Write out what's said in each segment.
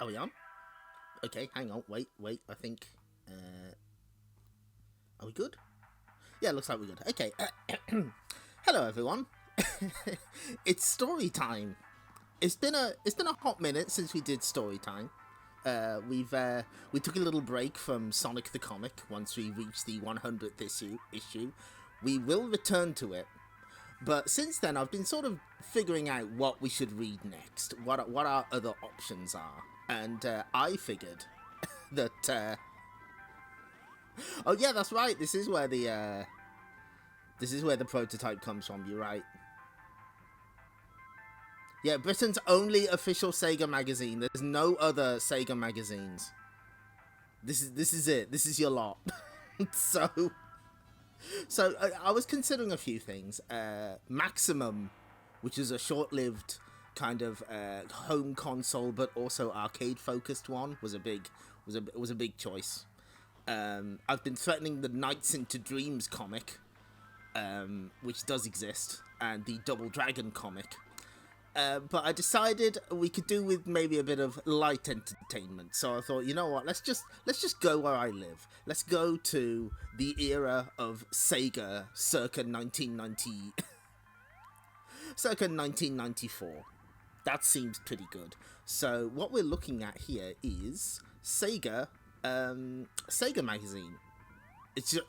Are we on? Okay, hang on. Wait. I think. Are we good? Yeah, looks like we're good. Okay. Hello, everyone. It's story time. It's been a hot minute since we did story time. We took a little break from Sonic the Comic once we reached the 100th issue. We will return to it, but since then I've been sort of figuring out what we should read next, what our other options are, and I figured that. Oh yeah, that's right. This is where the prototype comes from. You're right. Yeah, Britain's only official Sega magazine. There's no other Sega magazines. This is it. This is your lot. so I was considering a few things. Maximum, which is a short-lived kind of home console but also arcade focused one, was a big choice. I've been threatening the Nights into Dreams comic, which does exist, and the Double Dragon comic. But I decided we could do with maybe a bit of light entertainment. So I thought, you know what, let's just go where I live. Let's go to the era of Sega circa 1990 circa 1994. That seems pretty good. So what we're looking at here is Sega Magazine.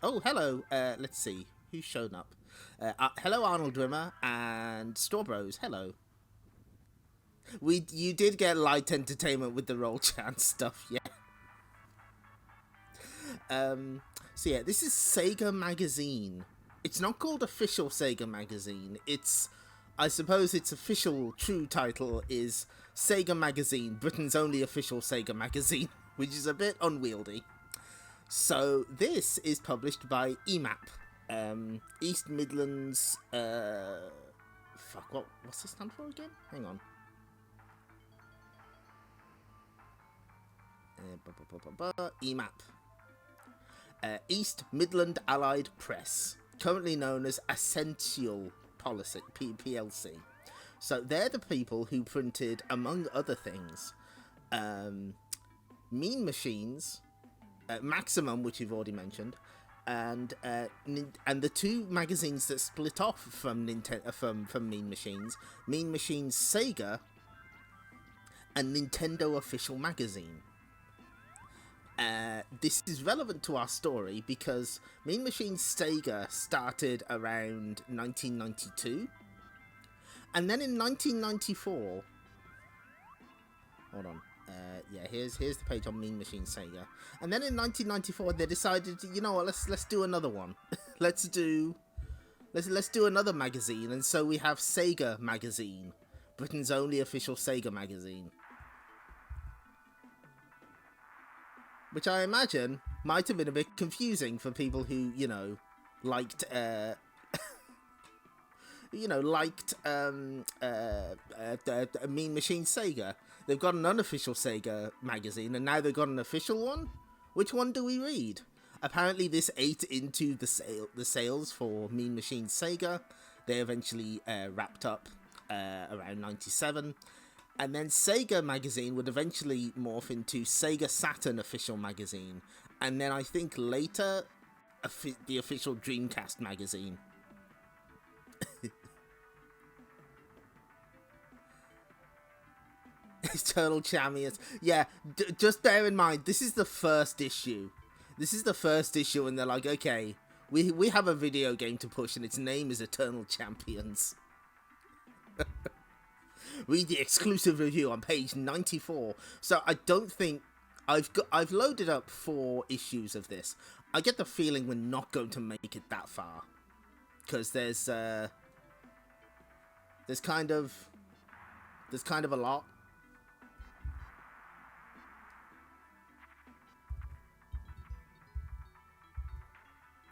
Oh, hello. Let's see who's shown up. Hello, Arnold Rimmer and Strawbros. Hello. You did get light entertainment with the roll chance stuff, yeah. So yeah, this is Sega Magazine. It's not called Official Sega Magazine. I suppose its official true title is Sega Magazine, Britain's only official Sega magazine, which is a bit unwieldy. So this is published by EMAP, East Midlands. What's this stand for again? Hang on. EMAP. East Midland Allied Press, currently known as Essential Policy PLC. So they're the people who printed, among other things, Mean Machines, Maximum, which you've already mentioned, and the two magazines that split off from Mean Machines, Mean Machines Sega, and Nintendo Official Magazine. This is relevant to our story because Mean Machines Sega started around 1992, and then in 1994, hold on, here's the page on Mean Machines Sega, and then in 1994 they decided, you know what, let's do another one, let's do another magazine, and so we have Sega Magazine, Britain's only official Sega magazine. Which I imagine might have been a bit confusing for people who, liked, Mean Machines Sega. They've got an unofficial Sega magazine, and now they've got an official one? Which one do we read? Apparently this ate into the sales for Mean Machines Sega. They eventually wrapped up around 97. And then Sega Magazine would eventually morph into Sega Saturn Official Magazine. And then I think later, the official Dreamcast Magazine. Eternal Champions. Yeah, just bear in mind, this is the first issue. And they're like, okay, we have a video game to push and its name is Eternal Champions. Read the exclusive review on page 94. So I don't think I've loaded up 4 issues of this. I get the feeling we're not going to make it that far, because there's kind of a lot.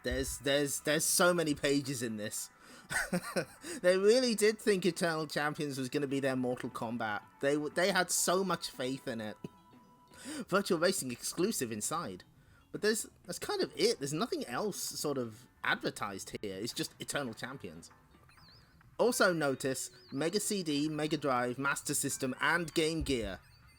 There's so many pages in this. They really did think Eternal Champions was going to be their Mortal Kombat. They had so much faith in it. Virtual Racing exclusive inside. But that's kind of it. There's nothing else sort of advertised here. It's just Eternal Champions. Also notice Mega CD, Mega Drive, Master System, and Game Gear.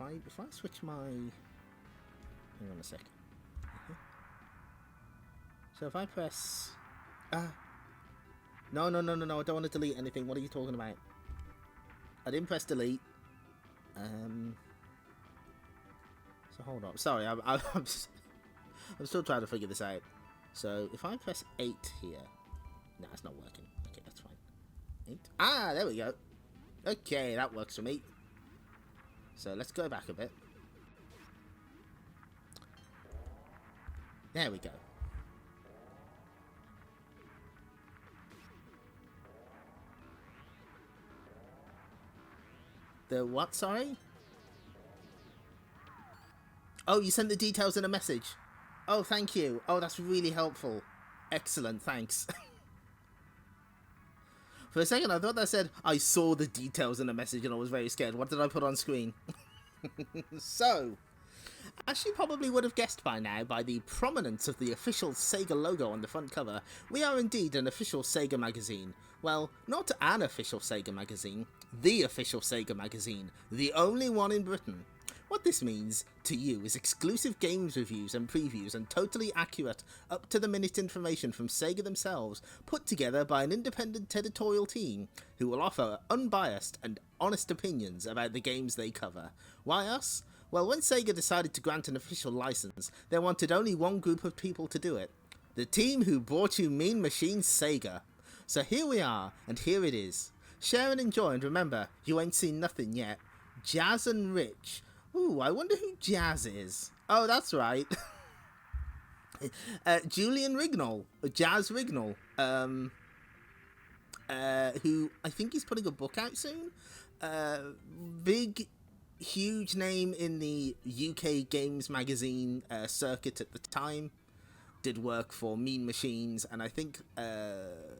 if I switch my... Hang on a sec. So if I press... No, I don't want to delete anything. What are you talking about? I didn't press delete. So hold on. Sorry, I'm still trying to figure this out. So if I press 8 here... No, it's not working. Okay, that's fine. 8. Ah, there we go. Okay, that works for me. So let's go back a bit. There we go. The what, sorry? Oh, you sent the details in a message. Oh, thank you. Oh, that's really helpful. Excellent, thanks. For a second, I thought that said, I saw the details in a message and I was very scared. What did I put on screen? So, as you probably would have guessed by now by the prominence of the official Sega logo on the front cover, we are indeed an official Sega magazine. Well, not an official Sega magazine, the official Sega magazine, the only one in Britain. What this means to you is exclusive games reviews and previews and totally accurate, up-to-the-minute information from Sega themselves, put together by an independent editorial team who will offer unbiased and honest opinions about the games they cover. Why us? Well, when Sega decided to grant an official license, they wanted only one group of people to do it. The team who brought you Mean Machines Sega. So here we are, and here it is. Share and enjoy, and remember, you ain't seen nothing yet. Jazz and Rich. Ooh, I wonder who Jazz is. Oh, that's right. Julian Rignall. Jazz Rignall. Who I think he's putting a book out soon. Big, huge name in the UK games magazine circuit at the time. Did work for Mean Machines and I think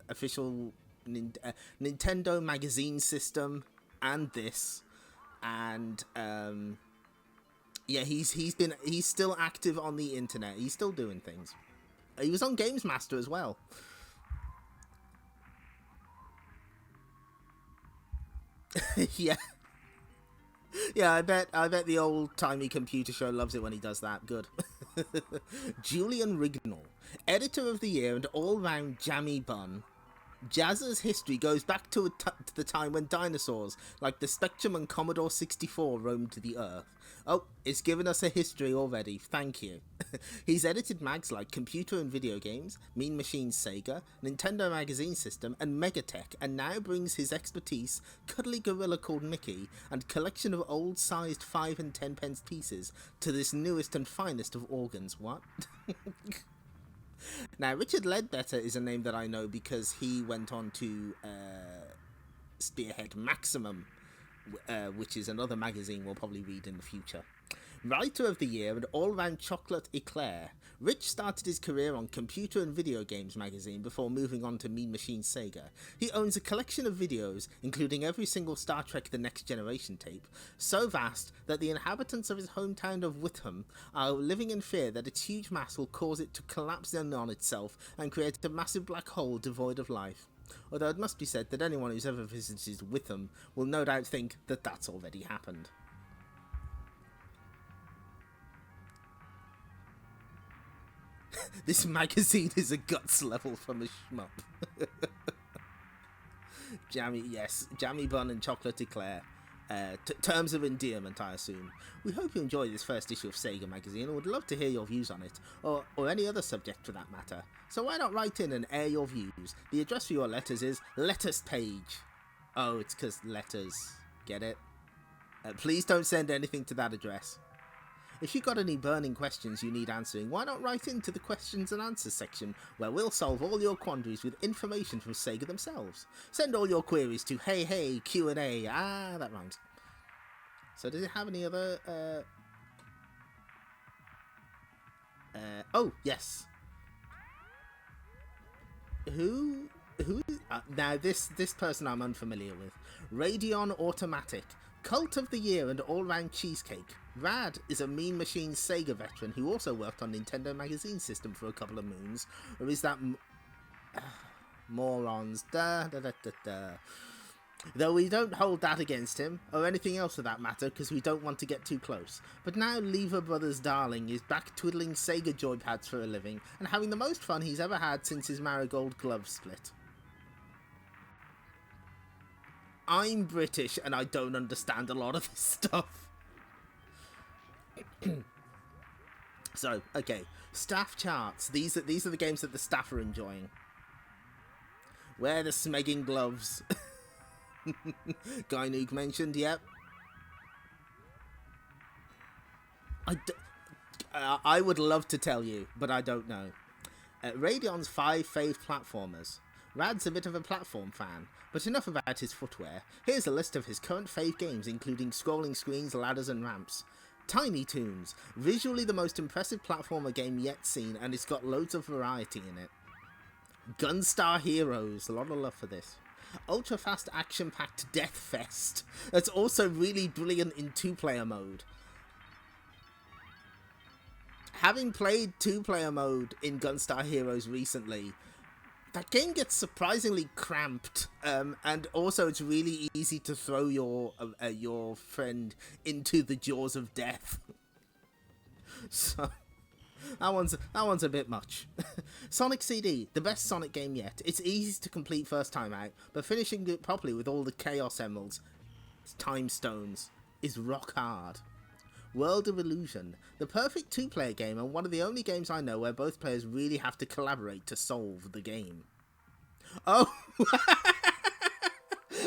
official Nintendo magazine system and this. And yeah, he's still active on the internet. He's still doing things. He was on Games Master as well. Yeah. Yeah, I bet the old-timey computer show loves it when he does that. Good. Julian Rignall, editor of the year and all-round jammy bun. Jazz's history goes back to the time when dinosaurs, like the Spectrum and Commodore 64, roamed the Earth. Oh, it's given us a history already, thank you. He's edited mags like Computer and Video Games, Mean Machines Sega, Nintendo Magazine System, and Megatech, and now brings his expertise, cuddly gorilla called Mickey, and collection of old-sized 5 and 10 pence pieces to this newest and finest of organs. What? Now, Richard Ledbetter is a name that I know because he went on to spearhead Maximum, which is another magazine we'll probably read in the future. Writer of the Year and all-round chocolate eclair, Rich started his career on Computer and Video Games magazine before moving on to Mean Machines Sega. He owns a collection of videos, including every single Star Trek The Next Generation tape, so vast that the inhabitants of his hometown of Witham are living in fear that its huge mass will cause it to collapse in on itself and create a massive black hole devoid of life. Although it must be said that anyone who's ever visited Witham will no doubt think that that's already happened. This magazine is a guts level from a shmup. Jammy bun and chocolate eclair. Terms of endearment, I assume. We hope you enjoy this first issue of Sega Magazine and would love to hear your views on it, or any other subject for that matter. So why not write in and air your views? The address for your letters is Letters Page. Oh, it's because letters. Get it? Please don't send anything to that address. If you've got any burning questions you need answering, why not write into the questions and answers section, where we'll solve all your quandaries with information from Sega themselves. Send all your queries to hey Q&A. Ah, that rhymes. So does it have any other... oh, yes. Who... now, this person I'm unfamiliar with. Radion Automatic. Cult of the Year and all-round cheesecake. Rad is a Mean Machines Sega veteran who also worked on Nintendo Magazine System for a couple of moons. Or is that... morons. Though we don't hold that against him, or anything else for that matter, because we don't want to get too close. But now Lever Brothers' darling is back twiddling Sega joypads for a living, and having the most fun he's ever had since his Marigold glove split. I'm British, and I don't understand a lot of this stuff. So, okay, staff charts. These are the games that the staff are enjoying. Wear the smegging gloves. Guy Nuke mentioned, yep. I would love to tell you, but I don't know. Radion's 5 fave platformers. Rad's a bit of a platform fan, but enough about his footwear. Here's a list of his current fave games, including scrolling screens, ladders and ramps. Tiny Toons, visually the most impressive platformer game yet seen, and it's got loads of variety in it. Gunstar Heroes, a lot of love for this. Ultra fast action packed Death Fest. That's also really brilliant in 2-player mode. Having played 2-player mode in Gunstar Heroes recently, that game gets surprisingly cramped, and also it's really easy to throw your friend into the jaws of death. So that one's a bit much. Sonic CD, the best Sonic game yet. It's easy to complete first time out, but finishing it properly with all the Chaos Emeralds, Time Stones, is rock hard. World of Illusion, the perfect 2-player game and one of the only games I know where both players really have to collaborate to solve the game. Oh!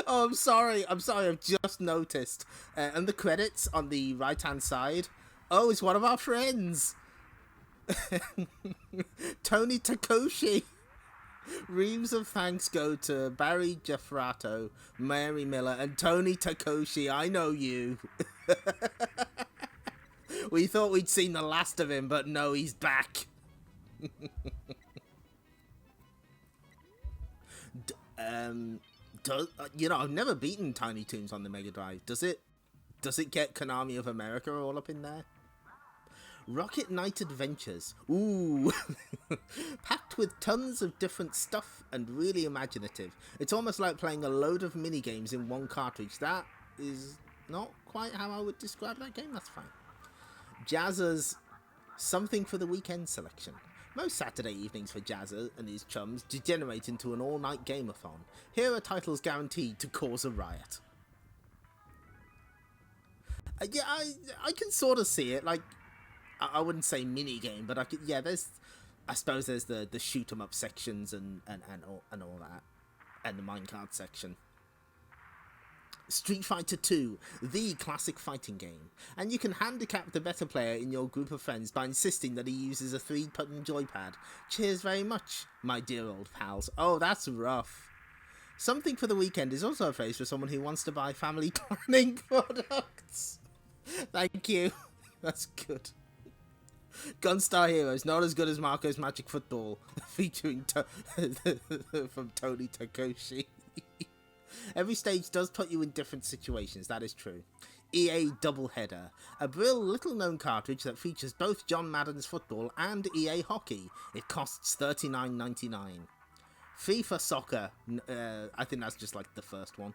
Oh, I'm sorry, I've just noticed. And the credits on the right-hand side, oh, it's one of our friends! Tony Takoshi. Reams of thanks go to Barry Giaffrato, Mary Miller, and Tony Takoshi. I know you. We thought we'd seen the last of him, but no, he's back. I've never beaten Tiny Toons on the Mega Drive. Does it get Konami of America all up in there? Rocket Knight Adventures. Ooh. Packed with tons of different stuff and really imaginative. It's almost like playing a load of minigames in one cartridge. That is not quite how I would describe that game. That's fine. Jazza's Something for the Weekend selection. Most Saturday evenings for Jazza and his chums degenerate into an all-night game-a-thon. Here are titles guaranteed to cause a riot. Yeah, I can sort of see it. Like, I wouldn't say mini game, but I suppose there's the shoot 'em up sections and all that, and the minecart section. Street Fighter 2, the classic fighting game, and you can handicap the better player in your group of friends by insisting that he uses a 3-button joypad. Cheers very much, my dear old pals. Oh, that's rough. Something for the Weekend is also a phrase for someone who wants to buy family planning products. Thank you. That's good. Gunstar Heroes, not as good as Marco's Magic Football, featuring from Tony Takoshi. Every stage does put you in different situations, that is true. EA Doubleheader, a brilliant little-known cartridge that features both John Madden's football and EA Hockey. It costs $39.99. FIFA Soccer, I think that's just like the first one.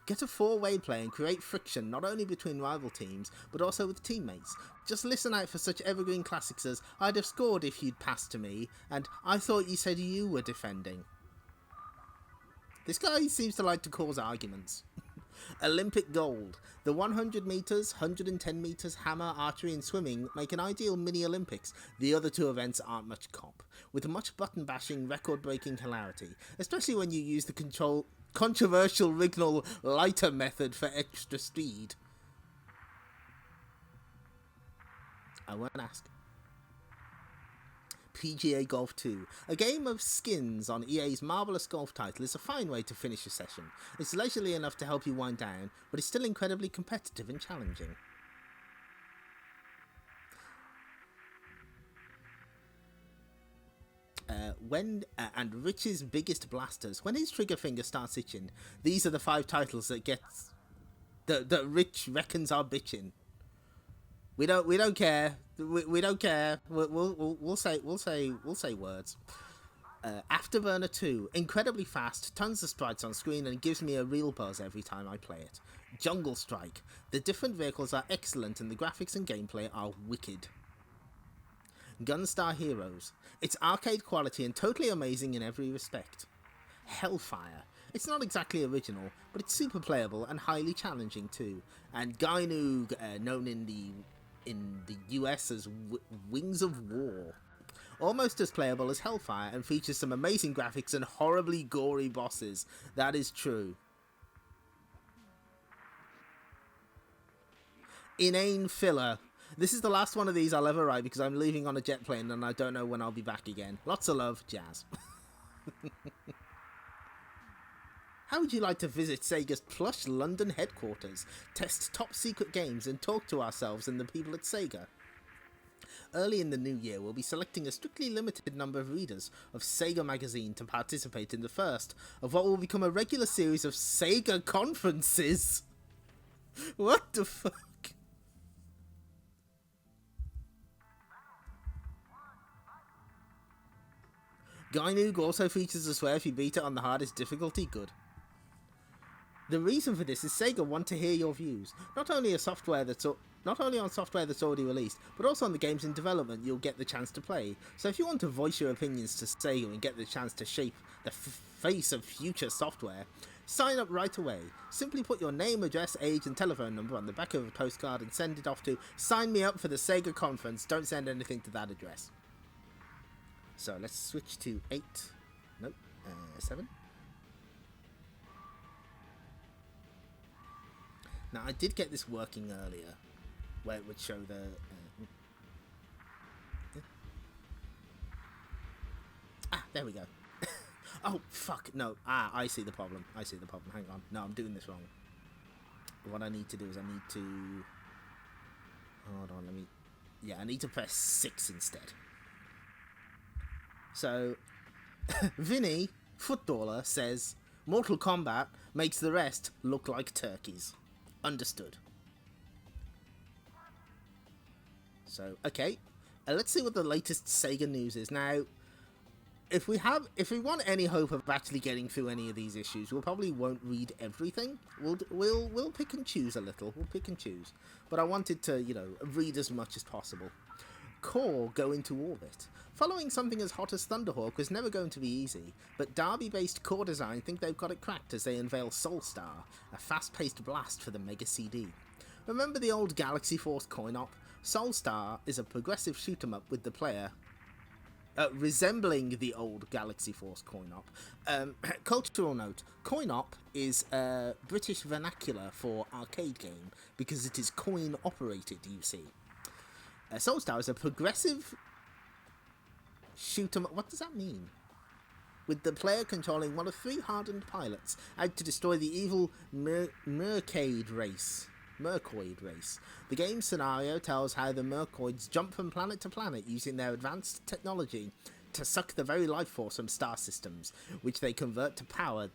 Get a 4-way play and create friction not only between rival teams, but also with teammates. Just listen out for such evergreen classics as I'd have scored if you'd passed to me, and I thought you said you were defending. This guy seems to like to cause arguments. Olympic Gold. The 100 meters, 110 meters, hammer, archery and swimming make an ideal mini-Olympics. The other two events aren't much cop, with much button-bashing, record-breaking hilarity, especially when you use the controversial Rignal lighter method for extra speed. I won't ask. PGA Golf 2. A game of skins on EA's marvellous golf title is a fine way to finish a session. It's leisurely enough to help you wind down, but it's still incredibly competitive and challenging. And Rich's Biggest Blasters. When his trigger finger starts itching, these are the 5 titles that Rich reckons are bitching. We don't care. We don't care. We'll say words. Afterburner 2, incredibly fast, tons of sprites on screen, and gives me a real buzz every time I play it. Jungle Strike, the different vehicles are excellent and the graphics and gameplay are wicked. Gunstar Heroes, it's arcade quality and totally amazing in every respect. Hellfire, it's not exactly original, but it's super playable and highly challenging too. And Gynoog, known in the US as Wings of War. Almost as playable as Hellfire and features some amazing graphics and horribly gory bosses. That is true. Inane Filler. This is the last one of these I'll ever write because I'm leaving on a jet plane and I don't know when I'll be back again. Lots of love, Jazz. How would you like to visit Sega's plush London headquarters, test top secret games and talk to ourselves and the people at Sega? Early in the new year, we'll be selecting a strictly limited number of readers of Sega Magazine to participate in the first of what will become a regular series of Sega conferences. What the fuck? Gynoog also features a swear if you beat it on the hardest difficulty. Good. The reason for this is Sega want to hear your views, not only on software that's already released, but also on the games in development you'll get the chance to play. So if you want to voice your opinions to Sega and get the chance to shape the face of future software, sign up right away. Simply put your name, address, age and telephone number on the back of a postcard and send it off to sign me up for the Sega conference. Don't send anything to that address. So let's switch to 7. Now, I did get this working earlier, where it would show the... there we go. Oh, fuck, no. I see the problem. Hang on. No, I'm doing this wrong. What I need to do is I need to... Hold on, I need to press 6 instead. So, Vinny, Footballer, says, Mortal Kombat makes the rest look like turkeys. Understood. So, okay. Let's see what the latest Sega news is. Now, if we want any hope of actually getting through any of these issues, we probably won't read everything. We'll pick and choose a little. But I wanted to, read as much as possible. Core go into orbit. Following something as hot as Thunderhawk was never going to be easy, but Derby-based Core Design think they've got it cracked as they unveil Soulstar, a fast-paced blast for the Mega CD. Remember the old Galaxy Force coin-op? Soulstar is a progressive shoot-'em-up with the player resembling the old Galaxy Force coin-op. Cultural note, coin-op is British vernacular for arcade game because it is coin-operated, you see. Soulstar is a progressive shoot 'em up. What does that mean? With the player controlling one of 3 hardened pilots out to destroy the evil Mercoid race. The game scenario tells how the Mercoids jump from planet to planet using their advanced technology to suck the very life force from star systems, which they convert to power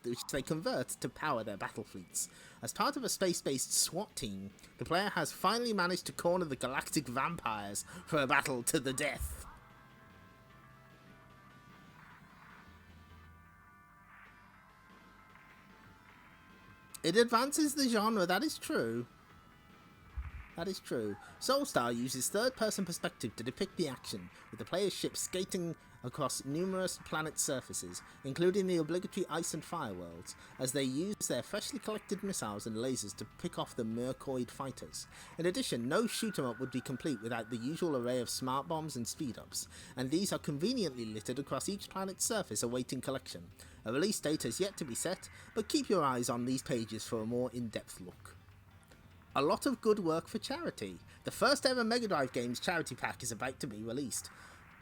their battle fleets. As part of a space-based SWAT team, the player has finally managed to corner the galactic vampires for a battle to the death. It advances the genre, that is true. Soulstar uses third-person perspective to depict the action, with the player's ship skating across numerous planet surfaces, including the obligatory ice and fire worlds, as they use their freshly collected missiles and lasers to pick off the Mercoid fighters. In addition, no shoot-'em-up would be complete without the usual array of smart bombs and speed-ups, and these are conveniently littered across each planet's surface awaiting collection. A release date has yet to be set, but keep your eyes on these pages for a more in-depth look. A lot of good work for charity. The first ever Mega Drive Games charity pack is about to be released.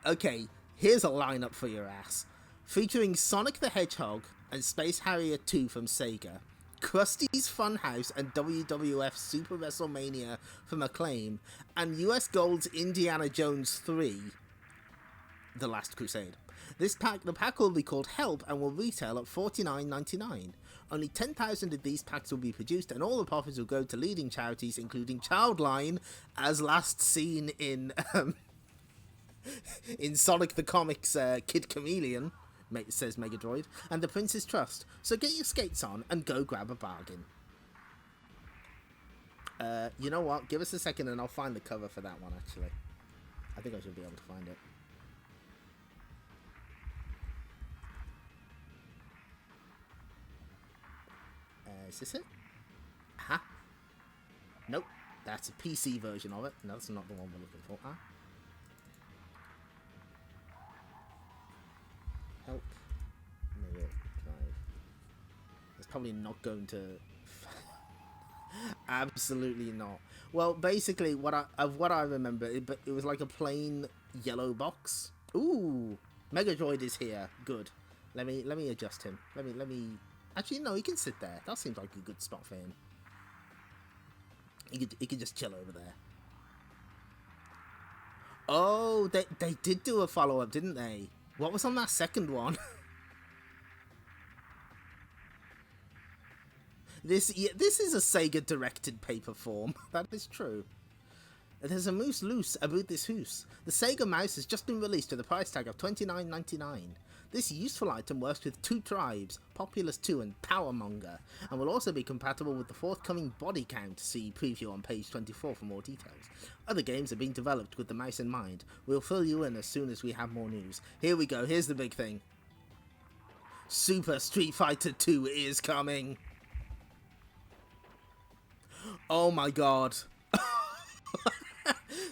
Okay, here's a lineup for your ass. Featuring Sonic the Hedgehog and Space Harrier 2 from Sega, Krusty's Funhouse and WWF Super WrestleMania from Acclaim, and US Gold's Indiana Jones 3, The Last Crusade. The pack will be called Help and will retail at $49.99. Only 10,000 of these packs will be produced, and all the profits will go to leading charities, including Childline, as last seen in In Sonic the Comics, Kid Chameleon, says Megadroid, and the Prince's Trust. So get your skates on and go grab a bargain. You know what? Give us a second and I'll find the cover for that one, actually. I think I should be able to find it. Is this it? Aha. Nope. That's a PC version of it. No, that's not the one we're looking for. Help. Mega Drive. It's probably not going to... Absolutely not. Well, basically, what I remember, it was like a plain yellow box. Ooh, Megadroid is here. Good. Let me adjust him. Let me. Actually, no, he can sit there. That seems like a good spot for him. He could just chill over there. Oh, they did do a follow up, didn't they? What was on that second one? This is a Sega directed paper form. That is true. There's a moose loose about this hoose. The Sega mouse has just been released with a price tag of $29.99. This useful item works with two tribes, Populous 2 and Powermonger, and will also be compatible with the forthcoming body count. See preview on page 24 for more details. Other games are being developed with the mouse in mind. We'll fill you in as soon as we have more news. Here we go, here's the big thing. Super Street Fighter 2 is coming! Oh my god.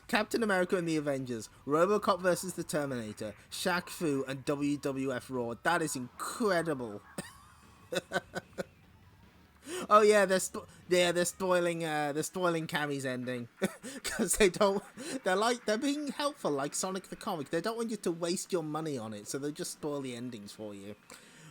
Captain America and the Avengers, RoboCop vs. the Terminator, Shaq Fu and WWF Raw. That is incredible. Oh yeah, they're spoiling Cammy's ending because they're being helpful like Sonic the Comic. They don't want you to waste your money on it, so they just spoil the endings for you.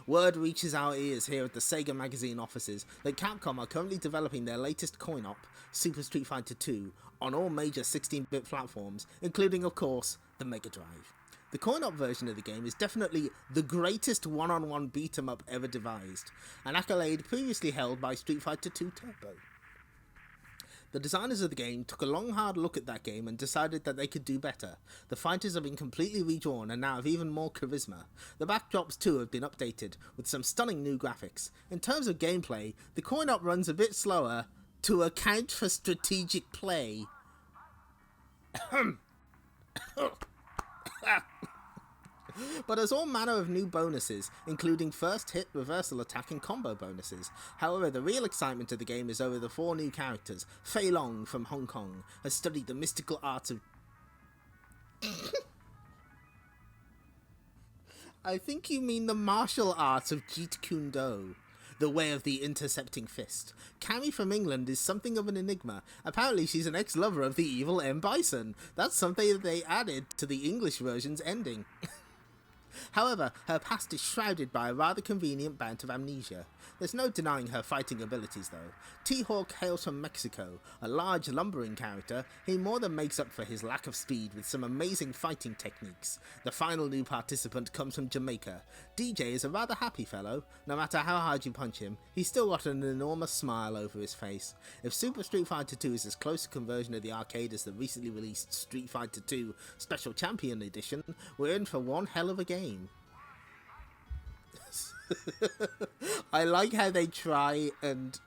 Word reaches our ears here at the Sega Magazine offices that Capcom are currently developing their latest coin-op, Super Street Fighter 2, on all major 16-bit platforms, including, of course, the Mega Drive. The coin-op version of the game is definitely the greatest one-on-one beat-em-up ever devised, an accolade previously held by Street Fighter 2 Turbo. The designers of the game took a long hard look at that game and decided that they could do better. The fighters have been completely redrawn and now have even more charisma. The backdrops too have been updated, with some stunning new graphics. In terms of gameplay, the coin-op runs a bit slower to account for strategic play. But there's all manner of new bonuses, including first hit, reversal attack and combo bonuses. However, the real excitement of the game is over the 4 new characters. Fei Long from Hong Kong has studied the mystical arts of... I think you mean the martial arts of Jeet Kune Do, the way of the intercepting fist. Cammy from England is something of an enigma. Apparently she's an ex-lover of the evil M. Bison. That's something that they added to the English version's ending. However, her past is shrouded by a rather convenient bout of amnesia. There's no denying her fighting abilities though. T-Hawk hails from Mexico, a large lumbering character. He more than makes up for his lack of speed with some amazing fighting techniques. The final new participant comes from Jamaica. DJ is a rather happy fellow. No matter how hard you punch him, he's still got an enormous smile over his face. If Super Street Fighter 2 is as close a conversion of the arcade as the recently released Street Fighter 2 Special Champion Edition, we're in for one hell of a game. I like how they try and...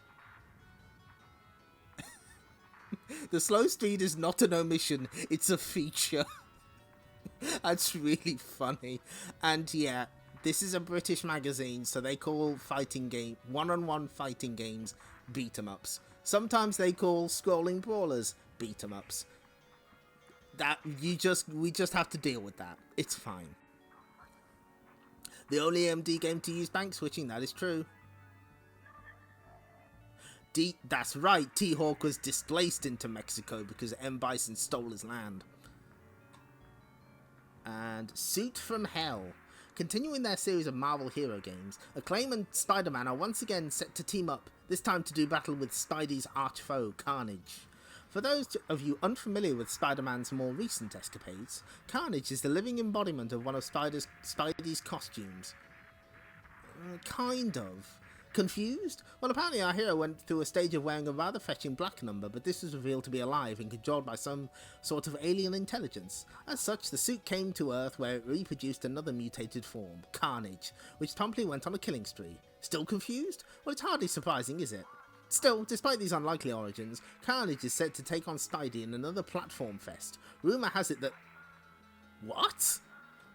The slow speed is not an omission, it's a feature. That's really funny. And yeah, this is a British magazine, so they call fighting game one-on-one fighting games beat-em-ups. Sometimes they call scrolling brawlers beat-em-ups. That we just have to deal with that. It's fine. The only AMD game to use bank switching, that is true. That's right, T-Hawk was displaced into Mexico because M. Bison stole his land. And Suit from Hell. Continuing their series of Marvel hero games, Acclaim and Spider-Man are once again set to team up, this time to do battle with Spidey's arch-foe, Carnage. For those of you unfamiliar with Spider-Man's more recent escapades, Carnage is the living embodiment of one of Spidey's costumes. Kind of. Confused? Well, apparently our hero went through a stage of wearing a rather fetching black number, but this was revealed to be alive and controlled by some sort of alien intelligence. As such, the suit came to Earth where it reproduced another mutated form, Carnage, which promptly went on a killing spree. Still confused? Well, it's hardly surprising, is it? Still, despite these unlikely origins, Carnage is set to take on Spidey in another platform fest. Rumour has it that... What?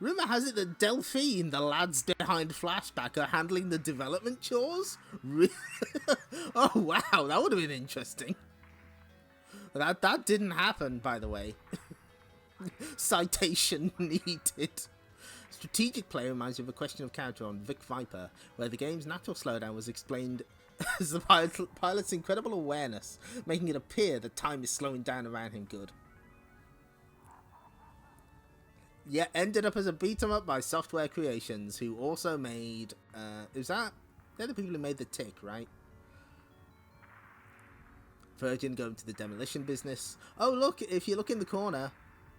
Rumour has it that Delphine, the lads behind Flashback, are handling the development chores? Oh wow, that would have been interesting. That didn't happen, by the way. Citation needed. Strategic play reminds you of a question of character on Vic Viper, where the game's natural slowdown was explained as the pilot's incredible awareness, making it appear that time is slowing down around him good. Yeah, ended up as a beat-em-up by Software Creations, who also made... they're the people who made The Tick, right? Virgin going to the demolition business. Oh, look, if you look in the corner,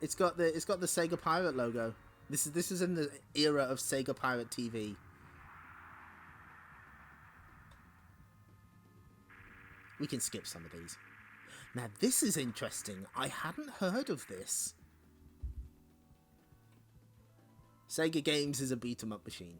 it's got the Sega Pirate logo. This is in the era of Sega Pirate TV. We can skip some of these. Now, this is interesting. I hadn't heard of this. Sega Games is a beat-em-up machine.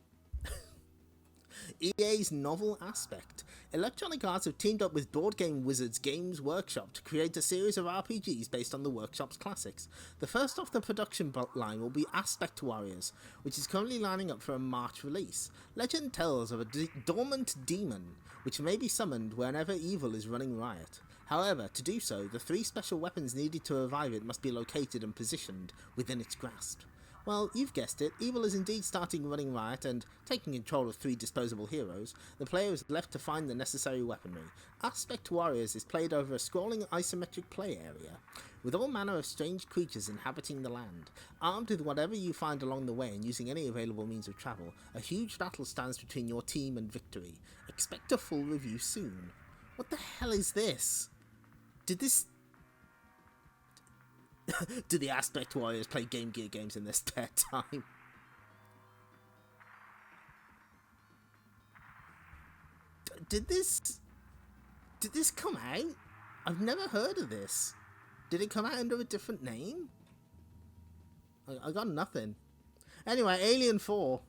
EA's novel aspect. Electronic Arts have teamed up with board game wizards Games Workshop to create a series of RPGs based on the Workshop's classics. The first off the production line will be Aspect Warriors, which is currently lining up for a March release. Legend tells of a dormant demon, which may be summoned whenever evil is running riot. However, to do so, the 3 special weapons needed to revive it must be located and positioned within its grasp. Well, you've guessed it, evil is indeed starting running riot, and taking control of 3 disposable heroes, the player is left to find the necessary weaponry. Aspect Warriors is played over a scrolling isometric play area, with all manner of strange creatures inhabiting the land. Armed with whatever you find along the way and using any available means of travel, a huge battle stands between your team and victory. Expect a full review soon. What the hell is this? Did Do the Aspect Warriors play Game Gear games in their spare time? Did this come out? I've never heard of this. Did it come out under a different name? I got nothing. Anyway, Alien 4.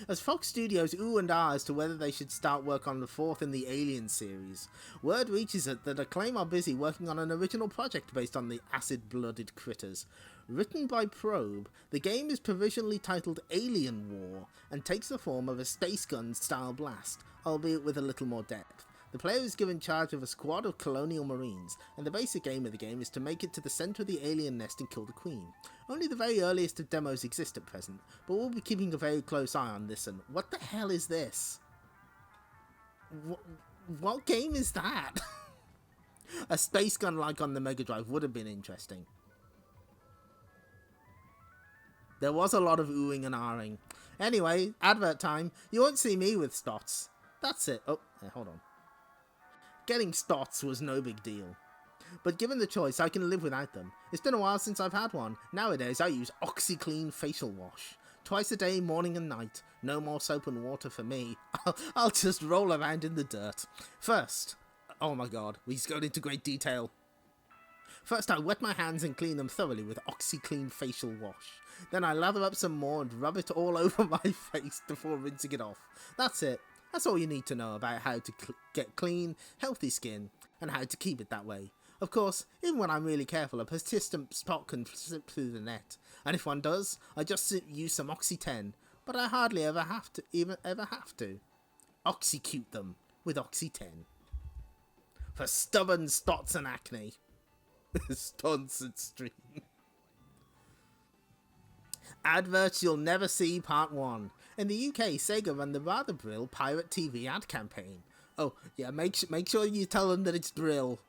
As Fox Studios ooh and ah as to whether they should start work on the 4th in the Alien series, word reaches it that Acclaim are busy working on an original project based on the acid-blooded critters. Written by Probe, the game is provisionally titled Alien War and takes the form of a space gun-style blast, albeit with a little more depth. The player is given charge of a squad of colonial marines, and the basic aim of the game is to make it to the centre of the alien nest and kill the queen. Only the very earliest of demos exist at present, but we'll be keeping a very close eye on this. And what the hell is this? What game is that? A space gun like on the Mega Drive would have been interesting. There was a lot of oohing and ahhing. Anyway, advert time. You won't see me with stots. That's it. Oh, hold on. Getting stots was no big deal. But given the choice, I can live without them. It's been a while since I've had one. Nowadays, I use OxyClean facial wash. Twice a day, morning and night. No more soap and water for me. I'll just roll around in the dirt. First, oh my god, he's going into great detail. First, I wet my hands and clean them thoroughly with OxyClean facial wash. Then I lather up some more and rub it all over my face before rinsing it off. That's it. That's all you need to know about how to get clean, healthy skin, and how to keep it that way. Of course, even when I'm really careful, a persistent spot can slip through the net, and if one does, I just use some Oxy 10, but I hardly ever have to. Oxycute them with Oxy 10. For stubborn stots and acne. Stunts and stream. Adverts You'll Never See Part 1. In the UK, Sega run the rather brill Pirate TV ad campaign. Oh, yeah, make sure you tell them that it's brill.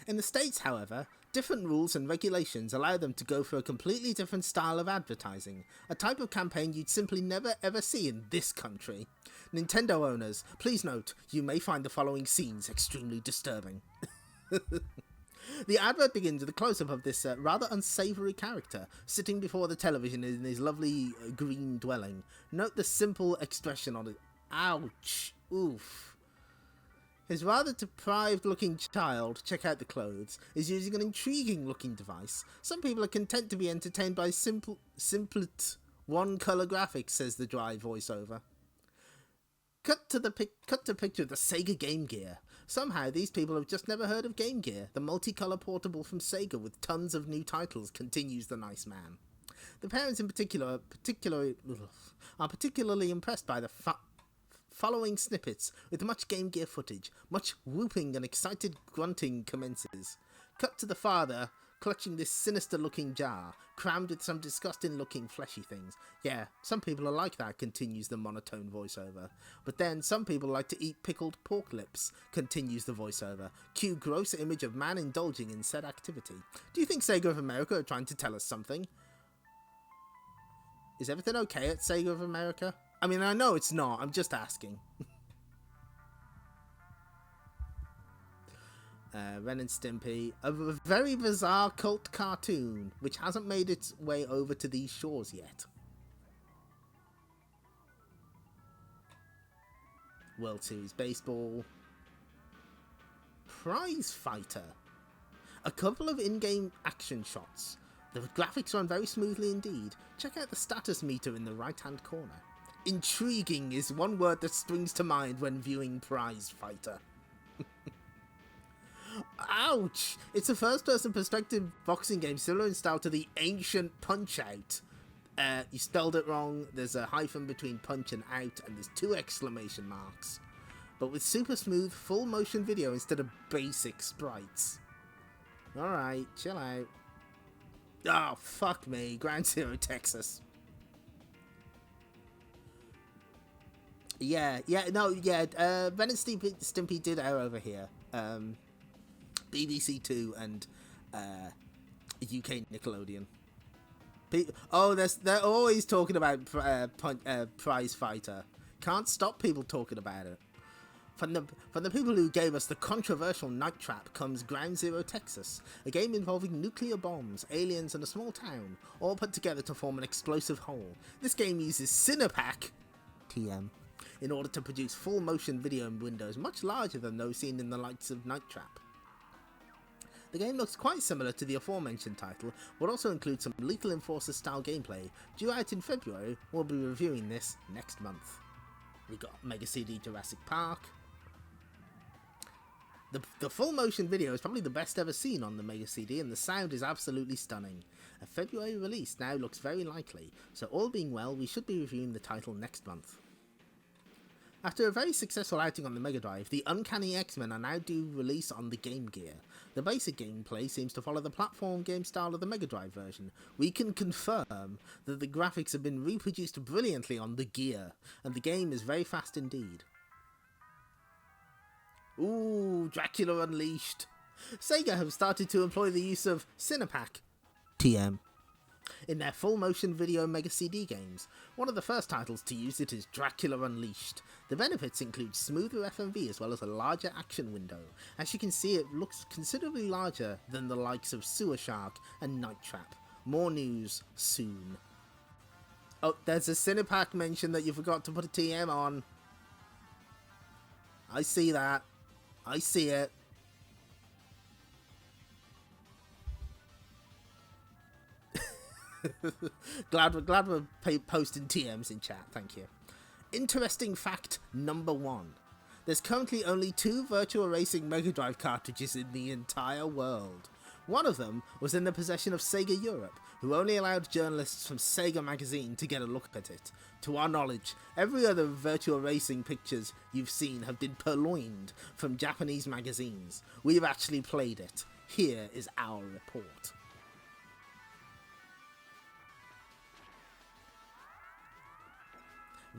In the States, however, different rules and regulations allow them to go for a completely different style of advertising, a type of campaign you'd simply never ever see in this country. Nintendo owners, please note, you may find the following scenes extremely disturbing. The advert begins with a close-up of this rather unsavory character sitting before the television in his lovely green dwelling. Note the simple expression on it. Ouch. Oof. His rather deprived-looking child, check out the clothes, is using an intriguing-looking device. Some people are content to be entertained by simple one-colour graphics, says the dry voiceover. Cut to picture of the Sega Game Gear. Somehow these people have just never heard of Game Gear, the multicolour portable from Sega with tons of new titles, continues the nice man. The parents in particular are particularly impressed by the following snippets, with much Game Gear footage. Much whooping and excited grunting commences. Cut to the father, clutching this sinister-looking jar, crammed with some disgusting-looking fleshy things. Yeah, some people are like that, continues the monotone voiceover. But then, some people like to eat pickled pork lips, continues the voiceover. Cue gross image of man indulging in said activity. Do you think Sega of America are trying to tell us something? Is everything okay at Sega of America? I mean, I know it's not, I'm just asking. Ren and Stimpy, a very bizarre cult cartoon, which hasn't made its way over to these shores yet. World Series Baseball. Prize Fighter. A couple of in-game action shots. The graphics run very smoothly indeed. Check out the status meter in the right-hand corner. Intriguing is one word that springs to mind when viewing Prize Fighter. Ouch! It's a first-person perspective boxing game similar in style to the ancient Punch-Out. You spelled it wrong, there's a hyphen between punch and out, and there's 2 exclamation marks. But with super smooth, full-motion video instead of basic sprites. Alright, chill out. Oh, fuck me. Ground Zero, Texas. Yeah, Ren and Stimpy did air over here. BBC Two and UK Nickelodeon. They're always talking about Prize Fighter. Can't stop people talking about it. From the people who gave us the controversial Night Trap comes Ground Zero Texas, a game involving nuclear bombs, aliens, and a small town, all put together to form an explosive whole. This game uses Cinepack TM in order to produce full-motion video windows much larger than those seen in the likes of Night Trap. The game looks quite similar to the aforementioned title, but also includes some Lethal Enforcer-style gameplay. Due out in February, we'll be reviewing this next month. We got Mega CD Jurassic Park. The full motion video is probably the best ever seen on the Mega CD, and the sound is absolutely stunning. A February release now looks very likely, so all being well, we should be reviewing the title next month. After a very successful outing on the Mega Drive, the Uncanny X-Men are now due release on the Game Gear. The basic gameplay seems to follow the platform game style of the Mega Drive version. We can confirm that the graphics have been reproduced brilliantly on the Gear, and the game is very fast indeed. Ooh, Dracula Unleashed. Sega have started to employ the use of Cinepack TM in their full-motion video Mega CD games. One of the first titles to use it is Dracula Unleashed. The benefits include smoother FMV as well as a larger action window. As you can see, it looks considerably larger than the likes of Sewer Shark and Night Trap. More news soon. Oh, there's a Cinepack mention that you forgot to put a TM on. I see that. I see it. glad we're posting TMs in chat, thank you. Interesting fact number 1. There's currently only 2 Virtual Racing Mega Drive cartridges in the entire world. One of them was in the possession of Sega Europe, who only allowed journalists from Sega Magazine to get a look at it. To our knowledge, every other Virtual Racing pictures you've seen have been purloined from Japanese magazines. We've actually played it. Here is our report.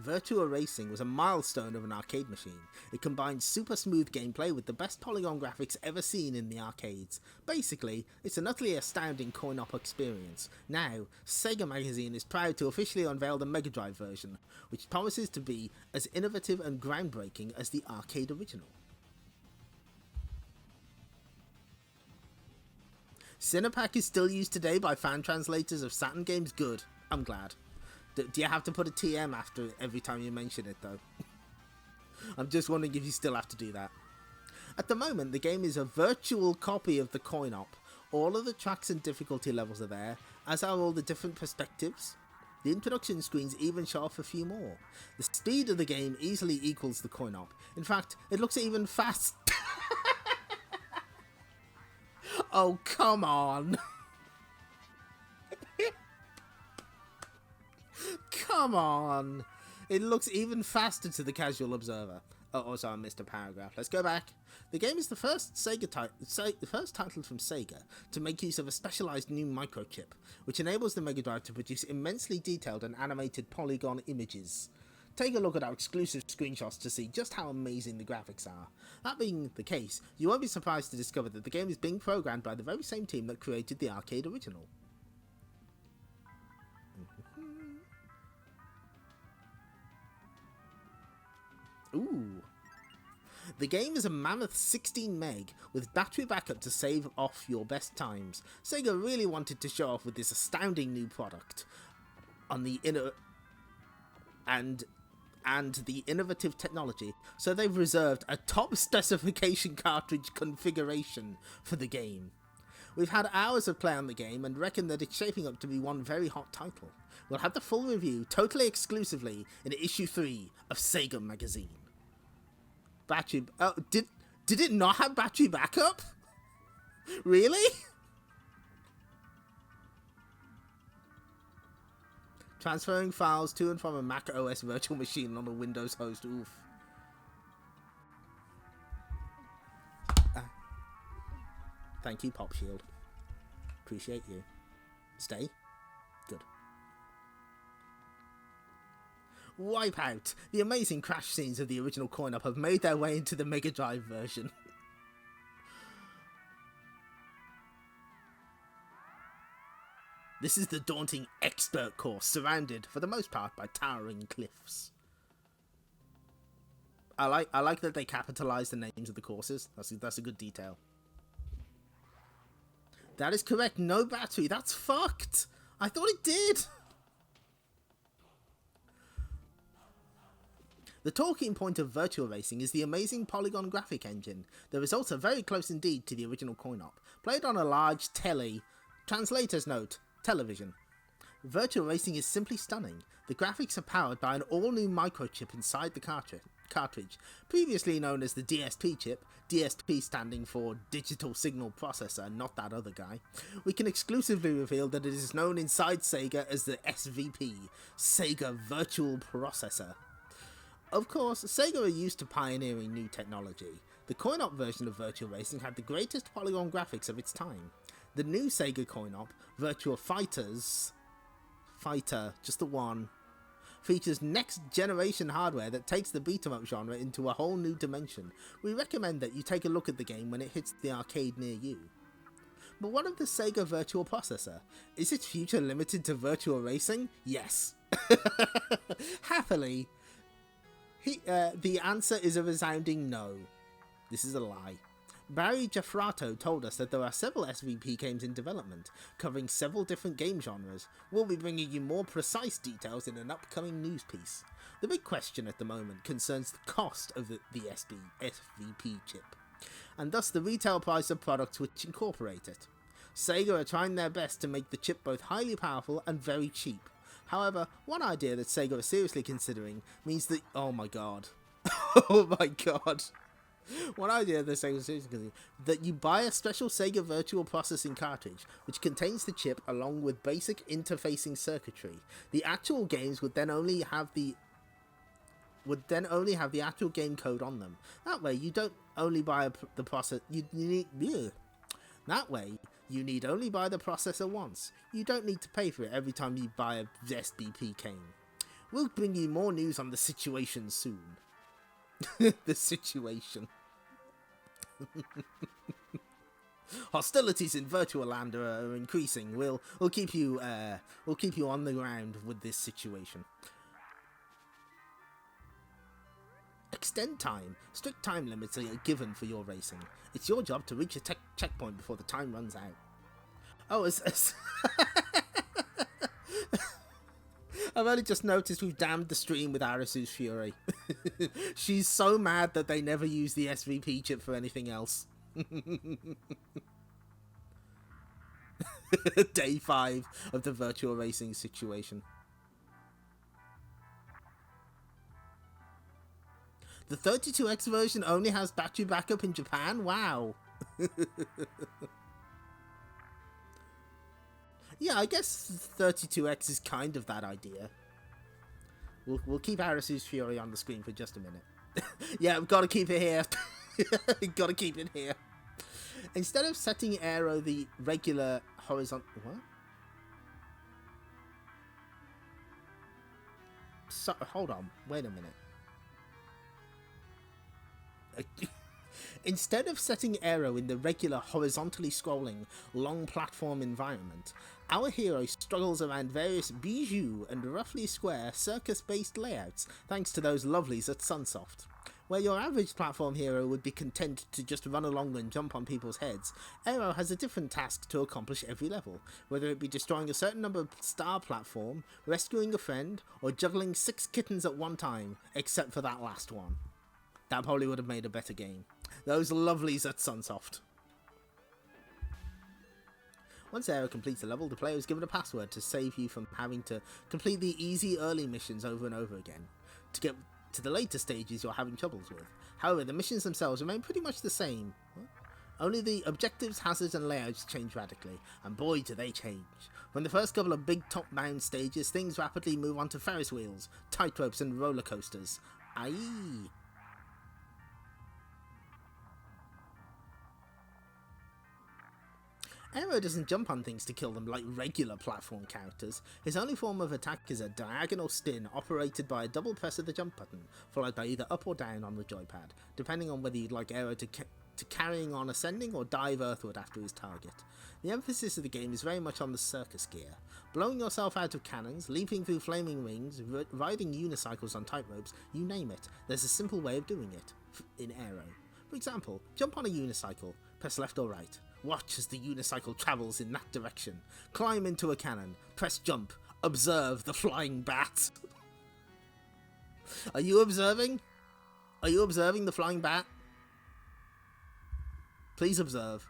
Virtua Racing was a milestone of an arcade machine. It combined super smooth gameplay with the best polygon graphics ever seen in the arcades. Basically, it's an utterly astounding coin-op experience. Now, Sega Magazine is proud to officially unveil the Mega Drive version, which promises to be as innovative and groundbreaking as the arcade original. Cinepack is still used today by fan translators of Saturn games. Good. I'm glad. Do you have to put a TM after every time you mention it, though? I'm just wondering if you still have to do that. At the moment, the game is a virtual copy of the coin-op. All of the tracks and difficulty levels are there, as are all the different perspectives. The introduction screens even show off a few more. The speed of the game easily equals the coin-op. In fact, it looks even fast. Oh, come on. Come on. It looks even faster to the casual observer. Oh, sorry, I missed a paragraph. Let's go back. The game is the first title from Sega to make use of a specialized new microchip, which enables the Mega Drive to produce immensely detailed and animated polygon images. Take a look at our exclusive screenshots to see just how amazing the graphics are. That being the case, you won't be surprised to discover that the game is being programmed by the very same team that created the arcade original. Ooh. The game is a mammoth 16 meg with battery backup to save off your best times. Sega really wanted to show off with this astounding new product on the the innovative technology, so they've reserved a top specification cartridge configuration for the game. We've had hours of play on the game and reckon that it's shaping up to be one very hot title. We'll have the full review totally exclusively in issue 3 of Sega Magazine. Battery... Oh, did it not have battery backup? Really? Transferring files to and from a Mac OS virtual machine on a Windows host. Oof. Thank you, Pop Shield. Appreciate you. Stay. Good. Wipeout! The amazing crash scenes of the original coin-op have made their way into the Mega Drive version. This is the daunting expert course, surrounded, for the most part, by towering cliffs. I like that they capitalize the names of the courses. That's a good detail. That is correct, no battery. That's fucked! I thought it did! The talking point of virtual racing is the amazing polygon graphic engine. The results are very close indeed to the original coin-op, played on a large translator's note, television. Virtual racing is simply stunning. The graphics are powered by an all-new microchip inside the cartridge, previously known as the DSP chip, DSP standing for Digital Signal Processor, not that other guy. We can exclusively reveal that it is known inside Sega as the SVP, Sega Virtual Processor. Of course, Sega are used to pioneering new technology. The coin-op version of Virtual Racing had the greatest polygon graphics of its time. The new Sega coin-op, Virtual Fighter, just the one, features next-generation hardware that takes the beat-em-up genre into a whole new dimension. We recommend that you take a look at the game when it hits the arcade near you. But what of the Sega Virtual Processor? Is its future limited to virtual racing? Yes. Happily, the answer is a resounding no. This is a lie. Barry Giaffrato told us that there are several SVP games in development, covering several different game genres. We'll be bringing you more precise details in an upcoming news piece. The big question at the moment concerns the cost of the SVP chip, and thus the retail price of products which incorporate it. Sega are trying their best to make the chip both highly powerful and very cheap. However, one idea that Sega are seriously considering means that... Oh my god. Oh my god. One idea that Sega is seriously considering, that you buy a special Sega Virtual Processing cartridge, which contains the chip along with basic interfacing circuitry. The actual games would then only have the actual game code on them. That way, you don't only buy the process. That way, you need only buy the processor once. You don't need to pay for it every time you buy a SBP game. We'll bring you more news on the situation soon. The situation. Hostilities in Virtual Land are increasing. We'll keep you on the ground with this situation. Extend time. Strict time limits are given for your racing. It's your job to reach a checkpoint before the time runs out. Oh, I've only just noticed we've damned the stream with Arisu's Fury. She's so mad that they never use the SVP chip for anything else. Day 5 of the virtual racing situation. The 32X version only has battery backup in Japan? Wow. Yeah, I guess 32X is kind of that idea. We'll keep Arisu's Fury on the screen for just a minute. Yeah, we've got to keep it here. Got to keep it here. Instead of setting Aero the regular horizontal... What? So, hold on. Wait a minute. Instead of setting Aero in the regular horizontally scrolling long platform environment, our hero struggles around various bijou and roughly square circus-based layouts thanks to those lovelies at Sunsoft. Where your average platform hero would be content to just run along and jump on people's heads, Aero has a different task to accomplish every level, whether it be destroying a certain number of star platform, rescuing a friend, or juggling 6 kittens at one time, except for that last one. That probably would have made a better game. Those lovelies at Sunsoft. Once Aero completes a level, the player is given a password to save you from having to complete the easy early missions over and over again, to get to the later stages you're having troubles with. However, the missions themselves remain pretty much the same. Only the objectives, hazards and layouts change radically, and boy do they change. From the first couple of big top-down stages, things rapidly move on to Ferris wheels, tightropes and roller coasters. Aye. Aero doesn't jump on things to kill them like regular platform characters. His only form of attack is a diagonal stin operated by a double press of the jump button, followed by either up or down on the joypad, depending on whether you'd like Aero to carrying on ascending or dive earthward after his target. The emphasis of the game is very much on the circus gear. Blowing yourself out of cannons, leaping through flaming rings, riding unicycles on tightropes, you name it, there's a simple way of doing it in Aero. For example, jump on a unicycle, press left or right. Watch as the unicycle travels in that direction. Climb into a cannon. Press jump. Observe the flying bat. Are you observing? Are you observing the flying bat? Please observe.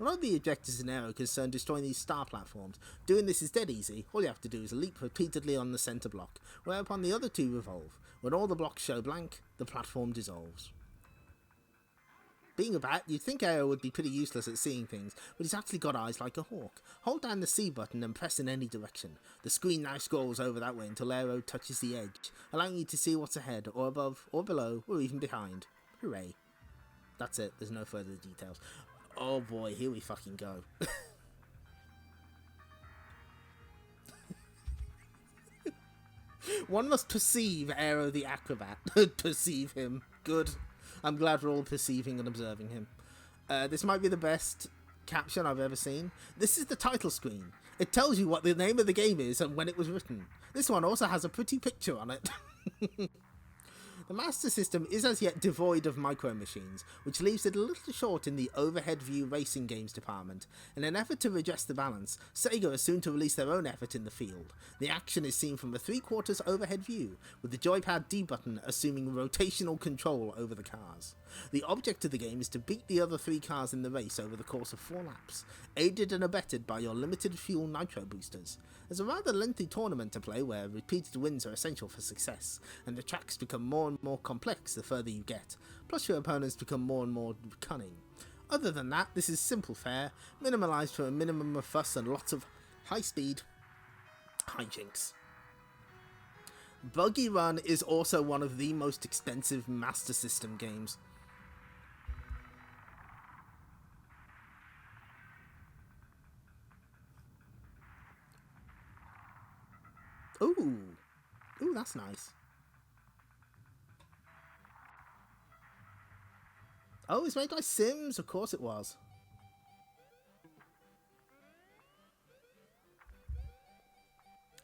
A lot of the objectives in Aero concern destroying these star platforms. Doing this is dead easy. All you have to do is leap repeatedly on the centre block, whereupon the other two revolve. When all the blocks show blank, the platform dissolves. Being a bat, you'd think Aero would be pretty useless at seeing things, but he's actually got eyes like a hawk. Hold down the C button and press in any direction. The screen now scrolls over that way until Aero touches the edge, allowing you to see what's ahead, or above, or below, or even behind. Hooray. That's it, there's no further details. Oh boy, here we fucking go. One must perceive Aero the acrobat. Perceive him. Good. I'm glad we're all perceiving and observing him. This might be the best caption I've ever seen. This is the title screen. It tells you what the name of the game is and when it was written. This one also has a pretty picture on it. The Master System is as yet devoid of micro machines, which leaves it a little short in the overhead view racing games department. In an effort to redress the balance, Sega is soon to release their own effort in the field. The action is seen from a 3/4 overhead view, with the joypad D button assuming rotational control over the cars. The object of the game is to beat the other 3 cars in the race over the course of 4 laps, aided and abetted by your limited fuel nitro boosters. There's a rather lengthy tournament to play where repeated wins are essential for success, and the tracks become more and more complex the further you get, plus your opponents become more and more cunning. Other than that, this is simple fare, minimalised for a minimum of fuss and lots of high-speed hijinks. Buggy Run is also one of the most extensive Master System games. Ooh, that's nice. Oh, it's made by Sims, of course it was.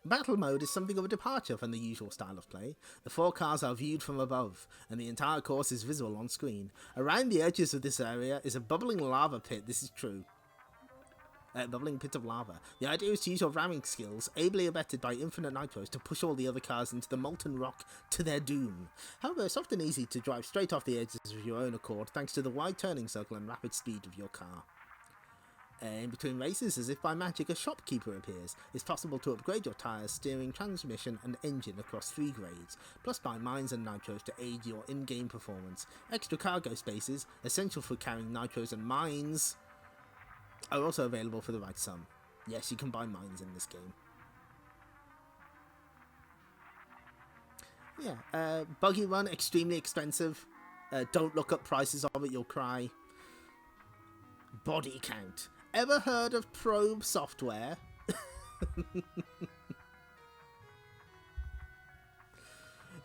Battle mode is something of a departure from the usual style of play. The 4 cars are viewed from above, and the entire course is visible on screen. Around the edges of this area is a bubbling lava pit, this is true. Bubbling pit of lava. The idea is to use your ramming skills, ably abetted by infinite nitros, to push all the other cars into the molten rock to their doom. However, it's often easy to drive straight off the edges of your own accord thanks to the wide turning circle and rapid speed of your car. In between races, as if by magic, a shopkeeper appears. It's possible to upgrade your tyres, steering, transmission and engine across 3 grades, plus buy mines and nitros to aid your in-game performance. Extra cargo spaces, essential for carrying nitros and mines, are also available for the right sum. Yes, you can buy mines in this game. Yeah, buggy run, extremely expensive. Don't look up prices of it, you'll cry. Body count. Ever heard of Probe software?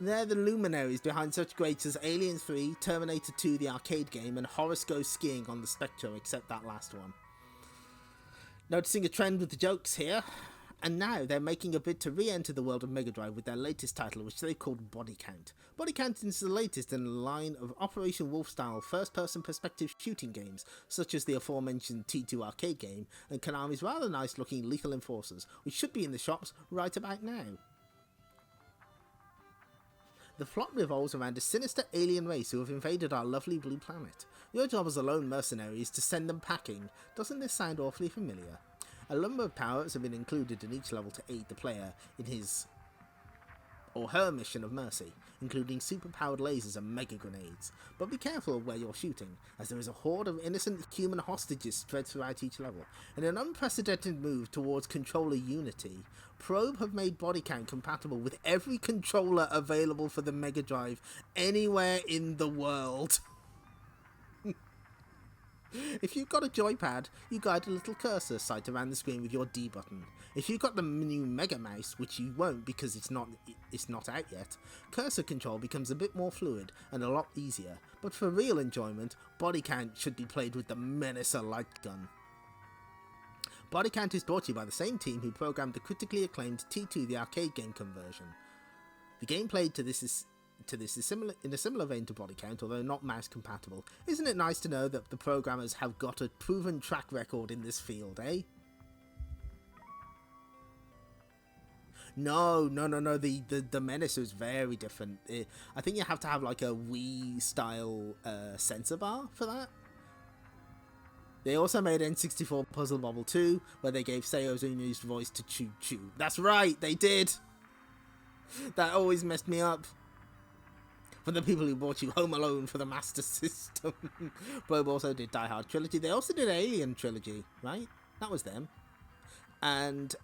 They're the luminaries behind such greats as Alien 3, Terminator 2 the arcade game, and Horace Goes Skiing on the Spectrum, except that last one. Noticing a trend with the jokes here, and now they're making a bid to re-enter the world of Mega Drive with their latest title, which they've called Body Count. Body Count is the latest in a line of Operation Wolf-style first-person perspective shooting games, such as the aforementioned T2 arcade game, and Konami's rather nice-looking Lethal Enforcers, which should be in the shops right about now. The plot revolves around a sinister alien race who have invaded our lovely blue planet. Your job as a lone mercenary is to send them packing. Doesn't this sound awfully familiar? A number of powers have been included in each level to aid the player in his or her mission of mercy, including super-powered lasers and mega grenades. But be careful where you're shooting, as there is a horde of innocent human hostages spread throughout each level. In an unprecedented move towards controller unity, Probe have made Body Count compatible with every controller available for the Mega Drive anywhere in the world. If you've got a joypad, you guide a little cursor sight around the screen with your D button. If you've got the new Mega Mouse, which you won't because it's not out yet, cursor control becomes a bit more fluid and a lot easier, but for real enjoyment, Body Count should be played with the Menacer light gun. Body Count is brought to you by the same team who programmed the critically acclaimed T2 the arcade game conversion. The gameplay to this is similar, in a similar vein to Body Count, although not mouse compatible. Isn't it nice to know that the programmers have got a proven track record in this field, eh? No, the Menacer is very different. I think you have to have like a Wii style sensor bar for that. They also made N64 Puzzle Bobble 2, where they gave Seiyo Unu's voice to Choo Choo. That's right, they did! That always messed me up. For the people who bought you Home Alone for the Master System. Probe also did Die Hard Trilogy. They also did Alien Trilogy, right? That was them. And,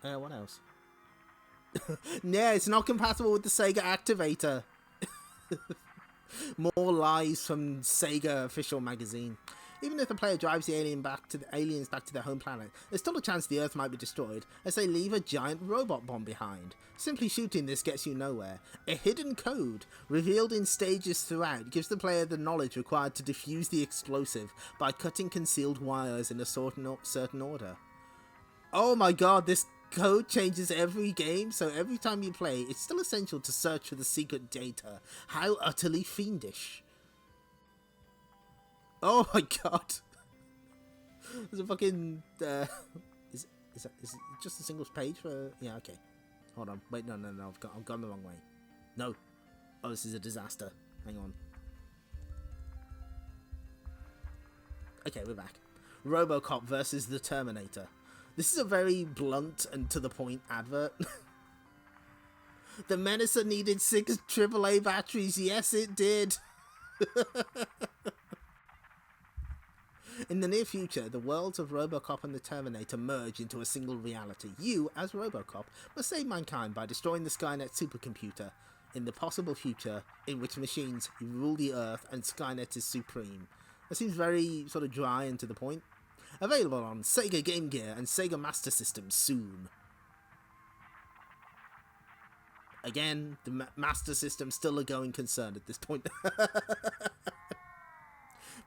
what else? Yeah, it's not compatible with the Sega Activator. More lies from Sega Official Magazine. Even if the player drives the aliens back to their home planet, there's still a chance the Earth might be destroyed, as they leave a giant robot bomb behind. Simply shooting this gets you nowhere. A hidden code, revealed in stages throughout, gives the player the knowledge required to defuse the explosive by cutting concealed wires in a certain order. Oh my god, this code changes every game, so every time you play, it's still essential to search for the secret data. How utterly fiendish. Oh my god. There's a fucking, is it just a single page for, yeah, okay. Hold on, wait, no, I've gone the wrong way. No. Oh, this is a disaster. Hang on. Okay, we're back. RoboCop versus the Terminator. This is a very blunt and to the point advert. The Menacer needed 6 AAA batteries. Yes, it did. In the near future, the worlds of RoboCop and the Terminator merge into a single reality. You, as RoboCop, must save mankind by destroying the Skynet supercomputer in the possible future in which machines rule the Earth and Skynet is supreme. That seems very sort of dry and to the point. Available on Sega Game Gear and Sega Master System soon. Again, the Master System's still a going concern at this point.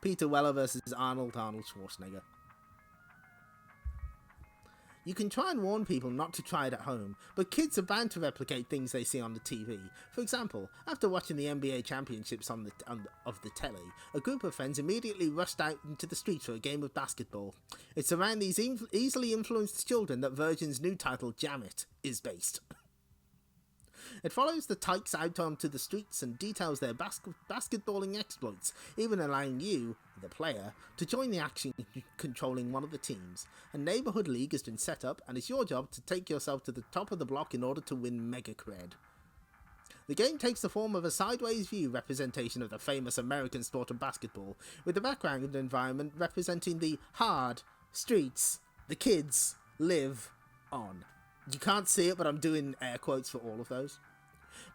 Peter Weller versus Arnold Schwarzenegger. You can try and warn people not to try it at home, but kids are bound to replicate things they see on the TV. For example, after watching the NBA championships of the telly, a group of friends immediately rushed out into the streets for a game of basketball. It's around these easily influenced children that Virgin's new title, Jam It, is based. It follows the tykes out onto the streets and details their basketballing exploits, even allowing you, the player, to join the action controlling one of the teams. A neighbourhood league has been set up, and it's your job to take yourself to the top of the block in order to win mega cred. The game takes the form of a sideways view representation of the famous American sport of basketball, with the background environment representing the hard streets the kids live on. You can't see it, but I'm doing air quotes for all of those.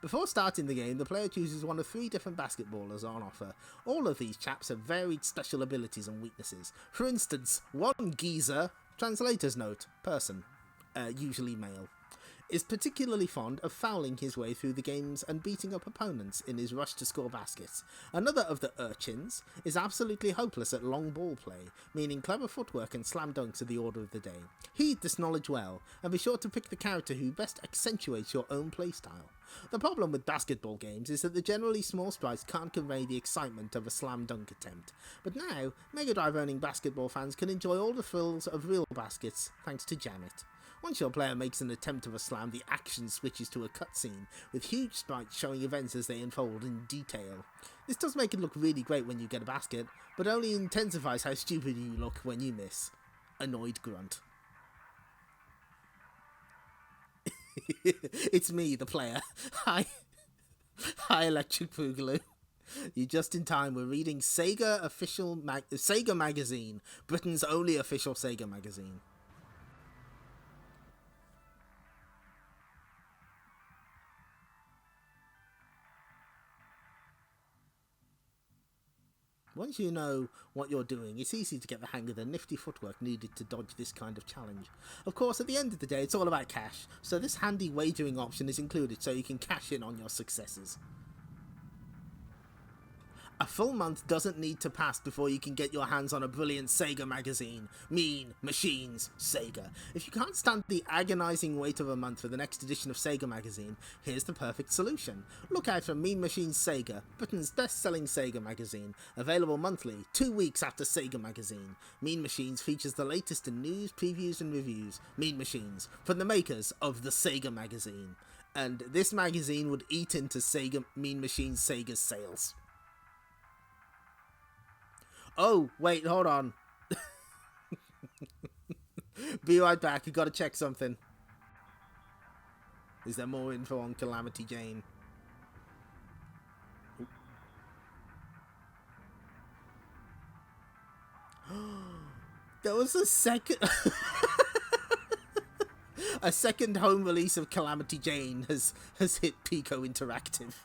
Before starting the game, the player chooses one of 3 different basketballers on offer. All of these chaps have varied special abilities and weaknesses. For instance, one geezer, translator's note, person, usually male, is particularly fond of fouling his way through the games and beating up opponents in his rush to score baskets. Another of the urchins is absolutely hopeless at long ball play, meaning clever footwork and slam dunks are the order of the day. Heed this knowledge well, and be sure to pick the character who best accentuates your own playstyle. The problem with basketball games is that the generally small sprites can't convey the excitement of a slam dunk attempt. But now, Mega Drive owning basketball fans can enjoy all the thrills of real baskets thanks to Jam It. Once your player makes an attempt of a slam, the action switches to a cutscene, with huge sprites showing events as they unfold in detail. This does make it look really great when you get a basket, but only intensifies how stupid you look when you miss. Annoyed grunt. It's me, the player. Hi, Electric Boogaloo. You're just in time. We're reading Sega Magazine, Britain's only official Sega magazine. Once you know what you're doing, it's easy to get the hang of the nifty footwork needed to dodge this kind of challenge. Of course, at the end of the day, it's all about cash, so this handy wagering option is included so you can cash in on your successes. A full month doesn't need to pass before you can get your hands on a brilliant Sega magazine, Mean Machines Sega. If you can't stand the agonising wait of a month for the next edition of Sega Magazine, here's the perfect solution. Look out for Mean Machines Sega, Britain's best-selling Sega magazine, available monthly, 2 weeks after Sega Magazine. Mean Machines features the latest in news, previews and reviews. Mean Machines, from the makers of the Sega Magazine. And this magazine would eat into Mean Machines Sega's sales. Oh, wait, hold on. Be right back, I gotta check something. Is there more info on Calamity Jane? There was a second... A second home release of Calamity Jane has hit Pico Interactive.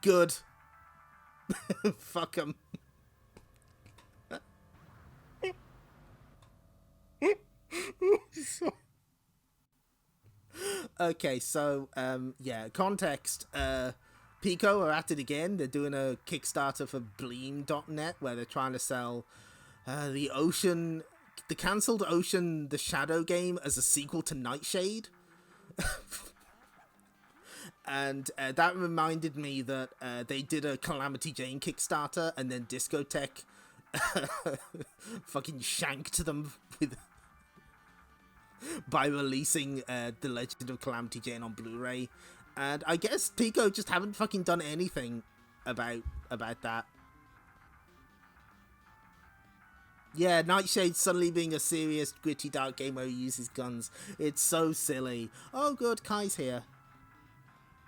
Good. Fuck them. Okay, so yeah, context. Pico are at it again. They're doing a Kickstarter for Bleem.net where they're trying to sell the cancelled Ocean the Shadow game as a sequel to Nightshade. And that reminded me that they did a Calamity Jane Kickstarter and then Discotech fucking shanked them by releasing The Legend of Calamity Jane on Blu-ray. And I guess Pico just haven't fucking done anything about that. Yeah, Nightshade suddenly being a serious, gritty, dark game where he uses guns. It's so silly. Oh good, Kai's here.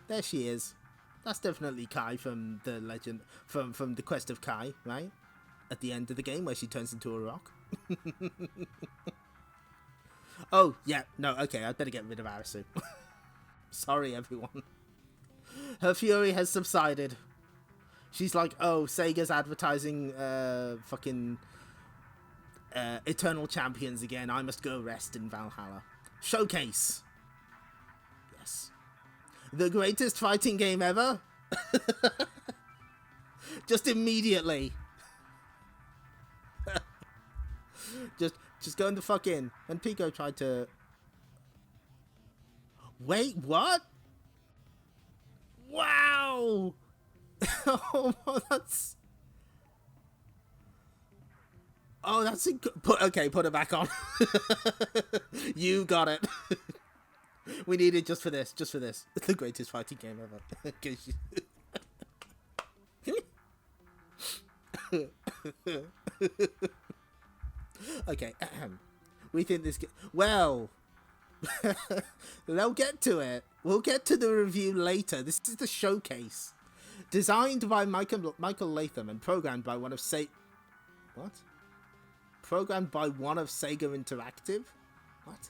There she is. That's definitely Kai from the legend, from the Quest of Kai, right? At the end of the game where she turns into a rock. Oh, yeah, no, okay, I'd better get rid of Arisu. Sorry, everyone. Her fury has subsided. She's like, oh, Sega's advertising fucking Eternal Champions again. I must go rest in Valhalla. Showcase. Yes. The greatest fighting game ever? Just immediately. Just Just going the fuck in. When Pico tried to... Wait, what? Wow! Oh, that's... Oh, that's... Okay, put it back on. You got it. We need it just for this. Just for this. It's the greatest fighting game ever. Okay. We think this... Well... They'll get to it. We'll get to the review later. This is the showcase. Designed by Michael Latham and programmed by one of What? Programmed by one of Sega Interactive? What?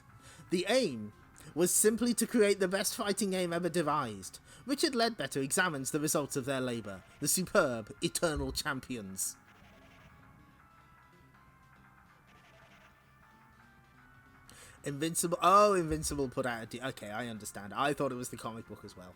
The aim was simply to create the best fighting game ever devised. Richard Ledbetter examines the results of their labour. The superb Eternal Champions. Invincible. Oh, Invincible put out okay, I understand. I thought it was the comic book as well.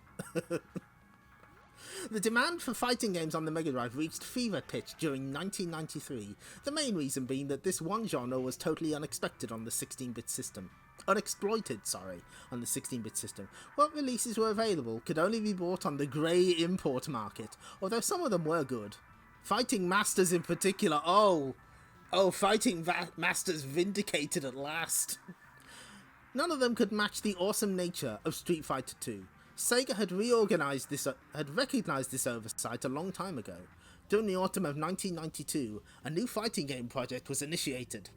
The demand for fighting games on the Mega Drive reached fever pitch during 1993, the main reason being that this one genre was totally unexpected on the 16-bit system. Unexploited, sorry, on the 16-bit system. What releases were available could only be bought on the grey import market, although some of them were good. Fighting Masters in particular, oh, Fighting Masters vindicated at last. None of them could match the awesome nature of Street Fighter 2. Sega had recognized this oversight a long time ago. During the autumn of 1992, a new fighting game project was initiated.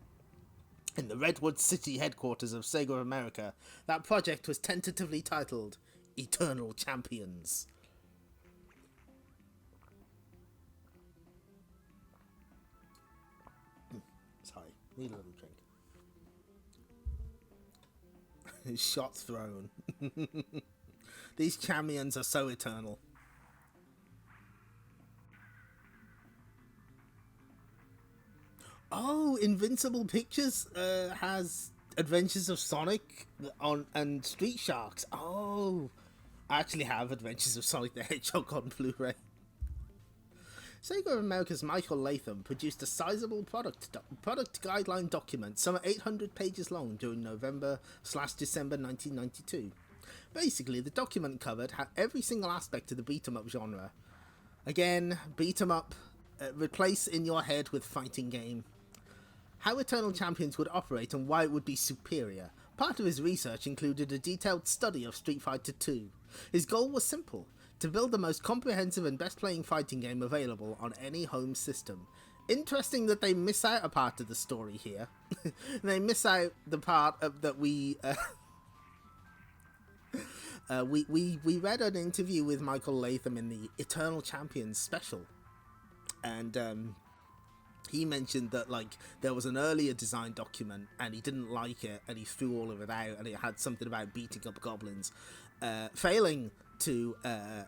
In the Redwood City headquarters of Sega America, that project was tentatively titled Eternal Champions. Sorry, need a little drink. Shots thrown. These champions are so eternal. Oh, Invincible Pictures has Adventures of Sonic and Street Sharks. Oh, I actually have Adventures of Sonic the Hedgehog on Blu-ray. Sega of America's Michael Latham produced a sizable product guideline document, some 800 pages long, during November/December 1992. Basically, the document covered every single aspect of the beat-em-up genre. Again, beat-em-up, replace in your head with fighting game. How Eternal Champions would operate and why it would be superior. Part of his research included a detailed study of Street Fighter 2. His goal was simple: to build the most comprehensive and best-playing fighting game available on any home system. Interesting that they miss out a part of the story here. They miss out the part that we read an interview with Michael Latham in the Eternal Champions special, and he mentioned that there was an earlier design document and he didn't like it and he threw all of it out, and it had something about beating up goblins, failing to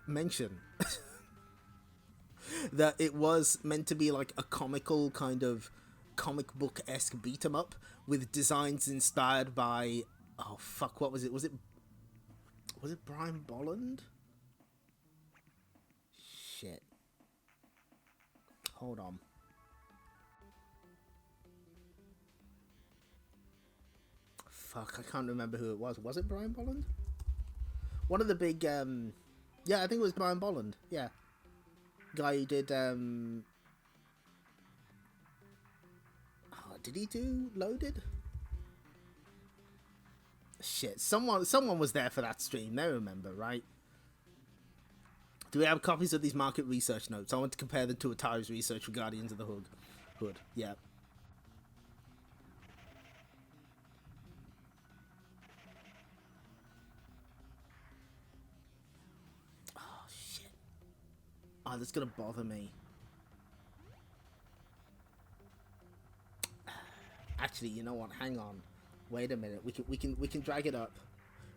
mention that it was meant to be like a comical kind of comic book-esque beat 'em up with designs inspired by, oh fuck, what was it? Was it Brian Bolland? Shit. Hold on. Fuck, I can't remember who it was. Was it Brian Bolland? One of the big, yeah, I think it was Brian Bolland. Yeah. Guy who did, did he do Loaded? Shit, someone was there for that stream. They remember, right? Do we have copies of these market research notes? I want to compare them to Atari's research for Guardians of the Hood. Yeah. Oh shit. Oh, that's gonna bother me. Actually, you know what? Hang on. Wait a minute. We can drag it up.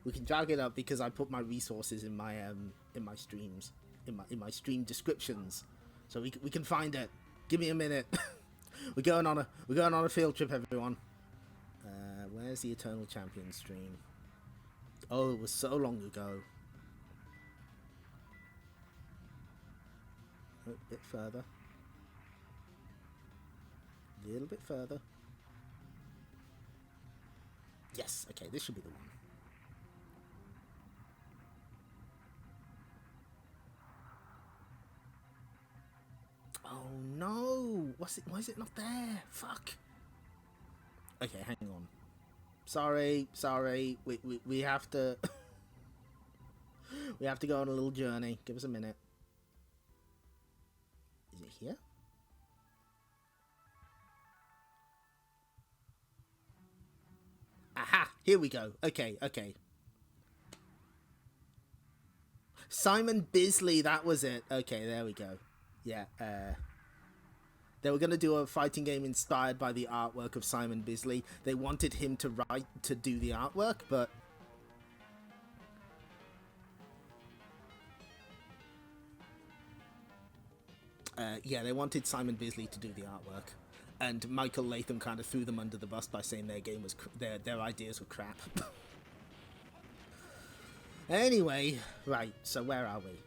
We can drag it up because I put my resources in my streams, in my stream descriptions, so we can find it. Give me a minute. we're going on a field trip, everyone. Where's the Eternal Champion stream? Oh, it was so long ago. A bit further. A little bit further. Yes, okay, this should be the one. Oh no! Why is it not there? Fuck. Okay, hang on. Sorry. We have to we have to go on a little journey. Give us a minute. Is it here? Aha! Here we go. Okay. Simon Bisley, that was it. Okay, there we go. Yeah, they were going to do a fighting game inspired by the artwork of Simon Bisley. They wanted him to do the artwork, but yeah, they wanted Simon Bisley to do the artwork, and Michael Latham kind of threw them under the bus by saying their game was their ideas were crap. Anyway, right. So where are we?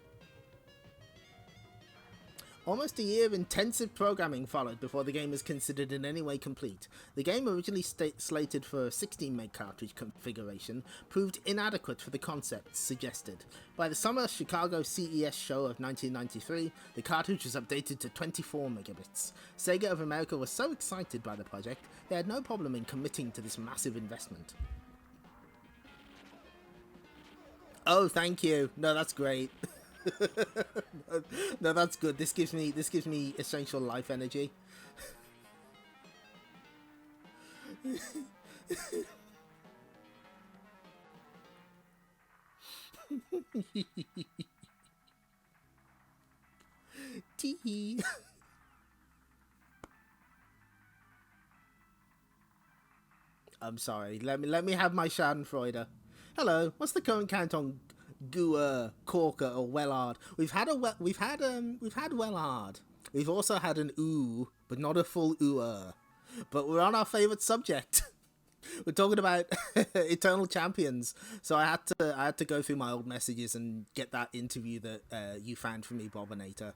Almost a year of intensive programming followed before the game was considered in any way complete. The game, originally slated for a 16-meg cartridge configuration, proved inadequate for the concepts suggested. By the summer Chicago CES show of 1993, the cartridge was updated to 24 megabits. Sega of America was so excited by the project, they had no problem in committing to this massive investment. Oh, thank you. No, that's great. No, that's good. This gives me essential life energy. Tee. I'm sorry. Let me have my Schadenfreude. Hello. What's the current count on Guer, Corker, or Wellard? We've had Wellard. We've also had an ooh, but not a full ooer. But we're on our favourite subject. We're talking about Eternal Champions. So I had to go through my old messages and get that interview that you found for me, Bobinator,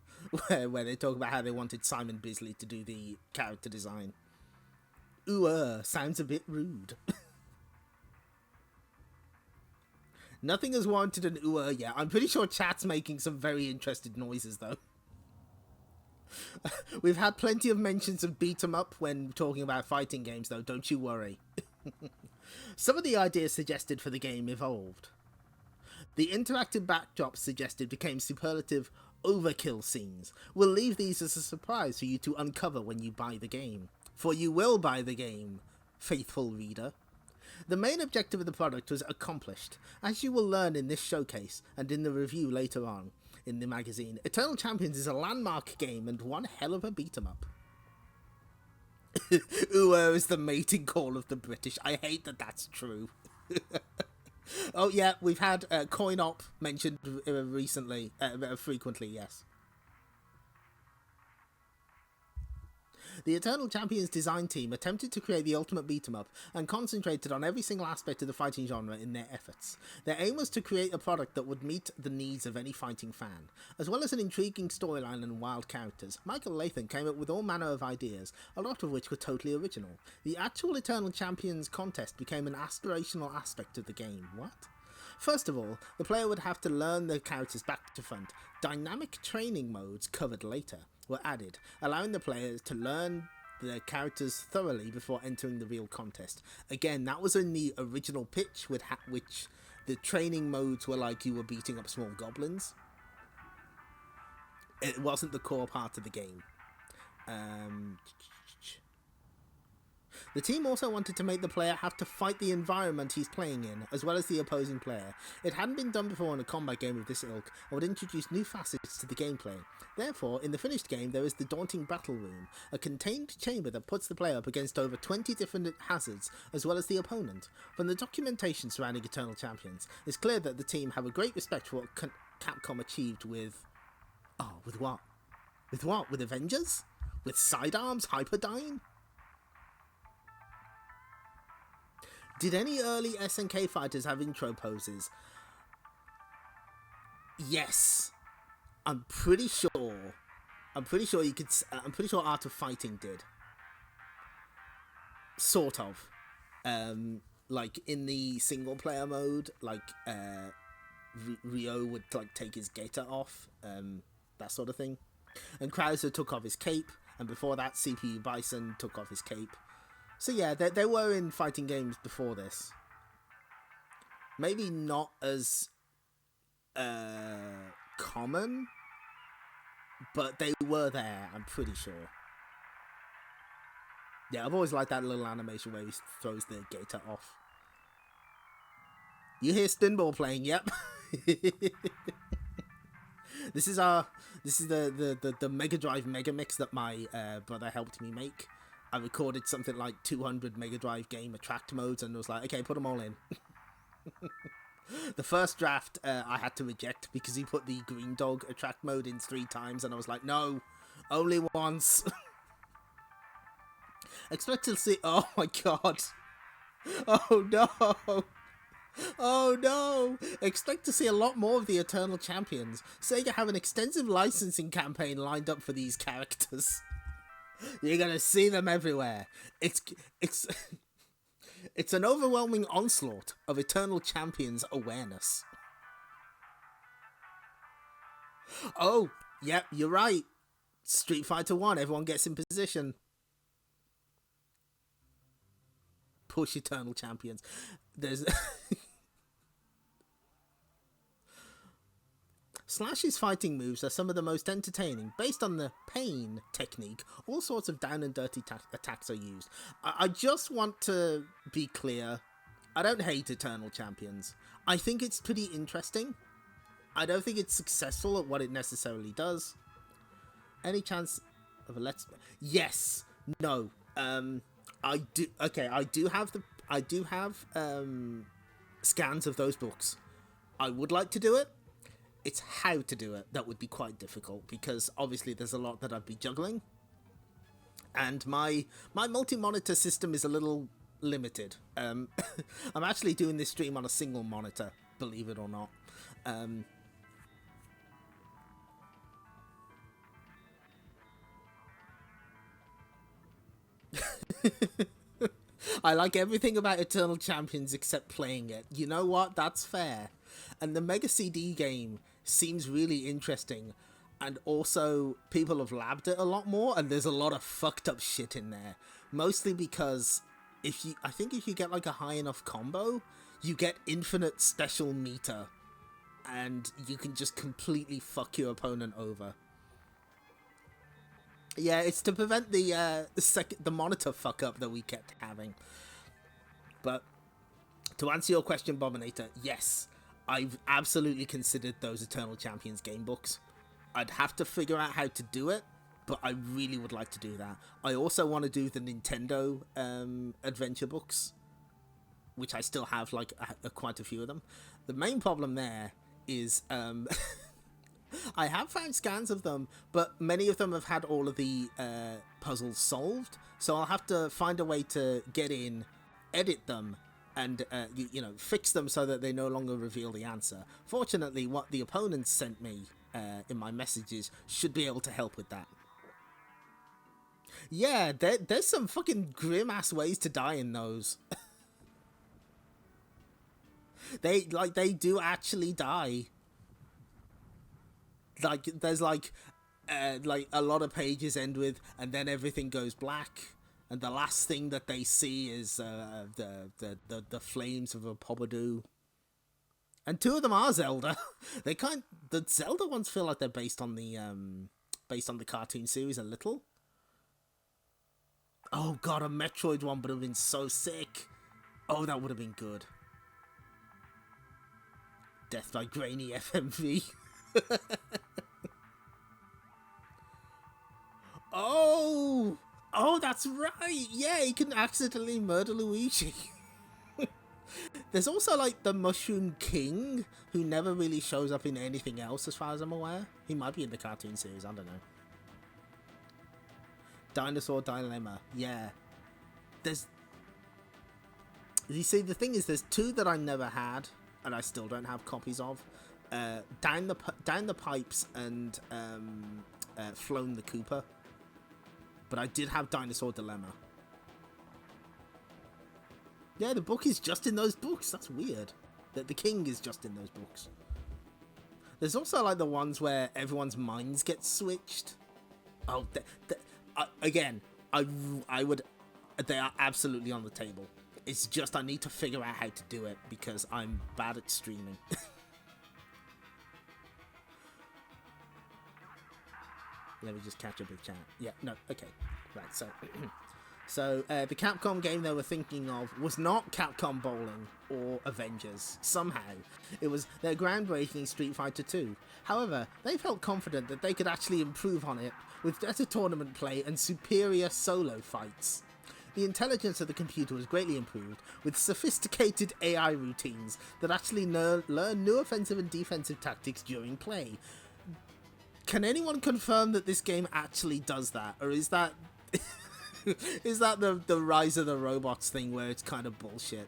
where they talk about how they wanted Simon Bisley to do the character design. Ooh, sounds a bit rude. Nothing has warranted an ooh yet. I'm pretty sure chat's making some very interested noises, though. We've had plenty of mentions of beat 'em up when talking about fighting games, though, don't you worry. Some of the ideas suggested for the game evolved. The interactive backdrops suggested became superlative overkill scenes. We'll leave these as a surprise for you to uncover when you buy the game. For you will buy the game, faithful reader. The main objective of the product was accomplished, as you will learn in this showcase and in the review later on in the magazine. Eternal Champions is a landmark game and one hell of a beat-em-up. Ooh is the mating call of the British. I hate that that's true. Oh yeah, we've had coin-op mentioned recently, frequently, yes. The Eternal Champions design team attempted to create the ultimate beat-em-up and concentrated on every single aspect of the fighting genre in their efforts. Their aim was to create a product that would meet the needs of any fighting fan. As well as an intriguing storyline and wild characters, Michael Latham came up with all manner of ideas, a lot of which were totally original. The actual Eternal Champions contest became an aspirational aspect of the game. What? First of all, the player would have to learn the characters back to front. Dynamic training modes, covered later, were added, allowing the players to learn the characters thoroughly before entering the real contest. Again, that was in the original pitch, which the training modes were like you were beating up small goblins. It wasn't the core part of the game. The team also wanted to make the player have to fight the environment he's playing in, as well as the opposing player. It hadn't been done before in a combat game of this ilk, and would introduce new facets to the gameplay. Therefore, in the finished game, there is the daunting battle room, a contained chamber that puts the player up against over 20 different hazards, as well as the opponent. From the documentation surrounding Eternal Champions, it's clear that the team have a great respect for what Capcom achieved with... Oh, with what? With what? With Avengers? With Sidearms Hyperdyne? Did any early SNK fighters have intro poses? Yes. I'm pretty sure you could. I'm pretty sure Art of Fighting did. Sort of. like in the single player mode, like Ryo would like take his gator off, that sort of thing, and Krauser took off his cape, and before that CPU Bison took off his cape. So yeah, they were in fighting games before this. Maybe not as common, but they were there, I'm pretty sure. Yeah, I've always liked that little animation where he throws the gator off. You hear Spinball playing, yep. This is the Mega Drive Mega Mix that my brother helped me make. I recorded something like 200 Mega Drive game attract modes and was like, okay, put them all in. The first draft I had to reject because he put the Green Dog attract mode in 3 times, and I was like, no, only once. Expect to see. Oh my god. Oh no. Oh no! Expect to see a lot more of the Eternal Champions. Sega have an extensive licensing campaign lined up for these characters. You're gonna see them everywhere. It's it's an overwhelming onslaught of Eternal Champions awareness. Oh, yep, you're right. Street Fighter 1, everyone gets in position. Push Eternal Champions. There's... Slash's fighting moves are some of the most entertaining. Based on the pain technique, all sorts of down and dirty attacks are used. I just want to be clear. I don't hate Eternal Champions. I think it's pretty interesting. I don't think it's successful at what it necessarily does. Any chance of a let's... Yes. No. I do... Okay, I do have scans of those books. I would like to do it. It's how to do it that would be quite difficult, because obviously there's a lot that I'd be juggling, and my multi-monitor system is a little limited. I'm actually doing this stream on a single monitor, believe it or not. I like everything about Eternal Champions except playing it. You know what? That's fair. And the Mega CD game seems really interesting, and also people have labbed it a lot more, and there's a lot of fucked up shit in there. Mostly because I think if you get like a high enough combo, you get infinite special meter, and you can just completely fuck your opponent over. Yeah, it's to prevent the monitor fuck up that we kept having. But to answer your question, Bobinator, yes, I've absolutely considered those Eternal Champions game books. I'd have to figure out how to do it, but I really would like to do that. I also want to do the Nintendo adventure books, which I still have like quite a few of them. The main problem there is I have found scans of them, but many of them have had all of the puzzles solved, so I'll have to find a way to get in, edit them, and you know, fix them so that they no longer reveal the answer. Fortunately, what the opponents sent me in my messages should be able to help with that. Yeah, there's some fucking grim-ass ways to die in those. They do actually die. Like, there's like a lot of pages end with, and then everything goes black, and the last thing that they see is the flames of a Pobadoo. And 2 of them are Zelda. The Zelda ones feel like they're based on the cartoon series a little. Oh god, a Metroid one would have been so sick. Oh, that would have been good. Death by Grainy FMV. Oh, that's right. Yeah, he can accidentally murder Luigi. There's also like the Mushroom King, who never really shows up in anything else as far as I'm aware. He might be in the cartoon series, I don't know. Dinosaur Dilemma, yeah. You see, the thing is, there's 2 that I never had, and I still don't have copies of. Down the Pipes and Flown the Cooper. But I did have Dinosaur Dilemma. Yeah, the book is just in those books. That's weird. That the king is just in those books. There's also like the ones where everyone's minds get switched. Oh, again, I would. They are absolutely on the table. It's just I need to figure out how to do it because I'm bad at streaming. Let me just catch up with chat. Yeah, no, okay. Right, so... So, the Capcom game they were thinking of was not Capcom Bowling or Avengers. Somehow, it was their groundbreaking Street Fighter 2. However, they felt confident that they could actually improve on it with better tournament play and superior solo fights. The intelligence of the computer was greatly improved, with sophisticated AI routines that actually learn new offensive and defensive tactics during play. Can anyone confirm that this game actually does that, or is that... Is that the Rise of the Robots thing where it's kind of bullshit?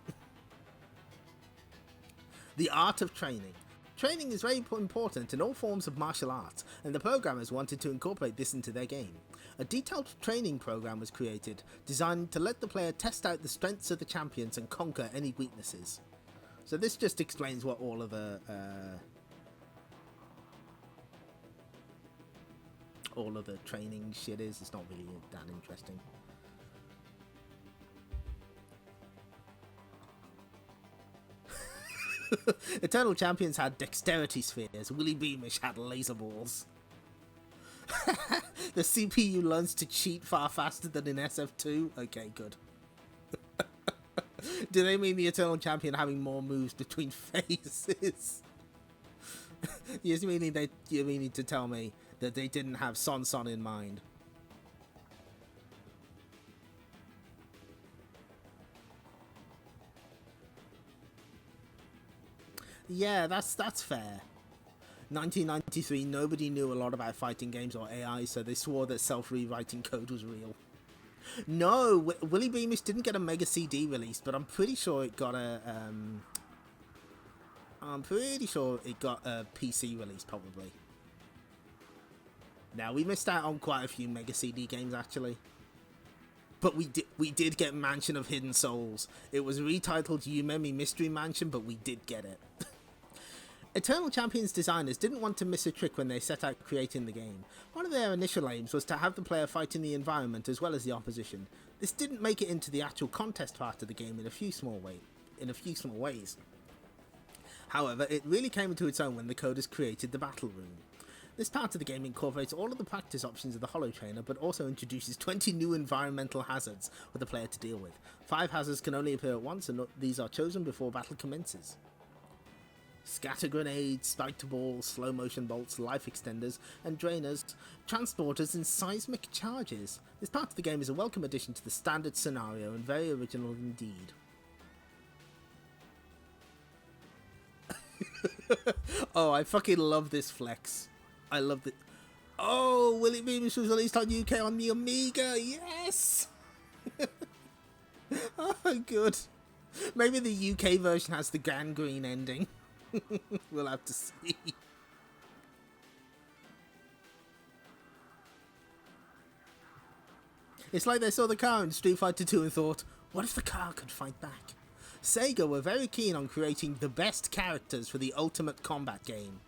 The art of training. Training is very important in all forms of martial arts, and the programmers wanted to incorporate this into their game. A detailed training program was created, designed to let the player test out the strengths of the champions and conquer any weaknesses. So this just explains what all of the training shit is. It's not really that interesting. Eternal Champions had dexterity spheres. Willy Beamish had laser balls. The CPU learns to cheat far faster than in SF2. Okay, good. Do they mean the Eternal Champion having more moves between phases? You meaning to tell me that they didn't have Son Son in mind? Yeah, that's fair. 1993, nobody knew a lot about fighting games or AI, so they swore that self-rewriting code was real. No, Willy Beamish didn't get a Mega CD released, but I'm pretty sure it got a PC release, probably. Now, we missed out on quite a few Mega CD games, actually. But we did get Mansion of Hidden Souls. It was retitled Yumemi Mystery Mansion, but we did get it. Eternal Champions designers didn't want to miss a trick when they set out creating the game. One of their initial aims was to have the player fight in the environment as well as the opposition. This didn't make it into the actual contest part of the game in a few small ways. However, it really came into its own when the coders created the Battle Room. This part of the game incorporates all of the practice options of the Holo Trainer, but also introduces 20 new environmental hazards for the player to deal with. 5 hazards can only appear at once, and these are chosen before battle commences. Scatter grenades, spiked balls, slow motion bolts, life extenders and drainers, transporters and seismic charges. This part of the game is a welcome addition to the standard scenario and very original indeed. Oh, I fucking love this flex. I love it. Oh, Willy Beamish was released on UK on the Amiga. Yes! Oh, good. Maybe the UK version has the gangrene ending. We'll have to see. It's like they saw the car in Street Fighter 2 and thought, what if the car could fight back? Sega were very keen on creating the best characters for the ultimate combat game.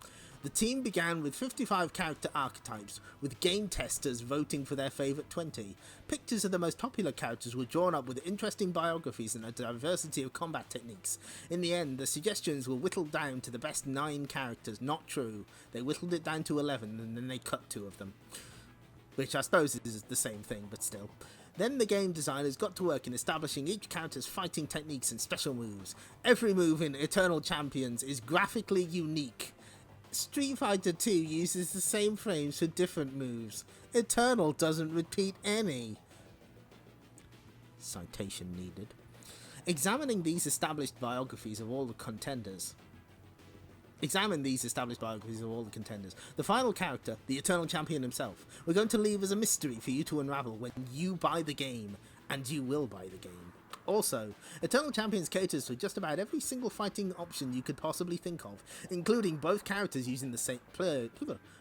The team began with 55 character archetypes, with game testers voting for their favourite 20. Pictures of the most popular characters were drawn up with interesting biographies and a diversity of combat techniques. In the end, the suggestions were whittled down to the best 9 characters. Not true. They whittled it down to 11 and then they cut 2 of them. Which I suppose is the same thing, but still. Then the game designers got to work in establishing each character's fighting techniques and special moves. Every move in Eternal Champions is graphically unique. Street Fighter 2 uses the same frames for different moves. Eternal doesn't repeat any. Citation needed. Examine these established biographies of all the contenders. The final character, the Eternal Champion himself, we're going to leave as a mystery for you to unravel when you buy the game, and you will buy the game. Also, Eternal Champions caters for just about every single fighting option you could possibly think of, including both characters using the same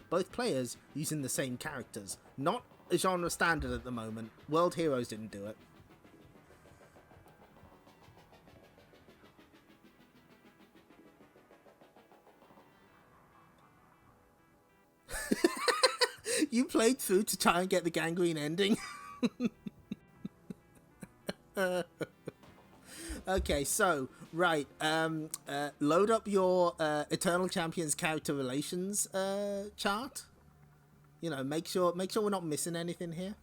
both players using the same characters. Not a genre standard at the moment. World Heroes didn't do it. You played through to try and get the gangrene ending. Okay, so right, load up your Eternal Champions character relations chart. You know, make sure we're not missing anything here.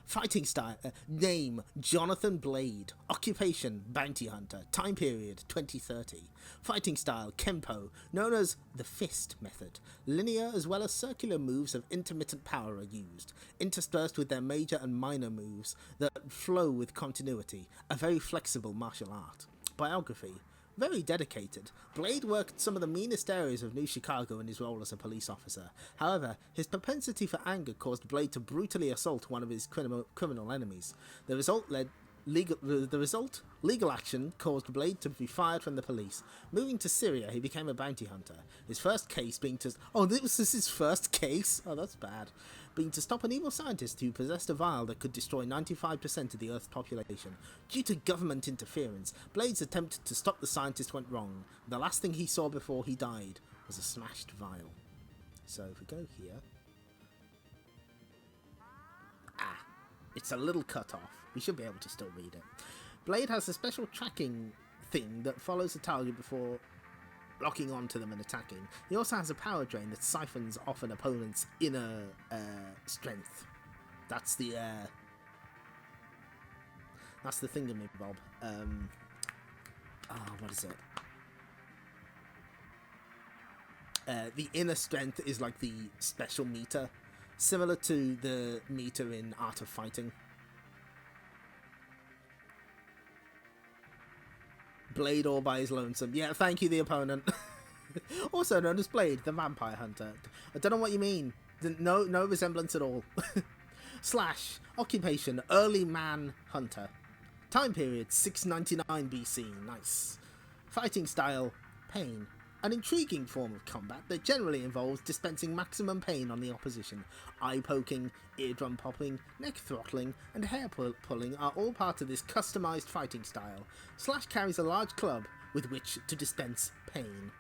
Fighting style, name, Jonathan Blade. Occupation, bounty hunter. Time period, 2030. Fighting style, Kempo, known as the fist method. Linear as well as circular moves of intermittent power are used, interspersed with their major and minor moves that flow with continuity. A very flexible martial art. Biography, very dedicated. Blade worked some of the meanest areas of New Chicago in his role as a police officer. However, his propensity for anger caused Blade to brutally assault one of his criminal enemies. The result, legal action caused Blade to be fired from the police. Moving to Syria, he became a bounty hunter. His first case being to... Oh, this was his first case? Oh, that's bad. Being to stop an evil scientist who possessed a vial that could destroy 95% of the Earth's population. Due to government interference, Blade's attempt to stop the scientist went wrong. The last thing he saw before he died was a smashed vial. So if we go here... it's a little cut off. We should be able to still read it. Blade has a special tracking thing that follows the target before locking onto them and attacking. He also has a power drain that siphons off an opponent's inner strength. That's the thingamabob. What is it? The inner strength is like the special meter, similar to the meter in Art of Fighting. Blade all by his lonesome. Yeah, thank you, the opponent. Also known as Blade, the vampire hunter. I don't know what you mean. No resemblance at all. Slash, occupation, early man hunter. Time period, 699 BC. Nice. Fighting style, pain. An intriguing form of combat that generally involves dispensing maximum pain on the opposition. Eye poking, eardrum popping, neck throttling, and hair pulling are all part of this customized fighting style. Slash carries a large club with which to dispense pain.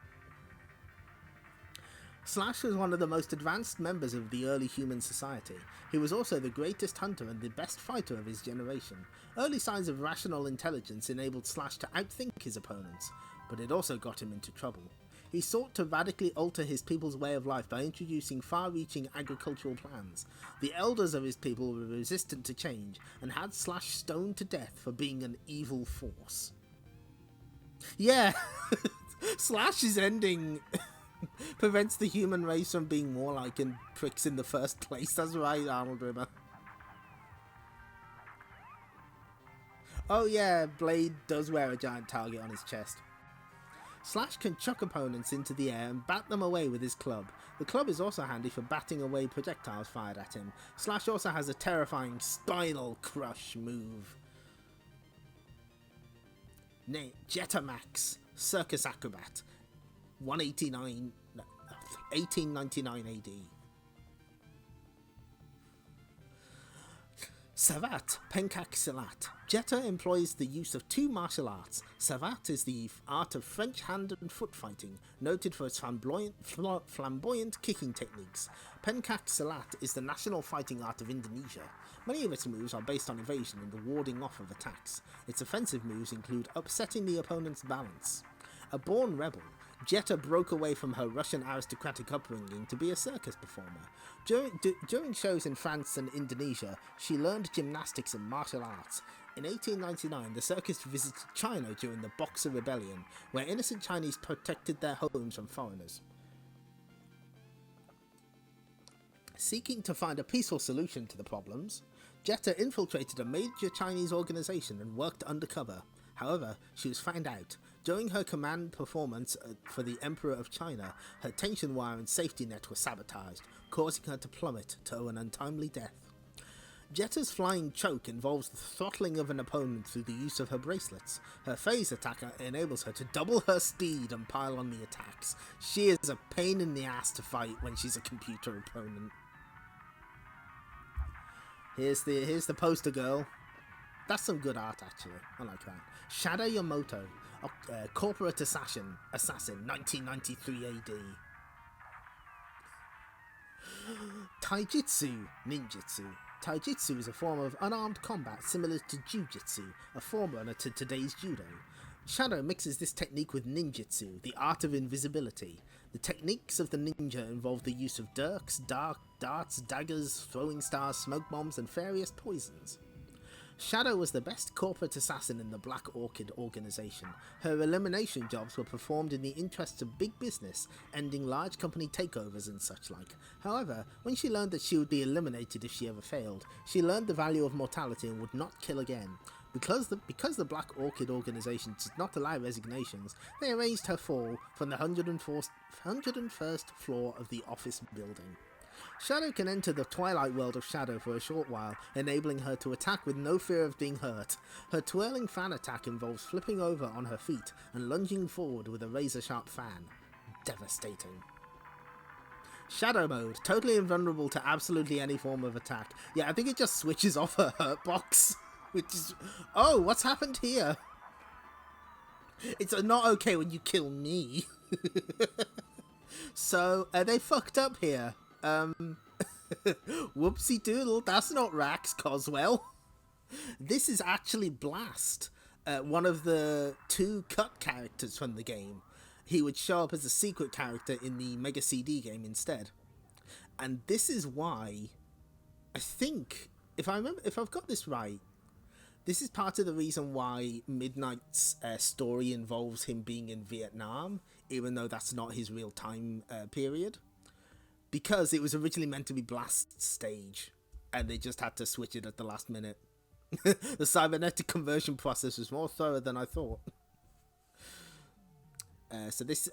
Slash was one of the most advanced members of the early human society. He was also the greatest hunter and the best fighter of his generation. Early signs of rational intelligence enabled Slash to outthink his opponents, but it also got him into trouble. He sought to radically alter his people's way of life by introducing far-reaching agricultural plans. The elders of his people were resistant to change and had Slash stoned to death for being an evil force. Yeah, Slash's ending prevents the human race from being more like pricks in the first place. That's right, Arnold Rimmer. Oh yeah, Blade does wear a giant target on his chest. Slash can chuck opponents into the air and bat them away with his club. The club is also handy for batting away projectiles fired at him. Slash also has a terrifying spinal crush move. Jetamax, circus acrobat, 1899 AD. Savat, Penkak Silat. Jetta employs the use of two martial arts. Savat is the art of French hand and foot fighting, noted for its flamboyant kicking techniques. Penkak Silat is the national fighting art of Indonesia. Many of its moves are based on evasion and the warding off of attacks. Its offensive moves include upsetting the opponent's balance. A born rebel, Jetta broke away from her Russian aristocratic upbringing to be a circus performer. During shows in France and Indonesia, she learned gymnastics and martial arts. In 1899, the circus visited China during the Boxer Rebellion, where innocent Chinese protected their homes from foreigners. Seeking to find a peaceful solution to the problems, Jetta infiltrated a major Chinese organization and worked undercover. However, she was found out. During her command performance for the Emperor of China, her tension wire and safety net were sabotaged, causing her to plummet to an untimely death. Jetta's flying choke involves the throttling of an opponent through the use of her bracelets. Her phase attacker enables her to double her speed and pile on the attacks. She is a pain in the ass to fight when she's a computer opponent. Here's the poster girl. That's some good art, actually. I like that. Shadow Yamamoto, corporate assassin, 1993 AD. Taijutsu ninjutsu. Taijutsu is a form of unarmed combat similar to jujitsu, a forerunner to today's judo. Shadow mixes this technique with ninjutsu, the art of invisibility. The techniques of the ninja involve the use of dirks, darts, daggers, throwing stars, smoke bombs, and various poisons. Shadow was the best corporate assassin in the Black Orchid organization. Her elimination jobs were performed in the interests of big business, ending large company takeovers and such like. However, when she learned that she would be eliminated if she ever failed, she learned the value of mortality and would not kill again. Because the Black Orchid organization did not allow resignations, they arranged her fall from the 101st floor of the office building. Shadow can enter the twilight world of Shadow for a short while, enabling her to attack with no fear of being hurt. Her twirling fan attack involves flipping over on her feet and lunging forward with a razor-sharp fan. Devastating. Shadow mode, totally invulnerable to absolutely any form of attack. Yeah, I think it just switches off her hurt box, which is... Oh, what's happened here? It's not okay when you kill me. So, they fucked up here. Whoopsie doodle, that's not Rax Coswell. This is actually Blast, one of the 2 cut characters from the game. He would show up as a secret character in the Mega CD game instead. And this is why, I think, if I've got this right, this is part of the reason why Midnight's story involves him being in Vietnam, even though that's not his real time period. Because it was originally meant to be Blast's stage, and they just had to switch it at the last minute. The cybernetic conversion process was more thorough than I thought. So this,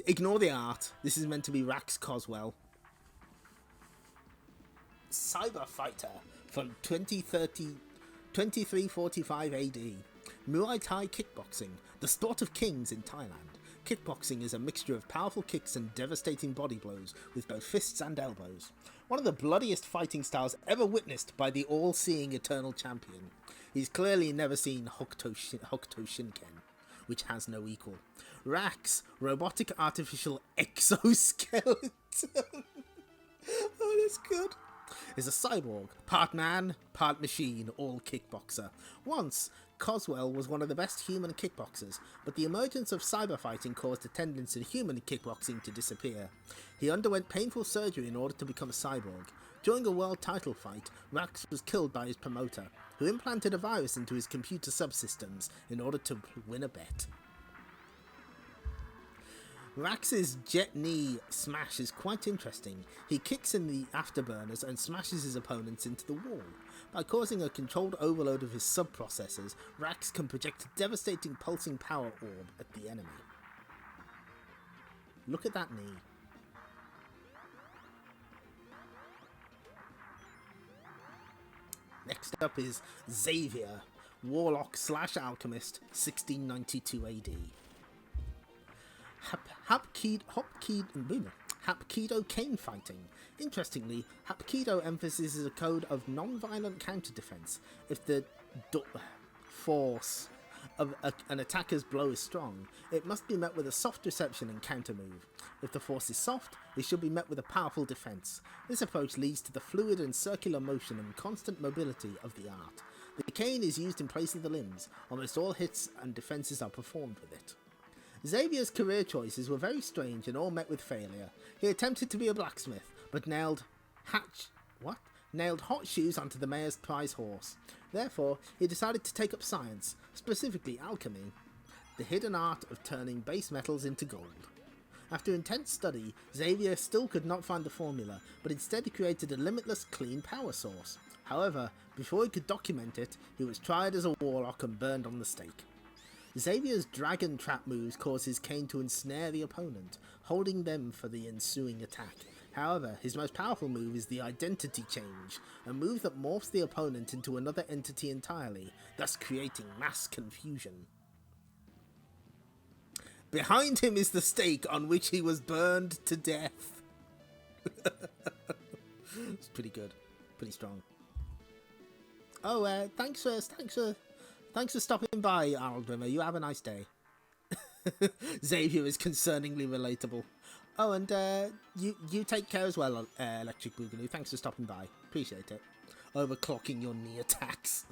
ignore the art. This is meant to be Rax Coswell. Cyber Fighter from 2345 AD. Muay Thai kickboxing, the sport of kings in Thailand. Kickboxing is a mixture of powerful kicks and devastating body blows with both fists and elbows. One of the bloodiest fighting styles ever witnessed by the all-seeing Eternal Champion. He's clearly never seen Hokuto Shinken, which has no equal. Rax, robotic artificial exoskeleton. Oh, that's good. Is a cyborg, part man, part machine, all kickboxer. Once, Coswell was one of the best human kickboxers, but the emergence of cyber fighting caused the tendency to human kickboxing to disappear. He underwent painful surgery in order to become a cyborg. During a world title fight, Rax was killed by his promoter, who implanted a virus into his computer subsystems in order to win a bet. Rax's jet knee smash is quite interesting. He kicks in the afterburners and smashes his opponents into the wall. By causing a controlled overload of his sub-processors, Rax can project a devastating pulsing power orb at the enemy. Look at that knee. Next up is Xavier, Warlock / Alchemist, 1692 AD. Hapkido cane fighting. Interestingly, Hapkido emphasizes a code of non-violent counter-defense. If the force of an attacker's blow is strong, it must be met with a soft reception and counter move. If the force is soft, it should be met with a powerful defense. This approach leads to the fluid and circular motion and constant mobility of the art. The cane is used in place of the limbs. Almost all hits and defenses are performed with it. Xavier's career choices were very strange and all met with failure. He attempted to be a blacksmith, but nailed hot shoes onto the mayor's prize horse. Therefore, he decided to take up science, specifically alchemy, the hidden art of turning base metals into gold. After intense study, Xavier still could not find the formula, but instead created a limitless clean power source. However, before he could document it, he was tried as a warlock and burned on the stake. Xavier's dragon trap moves cause his cane to ensnare the opponent, holding them for the ensuing attack. However, his most powerful move is the Identity Change, a move that morphs the opponent into another entity entirely, thus creating mass confusion. Behind him is the stake on which he was burned to death. It's pretty good, pretty strong. Oh, thanks for stopping by, Arnold Rimmer. You have a nice day. Xavier is concerningly relatable. Oh, and you take care as well, Electric Boogaloo. Thanks for stopping by. Appreciate it. Overclocking your knee attacks.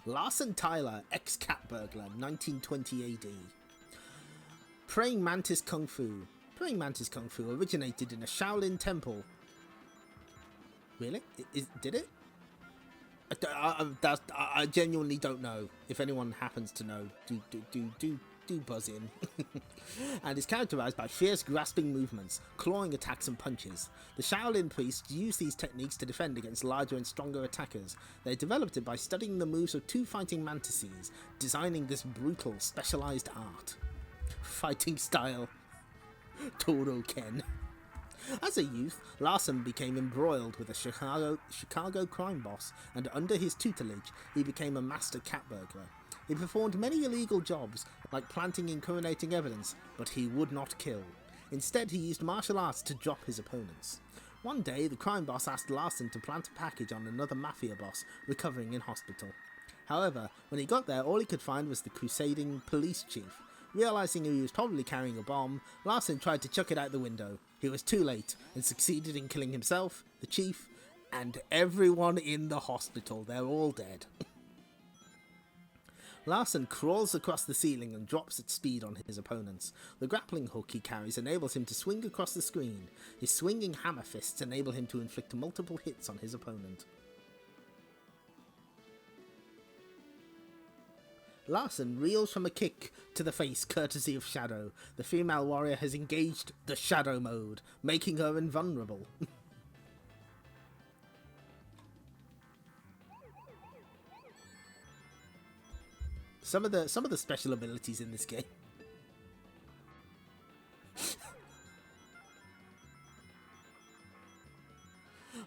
Larson Tyler, ex-cat burglar, 1920 AD. Praying Mantis Kung Fu. Praying Mantis Kung Fu originated in a Shaolin temple. Really? Did it? I genuinely don't know. If anyone happens to know, do buzz in. And is characterized by fierce grasping movements, clawing attacks and punches. The Shaolin priests use these techniques to defend against larger and stronger attackers. They developed it by studying the moves of two fighting mantises, designing this brutal, specialized art. Fighting style. Toro Ken. As a youth, Larson became embroiled with a Chicago crime boss, and under his tutelage, he became a master cat burglar. He performed many illegal jobs, like planting incriminating evidence, but he would not kill. Instead, he used martial arts to drop his opponents. One day, the crime boss asked Larson to plant a package on another mafia boss recovering in hospital. However, when he got there, all he could find was the crusading police chief. Realizing he was probably carrying a bomb, Larson tried to chuck it out the window. He was too late, and succeeded in killing himself, the chief, and everyone in the hospital. They're all dead. Larson crawls across the ceiling and drops at speed on his opponents. The grappling hook he carries enables him to swing across the screen. His swinging hammer fists enable him to inflict multiple hits on his opponent. Larson reels from a kick to the face courtesy of Shadow. The female warrior has engaged the Shadow mode, making her invulnerable. Some of the special abilities in this game.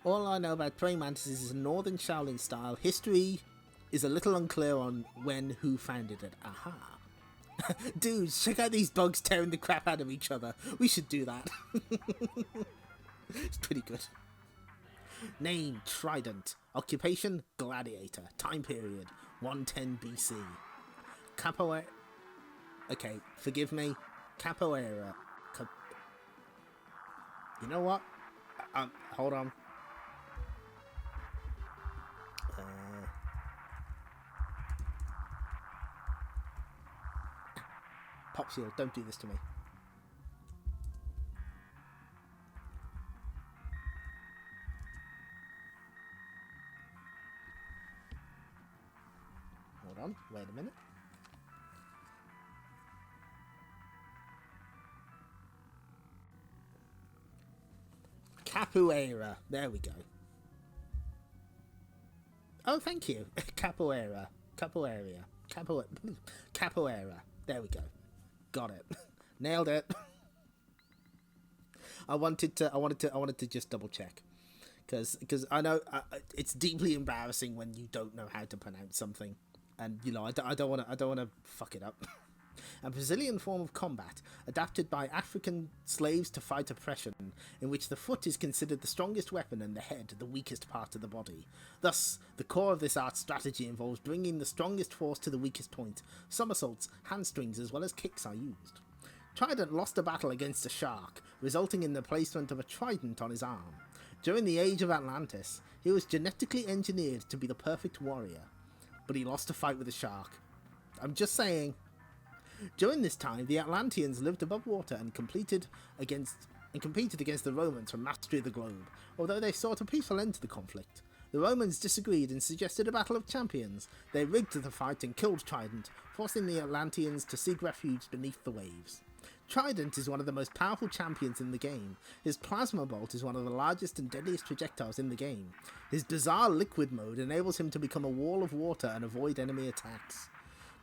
All I know about praying mantises is a northern Shaolin style. History is a little unclear on who founded it. Aha. Dudes, check out these bugs tearing the crap out of each other. We should do that. It's pretty good. Name, Trident. Occupation, Gladiator. Time period, 110 BC. Capoeira. Okay, forgive me. Capoeira. You know what? Hold on. Pop Shield, don't do this to me. Hold on, wait a minute. Capoeira. There we go. Oh, thank you. Capoeira. Capoeira. Capoeira. There we go. Got it. Nailed it. I wanted to just double check, because I know it's deeply embarrassing when you don't know how to pronounce something, and you know I don't want to fuck it up. A Brazilian form of combat adapted by African slaves to fight oppression, in which the foot is considered the strongest weapon and the head the weakest part of the body. Thus, the core of this art's strategy involves bringing the strongest force to the weakest point. Somersaults, hamstrings, as well as kicks are used. Trident lost a battle against a shark, resulting in the placement of a trident on his arm. During the Age of Atlantis, he was genetically engineered to be the perfect warrior, but he lost a fight with a shark. I'm just saying. During this time, the Atlanteans lived above water and competed against the Romans for mastery of the globe, although they sought a peaceful end to the conflict. The Romans disagreed and suggested a battle of champions. They rigged the fight and killed Trident, forcing the Atlanteans to seek refuge beneath the waves. Trident is one of the most powerful champions in the game. His plasma bolt is one of the largest and deadliest projectiles in the game. His bizarre liquid mode enables him to become a wall of water and avoid enemy attacks.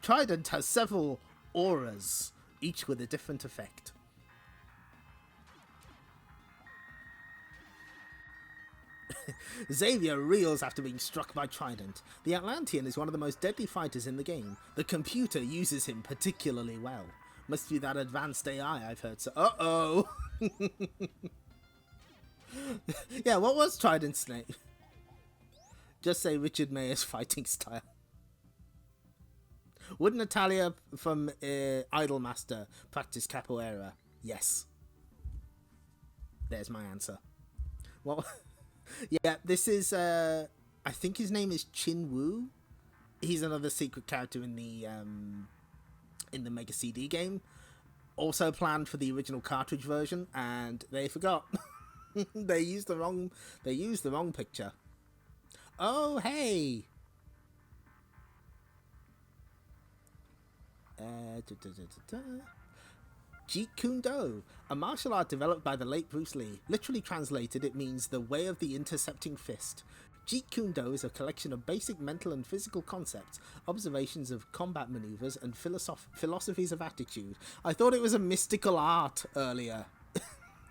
Trident has several auras, each with a different effect. Xavier reels after being struck by Trident. The Atlantean is one of the most deadly fighters in the game. The computer uses him particularly well. Must be that advanced AI I've heard so. Uh-oh! Yeah, what was Trident's name? Just say Richard Mayer's fighting style. Would Natalia from Idolmaster practice capoeira? Yes. There's my answer. Well, yeah, this is. I think his name is Chin Woo. He's another secret character in the Mega CD game. Also planned for the original cartridge version, and they forgot. they used the wrong. They used the wrong picture. Oh hey. Jeet Kune Do, a martial art developed by the late Bruce Lee. Literally translated, it means the way of the intercepting fist. Jeet Kune Do is a collection of basic mental and physical concepts, observations of combat maneuvers, and philosophies of attitude. I thought it was a mystical art earlier.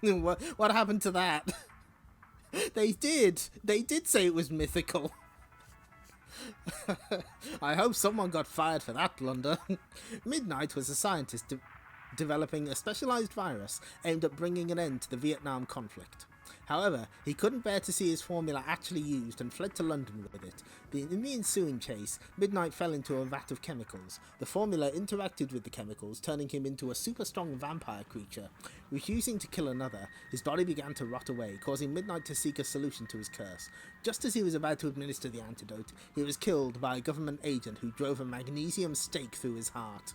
What happened to that? They did say it was mythical. I hope someone got fired for that blunder. Midnight was a scientist developing a specialized virus aimed at bringing an end to the Vietnam conflict. However, he couldn't bear to see his formula actually used and fled to London with it. In the ensuing chase, Midnight fell into a vat of chemicals. The formula interacted with the chemicals, turning him into a super strong vampire creature. Refusing to kill another, his body began to rot away, causing Midnight to seek a solution to his curse. Just as he was about to administer the antidote, he was killed by a government agent who drove a magnesium stake through his heart.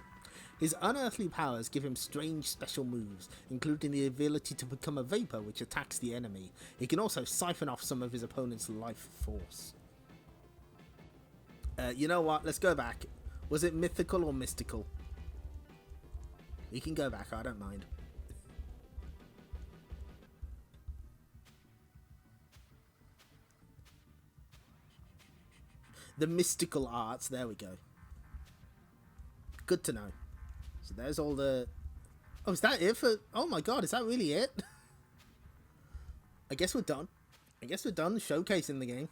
His unearthly powers give him strange special moves, including the ability to become a vapor which attacks the enemy. He can also siphon off some of his opponent's life force. You know what? Let's go back. Was it mythical or mystical? We can go back, I don't mind. The mystical arts, there we go. Good to know. So there's all the... Oh, is that it for... Oh my god, is that really it? I guess we're done. Showcasing the game.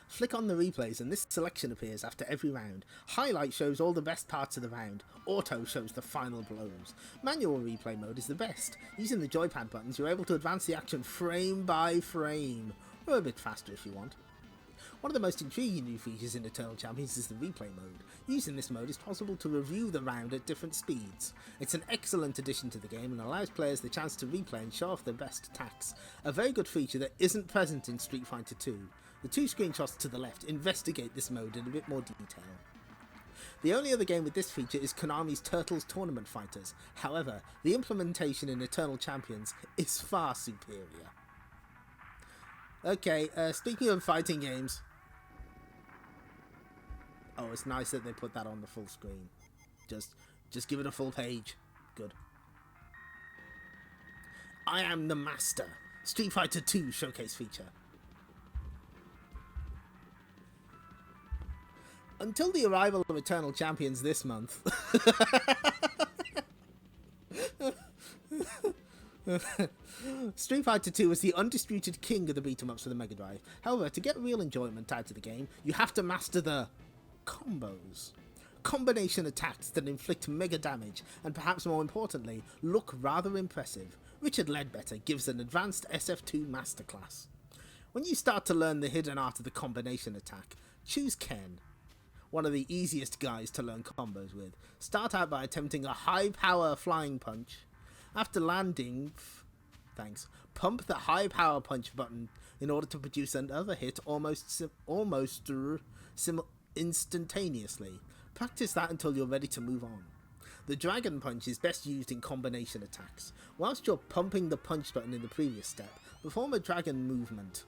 Flick on the replays and this selection appears after every round. Highlight shows all the best parts of the round. Auto shows the final blows. Manual replay mode is the best. Using the joypad buttons, you're able to advance the action frame by frame. Or a bit faster if you want. One of the most intriguing new features in Eternal Champions is the replay mode. Using this mode, it's possible to review the round at different speeds. It's an excellent addition to the game and allows players the chance to replay and show off their best attacks. A very good feature that isn't present in Street Fighter 2. The two screenshots to the left investigate this mode in a bit more detail. The only other game with this feature is Konami's Turtles Tournament Fighters. However, the implementation in Eternal Champions is far superior. Okay, speaking of fighting games... Oh, it's nice that they put that on the full screen. Just give it a full page. Good. I am the Master. Street Fighter 2 showcase feature. Until the arrival of Eternal Champions this month. Street Fighter 2 is the undisputed king of the beat-em-ups for the Mega Drive. However, to get real enjoyment out of the game, you have to master the combos. Combination attacks that inflict mega damage and, perhaps more importantly, look rather impressive. Richard Ledbetter gives an advanced SF2 masterclass. When you start to learn the hidden art of the combination attack, choose Ken, one of the easiest guys to learn combos with. Start out by attempting a high power flying punch. After landing, pump the high power punch button in order to produce another hit almost instantaneously. Practice that until you're ready to move on. The dragon punch is best used in combination attacks. Whilst you're pumping the punch button in the previous step, perform a dragon movement.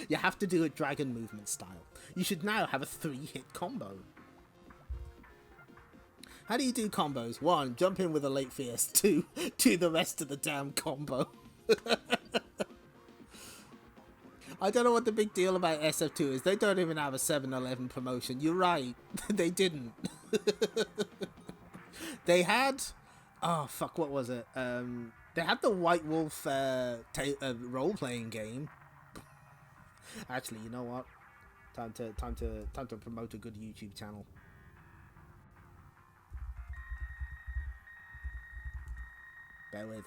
You have to do a dragon movement style. You should now have a 3-hit combo. How do you do combos? 1. Jump in with a late fierce. 2. Do the rest of the damn combo. I don't know what the big deal about SF2 is. They don't even have a 7-Eleven promotion. You're right. They didn't. They had... Oh, fuck, what was it? They had the White Wolf role-playing game. Actually, you know what? Time to promote a good YouTube channel. Bear with.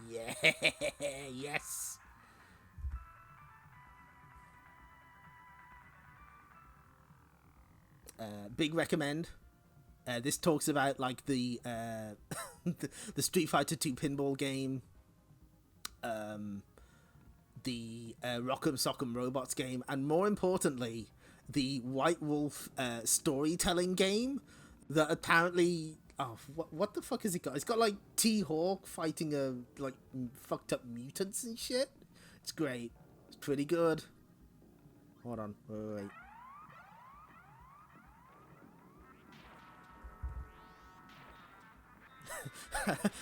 Yeah, yes. Big recommend. This talks about like the Street Fighter 2 pinball game, the Rock'em Sock'em Robots game, and more importantly, the White Wolf storytelling game that apparently. Oh, what the fuck has it got? It's got like T-Hawk fighting a like fucked up mutants and shit. It's great. It's pretty good. Hold on, wait.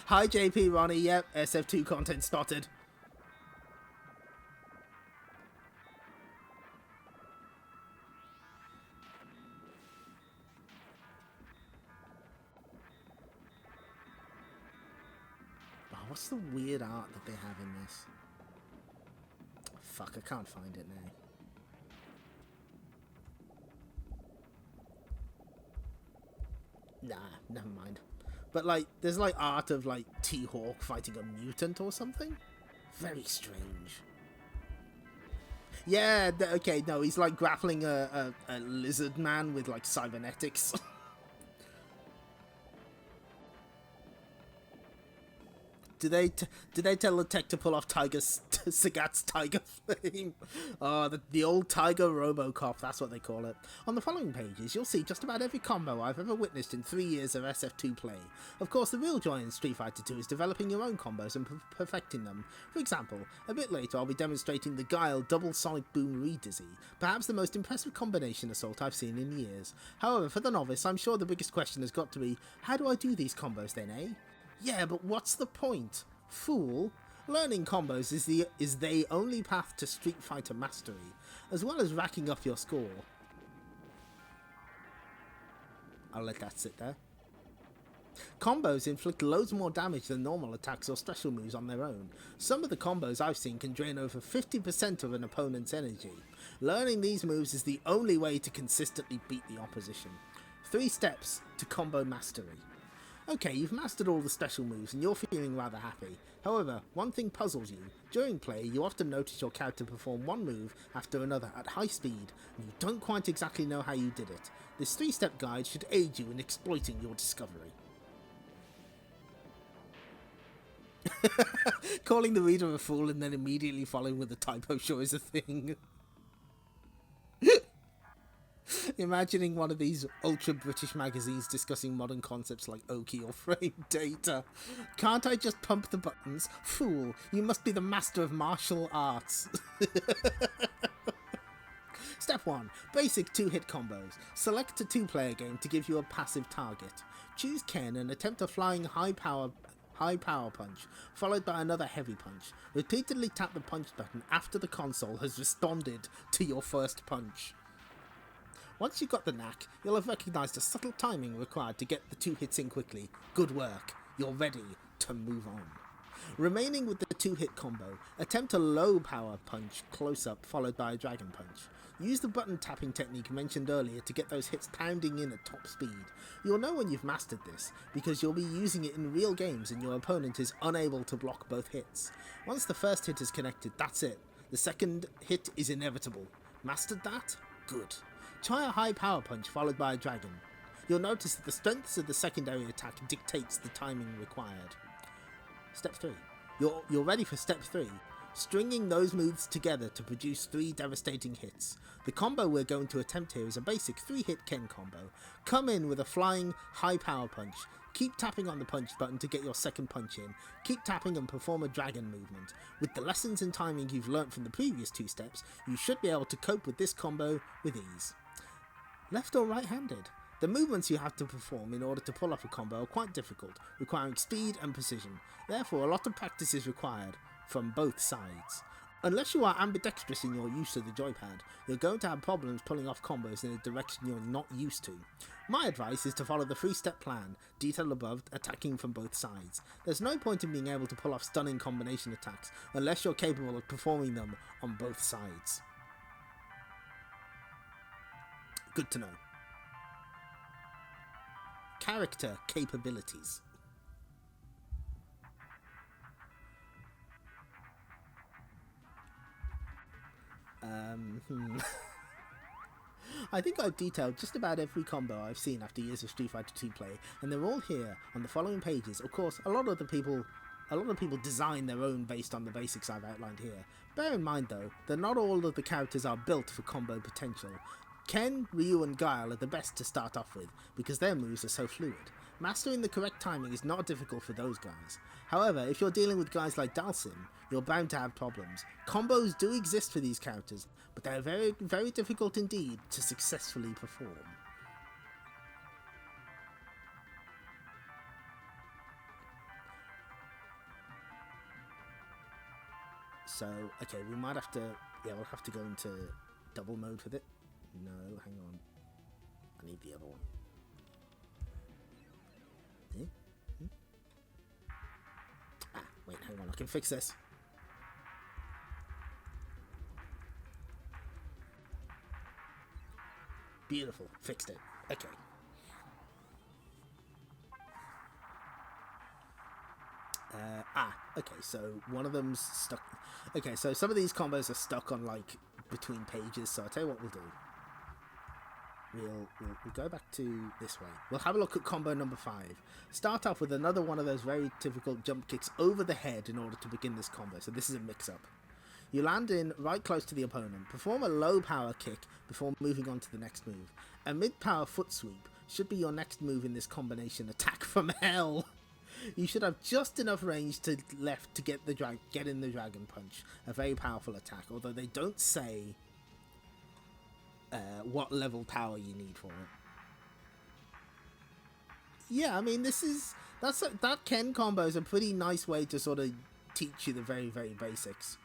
Hi JP Ronnie. Yep, SF2 content spotted. Oh, what's the weird art that they have in this? Fuck, I can't find it now. Nah, never mind. But like, there's like art of like T-Hawk fighting a mutant or something. Very strange. Yeah, okay, no, he's like grappling a lizard man with like cybernetics. Did they tell the tech to pull off Sagat's Tiger Flame? Oh, the old Tiger Robocop, that's what they call it. On the following pages, you'll see just about every combo I've ever witnessed in 3 years of SF2 play. Of course, the real joy in Street Fighter 2 is developing your own combos and perfecting them. For example, a bit later I'll be demonstrating the Guile Double Sonic Boom Redizzy, perhaps the most impressive combination assault I've seen in years. However, for the novice, I'm sure the biggest question has got to be, how do I do these combos then, eh? Yeah, but what's the point? Fool. Learning combos is the only path to Street Fighter mastery, as well as racking up your score. I'll let that sit there. Combos inflict loads more damage than normal attacks or special moves on their own. Some of the combos I've seen can drain over 50% of an opponent's energy. Learning these moves is the only way to consistently beat the opposition. 3 steps to combo mastery. Okay, you've mastered all the special moves and you're feeling rather happy. However, one thing puzzles you. During play, you often notice your character perform one move after another at high speed, and you don't quite exactly know how you did it. This 3-step guide should aid you in exploiting your discovery. Calling the reader a fool and then immediately following with a typo sure is a thing. Imagining one of these ultra-British magazines discussing modern concepts like Oki or frame data. Can't I just pump the buttons? Fool, you must be the master of martial arts. Step 1. Basic 2-hit combos. Select a 2-player game to give you a passive target. Choose Ken and attempt a flying high power punch, followed by another heavy punch. Repeatedly tap the punch button after the console has responded to your first punch. Once you've got the knack, you'll have recognised the subtle timing required to get the 2 hits in quickly. Good work. You're ready to move on. Remaining with the 2-hit combo, attempt a low power punch close up followed by a dragon punch. Use the button tapping technique mentioned earlier to get those hits pounding in at top speed. You'll know when you've mastered this, because you'll be using it in real games and your opponent is unable to block both hits. Once the first hit is connected, that's it. The second hit is inevitable. Mastered that? Good. Try a high power punch followed by a dragon. You'll notice that the strength of the secondary attack dictates the timing required. Step 3. You're ready for step 3. Stringing those moves together to produce 3 devastating hits. The combo we're going to attempt here is a basic 3-hit Ken combo. Come in with a flying high power punch. Keep tapping on the punch button to get your second punch in. Keep tapping and perform a dragon movement. With the lessons and timing you've learnt from the previous 2 steps, you should be able to cope with this combo with ease. Left or right-handed? The movements you have to perform in order to pull off a combo are quite difficult, requiring speed and precision. Therefore, a lot of practice is required from both sides. Unless you are ambidextrous in your use of the joypad, you're going to have problems pulling off combos in a direction you're not used to. My advice is to follow the 3-step plan, detailed above, attacking from both sides. There's no point in being able to pull off stunning combination attacks unless you're capable of performing them on both sides. Good to know. Character capabilities. I think I've detailed just about every combo I've seen after years of Street Fighter 2 play, and they're all here on the following pages. Of course, a lot of people design their own based on the basics I've outlined here. Bear in mind, though, that not all of the characters are built for combo potential. Ken, Ryu, and Guile are the best to start off with, because their moves are so fluid. Mastering the correct timing is not difficult for those guys. However, if you're dealing with guys like Dalsim, you're bound to have problems. Combos do exist for these characters, but they're very, very difficult indeed to successfully perform. So, okay, we might have to... Yeah, we'll have to go into double mode with it. No, hang on. I need the other one. Wait, hang on, I can fix this. Beautiful, fixed it. Okay. Okay, so one of them's stuck. Okay, so some of these combos are stuck on, like, between pages, so I'll tell you what we'll do. We'll go back to this way. We'll have a look at combo number 5. Start off with another one of those very difficult jump kicks over the head in order to begin this combo, so this is a mix-up. You land in right close to the opponent, perform a low power kick before moving on to the next move. A mid-power foot sweep should be your next move in this combination attack from hell. You should have just enough range to left to get in the Dragon Punch, a very powerful attack, although they don't say what level power you need for it. Yeah, I mean, that Ken combo is a pretty nice way to sort of teach you the very, very basics.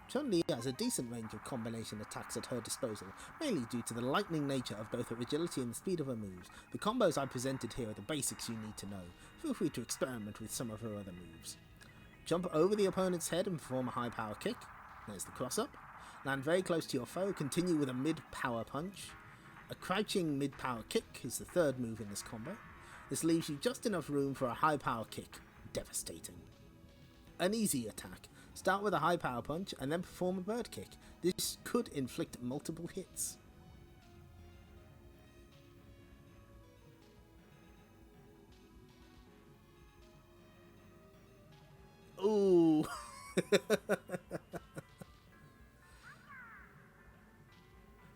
Chun-Li has a decent range of combination attacks at her disposal, mainly due to the lightning nature of both her agility and the speed of her moves. The combos I presented here are the basics you need to know. Feel free to experiment with some of her other moves. Jump over the opponent's head and perform a high power kick. There's the cross-up. Land very close to your foe, continue with a mid-power punch. A crouching mid-power kick is the third move in this combo. This leaves you just enough room for a high power kick. Devastating. An easy attack. Start with a high power punch and then perform a bird kick. This could inflict multiple hits. Ooh.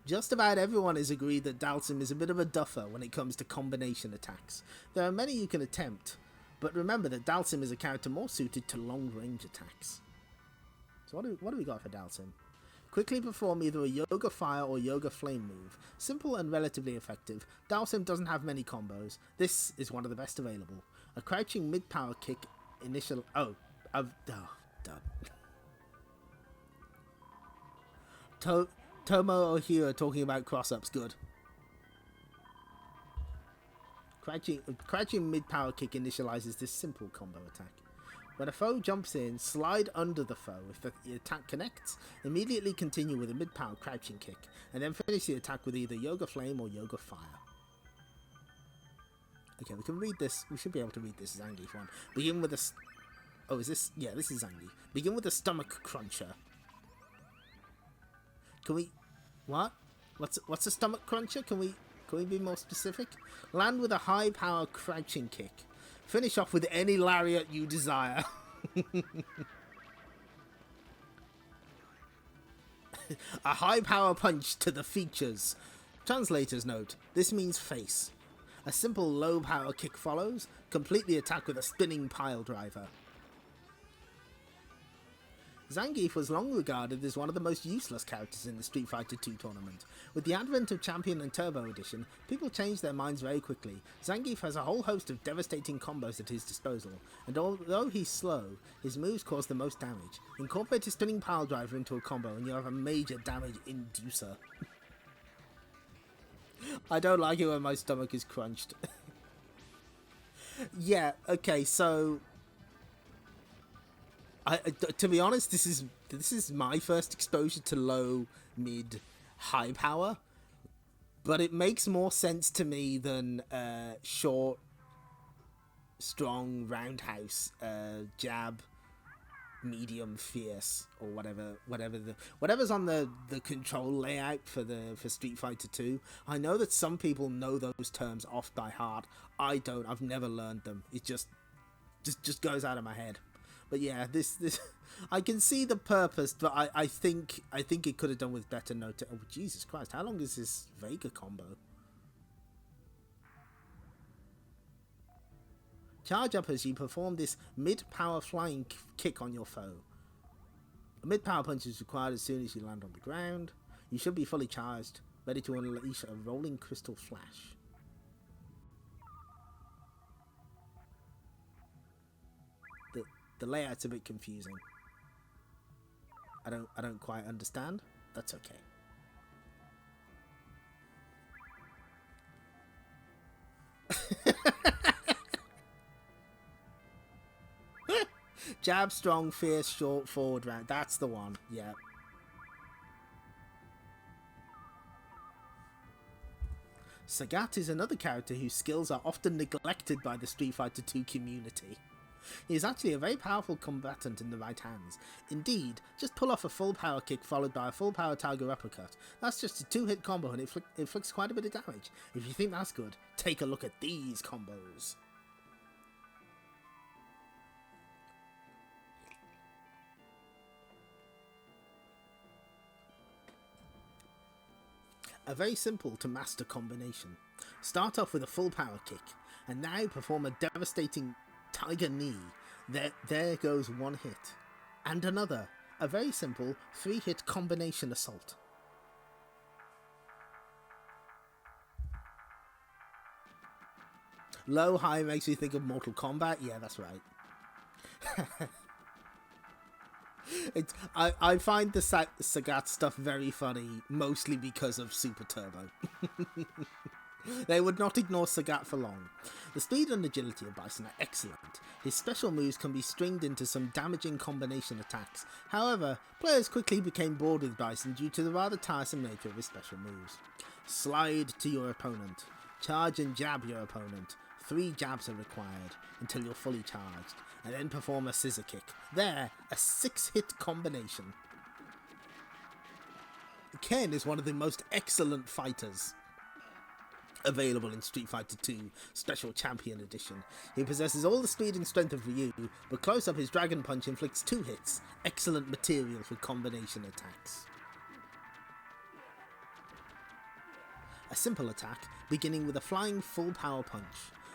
Just about everyone is agreed that Dalsim is a bit of a duffer when it comes to combination attacks. There are many you can attempt, but remember that Dalsim is a character more suited to long-range attacks. So what do we got for Dalsim? Quickly perform either a Yoga Fire or Yoga Flame move. Simple and relatively effective. Dalsim doesn't have many combos. This is one of the best available. A crouching mid-power kick initial... done. Tomo Ohira talking about cross-ups, good. Crouching mid-power kick initializes this simple combo attack. When a foe jumps in, slide under the foe. If the attack connects, immediately continue with a mid-power crouching kick, and then finish the attack with either Yoga Flame or Yoga Fire. Okay, we can read this. We should be able to read this Zangief one. Begin with a... Oh, is this... Yeah, this is Zangief. Begin with a Stomach Cruncher. Can we... What? What's a Stomach Cruncher? Can we be more specific? Land with a high-power crouching kick. Finish off with any lariat you desire. A high-power punch to the features. Translator's note. This means face. A simple low-power kick follows. Complete the attack with a spinning pile driver. Zangief was long regarded as one of the most useless characters in the Street Fighter 2 tournament. With the advent of Champion and Turbo Edition, people changed their minds very quickly. Zangief has a whole host of devastating combos at his disposal, and although he's slow, his moves cause the most damage. Incorporate a spinning pile driver into a combo and you have a major damage inducer. I don't like it when my stomach is crunched. Yeah, okay, so... to be honest, this is my first exposure to low, mid, high power, but it makes more sense to me than short, strong, roundhouse, jab, medium, fierce, or whatever's on the control layout for Street Fighter 2. I know that some people know those terms off by heart. I don't. I've never learned them. It just goes out of my head. But yeah, this I can see the purpose, but I think it could have done with better note. Oh Jesus Christ! How long is this Vega combo? Charge up as you perform this mid-power flying kick on your foe. A mid-power punch is required as soon as you land on the ground. You should be fully charged, ready to unleash a rolling crystal flash. The layout's a bit confusing. I don't quite understand. That's okay. Jab, strong, fierce, short, forward round. That's the one. Yeah. Sagat is another character whose skills are often neglected by the Street Fighter 2 community. He is actually a very powerful combatant in the right hands. Indeed, just pull off a full power kick followed by a full power tiger uppercut. That's just a 2-hit combo and it inflicts quite a bit of damage. If you think that's good, take a look at these combos. A very simple to master combination. Start off with a full power kick, and now perform a devastating tiger knee. There goes one hit. And another. A very simple 3-hit combination assault. Low, high makes you think of Mortal Kombat? Yeah, that's right. I find the Sagat stuff very funny, mostly because of Super Turbo. They would not ignore Sagat for long. The speed and agility of Bison are excellent. His special moves can be stringed into some damaging combination attacks. However, players quickly became bored with Bison due to the rather tiresome nature of his special moves. Slide to your opponent. Charge and jab your opponent. 3 jabs are required until you're fully charged, and then perform a scissor kick. There, a 6-hit combination. Ken is one of the most excellent fighters available in Street Fighter 2 Special Champion Edition. He possesses all the speed and strength of Ryu, but close up his Dragon Punch inflicts 2 hits. Excellent material for combination attacks. A simple attack, beginning with a flying full power punch.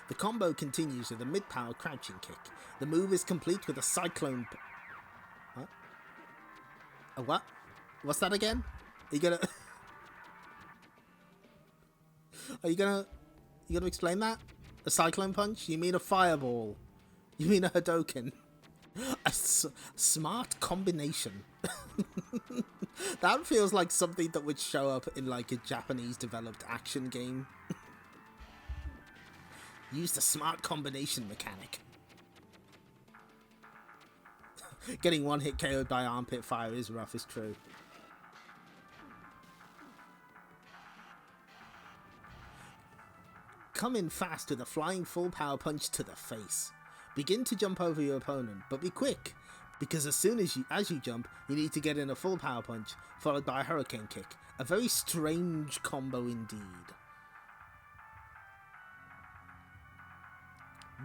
The combo continues with a mid-power crouching kick. The move is complete with a cyclone... What? A what? What's that again? Are you gonna... Are you gonna explain that? A cyclone punch? You mean a fireball? You mean a Hadouken? A smart combination. That feels like something that would show up in like a Japanese developed action game. Use the smart combination mechanic. Getting one hit KO'd by armpit fire is rough, is true. Come in fast with a flying full power punch to the face. Begin to jump over your opponent, but be quick, because as soon as you jump, you need to get in a full power punch, followed by a hurricane kick. A very strange combo indeed.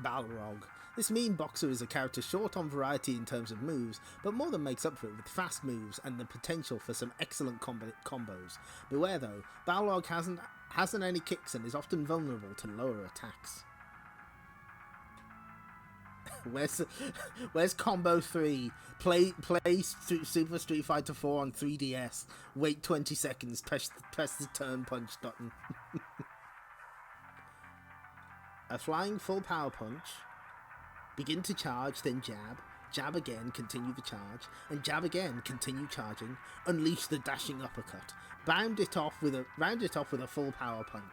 Balrog. This mean boxer is a character short on variety in terms of moves, but more than makes up for it with fast moves and the potential for some excellent combos. Beware though, Balrog hasn't any kicks and is often vulnerable to lower attacks. Where's Combo 3? Play Super Street Fighter 4 on 3DS. Wait 20 seconds, press the turn punch button. A flying full power punch. Begin to charge, then jab. Jab again, continue the charge. And jab again, continue charging. Unleash the dashing uppercut. Round it off with a full power punch.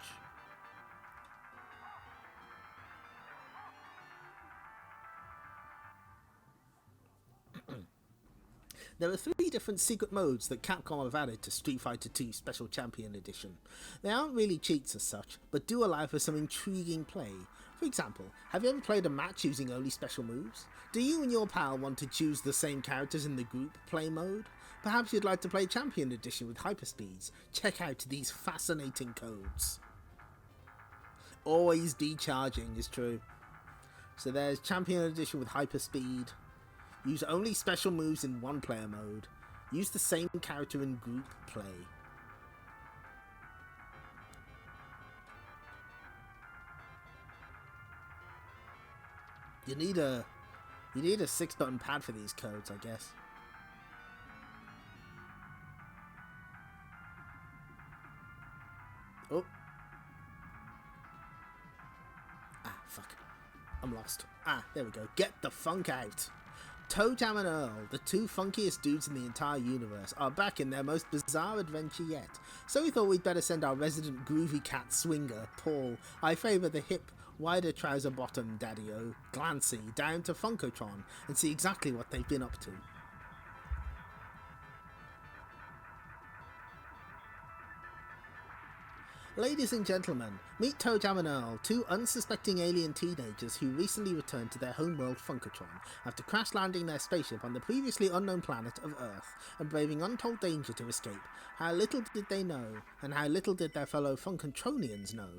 There are 3 3 different secret modes that Capcom have added to Street Fighter II Special Champion Edition. They aren't really cheats as such, but do allow for some intriguing play. For example, have you ever played a match using only special moves? Do you and your pal want to choose the same characters in the group play mode? Perhaps you'd like to play Champion Edition with hyperspeeds. Check out these fascinating codes. Always decharging is true. So there's Champion Edition with hyperspeed. Use only special moves in one player mode. Use the same character in group play. You need a 6-button pad for these codes, I guess. Oh. Ah, fuck. I'm lost. Ah, there we go. Get the funk out. Toe Jam and Earl, the 2 funkiest dudes in the entire universe, are back in their most bizarre adventure yet. So we thought we'd better send our resident groovy cat swinger, Paul, I favour the hip, wider trouser bottom daddy-o, Glancy, down to Funkotron and see exactly what they've been up to. Ladies and gentlemen, meet Toe Jam and Earl, 2 unsuspecting alien teenagers who recently returned to their homeworld Funkotron after crash landing their spaceship on the previously unknown planet of Earth and braving untold danger to escape. How little did they know, and how little did their fellow Funkotronians know,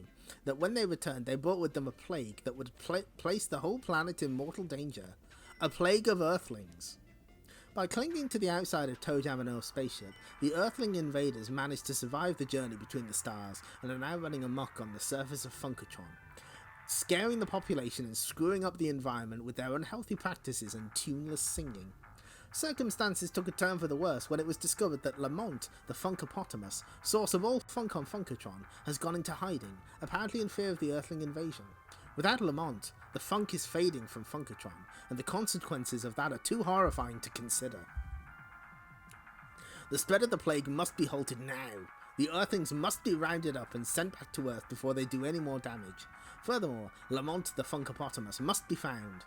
that when they returned they brought with them a plague that would place the whole planet in mortal danger. A plague of Earthlings. By clinging to the outside of Toe Jam and Earl's spaceship, the Earthling invaders managed to survive the journey between the stars and are now running amok on the surface of Funkotron, scaring the population and screwing up the environment with their unhealthy practices and tuneless singing. Circumstances took a turn for the worse when it was discovered that Lamont, the Funkopotamus, source of all funk on Funkotron, has gone into hiding, apparently in fear of the Earthling invasion. Without Lamont, the funk is fading from Funkotron, and the consequences of that are too horrifying to consider. The spread of the plague must be halted now. The Earthlings must be rounded up and sent back to Earth before they do any more damage. Furthermore, Lamont the Funkopotamus must be found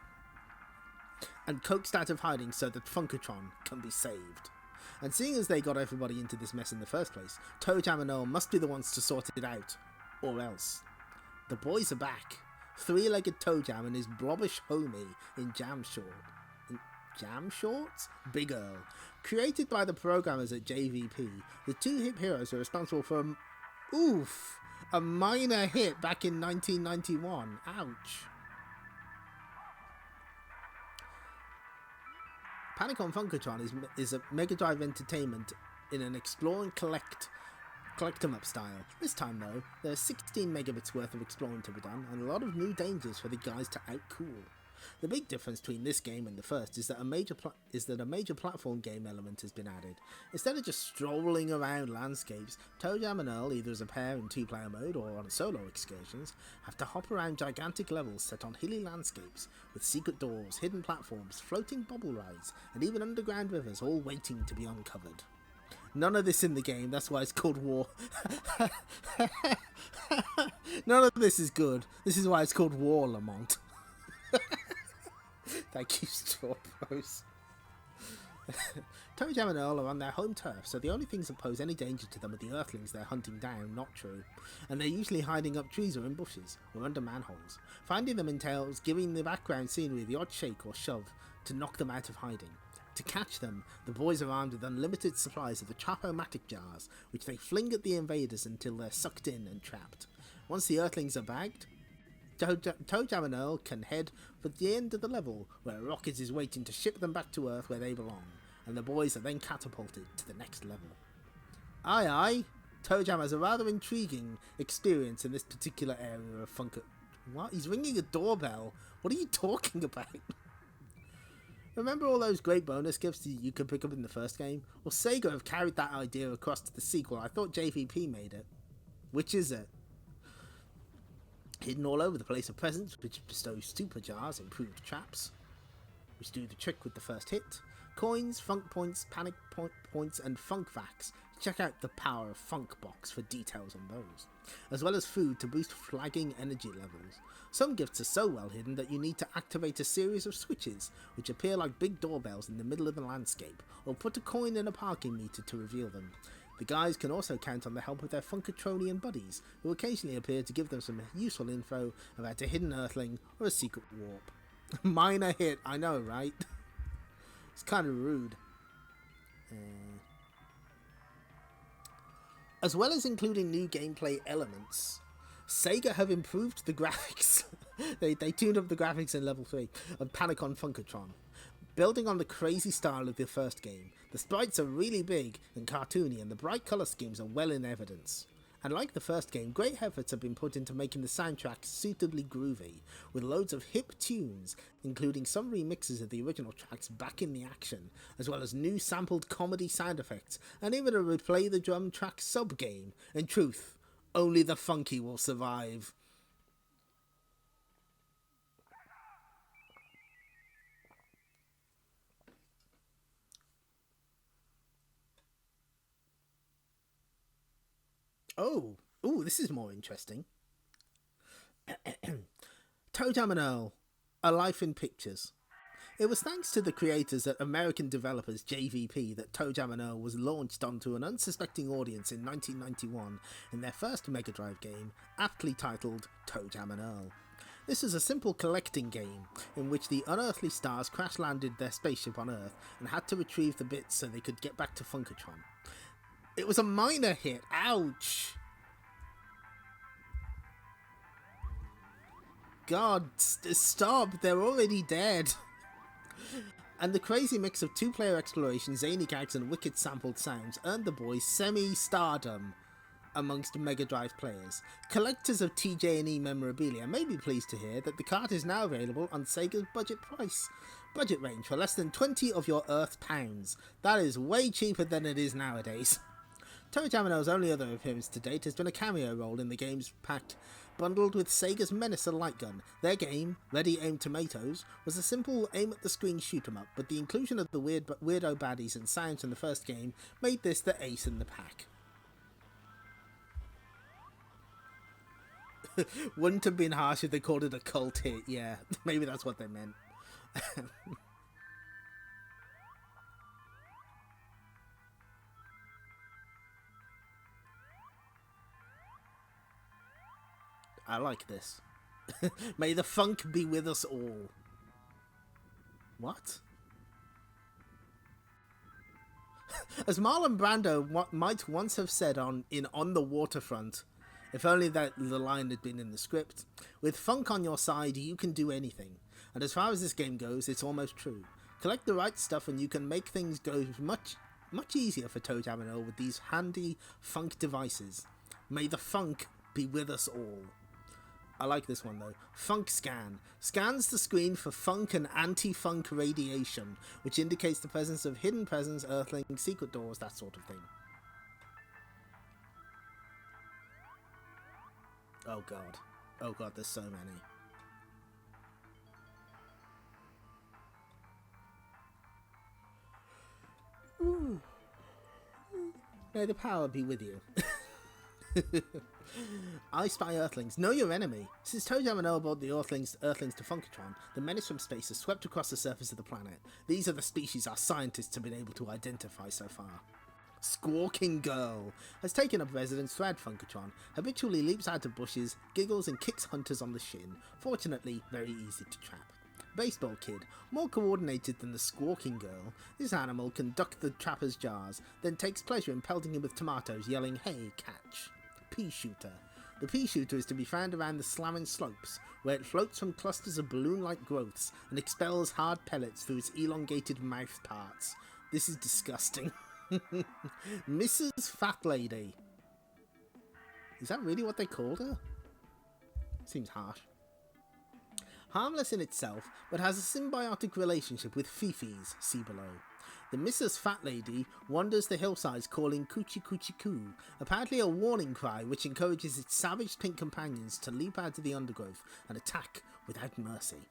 and coaxed out of hiding so that Funkotron can be saved. And seeing as they got everybody into this mess in the first place, Toe Jam and Earl must be the ones to sort it out, or else. The boys are back. 3-legged Toe Jam and his blobbish homie in jam shorts? Big Earl. Created by the programmers at JVP, the 2 hip heroes are responsible for a minor hit back in 1991. Ouch. Panic on Funkotron is a Mega Drive entertainment in an explore and collect 'em up style. This time though, there's 16 megabits worth of exploring to be done, and a lot of new dangers for the guys to outcool. The big difference between this game and the first is that a major platform game element has been added. Instead of just strolling around landscapes, Toe Jam and Earl, either as a pair in 2-player mode or on solo excursions, have to hop around gigantic levels set on hilly landscapes, with secret doors, hidden platforms, floating bubble rides, and even underground rivers all waiting to be uncovered. None of this in the game, that's why it's called War. None of this is good. This is why it's called War, Lamont. Thank you, Straw Bros. Toe Jam and Earl are on their home turf, so the only things that pose any danger to them are the Earthlings they're hunting down, not true. And they're usually hiding up trees or in bushes, or under manholes. Finding them entails giving the background scenery the odd shake or shove to knock them out of hiding. To catch them, the boys are armed with unlimited supplies of the Trapomatic jars, which they fling at the invaders until they're sucked in and trapped. Once the Earthlings are bagged, Toe Jam and Earl can head for the end of the level, where a rocket is waiting to ship them back to Earth where they belong, and the boys are then catapulted to the next level. Aye aye, Toe Jam has a rather intriguing experience in this particular area of Funko. What? He's ringing a doorbell? What are you talking about? Remember all those great bonus gifts that you could pick up in the first game? Well, Sega have carried that idea across to the sequel. I thought JVP made it. Which is it? Hidden all over the place are presents which bestow super jars, improved traps, which do the trick with the first hit, coins, funk points, panic points, and funk vacs, check out the Power of Funk box for details on those, as well as food to boost flagging energy levels. Some gifts are so well hidden that you need to activate a series of switches, which appear like big doorbells in the middle of the landscape, or put a coin in a parking meter to reveal them. The guys can also count on the help of their Funkatronian buddies, who occasionally appear to give them some useful info about a hidden earthling or a secret warp. Minor hit, I know, right? It's kind of rude. As well as including new gameplay elements, Sega have improved the graphics. they tuned up the graphics in level 3 of Panicon Funkatron. Building on the crazy style of the first game, the sprites are really big and cartoony, and the bright colour schemes are well in evidence. And like the first game, great efforts have been put into making the soundtrack suitably groovy, with loads of hip tunes, including some remixes of the original tracks back in the action, as well as new sampled comedy sound effects, and even a replay the drum track sub-game. In truth, only the funky will survive. Oh, this is more interesting. Toe Jam and Earl, A Life in Pictures. It was thanks to the creators at American developers JVP that Toe Jam and Earl was launched onto an unsuspecting audience in 1991 in their first Mega Drive game, aptly titled Toe Jam and Earl. This is a simple collecting game in which the unearthly stars crash-landed their spaceship on Earth and had to retrieve the bits so they could get back to Funkatron. It was a minor hit. Ouch! God, stop. They're already dead. And the crazy mix of two-player exploration, zany gags and wicked sampled sounds earned the boys semi-stardom amongst Mega Drive players. Collectors of TJ&E memorabilia may be pleased to hear that the cart is now available on Sega's budget range for less than 20 of your Earth pounds. That is way cheaper than it is nowadays. Toe Jam and Earl's only other appearance to date has been a cameo role in the game's pack, bundled with Sega's Menacer light gun. Their game, Ready Aim Tomatoes, was a simple aim-at-the-screen shoot-'em-up, but the inclusion of the weirdo baddies and sounds in the first game made this the ace in the pack. Wouldn't have been harsh if they called it a cult hit, yeah. Maybe that's what they meant. I like this. May the funk be with us all. What? As Marlon Brando might once have said on the Waterfront, if only that the line had been in the script, with funk on your side, you can do anything. And as far as this game goes, it's almost true. Collect the right stuff and you can make things go much easier for Toe Jam and Earl with these handy funk devices. May the funk be with us all. I like this one though. Funk Scan. Scans the screen for funk and anti-funk radiation, which indicates the presence of hidden presence, earthlings, secret doors, that sort of thing. Oh god. Oh god, there's so many. Ooh. May the power be with you. I spy Earthlings. Know your enemy. Since Toe Jam and Earl brought the Earthlings to Funkatron, the menace from space has swept across the surface of the planet. These are the species our scientists have been able to identify so far. Squawking Girl has taken up residence throughout Funkatron, habitually leaps out of bushes, giggles and kicks hunters on the shin. Fortunately, very easy to trap. Baseball Kid, more coordinated than the Squawking Girl, this animal can duck the trapper's jars, then takes pleasure in pelting him with tomatoes, yelling, "Hey, catch." Pea Shooter. The pea shooter is to be found around the slamming slopes, where it floats from clusters of balloon-like growths and expels hard pellets through its elongated mouth parts. This is disgusting. Mrs. Fat Lady. Is that really what they called her? Seems harsh. Harmless in itself, but has a symbiotic relationship with Fifi's, see below. The Mrs. Fat Lady wanders the hillsides calling coochie coochie coo, apparently a warning cry which encourages its savage pink companions to leap out of the undergrowth and attack without mercy.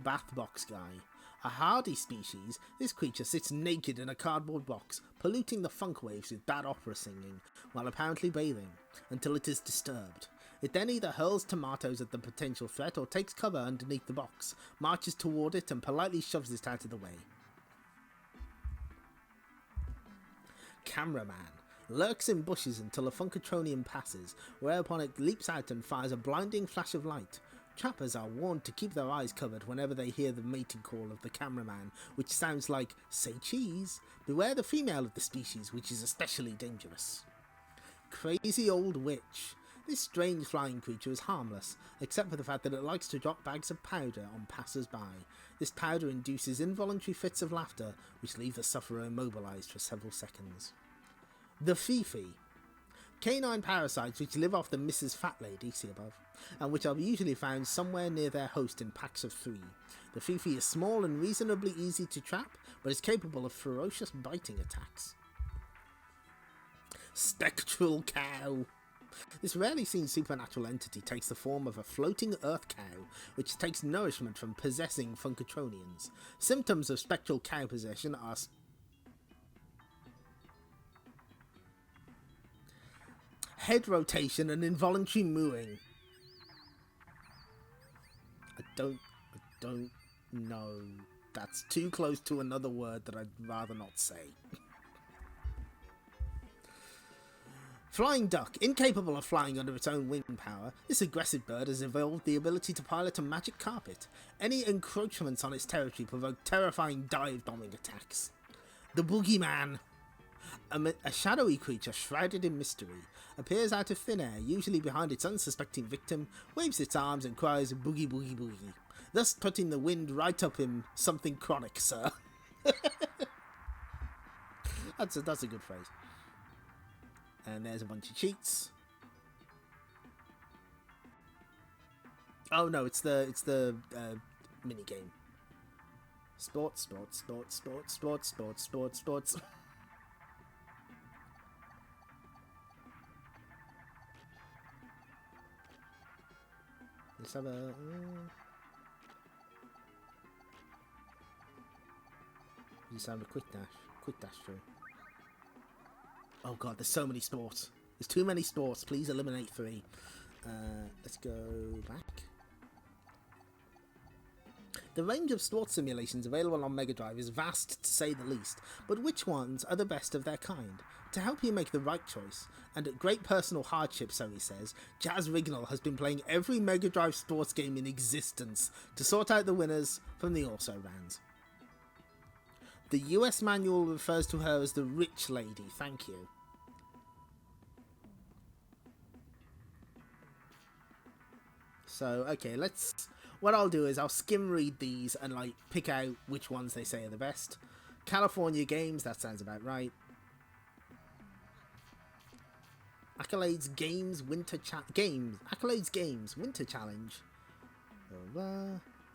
Bath Box Guy. A hardy species, this creature sits naked in a cardboard box, polluting the funk waves with bad opera singing, while apparently bathing, until it is disturbed. It then either hurls tomatoes at the potential threat or takes cover underneath the box, marches toward it and politely shoves it out of the way. Cameraman. Lurks in bushes until a Funkatronian passes, whereupon it leaps out and fires a blinding flash of light. Trappers are warned to keep their eyes covered whenever they hear the mating call of the cameraman, which sounds like, "Say cheese." Beware the female of the species, which is especially dangerous. Crazy Old Witch. This strange flying creature is harmless, except for the fact that it likes to drop bags of powder on passers-by. This powder induces involuntary fits of laughter, which leave the sufferer immobilized for several seconds. The Fifi. Canine parasites which live off the Mrs. Fat Lady, see above, and which are usually found somewhere near their host in packs of 3. The Fifi is small and reasonably easy to trap, but is capable of ferocious biting attacks. Spectral Cow. This rarely seen supernatural entity takes the form of a floating earth cow, which takes nourishment from possessing Funkatronians. Symptoms of spectral cow possession are head rotation and involuntary mooing. I don't know. That's too close to another word that I'd rather not say. Flying Duck. Incapable of flying under its own wing power, this aggressive bird has evolved the ability to pilot a magic carpet. Any encroachments on its territory provoke terrifying dive-bombing attacks. The Boogeyman. A shadowy creature shrouded in mystery appears out of thin air, usually behind its unsuspecting victim, waves its arms and cries "boogie boogie boogie," thus putting the wind right up him. Something chronic, sir. That's a good phrase. And there's a bunch of cheats. Oh no, it's the mini game. Sports. Let's have a... Just have a quick dash through. Oh god, there's so many sports. There's too many sports. Please eliminate 3. Let's go back. The range of sports simulations available on Mega Drive is vast, to say the least, but which ones are the best of their kind? To help you make the right choice, and at great personal hardship, so he says, Jazz Rignall has been playing every Mega Drive sports game in existence to sort out the winners from the also-rans. The US manual refers to her as the rich lady, thank you. So, okay, what I'll do is I'll skim read these and, like, pick out which ones they say are the best. California Games, that sounds about right. Accolades Games Winter Challenge.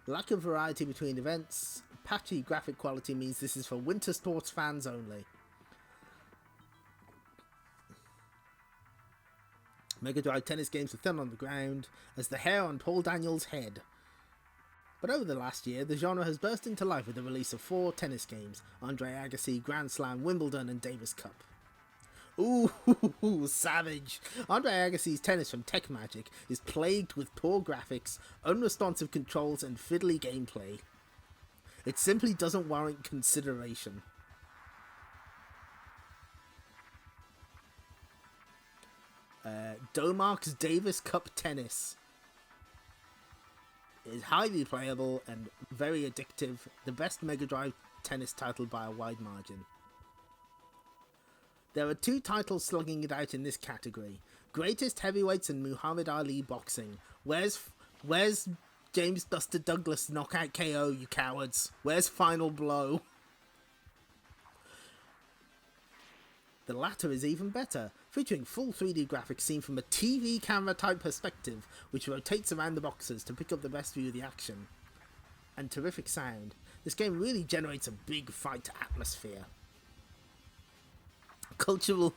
Lack of variety between events. Patchy graphic quality means this is for winter sports fans only. Mega Drive tennis games were thin on the ground as the hair on Paul Daniels' head. But over the last year, the genre has burst into life with the release of 4 tennis games: Andre Agassi, Grand Slam, Wimbledon and Davis Cup. Ooh, savage! Andre Agassi's tennis from Tech Magic is plagued with poor graphics, unresponsive controls and fiddly gameplay. It simply doesn't warrant consideration. Domark's Davis Cup Tennis is highly playable and very addictive, the best Mega Drive tennis title by a wide margin. There are 2 titles slugging it out in this category: Greatest Heavyweights and Muhammad Ali Boxing. Where's James Buster Douglas Knockout KO, you cowards? Where's Final Blow? The latter is even better, featuring full 3D graphics seen from a TV camera type perspective, which rotates around the boxes to pick up the best view of the action. And terrific sound. This game really generates a big fight atmosphere. Cultural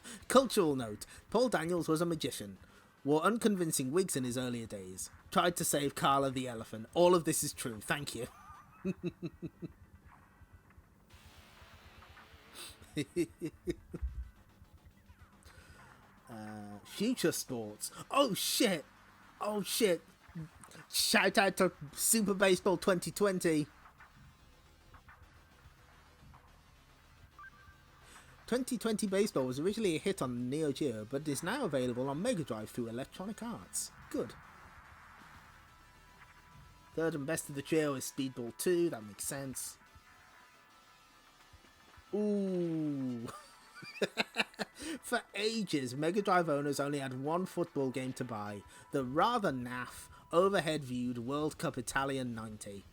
note: Paul Daniels was a magician, wore unconvincing wigs in his earlier days, tried to save Carla the elephant. All of this is true, thank you. Future Sports. Oh shit! Oh shit! Shout out to Super Baseball 2020. 2020 Baseball was originally a hit on Neo Geo, but is now available on Mega Drive through Electronic Arts. Good. Third and best of the trio is Speedball 2, that makes sense. Ooh. For ages, Mega Drive owners only had one football game to buy, the rather naff, overhead-viewed World Cup Italian 90.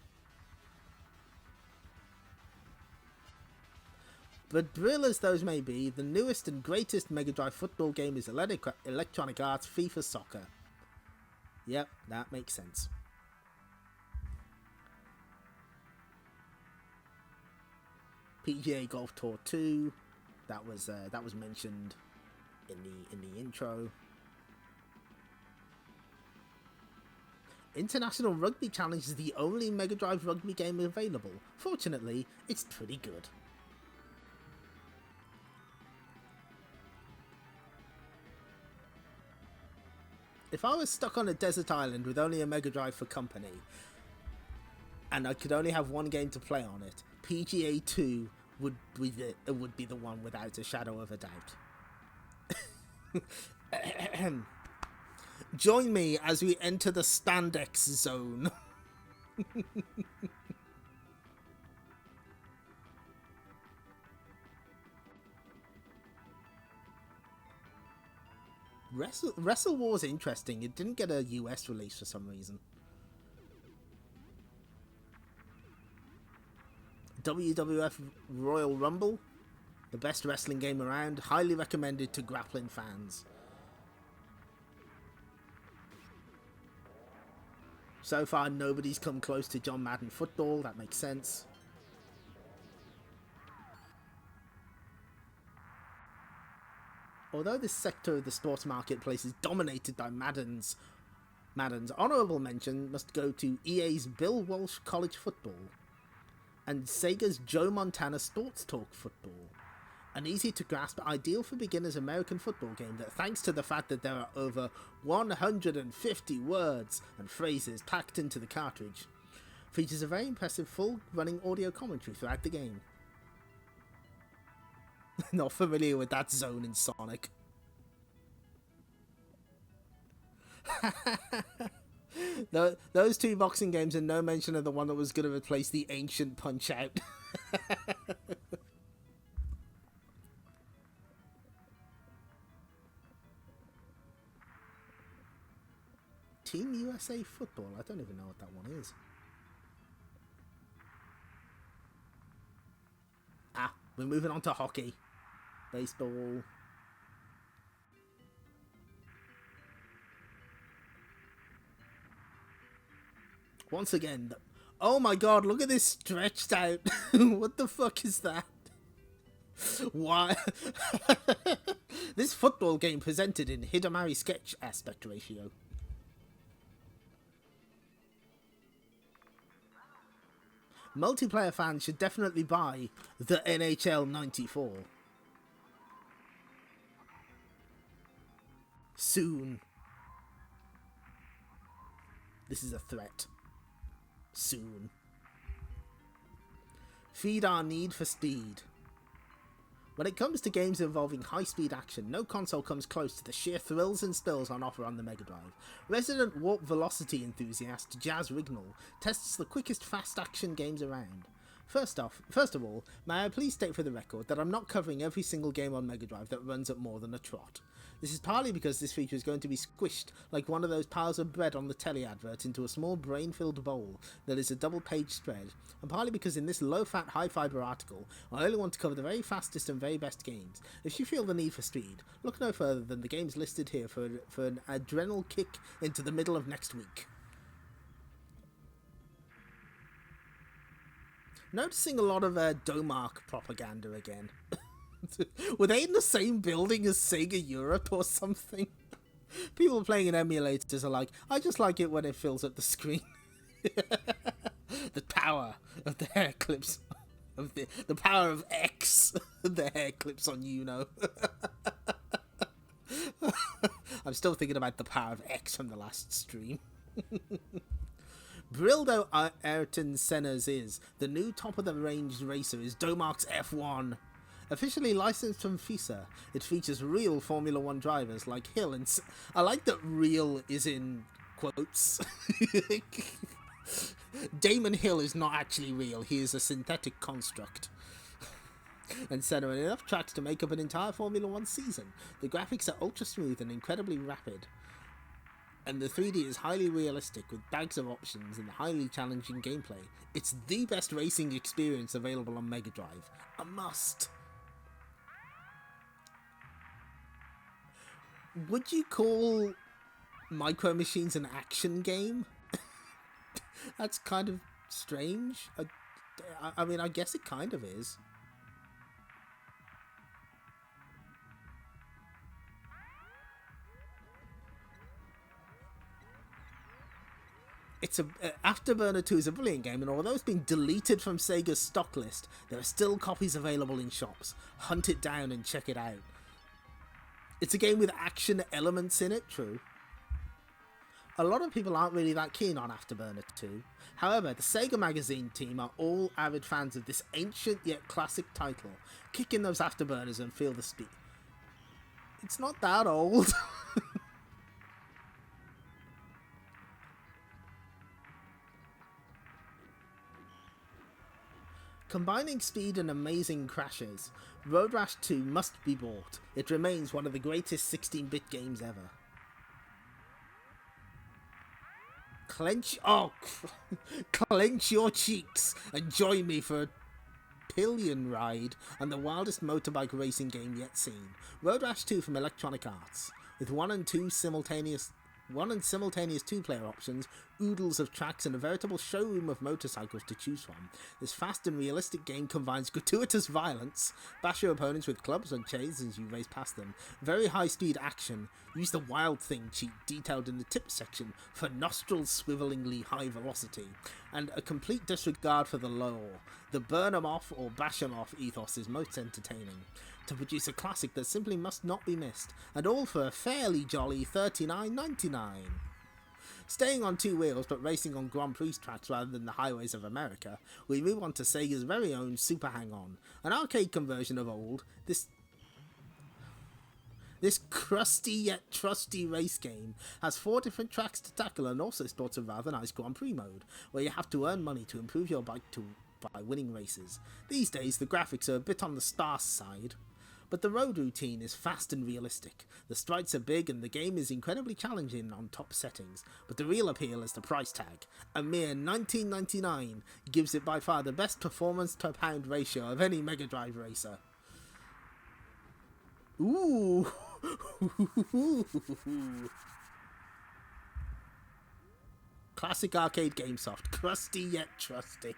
But brill as those may be, the newest and greatest Mega Drive football game is Electronic Arts FIFA Soccer. Yep, that makes sense. PGA Golf Tour 2, that was mentioned in the intro. International Rugby Challenge is the only Mega Drive rugby game available. Fortunately, it's pretty good. If I was stuck on a desert island with only a Mega Drive for company, and I could only have one game to play on it, PGA 2 would be the one without a shadow of a doubt. Join me as we enter the spandex zone. Wrestle War's interesting. It didn't get a US release for some reason. WWF Royal Rumble, the best wrestling game around, highly recommended to grappling fans. So far, nobody's come close to John Madden Football, that makes sense. Although this sector of the sports marketplace is dominated by Madden's honourable mention must go to EA's Bill Walsh College Football and Sega's Joe Montana Sports Talk Football, an easy-to-grasp, ideal for beginners American football game that, thanks to the fact that there are over 150 words and phrases packed into the cartridge, features a very impressive full-running audio commentary throughout the game. Not familiar with that zone in Sonic. Those two boxing games and no mention of the one that was going to replace the ancient Punch-Out. Team USA Football? I don't even know what that one is. We're moving on to hockey. Baseball. Once again, oh my god, look at this stretched out. What the fuck is that? Why? This football game presented in Hidamari sketch aspect ratio. Multiplayer fans should definitely buy the NHL 94. Soon. This is a threat. Soon. Feed our need for speed. When it comes to games involving high-speed action, no console comes close to the sheer thrills and spills on offer on the Mega Drive. Resident warp velocity enthusiast Jazz Rignall tests the quickest fast action games around. First of all, may I please state for the record that I'm not covering every single game on Mega Drive that runs at more than a trot. This is partly because this feature is going to be squished like one of those piles of bread on the telly advert into a small brain-filled bowl that is a double-page spread, and partly because in this low-fat, high-fibre article, I only want to cover the very fastest and very best games. If you feel the need for speed, look no further than the games listed here for an adrenal kick into the middle of next week. Noticing a lot of Domark propaganda again. Were they in the same building as Sega Europe or something? People playing in emulators are like, I just like it when it fills up the screen. The power of the hair clips of the power of X the hair clips on Uno. I'm still thinking about the power of X from the last stream. Brildo Ayrton Senna's is the new top-of-the-range racer is Domark's F1. Officially licensed from FISA, it features real Formula 1 drivers like Hill and... I like that real is in quotes. Damon Hill is not actually real, he is a synthetic construct. And Senna in enough tracks to make up an entire Formula 1 season. The graphics are ultra smooth and incredibly rapid. And the 3D is highly realistic with bags of options and highly challenging gameplay. It's the best racing experience available on Mega Drive. A must. Would you call Micro Machines an action game? That's kind of strange. I mean, I guess it kind of is. Afterburner 2 is a brilliant game, and although it's been deleted from Sega's stock list, there are still copies available in shops. Hunt it down and check it out. It's a game with action elements in it, true. A lot of people aren't really that keen on Afterburner 2. However, the Sega Magazine team are all avid fans of this ancient yet classic title. Kick in those Afterburners and feel the speed. It's not that old. Combining speed and amazing crashes, Road Rash 2 must be bought. It remains one of the greatest 16-bit games ever. Clench your cheeks and join me for a pillion ride on the wildest motorbike racing game yet seen. Road Rash 2 from Electronic Arts, with one and simultaneous two-player options, oodles of tracks, and a veritable showroom of motorcycles to choose from. This fast and realistic game combines gratuitous violence, bash your opponents with clubs and chains as you race past them, very high-speed action, use the Wild Thing cheat detailed in the tip section for nostril-swivelingly high velocity, and a complete disregard for the lore. The burn 'em off or bash 'em off ethos is most entertaining, to produce a classic that simply must not be missed, and all for a fairly jolly $39.99. Staying on two wheels but racing on Grand Prix tracks rather than the highways of America, we move on to Sega's very own Super Hang-On, an arcade conversion of old. This crusty yet trusty race game has 4 different tracks to tackle and also sports a rather nice Grand Prix mode, where you have to earn money to improve your bike by winning races. These days the graphics are a bit on the sparse side, but the road routine is fast and realistic. The sprites are big and the game is incredibly challenging on top settings, but the real appeal is the price tag. A mere $19.99 gives it by far the best performance to pound ratio of any Mega Drive racer. Ooh! Classic arcade GameSoft, crusty yet trusty.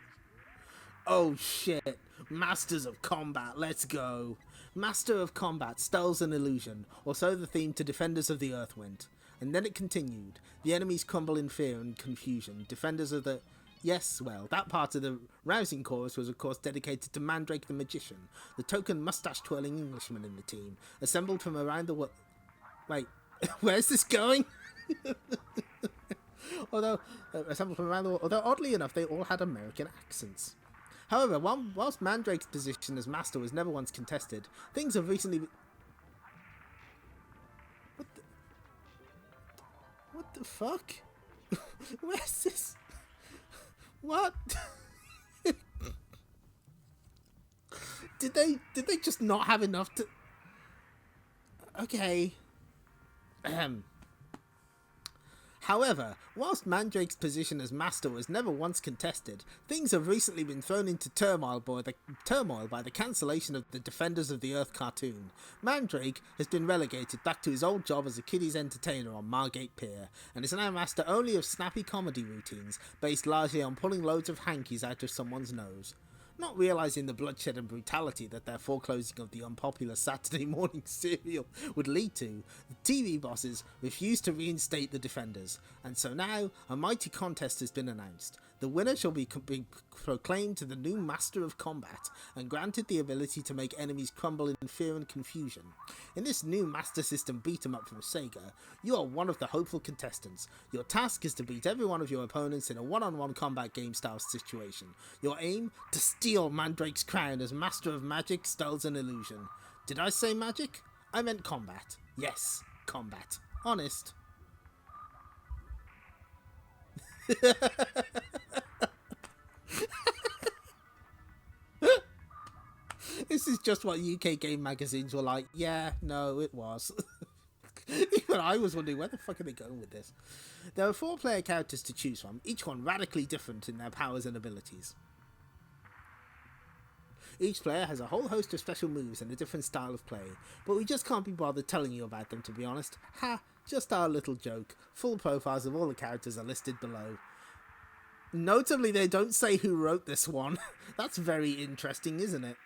Oh shit, Masters of Combat, let's go. Master of Combat, Styles and Illusion, or so the theme to Defenders of the Earth went. And then it continued. The enemies crumble in fear and confusion. Defenders of the... Yes, well, that part of the rousing chorus was of course dedicated to Mandrake the Magician, the token mustache-twirling Englishman in the team, assembled from around the world... Wait, where's this going? Assembled from around the world, although oddly enough they all had American accents. However, whilst Mandrake's position as master was never once contested, things have recently... What the fuck? Where's this? What? Did they just not have enough to... Okay. However, whilst Mandrake's position as master was never once contested, things have recently been thrown into turmoil by the cancellation of the Defenders of the Earth cartoon. Mandrake has been relegated back to his old job as a kiddies entertainer on Margate Pier, and is now master only of snappy comedy routines, based largely on pulling loads of hankies out of someone's nose. Not realising the bloodshed and brutality that their foreclosing of the unpopular Saturday morning serial would lead to, the TV bosses refused to reinstate the Defenders, and so now a mighty contest has been announced. The winner shall be proclaimed to the new Master of Combat and granted the ability to make enemies crumble in fear and confusion. In this new Master System beat-em-up from Sega, you are one of the hopeful contestants. Your task is to beat every one of your opponents in a one-on-one combat game-style situation. Your aim? To steal Mandrake's crown as Master of Magic, Spells and Illusion. Did I say magic? I meant combat. Yes, combat. Honest. This is just what UK game magazines were like. Yeah, no, it was. Even I was wondering, where the fuck are they going with this? There are 4 player characters to choose from, each one radically different in their powers and abilities. Each player has a whole host of special moves and a different style of play, but we just can't be bothered telling you about them, to be honest. Ha! Just our little joke. Full profiles of all the characters are listed below. Notably, they don't say who wrote this one. That's very interesting, isn't it?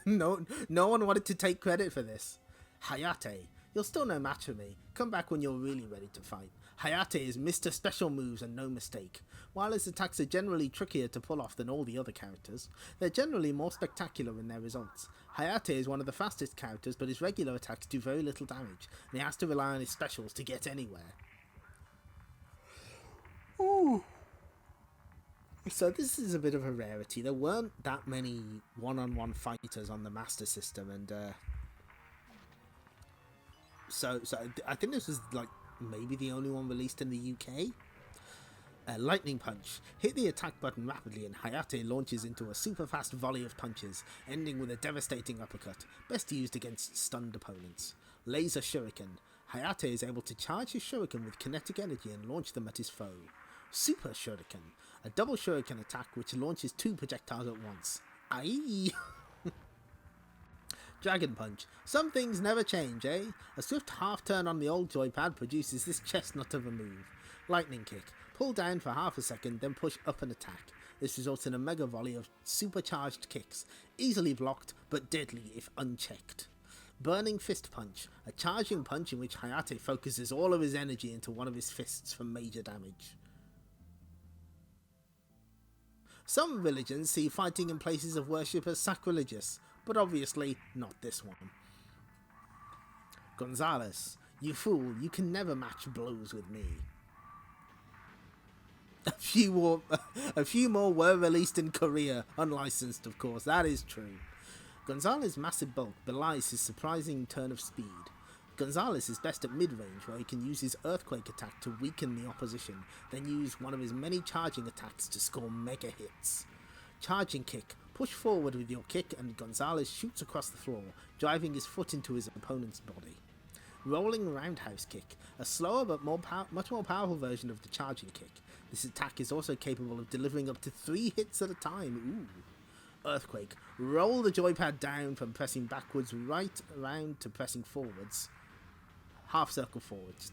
No one wanted to take credit for this. Hayate, you're still no match for me. Come back when you're really ready to fight. Hayate is Mr. Special Moves and no mistake. While his attacks are generally trickier to pull off than all the other characters, they're generally more spectacular in their results. Hayate is one of the fastest characters, but his regular attacks do very little damage, and he has to rely on his specials to get anywhere. Ooh. So this is a bit of a rarity. There weren't that many one-on-one fighters on the Master System, and so I think this was like maybe the only one released in the UK. Lightning Punch. Hit the attack button rapidly and Hayate launches into a super fast volley of punches, ending with a devastating uppercut, best used against stunned opponents. Laser Shuriken. Hayate is able to charge his shuriken with kinetic energy and launch them at his foe. Super Shuriken. A double shuriken attack which launches 2 projectiles at once. Aye! Dragon Punch. Some things never change, eh? A swift half-turn on the old joypad produces this chestnut of a move. Lightning Kick. Pull down for half a second, then push up and attack. This results in a mega volley of supercharged kicks, easily blocked, but deadly if unchecked. Burning Fist Punch. A charging punch in which Hayate focuses all of his energy into one of his fists for major damage. Some religions see fighting in places of worship as sacrilegious, but obviously not this one. Gonzalez. You fool, you can never match blows with me. A few more were released in Korea, unlicensed of course, that is true. Gonzalez's massive bulk belies his surprising turn of speed. Gonzalez is best at mid-range, where he can use his Earthquake attack to weaken the opposition, then use one of his many charging attacks to score mega hits. Charging Kick. Push forward with your kick and Gonzalez shoots across the floor, driving his foot into his opponent's body. Rolling Roundhouse Kick. A slower but much more powerful version of the Charging Kick. This attack is also capable of delivering up to 3 hits at a time. Ooh. Earthquake. Roll the joypad down from pressing backwards right around to pressing forwards. Half circle forwards.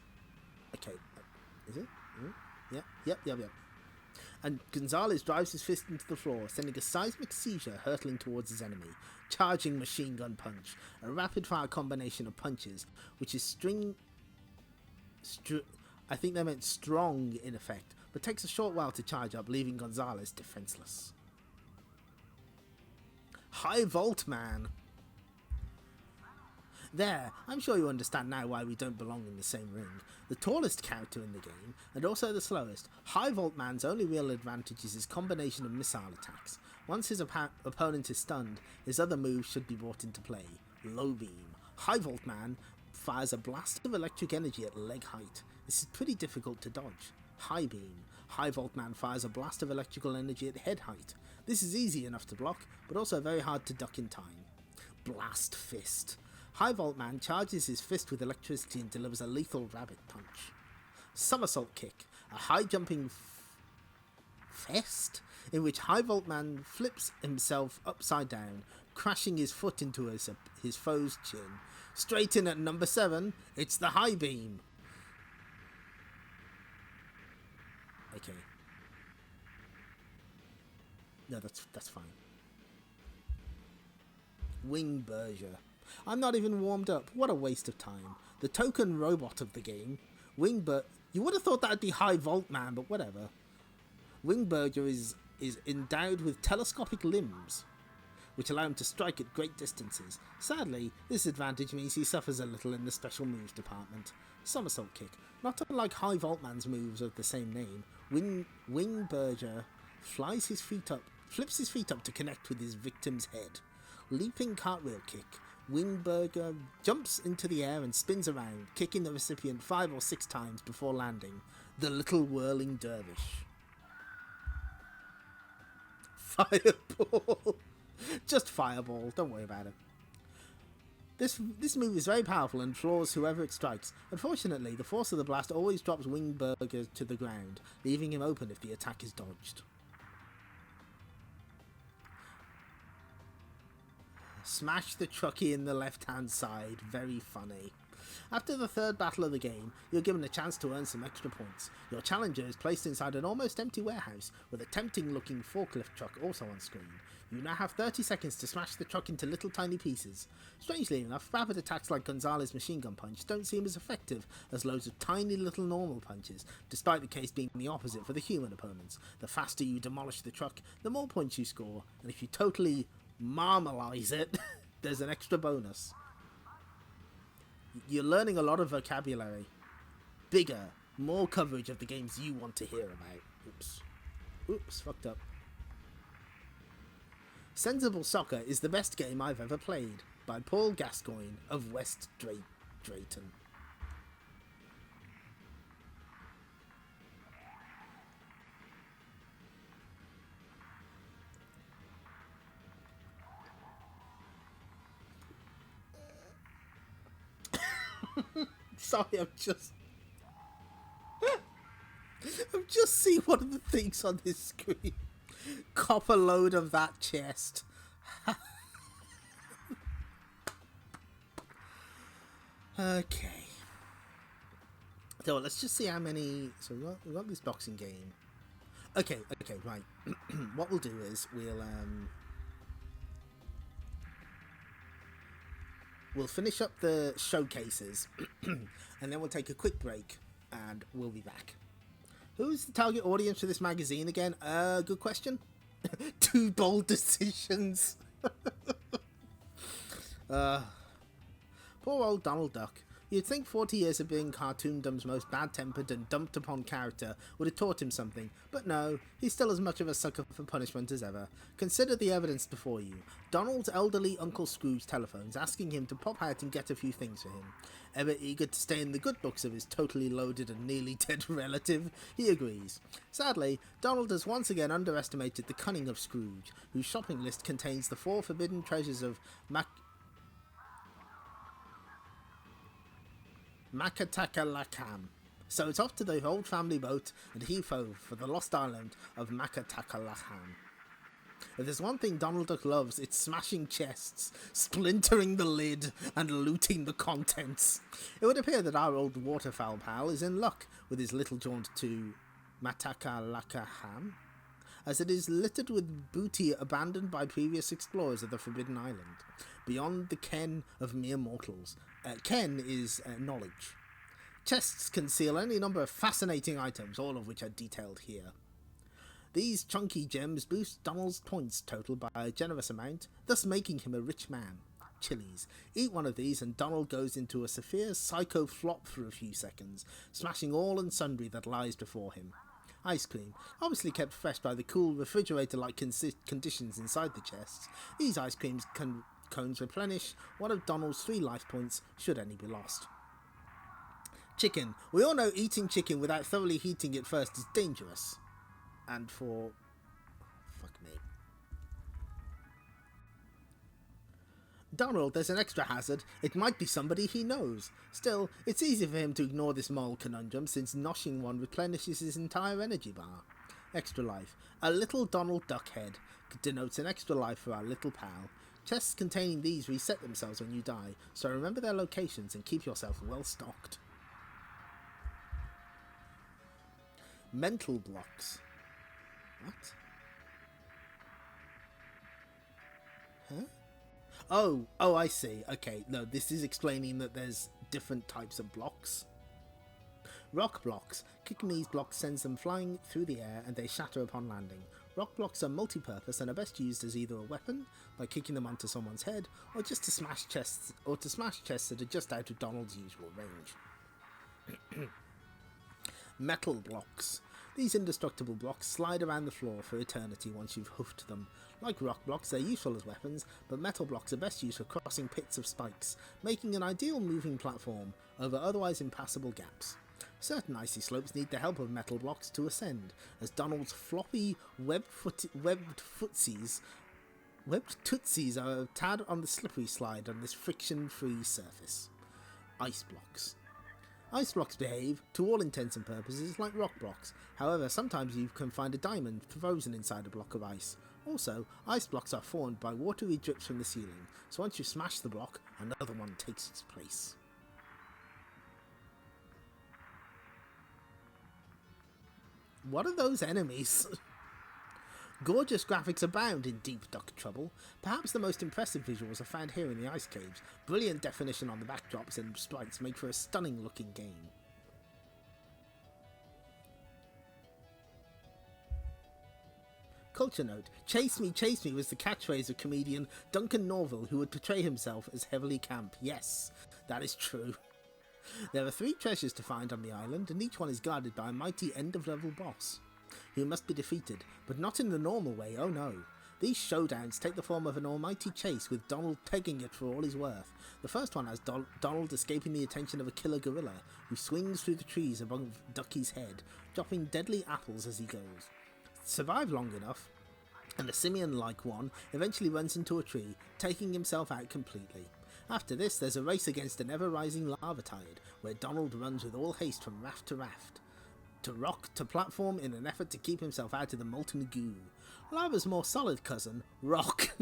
Okay. Is it? Yep. And Gonzalez drives his fist into the floor, sending a seismic seizure hurtling towards his enemy. Charging Machine Gun Punch. A rapid-fire combination of punches, which is I think they meant strong in effect, but takes a short while to charge up, leaving Gonzalez defenseless. High Volt Man. There, I'm sure you understand now why we don't belong in the same ring. The tallest character in the game, and also the slowest, High Volt Man's only real advantage is his combination of missile attacks. Once his opponent is stunned, his other moves should be brought into play. Low Beam. High Volt Man fires a blast of electric energy at leg height. This is pretty difficult to dodge. High Beam. High Volt Man fires a blast of electrical energy at head height. This is easy enough to block, but also very hard to duck in time. Blast Fist. High Volt Man charges his fist with electricity and delivers a lethal rabbit punch. Somersault Kick. A high jumping fist in which High Volt Man flips himself upside down, crashing his foot into his foe's chin. Straight in at number 7, it's the High Beam. Okay. No, that's fine. Wing Berger. I'm not even warmed up. What a waste of time. The token robot of the game. Wingburger. You would have thought that'd be High Vault Man, but whatever. Wingburger is endowed with telescopic limbs, which allow him to strike at great distances. Sadly, this advantage means he suffers a little in the special moves department. Somersault kick. Not unlike High Vault Man's moves of the same name, Wingburger flips his feet up to connect with his victim's head. Leaping cartwheel kick. Wingburger jumps into the air and spins around, kicking the recipient 5 or 6 times before landing. The little whirling dervish. Fireball. Just fireball, don't worry about it. This move is very powerful and floors whoever it strikes. Unfortunately, the force of the blast always drops Wingburger to the ground, leaving him open if the attack is dodged. Smash the trucky in the left-hand side, very funny. After the third battle of the game, you're given a chance to earn some extra points. Your challenger is placed inside an almost empty warehouse, with a tempting-looking forklift truck also on screen. You now have 30 seconds to smash the truck into little tiny pieces. Strangely enough, rapid attacks like Gonzalez's machine gun punch don't seem as effective as loads of tiny little normal punches, despite the case being the opposite for the human opponents. The faster you demolish the truck, the more points you score, and if you totally marmalize it, there's an extra bonus. You're learning a lot of vocabulary. Bigger, more coverage of the games you want to hear about. Oops, fucked up. Sensible Soccer is the best game I've ever played, by Paul Gascoigne of West Drayton. Sorry, I'm just seeing one of the things on this screen. Copper load of that chest. Okay. So let's just see how many. So we got this boxing game. Okay, right. What we'll do is we'll finish up the showcases, and then we'll take a quick break, and we'll be back. Who's the target audience for this magazine again? Good question. 2 bold decisions. Poor old Donald Duck. You'd think 40 years of being Cartoondom's most bad-tempered and dumped-upon character would have taught him something, but no, he's still as much of a sucker for punishment as ever. Consider the evidence before you. Donald's elderly Uncle Scrooge telephones, asking him to pop out and get a few things for him. Ever eager to stay in the good books of his totally loaded and nearly dead relative, he agrees. Sadly, Donald has once again underestimated the cunning of Scrooge, whose shopping list contains the 4 forbidden treasures of Makatakalakham. So it's off to the old family boat and heave-ho for the lost island of Makatakalakham. If there's one thing Donald Duck loves, it's smashing chests, splintering the lid, and looting the contents. It would appear that our old waterfowl pal is in luck with his little jaunt to Matakalakaham, as it is littered with booty abandoned by previous explorers of the Forbidden Island, beyond the ken of mere mortals. Ken is knowledge. Chests conceal any number of fascinating items, all of which are detailed here. These chunky gems boost Donald's points total by a generous amount, thus making him a rich man. Chilies. Eat one of these and Donald goes into a severe psycho flop for a few seconds, smashing all and sundry that lies before him. Ice cream. Obviously kept fresh by the cool refrigerator-like conditions inside the chests, these ice cream cones replenish one of Donald's 3 life points should any be lost. Chicken. We all know eating chicken without thoroughly heating it first is dangerous. And for... fuck me. Donald, there's an extra hazard. It might be somebody he knows. Still, it's easy for him to ignore this moral conundrum since noshing one replenishes his entire energy bar. Extra life. A little Donald Duck head denotes an extra life for our little pal. Chests containing these reset themselves when you die, so remember their locations and keep yourself well stocked. Mental blocks. What? Huh? Oh, I see. Okay, no, this is explaining that there's different types of blocks. Rock blocks. Kicking these blocks sends them flying through the air and they shatter upon landing. Rock blocks are multi-purpose and are best used as either a weapon, by kicking them onto someone's head, or just to smash chests, that are just out of Donald's usual range. Metal blocks. These indestructible blocks slide around the floor for eternity once you've hoofed them. Like rock blocks, they're useful as weapons, but metal blocks are best used for crossing pits of spikes, making an ideal moving platform over otherwise impassable gaps. Certain icy slopes need the help of metal blocks to ascend, as Donald's floppy, webbed tootsies are tad on the slippery slide on this friction-free surface. Ice blocks. Ice blocks behave, to all intents and purposes, like rock blocks. However, sometimes you can find a diamond frozen inside a block of ice. Also, ice blocks are formed by watery drips from the ceiling, so once you smash the block, another one takes its place. What are those enemies? Gorgeous graphics abound in Deep Duck Trouble. Perhaps the most impressive visuals are found here in the ice caves. Brilliant definition on the backdrops and sprites make for a stunning looking game. Culture note, chase me was the catchphrase of comedian Duncan Norville, who would portray himself as heavily camp. Yes, that is true. There are 3 treasures to find on the island, and each one is guarded by a mighty end-of-level boss, who must be defeated, but not in the normal way, oh no. These showdowns take the form of an almighty chase, with Donald pegging it for all he's worth. The first one has Donald escaping the attention of a killer gorilla, who swings through the trees above Ducky's head, dropping deadly apples as he goes. Survive long enough, and the simian-like one eventually runs into a tree, taking himself out completely. After this, there's a race against an ever-rising lava tide, where Donald runs with all haste from raft to raft, to rock to platform in an effort to keep himself out of the molten goo. Lava's more solid cousin, rock,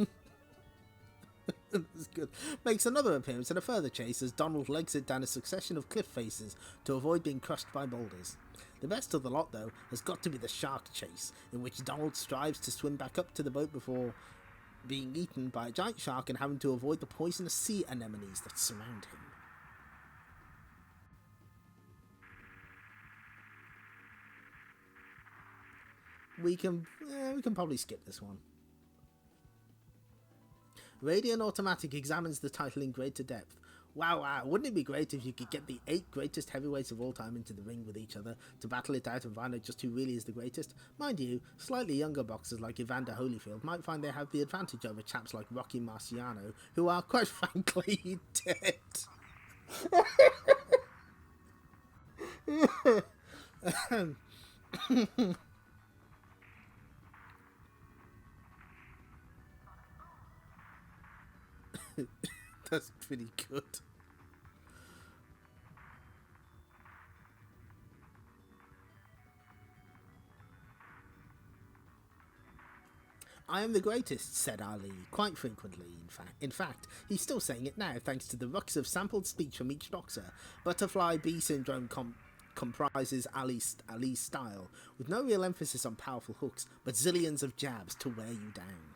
that's good, makes another appearance in a further chase as Donald legs it down a succession of cliff faces to avoid being crushed by boulders. The best of the lot, though, has got to be the shark chase, in which Donald strives to swim back up to the boat before being eaten by a giant shark and having to avoid the poisonous sea anemones that surround him. We can probably skip this one. Radiant Automatic examines the title in greater depth. Wow, wouldn't it be great if you could get the 8 greatest heavyweights of all time into the ring with each other to battle it out and find out just who really is the greatest? Mind you, slightly younger boxers like Evander Holyfield might find they have the advantage over chaps like Rocky Marciano, who are, quite frankly, dead. That's pretty good. I am the greatest, said Ali, quite frequently, in fact. He's still saying it now, thanks to the rucks of sampled speech from each boxer. Butterfly B syndrome comprises Ali's style, with no real emphasis on powerful hooks, but zillions of jabs to wear you down.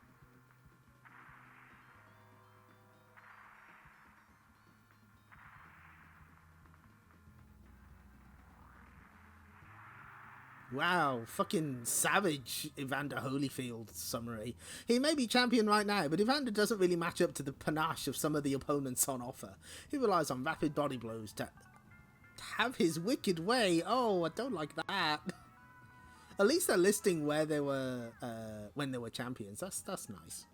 Wow, fucking savage Evander Holyfield summary. He may be champion right now, but Evander doesn't really match up to the panache of some of the opponents on offer. He relies on rapid body blows to have his wicked way. Oh, I don't like that. At least they're listing where they were when they were champions. That's nice.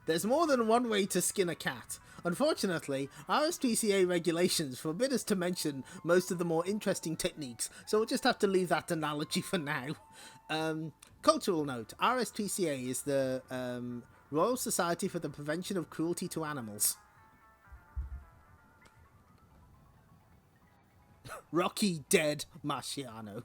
There's more than one way to skin a cat. Unfortunately, RSPCA regulations forbid us to mention most of the more interesting techniques, so we'll just have to leave that analogy for now. Cultural note, RSPCA is the Royal Society for the Prevention of Cruelty to Animals. Rocky dead Marciano.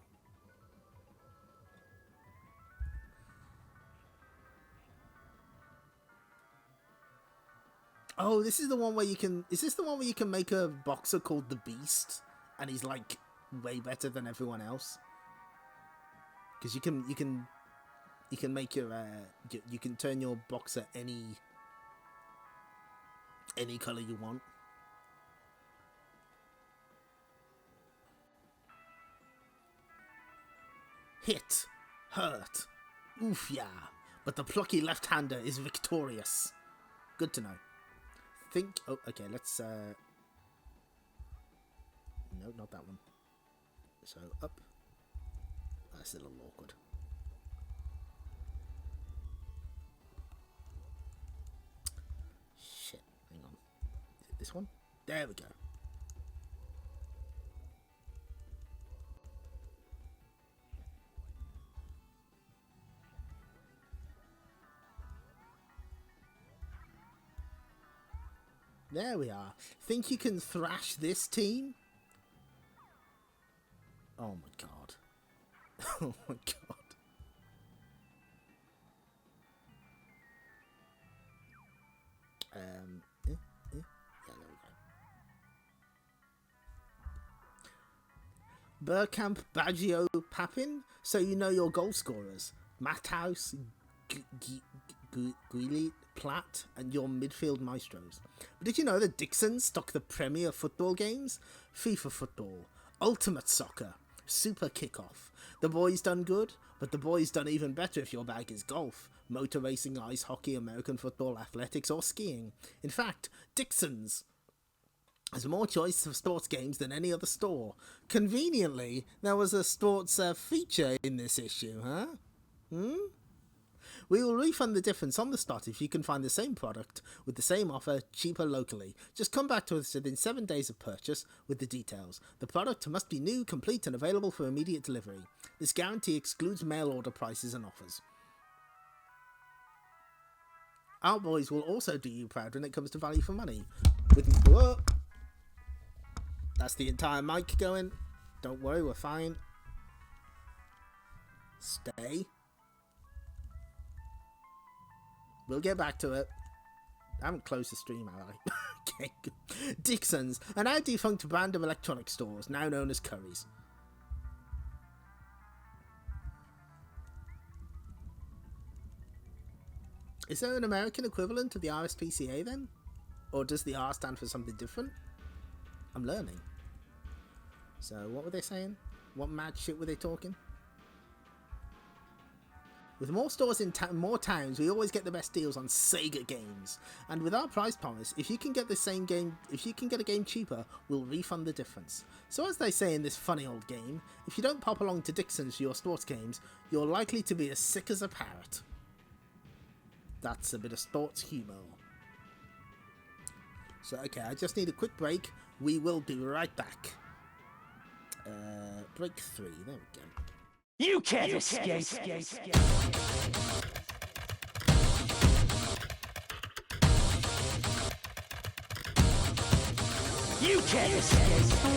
Oh, this is the one where you can... Is this the one where you can make a boxer called the Beast? And he's, like, way better than everyone else? Because you can make your... you can turn your boxer any colour you want. Hit. Hurt. Oof, yeah. But the plucky left-hander is victorious. Good to know. Think... Oh, okay, let's... No, not that one. So, up. That's a little awkward. Shit, hang on. Is it this one? There we go. There we are. Think you can thrash this team? Oh my god. Oh my god. Yeah, there we go. Burkamp, Baggio, Papin. So you know your goal scorers. Matthaus, Guili, Platt, and your midfield maestros. But did you know that Dixon's stock the premier football games? FIFA Football, Ultimate Soccer, Super Kickoff. The boys done good, but the boys done even better if your bag is golf, motor racing, ice hockey, American football, athletics, or skiing. In fact, Dixon's has more choice of sports games than any other store. Conveniently, there was a sports feature in this issue, huh? We will refund the difference on the spot if you can find the same product with the same offer cheaper locally. Just come back to us within 7 days of purchase with the details. The product must be new, complete, and available for immediate delivery. This guarantee excludes mail order prices and offers. Our boys will also do you proud when it comes to value for money. Whoa! That's the entire mic going. Don't worry, we're fine. Stay. We'll get back to it. I haven't closed the stream, have I? Okay, good. Dixon's, a now defunct brand of electronic stores, now known as Curry's. Is there an American equivalent to the RSPCA then? Or does the R stand for something different? I'm learning. So, what were they saying? What mad shit were they talking? With more stores in more towns, we always get the best deals on Sega games. And with our price promise, if you can get a game cheaper, we'll refund the difference. So as they say in this funny old game, if you don't pop along to Dixon's for your sports games, you're likely to be as sick as a parrot. That's a bit of sports humour. So okay, I just need a quick break. We will be right back. Break 3, there we go. You can't escape. You can't escape. You can't escape.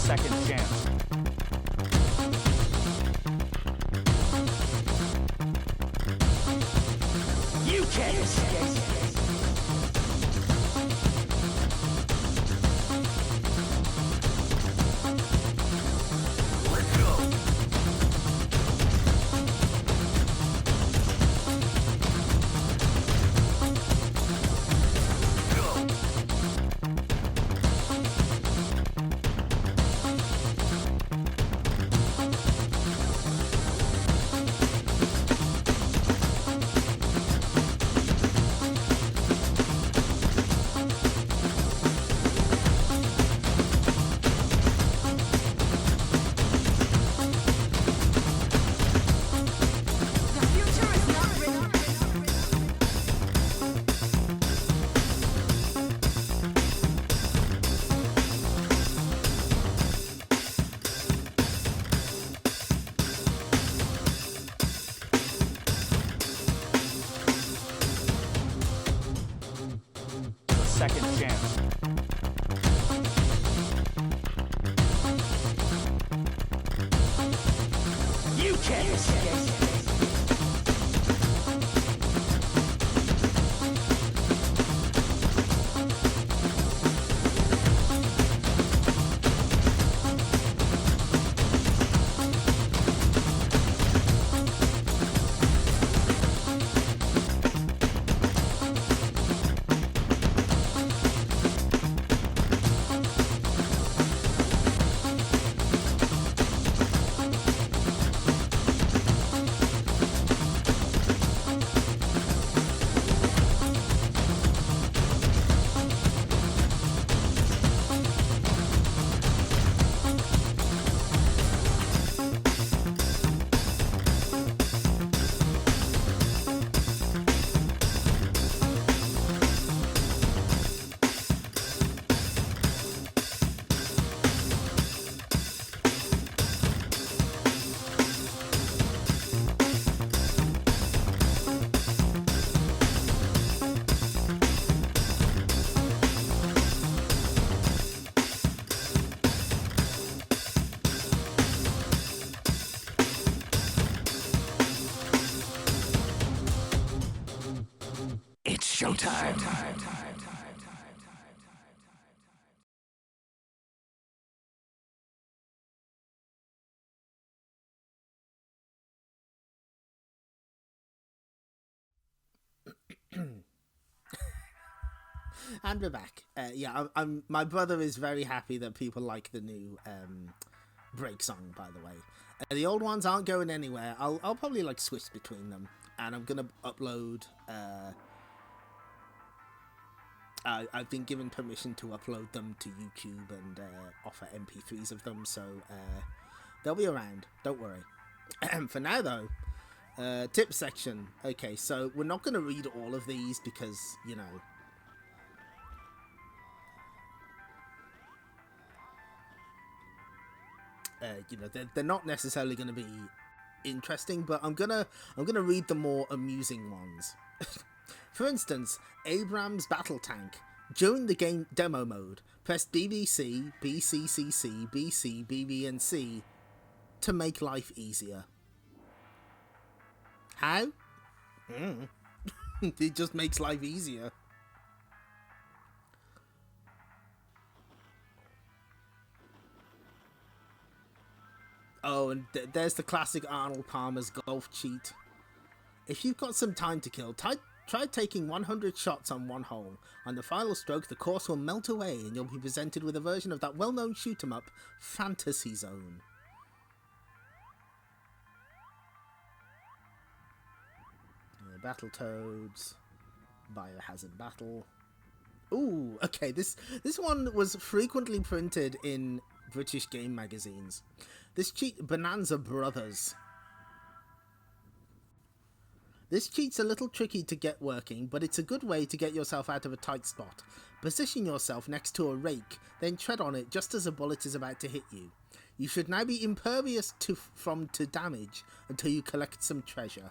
second chance. You can't escape. Let's go. Second chance. You can't escape. It's showtime. And we're back. Yeah, my brother is very happy that people like the new break song. By the way, the old ones aren't going anywhere. I'll probably like switch between them, and I'm gonna upload. I've been given permission to upload them to YouTube and offer MP3s of them, so they'll be around. Don't worry. For now, though, tip section. Okay, so we're not gonna read all of these because you know. They're not necessarily going to be interesting, but I'm gonna read the more amusing ones. For instance, Abrams Battle Tank. During the game demo mode, press BBC, BCCC, BC, BB, and C to make life easier. How? It just makes life easier. Oh, and there's the classic Arnold Palmer's golf cheat. If you've got some time to kill, try taking 100 shots on one hole. On the final stroke, the course will melt away and you'll be presented with a version of that well-known shoot-'em-up, Fantasy Zone. Battletoads, Biohazard Battle. Ooh, okay, this one was frequently printed in British game magazines. This cheat, Bonanza Brothers. This cheat's a little tricky to get working, but it's a good way to get yourself out of a tight spot. Position yourself next to a rake, then tread on it just as a bullet is about to hit you. You should now be impervious to damage until you collect some treasure.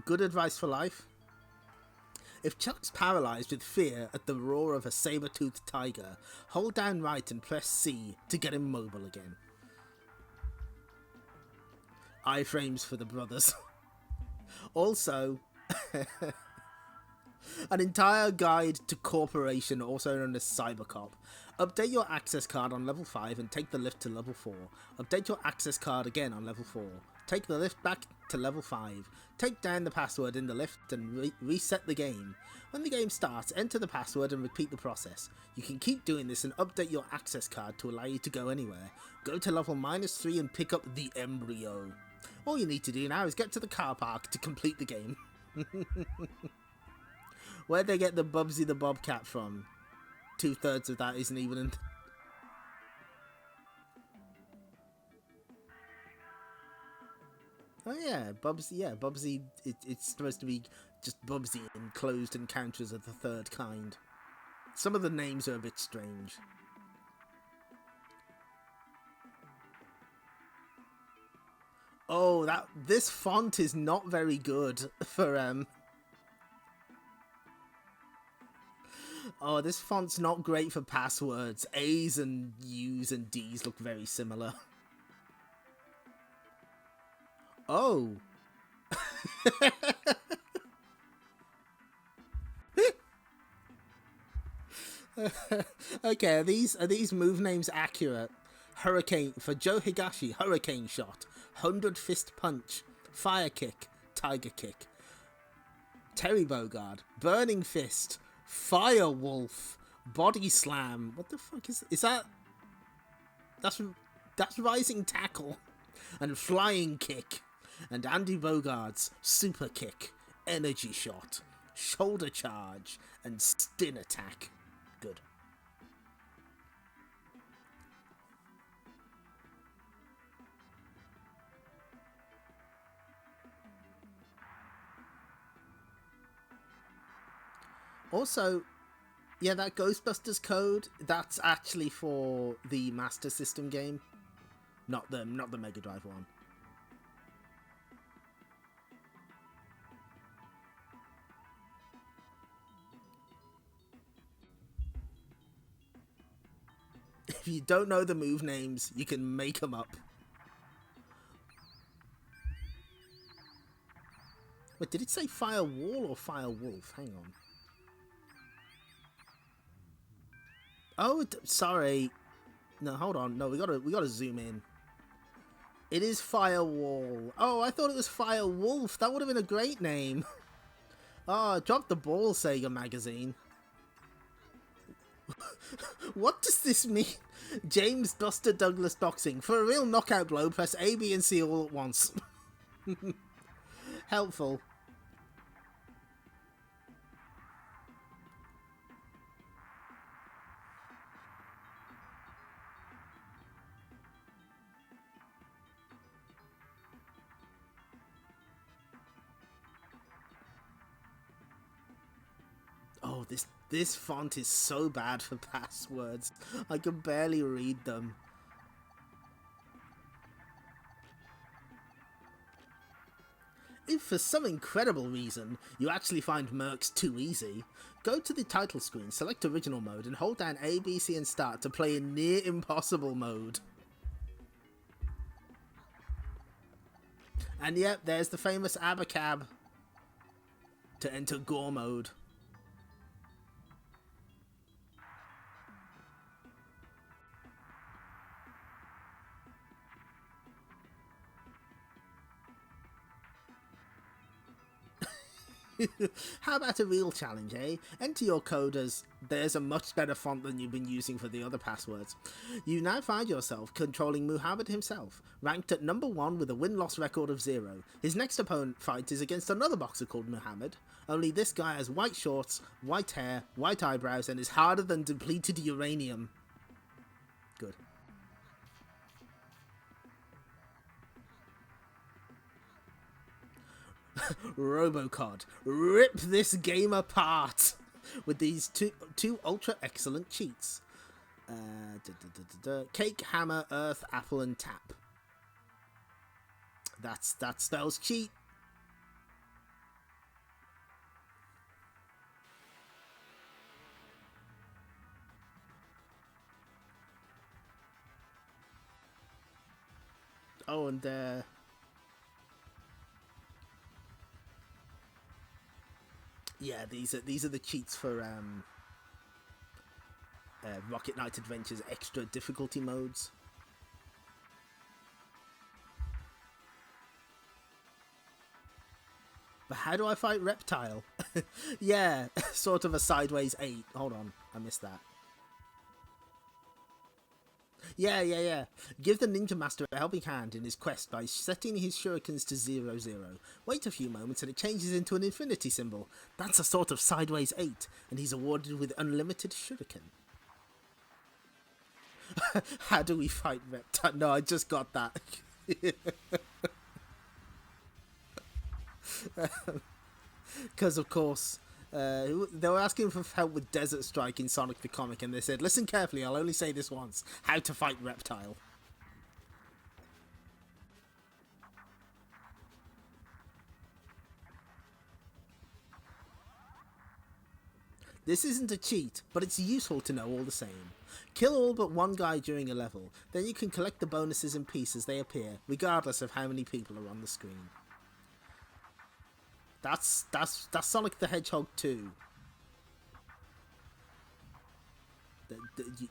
Good advice for life. If Chuck's paralyzed with fear at the roar of a saber-toothed tiger, hold down right and press C to get him mobile again. Iframes for the brothers. Also, an entire guide to corporation, also known as Cybercop. Update your access card on level 5 and take the lift to level 4. Update your access card again on level 4. Take the lift back to level 5. Take down the password in the lift and reset the game. When the game starts, enter the password and repeat the process. You can keep doing this and update your access card to allow you to go anywhere. Go to level -3 and pick up the embryo. All you need to do now is get to the car park to complete the game. Where'd they get the Bubsy the Bobcat from? 2/3 of that isn't even in... Oh yeah, Bubsy, it's supposed to be just Bubsy in closed encounters of the third kind. Some of the names are a bit strange. Oh, this font is not very good for Oh, this font's not great for passwords. A's and U's and D's look very similar. Oh. Okay, are these move names accurate? Hurricane for Joe Higashi, Hurricane Shot, 100 Fist Punch, Fire Kick, Tiger Kick. Terry Bogard, Burning Fist, Fire Wolf, Body Slam. What the fuck is that? That's Rising Tackle, and Flying Kick, and Andy Bogard's Super Kick, Energy Shot, Shoulder Charge, and Stin Attack. Good. Also, yeah, that Ghostbusters code, that's actually for the Master System game, not the Mega Drive one. If you don't know the move names, you can make them up. Wait, did it say Firewall or Firewolf? Hang on. Oh, sorry. No, hold on. No, we gotta zoom in. It is Firewall. Oh, I thought it was Firewolf. That would have been a great name. Oh, drop the ball, Sega Magazine. What does this mean? James Buster Douglas Boxing. For a real knockout blow, press A, B, and C all at once. Helpful. Oh, this font is so bad for passwords. I can barely read them. If for some incredible reason you actually find Mercs too easy, go to the title screen, select original mode, and hold down A, B, C, and start to play in near impossible mode. And yep, there's the famous Abacab to enter Gore mode. How about a real challenge, eh? Enter your code as there's a much better font than you've been using for the other passwords. You now find yourself controlling Muhammad himself, ranked at number 1 with a win-loss record of 0. His next opponent fight is against another boxer called Muhammad, only this guy has white shorts, white hair, white eyebrows, and is harder than depleted uranium. Good. Robocod, rip this game apart with these two ultra excellent cheats. Cake, hammer, earth, apple, and tap. That spells cheat. Oh, and yeah, these are the cheats for Rocket Knight Adventure's extra difficulty modes. But how do I fight Reptile? Yeah, sort of a sideways 8. Hold on, I missed that. Yeah. Give the Ninja Master a helping hand in his quest by setting his shurikens to 0-0. Wait a few moments and it changes into an infinity symbol. That's a sort of sideways 8, and he's awarded with unlimited shuriken. How do we fight Reptile? No, I just got that. Because, of course, they were asking for help with Desert Strike in Sonic the Comic, and they said, listen carefully, I'll only say this once. How to fight Reptile. This isn't a cheat, but it's useful to know all the same. Kill all but one guy during a level, then you can collect the bonuses in peace as they appear, regardless of how many people are on the screen. That's Sonic the Hedgehog 2.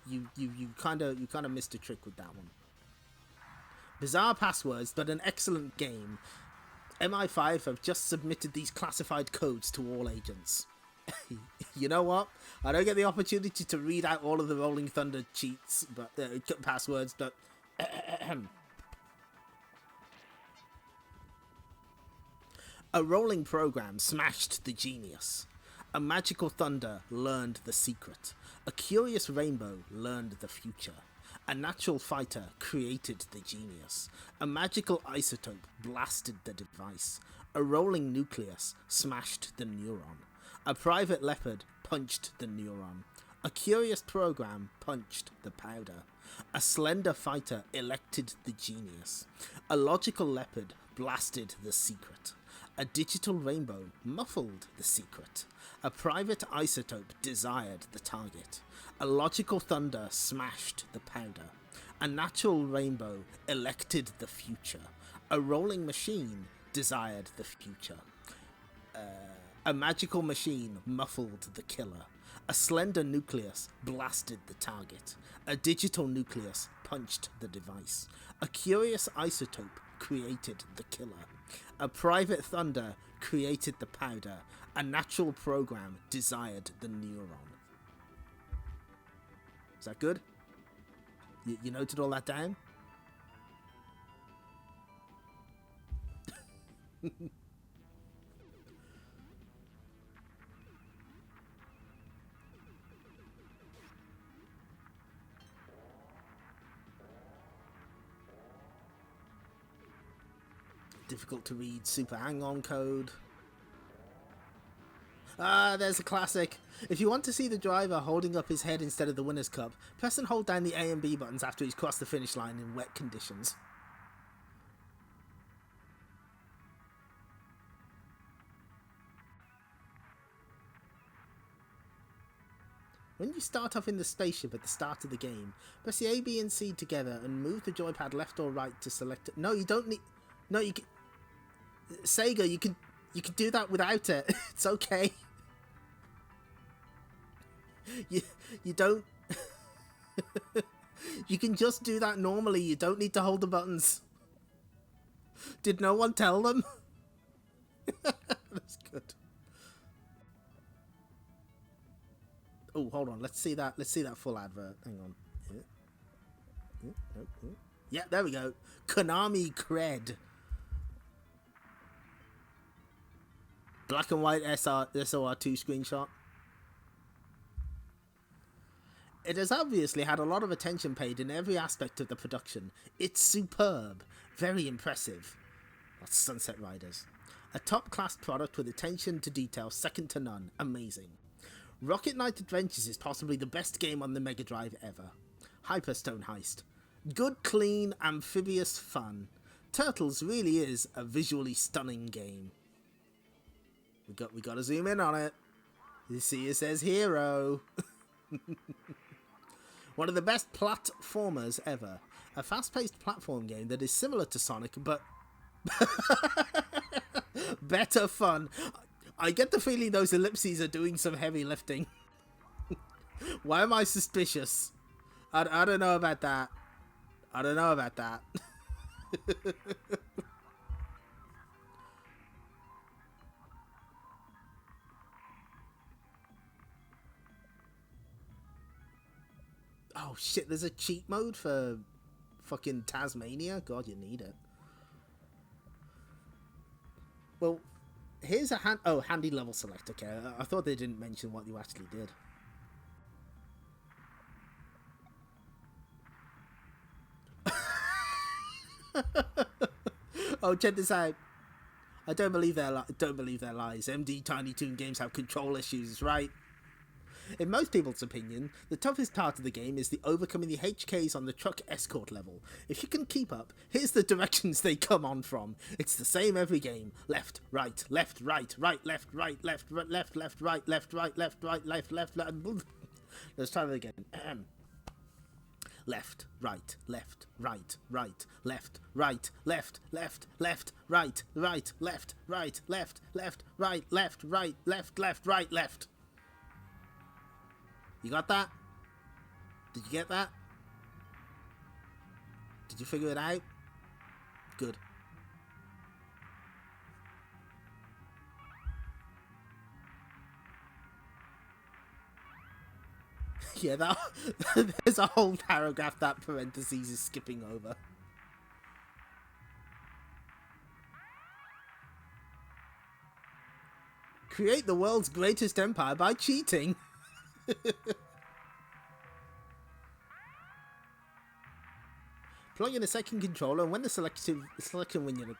You kind of missed a trick with that one. Bizarre passwords, but an excellent game. MI5 have just submitted these classified codes to all agents. You know what? I don't get the opportunity to read out all of the Rolling Thunder cheats, but passwords, but a rolling program smashed the genius. A magical thunder learned the secret. A curious rainbow learned the future. A natural fighter created the genius. A magical isotope blasted the device. A rolling nucleus smashed the neuron. A private leopard punched the neuron. A curious program punched the powder. A slender fighter elected the genius. A logical leopard blasted the secret. A digital rainbow muffled the secret. A private isotope desired the target. A logical thunder smashed the powder. A natural rainbow elected the future. A rolling machine desired the future. A magical machine muffled the killer. A slender nucleus blasted the target. A digital nucleus punched the device. A curious isotope created the killer. A private thunder created the powder. A natural program desired the neuron. Is that good? You noted all that down? Difficult to read super hang-on code. Ah, there's a classic. If you want to see the driver holding up his head instead of the winner's cup, press and hold down the A and B buttons after he's crossed the finish line in wet conditions. When you start off in the spaceship at the start of the game, press the A, B and C together and move the joypad left or right to select it. No, you don't need... No, you can... Sega, you can do that without it. It's okay. You don't... You can just do that normally. You don't need to hold the buttons. Did no one tell them? That's good. Oh, hold on. Let's see that full advert. Hang on. Yeah, there we go. Konami cred. Black and white SOR2 screenshot. It has obviously had a lot of attention paid in every aspect of the production. It's superb. Very impressive. That's Sunset Riders. A top-class product with attention to detail second to none. Amazing. Rocket Knight Adventures is possibly the best game on the Mega Drive ever. Hyperstone Heist. Good, clean, amphibious fun. Turtles really is a visually stunning game. We got to zoom in on it. You see it says hero. One of the best platformers ever. A fast-paced platform game that is similar to Sonic, but better fun. I get the feeling those ellipses are doing some heavy lifting. Why am I suspicious? I don't know about that. I don't know about that. Oh shit, there's a cheat mode for fucking Tasmania? God, you need it. Well, here's a handy level select. Okay, I thought they didn't mention what you actually did. Oh, check this out. I don't believe their lies. MD Tiny Toon games have control issues, right? In most people's opinion, the toughest part of the game is the overcoming the HKs on the truck escort level. If you can keep up, here's the directions they come on from. It's the same every game. Left, right, left, right, right, left, right, left, left, left, right, left, right, left, right, left, left, left. Let's try that again. Left, right, left, right, right, left, right, left, left, left, right, right, left, right, left, left, right, left, right, left, left, right, left. You got that? Did you get that? Did you figure it out? Good. Yeah, there's a whole paragraph that parentheses is skipping over. Create the world's greatest empire by cheating. Plug in a second controller, and when the selection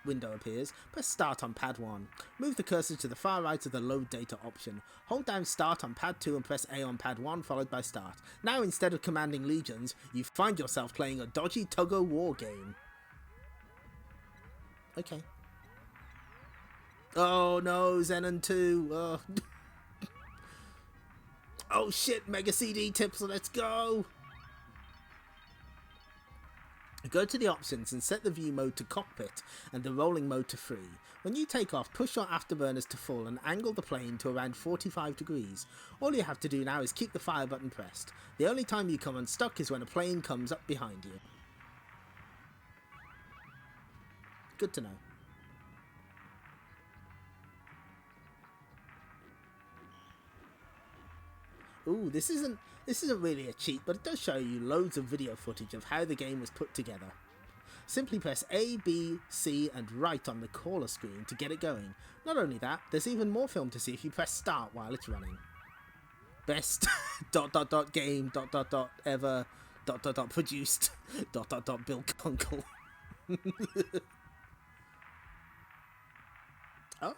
window appears, press Start on pad 1. Move the cursor to the far right of the Load Data option. Hold down Start on pad 2 and press A on pad 1, followed by Start. Now, instead of commanding legions, you find yourself playing a dodgy tug-o-war game. Okay. Oh no, Xenon 2. Oh. Oh shit, Mega CD tips, let's go! Go to the options and set the view mode to cockpit and the rolling mode to free. When you take off, push your afterburners to full and angle the plane to around 45 degrees. All you have to do now is keep the fire button pressed. The only time you come unstuck is when a plane comes up behind you. Good to know. Ooh, this isn't really a cheat, but it does show you loads of video footage of how the game was put together. Simply press A, B, C and right on the caller screen to get it going. Not only that, there's even more film to see if you press start while it's running. Best ... game ... ever ... produced ... Bill Kunkel. Oh,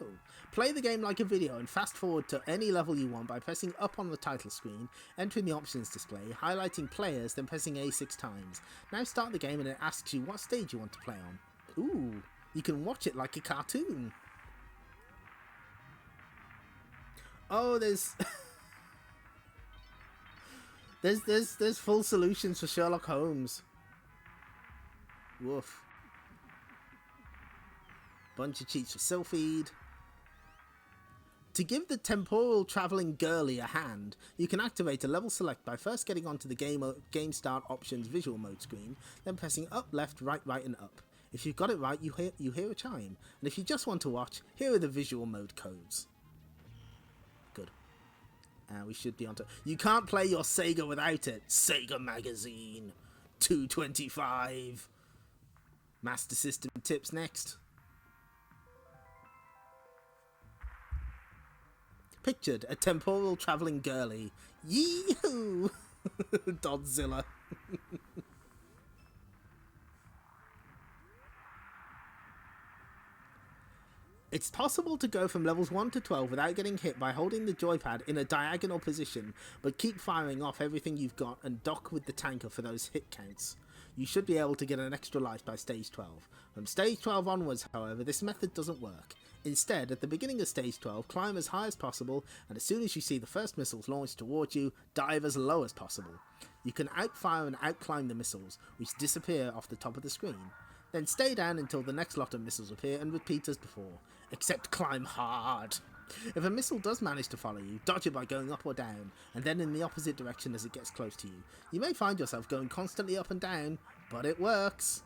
play the game like a video and fast forward to any level you want by pressing up on the title screen, entering the options display, highlighting players, then pressing A 6 times. Now start the game and it asks you what stage you want to play on. Ooh, you can watch it like a cartoon. Oh, there's there's full solutions for Sherlock Holmes. Woof. Bunch of cheats for Sylphied. To give the temporal travelling girly a hand, you can activate a level select by first getting onto the game start options visual mode screen, then pressing up, left, right, right and up. If you've got it right, you hear a chime, and if you just want to watch, here are the visual mode codes. Good. We should be on to... You can't play your Sega without it. Sega Magazine. 225. Master System tips next. Pictured a temporal travelling girly. Yee-hoo! Dodzilla. It's possible to go from levels 1 to 12 without getting hit by holding the joypad in a diagonal position, but keep firing off everything you've got and dock with the tanker for those hit counts. You should be able to get an extra life by stage 12. From stage 12 onwards, however, this method doesn't work. Instead, at the beginning of stage 12, climb as high as possible, and as soon as you see the first missiles launched towards you, dive as low as possible. You can outfire and outclimb the missiles, which disappear off the top of the screen. Then stay down until the next lot of missiles appear and repeat as before, except climb hard. If a missile does manage to follow you, dodge it by going up or down, and then in the opposite direction as it gets close to you. You may find yourself going constantly up and down, but it works.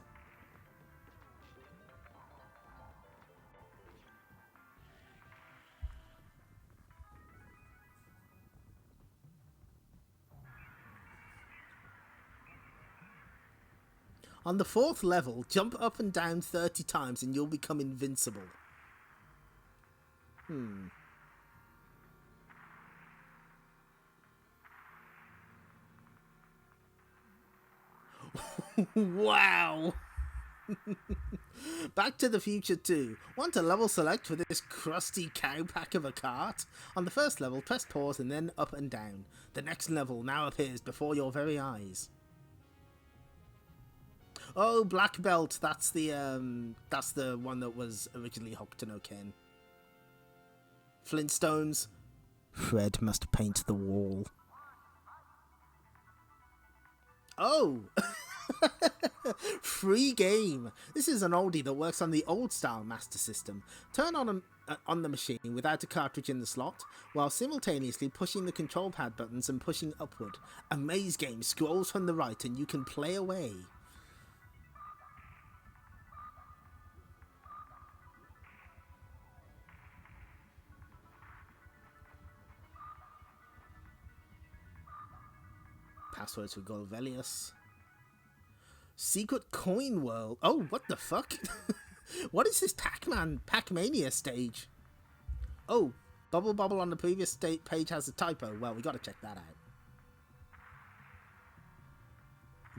On the 4th level, jump up and down 30 times and you'll become invincible. Wow! Back to the Future 2. Want a level select for this crusty cowpack of a cart? On the first level, press pause and then up and down. The next level now appears before your very eyes. Oh, Black Belt. That's the one that was originally Hokuto no Ken. Flintstones. Fred must paint the wall. Oh! Free game. This is an oldie that works on the old style Master System. Turn on the machine without a cartridge in the slot, while simultaneously pushing the control pad buttons and pushing upward. A maze game scrolls from the right and you can play away. Passwords for Golvelius. Secret Coin World. Oh, what the fuck? What is this Pac-Mania stage? Oh, Bubble Bobble on the previous page has a typo. Well, we gotta check that out.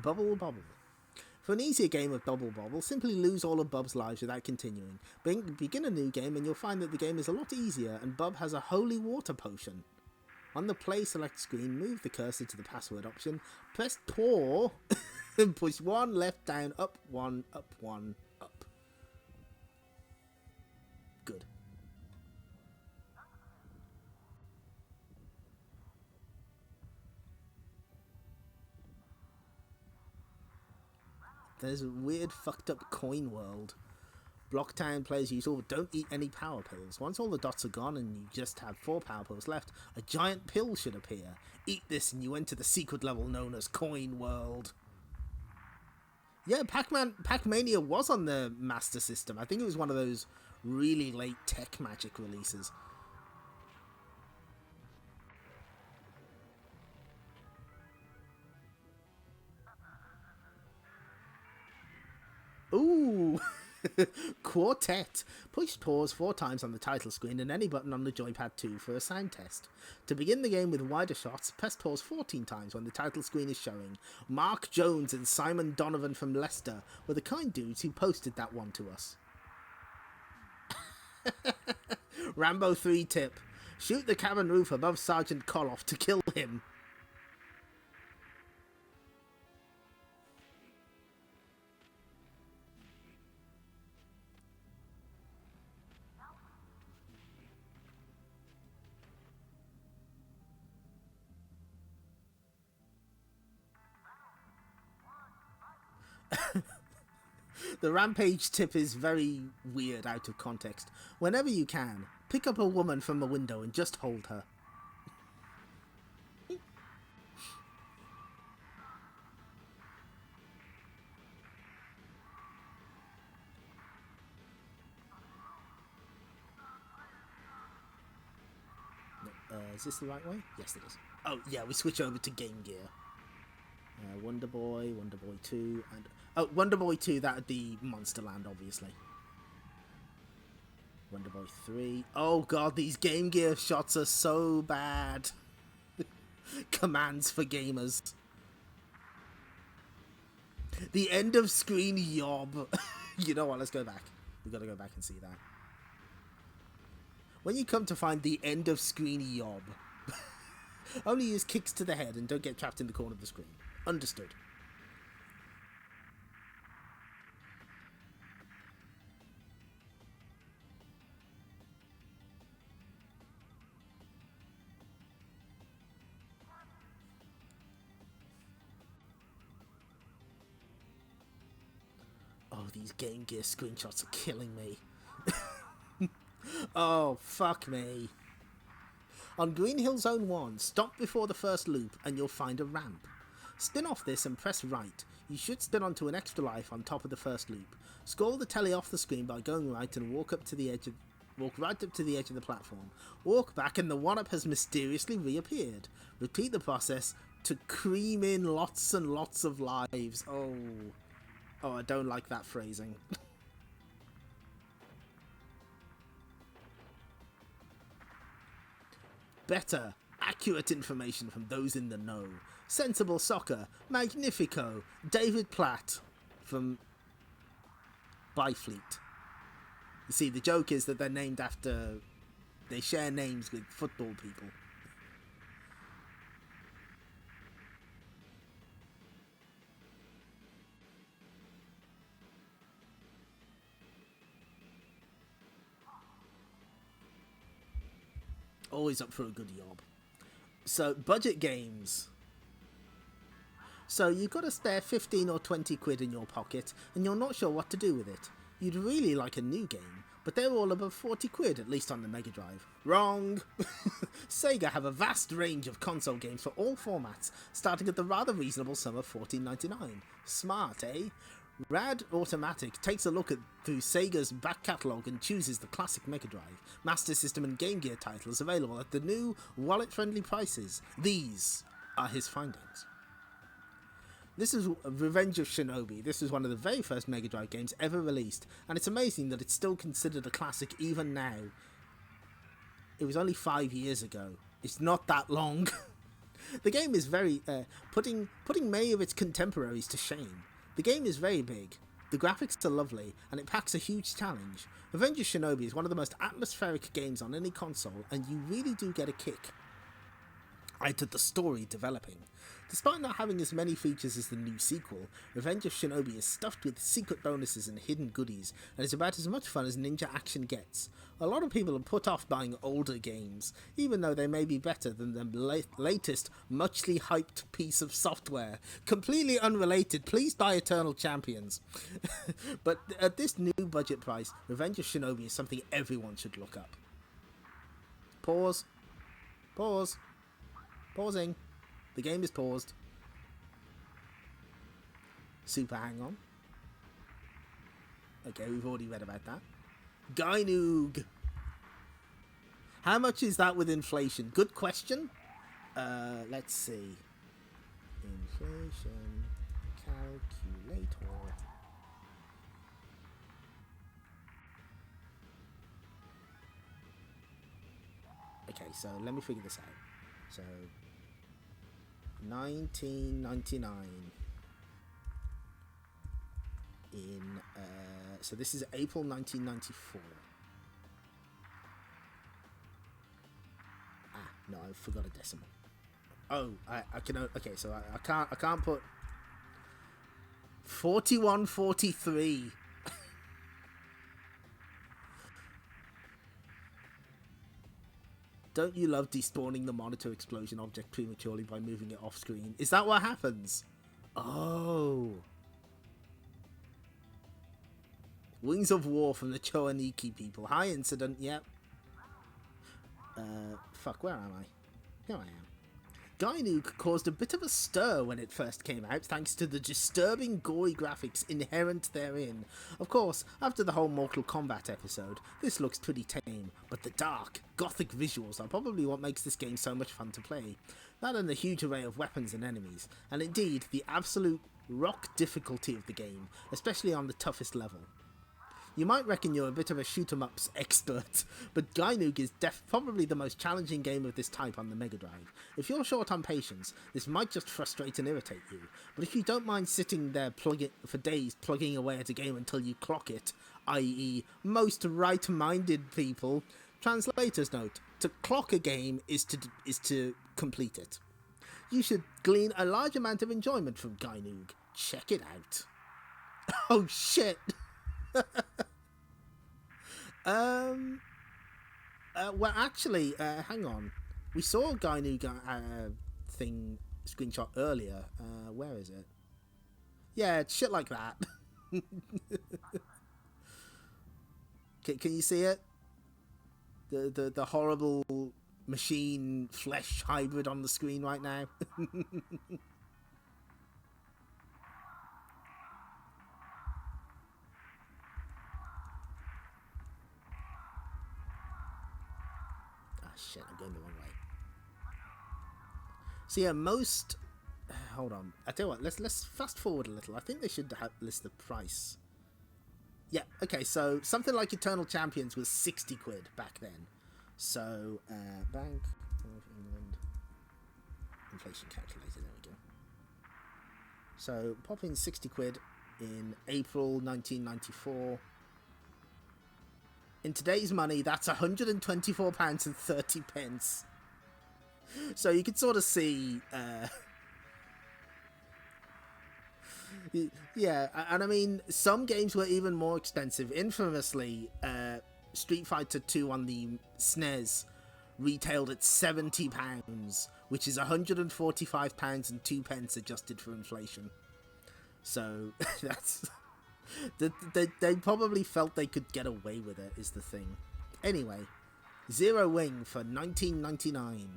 Bubble Bobble. For an easier game of Bubble Bobble, simply lose all of Bub's lives without continuing. Begin a new game and you'll find that the game is a lot easier and Bub has a holy water potion. On the play select screen, move the cursor to the password option, press PAW, and push 1 left down, up 1, up 1, up. Good. There's a weird fucked up coin world. Blocktown plays usual, don't eat any power pills. Once all the dots are gone and you just have 4 power pills left, a giant pill should appear. Eat this and you enter the secret level known as Coin World. Yeah, Pac-Mania was on the Master System. I think it was one of those really late Tech Magic releases. Ooh! Quartet. Push pause 4 times on the title screen and any button on the joypad 2 for a sound test. To begin the game with wider shots, press pause 14 times when the title screen is showing. Mark Jones and Simon Donovan from Leicester were the kind dudes who posted that one to us. Rambo 3 tip. Shoot the cabin roof above Sergeant Koloff to kill him. The Rampage tip is very weird out of context. Whenever you can, pick up a woman from a window and just hold her. Is this the right way? Yes, it is. Oh, yeah, we switch over to Game Gear. Wonder Boy 2, and... Oh, Wonder Boy 2, that would be Monster Land, obviously. Wonder Boy 3. Oh, God, these Game Gear shots are so bad. Commands for gamers. The end of screen yob. You know what, let's go back. We've got to go back and see that. When you come to find the end of screen yob, only use kicks to the head and don't get trapped in the corner of the screen. Understood. these Game Gear screenshots are killing me. Oh, fuck me. On Green Hill Zone 1, stop before the first loop and you'll find a ramp. Spin off this and press right. You should spin onto an extra life on top of the first loop. Scroll the telly off the screen by going right and walk right up to the edge of the platform. Walk back and the 1-up has mysteriously reappeared. Repeat the process to cream in lots and lots of lives. Oh, I don't like that phrasing. Better, accurate information from those in the know. Sensible Soccer, Magnifico, David Platt from Byfleet. You see, the joke is that they're named after... They share names with football people. Always up for a good yob. So, budget games. So, you've got to spare 15 or 20 quid in your pocket, and you're not sure what to do with it. You'd really like a new game, but they're all above 40 quid, at least on the Mega Drive. Wrong! Sega have a vast range of console games for all formats, starting at the rather reasonable sum of $14.99. Smart, eh? Rad Automatic takes a look through Sega's back catalogue and chooses the classic Mega Drive, Master System and Game Gear titles available at the new, wallet-friendly prices. These are his findings. This is Revenge of Shinobi. This was one of the very first Mega Drive games ever released, and it's amazing that it's still considered a classic even now. It was only 5 years ago. It's not that long. The game is very... putting many of its contemporaries to shame. The game is very big, the graphics are lovely, and it packs a huge challenge. Revenge of Shinobi is one of the most atmospheric games on any console, and you really do get a kick out of the story developing. Despite not having as many features as the new sequel, Revenge of Shinobi is stuffed with secret bonuses and hidden goodies, and is about as much fun as Ninja Action gets. A lot of people are put off buying older games, even though they may be better than the latest, muchly hyped piece of software. Completely unrelated, please buy Eternal Champions. But at this new budget price, Revenge of Shinobi is something everyone should look up. Pause. Pause. Pausing. The game is paused. Super hang on. Okay, we've already read about that. Gynoog. How much is that with inflation? Good question. Let's see. Inflation calculator. Okay, so let me figure this out. So 1999 in so this is April 1994. No, I forgot a decimal. Oh, I can, okay, so I can't put 4143. Don't you love despawning the monitor explosion object prematurely by moving it off screen? Is that what happens? Oh. Wings of War from the Choaniki people. Hi, Incident, yep. Fuck, where am I? Here I am. Gynoog caused a bit of a stir when it first came out, thanks to the disturbing gory graphics inherent therein. Of course, after the whole Mortal Kombat episode, this looks pretty tame, but the dark, gothic visuals are probably what makes this game so much fun to play. That and the huge array of weapons and enemies, and indeed the absolute rock difficulty of the game, especially on the toughest level. You might reckon you're a bit of a shoot-'em-ups expert, but Gynoog is probably the most challenging game of this type on the Mega Drive. If you're short on patience, this might just frustrate and irritate you, but if you don't mind sitting there for days plugging away at a game until you clock it, i.e. most right-minded people, translator's note, to clock a game is to complete it. You should glean a large amount of enjoyment from Gynoog. Check it out. Oh shit! Well, actually, hang on. We saw a Gynoog thing screenshot earlier. Where is it? Yeah, it's shit like that. Can you see it? The horrible machine flesh hybrid on the screen right now. Shit, I'm going the wrong way. So yeah, most... Hold on. I tell you what, let's fast forward a little. I think they should list the price. Yeah, okay, so something like Eternal Champions was 60 quid back then. So, Bank of England... Inflation calculator, there we go. So, pop in 60 quid in April 1994... In today's money, that's £124.30. So you can sort of see... yeah, and I mean, some games were even more expensive. Infamously, Street Fighter 2 on the SNES retailed at £70, which is £145 and 2 pence adjusted for inflation. So, that's... They probably felt they could get away with it, is the thing. Anyway, Zero Wing for $19.99.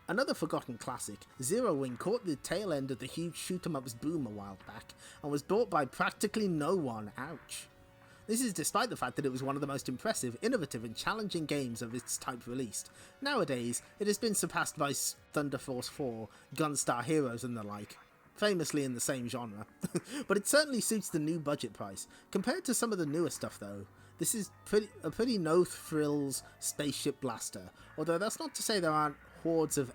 Another forgotten classic, Zero Wing caught the tail end of the huge shoot-'em-ups boom a while back, and was bought by practically no one. Ouch. This is despite the fact that it was one of the most impressive, innovative and challenging games of its type released. Nowadays, it has been surpassed by Thunder Force 4, Gunstar Heroes and the like. Famously in the same genre, but it certainly suits the new budget price. Compared to some of the newer stuff though, this is a pretty no-frills spaceship blaster, although that's not to say there aren't hordes of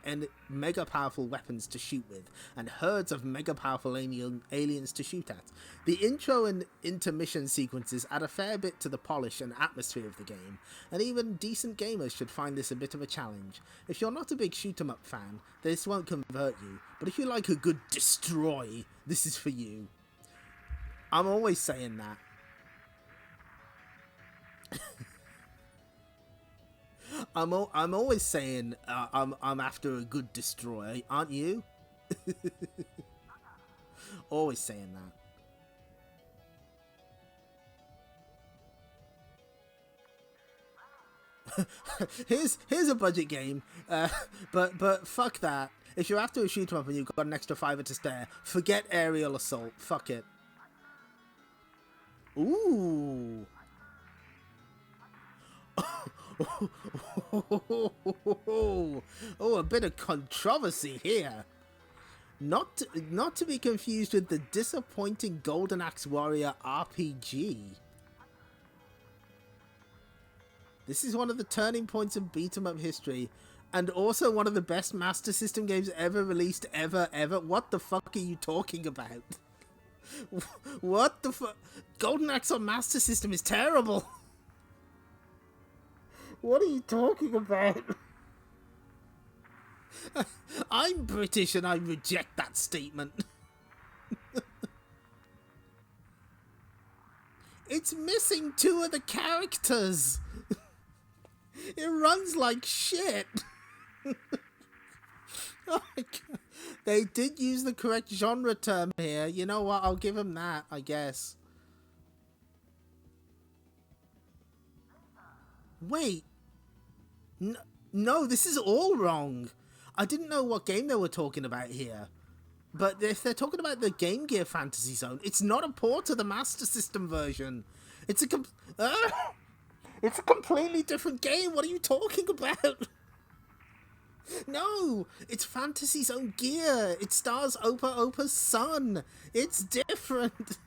mega powerful weapons to shoot with, and herds of mega powerful aliens to shoot at. The intro and intermission sequences add a fair bit to the polish and atmosphere of the game, and even decent gamers should find this a bit of a challenge. If you're not a big shoot-'em-up fan, this won't convert you, but if you like a good destroy, this is for you. I'm always saying that. I'm always saying I'm after a good destroy, aren't you? Always saying that. Here's a budget game, but fuck that. If you're after a shoot 'em up and you've got an extra $5 to spare, forget aerial assault. Fuck it. Ooh. Oh, a bit of controversy here. Not to be confused with the disappointing Golden Axe Warrior RPG. This is one of the turning points of beat-em-up history, and also one of the best Master System games ever released, ever. What the fuck are you talking about? What the fuck? Golden Axe on Master System is terrible. What are you talking about? I'm British and I reject that statement. It's missing 2 of the characters. It runs like shit. Oh my God. They did use the correct genre term here. You know what? I'll give them that, I guess. Wait. No, this is all wrong. I didn't know what game they were talking about here. But if they're talking about the Game Gear Fantasy Zone, it's not a port of the Master System version. It's a completely different game. What are you talking about? No, it's Fantasy Zone Gear. It stars Opa's son. It's different.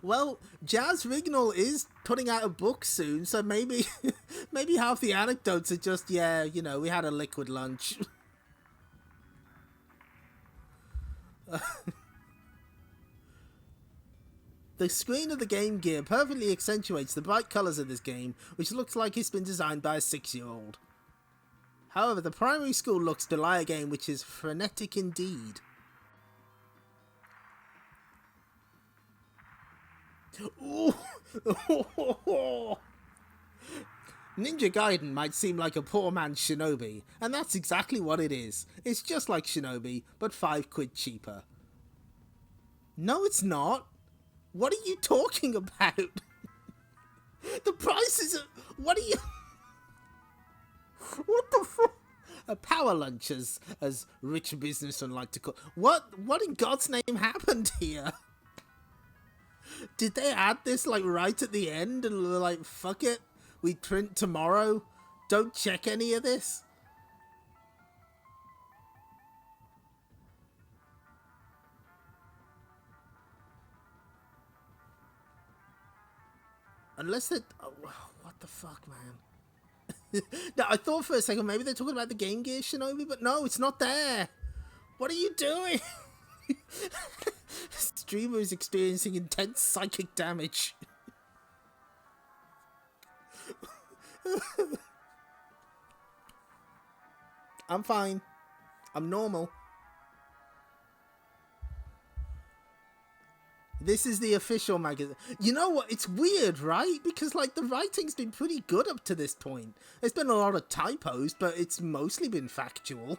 Well, Jazz Rignall is putting out a book soon, so maybe maybe half the anecdotes are just, yeah, you know, we had a liquid lunch. The screen of the Game Gear perfectly accentuates the bright colours of this game, which looks like it's been designed by a 6-year-old. However, the primary school looks belie a game which is frenetic indeed. Ooh. Ninja Gaiden might seem like a poor man's Shinobi, and that's exactly what it is. It's just like Shinobi, but £5 cheaper. No, it's not. What are you talking about? The price is... What are you... What the fuck? A power lunch, as rich businessmen like to call... What in God's name happened here? Did they add this, like, right at the end and were like, fuck it, we print tomorrow? Don't check any of this? Unless they... Oh, what the fuck, man? Now, I thought for a second maybe they're talking about the Game Gear Shinobi, but no, it's not there. What are you doing? Streamer is experiencing intense psychic damage. I'm fine. I'm normal. This is the official magazine. You know what? It's weird, right? Because, like, the writing's been pretty good up to this point. There's been a lot of typos, but it's mostly been factual.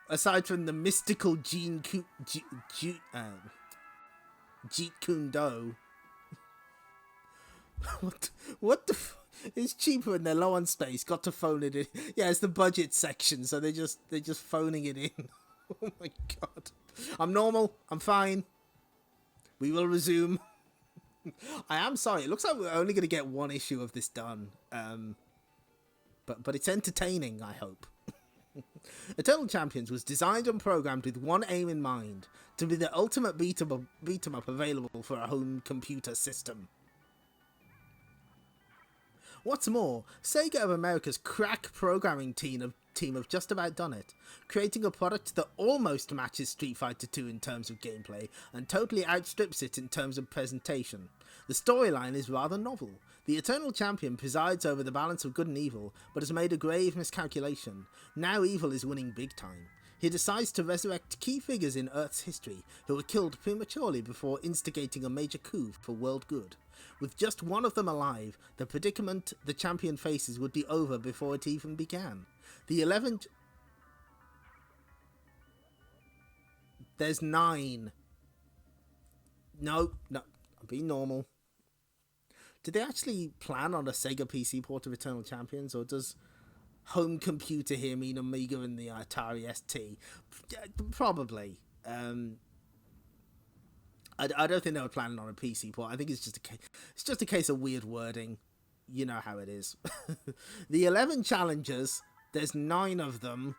Aside from the mystical Jeet Kune Do. What the it's cheaper when they're low on space. Got to phone it in. Yeah, it's the budget section, so they're just phoning it in. Oh my god. I'm normal. I'm fine. We will resume. I am sorry. It looks like we're only going to get one issue of this done. But it's entertaining, I hope. Eternal Champions was designed and programmed with one aim in mind, to be the ultimate beat 'em up available for a home computer system. What's more, Sega of America's crack programming team have just about done it, creating a product that almost matches Street Fighter II in terms of gameplay and totally outstrips it in terms of presentation. The storyline is rather novel. The Eternal Champion presides over the balance of good and evil, but has made a grave miscalculation. Now evil is winning big time. He decides to resurrect key figures in Earth's history who were killed prematurely before instigating a major coup for world good. With just one of them alive, the predicament the champion faces would be over before it even began. The 11... There's 9. No, I'm being normal. Did they actually plan on a Sega PC port of Eternal Champions, or does home computer here mean Amiga and the Atari ST? Probably. I don't think they were planning on a PC port. I think it's just a case of weird wording. You know how it is. The 11 challengers, there's 9 of them,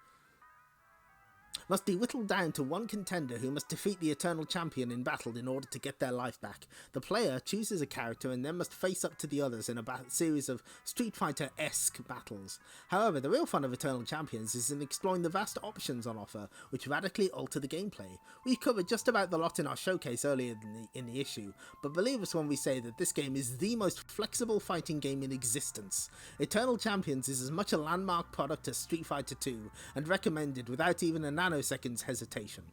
must be whittled down to one contender who must defeat the Eternal Champion in battle in order to get their life back. The player chooses a character and then must face up to the others in a series of Street Fighter-esque battles. However, the real fun of Eternal Champions is in exploring the vast options on offer, which radically alter the gameplay. We covered just about the lot in our showcase earlier in the issue, but believe us when we say that this game is the most flexible fighting game in existence. Eternal Champions is as much a landmark product as Street Fighter II, and recommended without even a nanoseconds hesitation.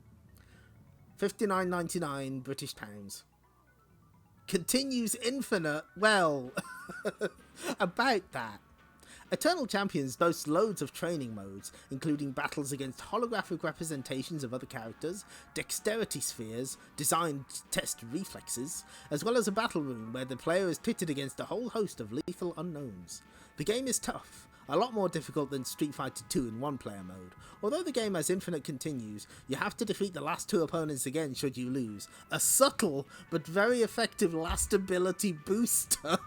£59.99 British pounds. Continues infinite. Well, about that. Eternal Champions boasts loads of training modes, including battles against holographic representations of other characters, dexterity spheres designed to test reflexes, as well as a battle room where the player is pitted against a whole host of lethal unknowns. The game is tough, a lot more difficult than Street Fighter II in one-player mode. Although the game has infinite continues, you have to defeat the last 2 opponents again should you lose. A subtle but very effective last ability booster.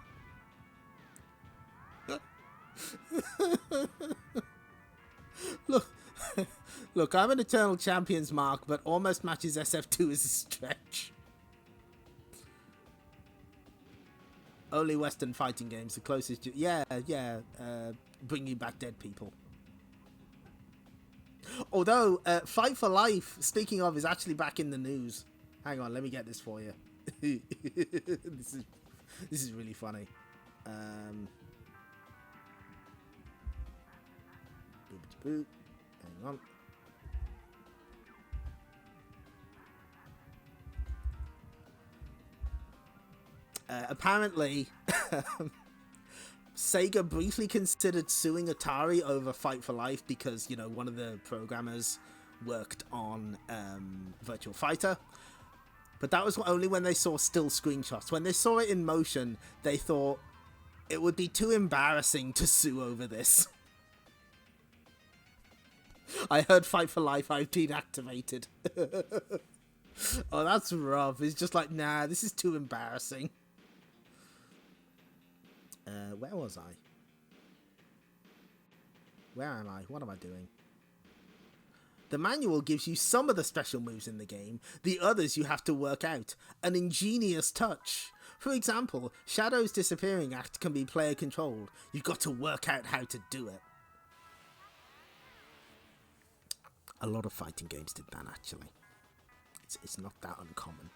Look, I'm an Eternal Champions mark, but almost matches SF2 as a stretch. Only Western fighting games, the closest... bring you back dead people. Although, Fight for Life, speaking of, is actually back in the news. Hang on, let me get this for you. This is really funny. Hang on. Apparently, Sega briefly considered suing Atari over Fight for Life because, you know, one of the programmers worked on Virtua Fighter. But that was only when they saw still screenshots. When they saw it in motion, they thought it would be too embarrassing to sue over this. I heard Fight for Life, I've deactivated. Oh, that's rough. It's just like, nah, this is too embarrassing. Where was I? Where am I? What am I doing? The manual gives you some of the special moves in the game. The others you have to work out. An ingenious touch. For example, Shadow's disappearing act can be player controlled. You've got to work out how to do it. A lot of fighting games did that, actually. It's not that uncommon.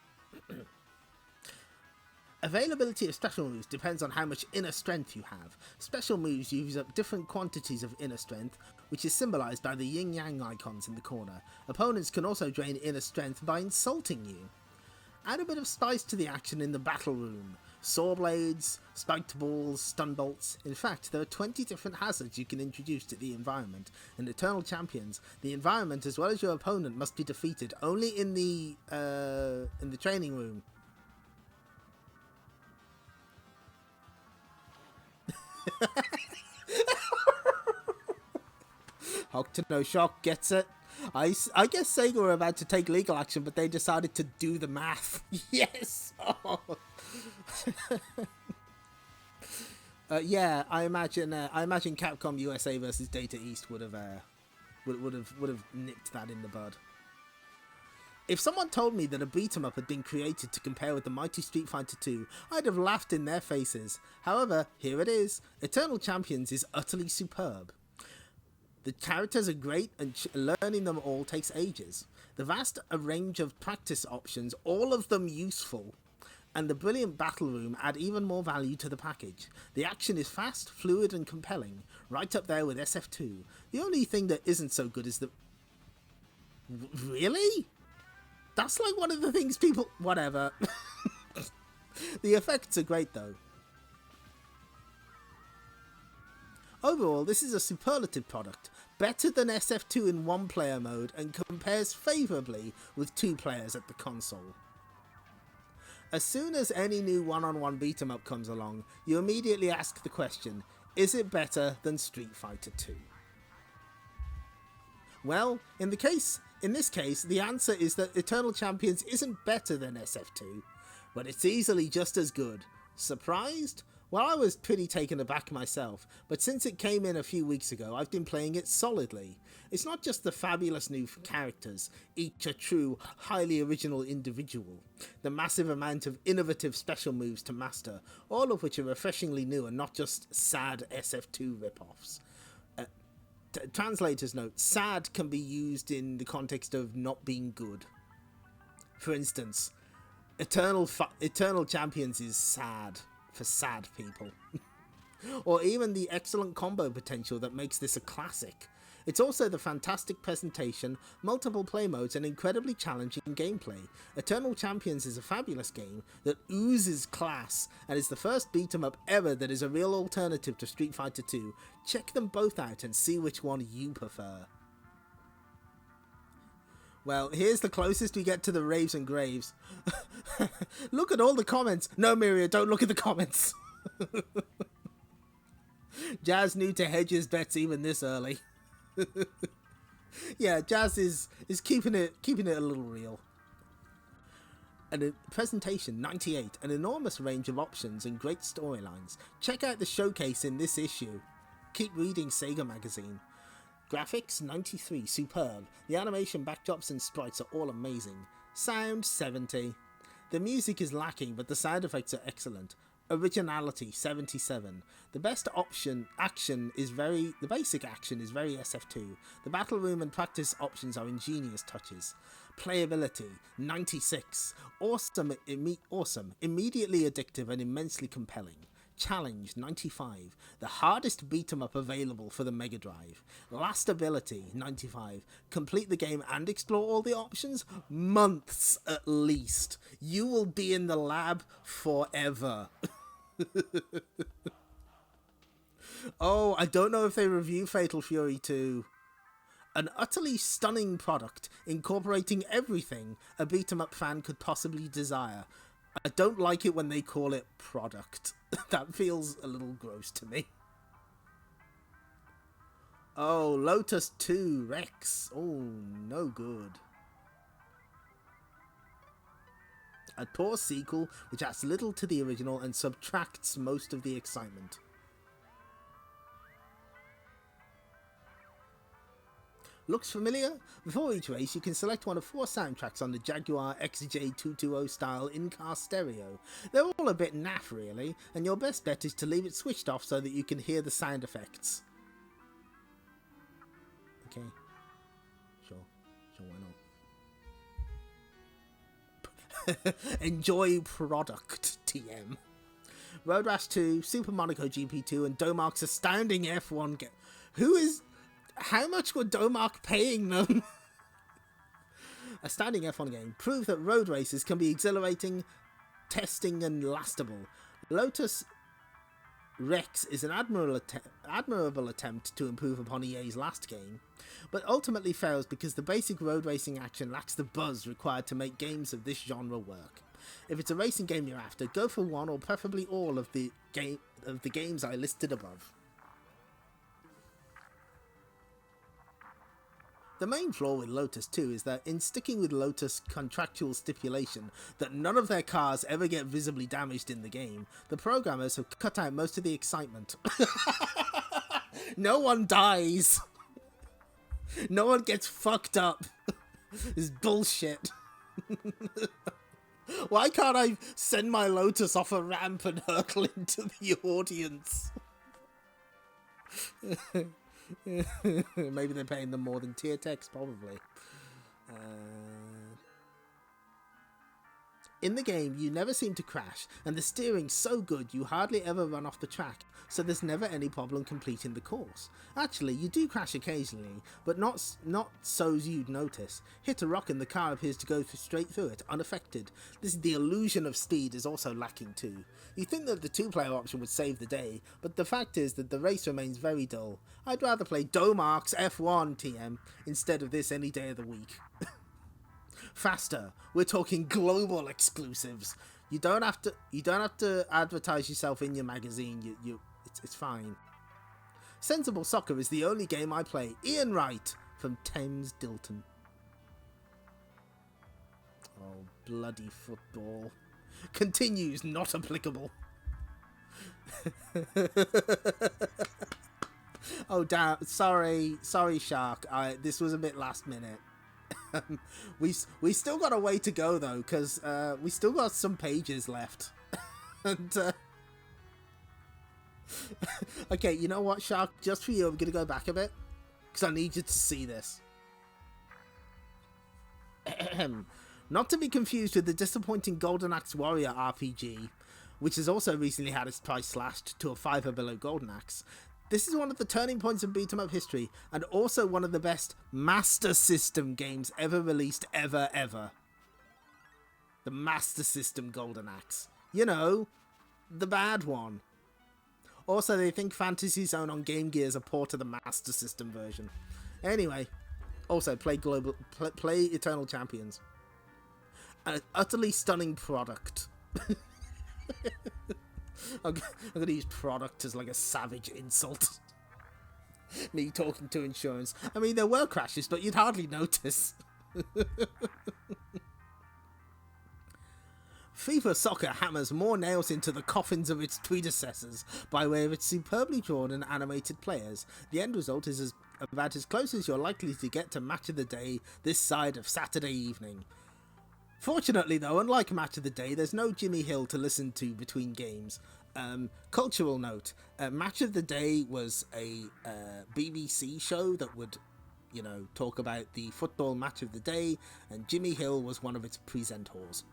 Availability of special moves depends on how much inner strength you have. Special moves use up different quantities of inner strength, which is symbolised by the yin-yang icons in the corner. Opponents can also drain inner strength by insulting you. Add a bit of spice to the action in the battle room. Saw blades, spiked balls, stun bolts. In fact, there are 20 different hazards you can introduce to the environment. In Eternal Champions, the environment as well as your opponent must be defeated only in the training room. Hawk to no shock gets it. I guess Sega were about to take legal action, but they decided to do the math. Yes. Oh. Yeah, I imagine Capcom USA versus Data East would have nipped that in the bud. If someone told me that a beat-em-up had been created to compare with the mighty Street Fighter II, I'd have laughed in their faces. However, here it is. Eternal Champions is utterly superb. The characters are great, and learning them all takes ages. The vast range of practice options, all of them useful, and the brilliant battle room add even more value to the package. The action is fast, fluid, and compelling, right up there with SF2. The only thing that isn't so good is the... Really? That's like one of the things people... Whatever. The effects are great, though. Overall, this is a superlative product, better than SF2 in one-player mode, and compares favourably with two players at the console. As soon as any new one-on-one beat-em-up comes along, you immediately ask the question, is it better than Street Fighter 2? Well, in this case, the answer is that Eternal Champions isn't better than SF2, but it's easily just as good. Surprised? Well, I was pretty taken aback myself, but since it came in a few weeks ago, I've been playing it solidly. It's not just the fabulous new characters, each a true, highly original individual, the massive amount of innovative special moves to master, all of which are refreshingly new and not just sad SF2 rip-offs. Translator's note, sad can be used in the context of not being good. For instance, Eternal Champions is sad. For sad people. Or even the excellent combo potential that makes this a classic. It's also the fantastic presentation, multiple play modes, and incredibly challenging gameplay. Eternal Champions is a fabulous game that oozes class, and is the first beat-em-up ever that is a real alternative to Street Fighter 2. Check them both out and see which one you prefer. Well, here's the closest we get to the raves and graves. Look at all the comments. No, Miria, don't look at the comments. Jazz new to Hedges bets even this early. Yeah, Jazz is keeping it a little real. And a presentation 98, an enormous range of options and great storylines. Check out the showcase in this issue. Keep reading Sega Magazine. Graphics 93, superb. The animation, backdrops and sprites are all amazing. Sound 70. The music is lacking, but the sound effects are excellent. Originality 77. The basic action is very SF2. The battle room and practice options are ingenious touches. Playability 96. Awesome, immediately addictive and immensely compelling. Challenge 95, the hardest beat-em-up available for the Mega Drive. Lastability 95, complete the game and explore all the options? Months at least. You will be in the lab forever. Oh, I don't know if they review Fatal Fury 2. An utterly stunning product incorporating everything a beat-em-up fan could possibly desire. I don't like it when they call it product. That feels a little gross to me. Oh, Lotus 2 Rex. Oh, no good. A poor sequel which adds little to the original and subtracts most of the excitement. Looks familiar? Before each race, you can select one of 4 soundtracks on the Jaguar XJ220 style in-car stereo. They're all a bit naff really, and your best bet is to leave it switched off so that you can hear the sound effects. Okay. Sure, why not? Enjoy product, TM. Road Rash 2, Super Monaco GP2, and Domark's astounding F1 game. How much were Domark paying them? Astounding F1 game prove that road races can be exhilarating, testing, and lastable. Lotus Rex is an admirable attempt to improve upon EA's last game, but ultimately fails because the basic road racing action lacks the buzz required to make games of this genre work. If it's a racing game you're after, go for one or preferably all of the games I listed above. The main flaw with Lotus 2 is that in sticking with Lotus' contractual stipulation that none of their cars ever get visibly damaged in the game, the programmers have cut out most of the excitement. No one dies. No one gets fucked up. It's bullshit. Why can't I send my Lotus off a ramp and hurtle into the audience? Maybe they're paying them more than tier techs, probably. In the game, you never seem to crash, and the steering's so good you hardly ever run off the track, so there's never any problem completing the course. Actually, you do crash occasionally, but not so you'd notice. Hit a rock and the car appears to go straight through it, unaffected. The illusion of speed is also lacking too. You think that the 2-player option would save the day, but the fact is that the race remains very dull. I'd rather play Domark's F1 TM instead of this any day of the week. Faster. We're talking global exclusives. You don't have to advertise yourself in your magazine. It's fine. Sensible Soccer is the only game I play. Ian Wright from Thames Dilton. Oh, bloody football. Continues not applicable. Oh damn! Sorry, Shark. This was a bit last minute. We still got a way to go though, because we still got some pages left. And okay, you know what, Shark? Just for you, I'm gonna go back a bit because I need you to see this. Not to be confused with the disappointing Golden Axe Warrior RPG, which has also recently had its price slashed to a $5 below Golden Axe. This is one of the turning points in beat-em-up history, and also one of the best Master System games ever released, ever. The Master System Golden Axe. You know, the bad one. Also, they think Fantasy Zone on Game Gear is a port of the Master System version. Anyway, also play Eternal Champions. An utterly stunning product. I'm going to use product as like a savage insult. Me talking to insurance. I mean, there were crashes, but you'd hardly notice. FIFA Soccer hammers more nails into the coffins of its predecessors by way of its superbly drawn and animated players. The end result is about as close as you're likely to get to Match of the Day this side of Saturday evening. Fortunately though, unlike Match of the Day, there's no Jimmy Hill to listen to between games. Cultural note, Match of the Day was a BBC show that would, you know, talk about the football match of the day, and Jimmy Hill was one of its presenters.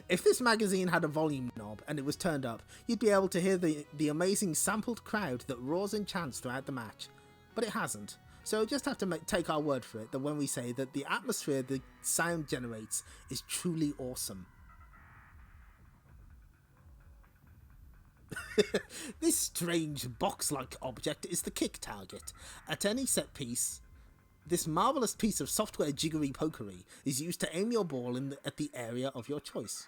If this magazine had a volume knob and it was turned up, you'd be able to hear the amazing sampled crowd that roars and chants throughout the match. But it hasn't, so you just have to take our word for it that when we say that the atmosphere the sound generates is truly awesome. This strange box-like object is the kick target. At any set piece, this marvellous piece of software jiggery-pokery is used to aim your ball at the area of your choice.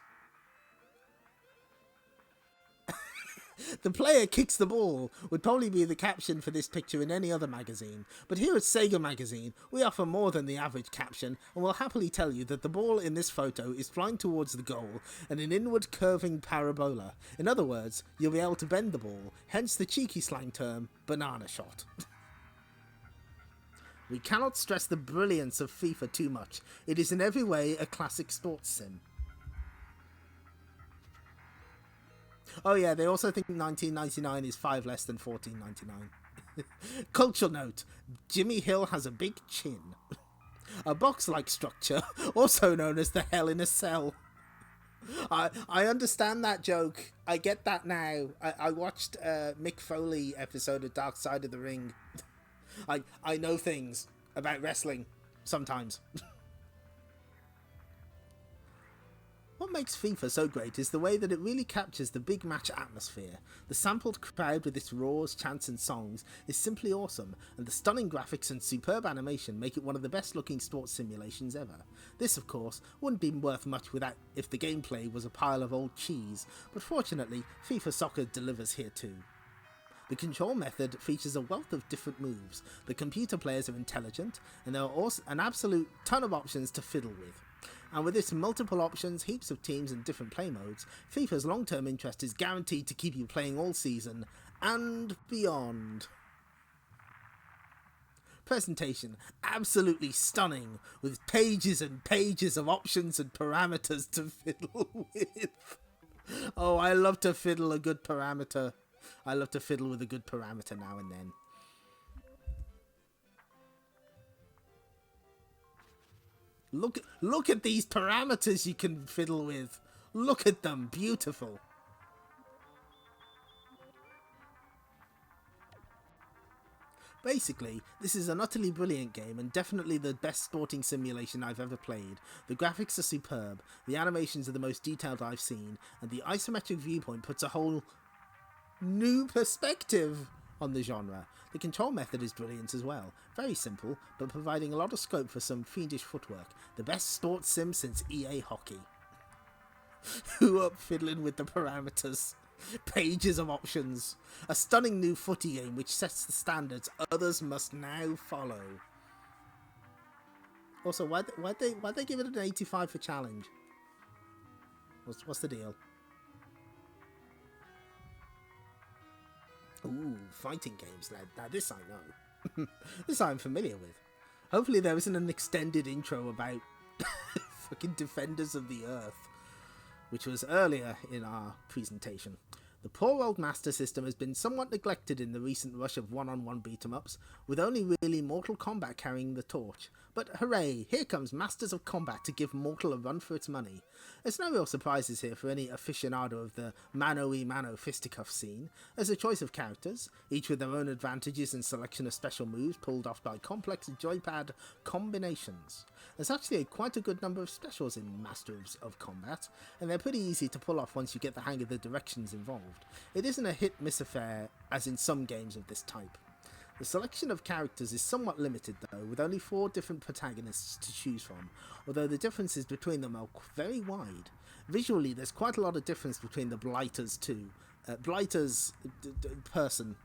The player kicks the ball would probably be the caption for this picture in any other magazine, but here at Sega Magazine, we offer more than the average caption, and will happily tell you that the ball in this photo is flying towards the goal and an inward curving parabola. In other words, you'll be able to bend the ball, hence the cheeky slang term, banana shot. We cannot stress the brilliance of FIFA too much. It is in every way a classic sports sim. Oh yeah, they also think 1999 is 5 less than 14.99. Culture note, Jimmy Hill has a big chin. A box-like structure, also known as the Hell in a Cell. I understand that joke. I get that now. I watched Mick Foley episode of Dark Side of the Ring. I know things about wrestling, sometimes. What makes FIFA so great is the way that it really captures the big match atmosphere. The sampled crowd with its roars, chants and songs is simply awesome, and the stunning graphics and superb animation make it one of the best looking sports simulations ever. This, of course, wouldn't be worth much without if the gameplay was a pile of old cheese, but fortunately, FIFA Soccer delivers here too. The control method features a wealth of different moves, the computer players are intelligent, and there are also an absolute ton of options to fiddle with. And with its multiple options, heaps of teams and different play modes, FIFA's long-term interest is guaranteed to keep you playing all season and beyond. Presentation, absolutely stunning, with pages and pages of options and parameters to fiddle with. Oh, I love to fiddle a good parameter. I love to fiddle with a good parameter now and then. Look at these parameters you can fiddle with. Look at them, beautiful. Basically, this is an utterly brilliant game and definitely the best sporting simulation I've ever played. The graphics are superb, the animations are the most detailed I've seen, and the isometric viewpoint puts a whole new perspective on the genre. The control method is brilliant as well. Very simple, but providing a lot of scope for some fiendish footwork. The best sports sim since EA Hockey. Who up fiddling with the parameters? Pages of options. A stunning new footy game which sets the standards others must now follow. Also, why'd they give it an 85 for challenge? What's the deal? Ooh, fighting games, lad. Now this I know. This I'm familiar with. Hopefully there isn't an extended intro about fucking Defenders of the Earth, which was earlier in our presentation. The poor old Master System has been somewhat neglected in the recent rush of one-on-one beat-em-ups, with only really Mortal Kombat carrying the torch. But hooray, here comes Masters of Combat to give Mortal a run for its money. There's no real surprises here for any aficionado of the mano-y-mano fisticuff scene. There's a choice of characters, each with their own advantages and selection of special moves pulled off by complex joypad combinations. There's actually quite a good number of specials in Masters of Combat, and they're pretty easy to pull off once you get the hang of the directions involved. It isn't a hit-miss affair, as in some games of this type. The selection of characters is somewhat limited though, with only 4 different protagonists to choose from, although the differences between them are very wide. Visually, there's quite a lot of difference between the Blighters too. Blighters... person.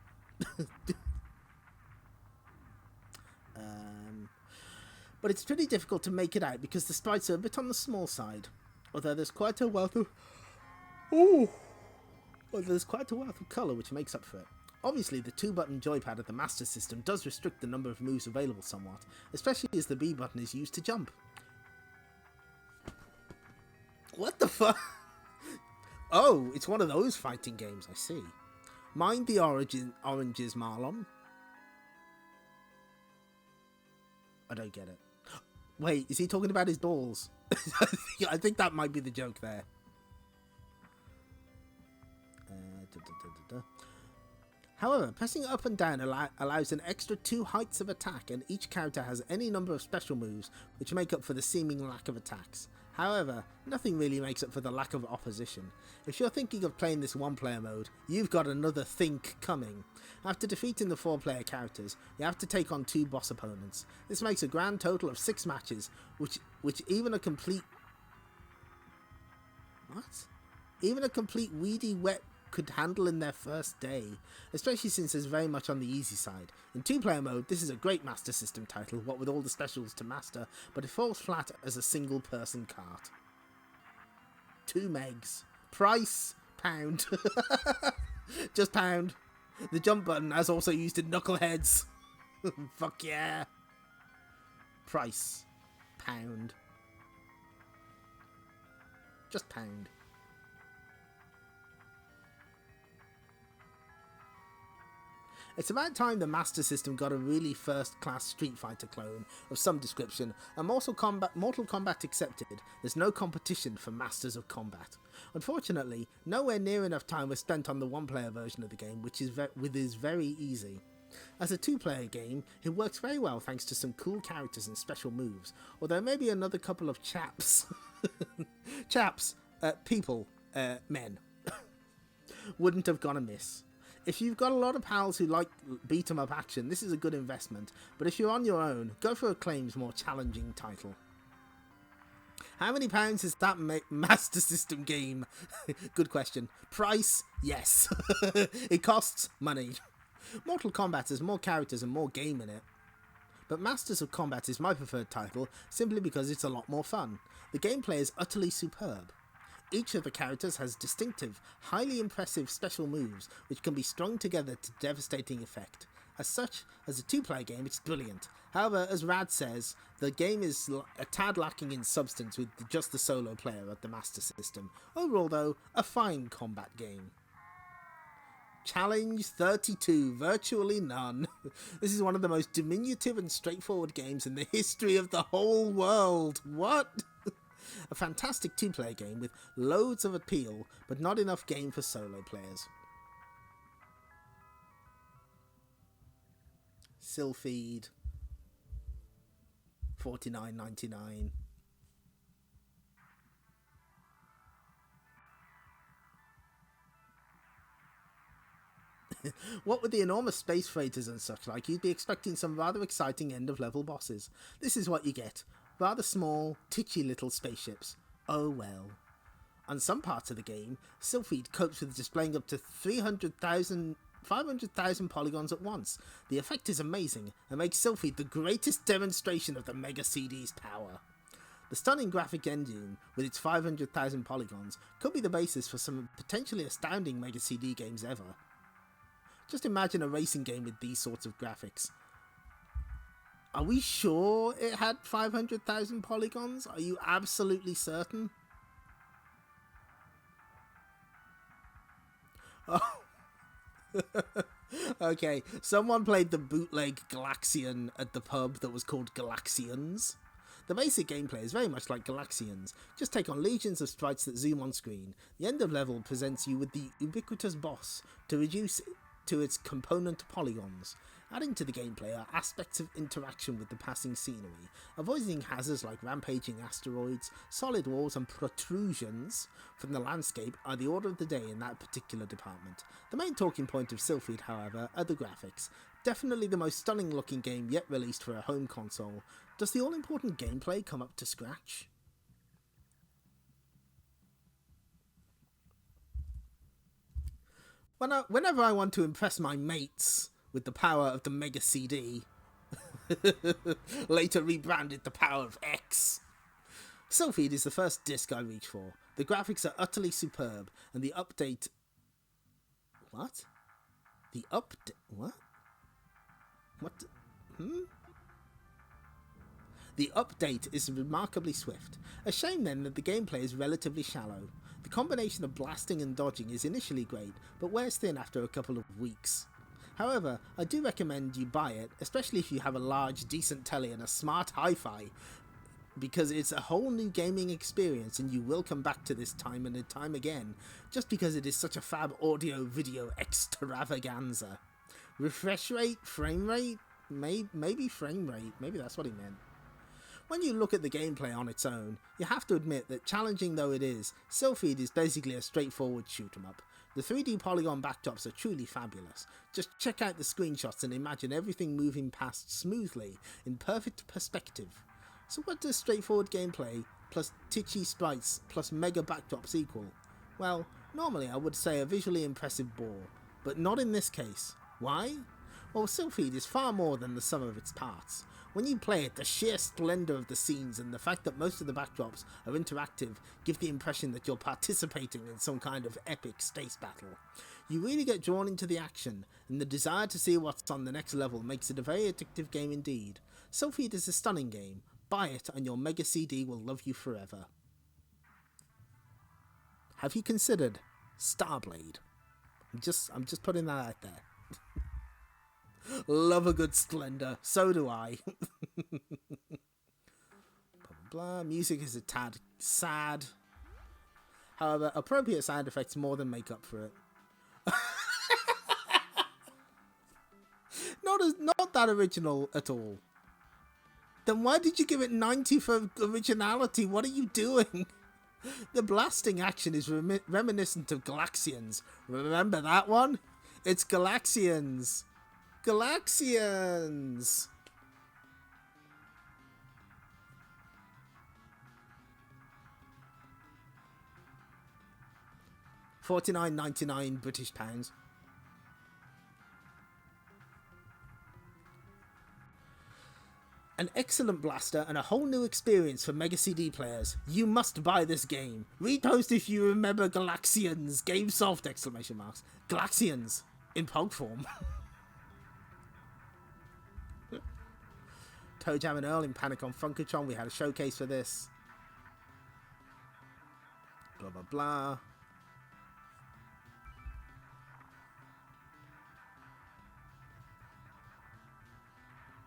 But it's pretty difficult to make it out because the sprites are a bit on the small side, although there's quite a wealth of... there's quite a wealth of colour which makes up for it. Obviously, the 2-button joypad of the Master System does restrict the number of moves available somewhat, especially as the B button is used to jump. What the fuck? Oh, it's one of those fighting games, I see. Mind the oranges, Marlon. I don't get it. Wait, is he talking about his balls? I think that might be the joke there. However, pressing up and down allows an extra 2 heights of attack, and each character has any number of special moves which make up for the seeming lack of attacks. However, nothing really makes up for the lack of opposition. If you're thinking of playing this one-player mode, you've got another think coming. After defeating the 4-player characters, you have to take on 2 boss opponents. This makes a grand total of 6 matches, which even a complete... What? Even a complete weedy wet could handle in their first day, especially since it's very much on the easy side. In 2-player mode, this is a great Master System title, what with all the specials to master, but it falls flat as a single-person cart. 2 megs. Price, pound. Just pound. The jump button, as also used in Knuckleheads. Fuck yeah. Price, pound. Just pound. It's about time the Master System got a really first-class Street Fighter clone of some description, and Mortal Kombat accepted. There's no competition for Masters of Combat. Unfortunately, nowhere near enough time was spent on the 1-player version of the game, which is very easy. As a 2-player game, it works very well thanks to some cool characters and special moves, although maybe another couple of men, wouldn't have gone amiss. If you've got a lot of pals who like beat-em-up action, this is a good investment, but if you're on your own, go for Acclaim's more challenging title. How many pounds is that Master System game? Good question. Price? Yes. It costs money. Mortal Kombat has more characters and more game in it. But Masters of Combat is my preferred title, simply because it's a lot more fun. The gameplay is utterly superb. Each of the characters has distinctive, highly impressive special moves, which can be strung together to devastating effect. As such, as a 2-player game, it's brilliant. However, as Rad says, the game is a tad lacking in substance with just the solo player of the Master System. Overall, though, a fine combat game. Challenge 32, virtually none. This is one of the most diminutive and straightforward games in the history of the whole world. What? A fantastic 2-player game with loads of appeal, but not enough game for solo players. Sylphied, $49.99. What with the enormous space freighters and such like, you'd be expecting some rather exciting end-of-level bosses. This is what you get. Rather small, titchy little spaceships. Oh well. On some parts of the game, Sylphied copes with displaying up to 500,000 polygons at once. The effect is amazing, and makes Sylphied the greatest demonstration of the Mega CD's power. The stunning graphic engine, with its 500,000 polygons, could be the basis for some potentially astounding Mega CD games ever. Just imagine a racing game with these sorts of graphics. Are we sure it had 500,000 polygons? Are you absolutely certain? Oh. Okay, someone played the bootleg Galaxian at the pub that was called Galaxians. The basic gameplay is very much like Galaxians. Just take on legions of sprites that zoom on screen. The end of level presents you with the ubiquitous boss to reduce to its component polygons. Adding to the gameplay are aspects of interaction with the passing scenery. Avoiding hazards like rampaging asteroids, solid walls and protrusions from the landscape are the order of the day in that particular department. The main talking point of Sylphied, however, are the graphics. Definitely the most stunning looking game yet released for a home console. Does the all-important gameplay come up to scratch? Whenever I want to impress my mates with the power of the Mega CD, later rebranded the power of X, Sylphied is the first disc I reach for. The graphics are utterly superb, and the update... What? The update... What? What? The update is remarkably swift. A shame then that the gameplay is relatively shallow. The combination of blasting and dodging is initially great, but wears thin after a couple of weeks. However, I do recommend you buy it, especially if you have a large, decent telly and a smart hi-fi, because it's a whole new gaming experience and you will come back to this time and time again, just because it is such a fab audio-video extravaganza. Refresh rate? Frame rate? Maybe frame rate. Maybe that's what he meant. When you look at the gameplay on its own, you have to admit that challenging though it is, Sylphid is basically a straightforward shoot 'em up. The 3D polygon backdrops are truly fabulous. Just check out the screenshots and imagine everything moving past smoothly in perfect perspective. So what does straightforward gameplay plus titchy sprites plus mega backdrops equal? Well, normally I would say a visually impressive bore, but not in this case. Why? Well, Sylphid is far more than the sum of its parts. When you play it, the sheer splendour of the scenes and the fact that most of the backdrops are interactive give the impression that you're participating in some kind of epic space battle. You really get drawn into the action, and the desire to see what's on the next level makes it a very addictive game indeed. Sylphid is a stunning game. Buy it and your Mega CD will love you forever. Have you considered Starblade? I'm just putting that out there. Love a good splendor. So do I. Blah, blah, blah. Music is a tad sad. However, appropriate sound effects more than make up for it. Not that original at all. Then why did you give it 90 for originality? What are you doing? The blasting action is reminiscent of Galaxians. Remember that one? It's Galaxians. Galaxians! £49.99 British pounds. An excellent blaster and a whole new experience for Mega CD players. You must buy this game. Repost if you remember Galaxians. Gamesoft! Exclamation marks. Galaxians in POG form. Toe Jam and Earl in Panic on Funkatron. We had a showcase for this. Blah, blah, blah.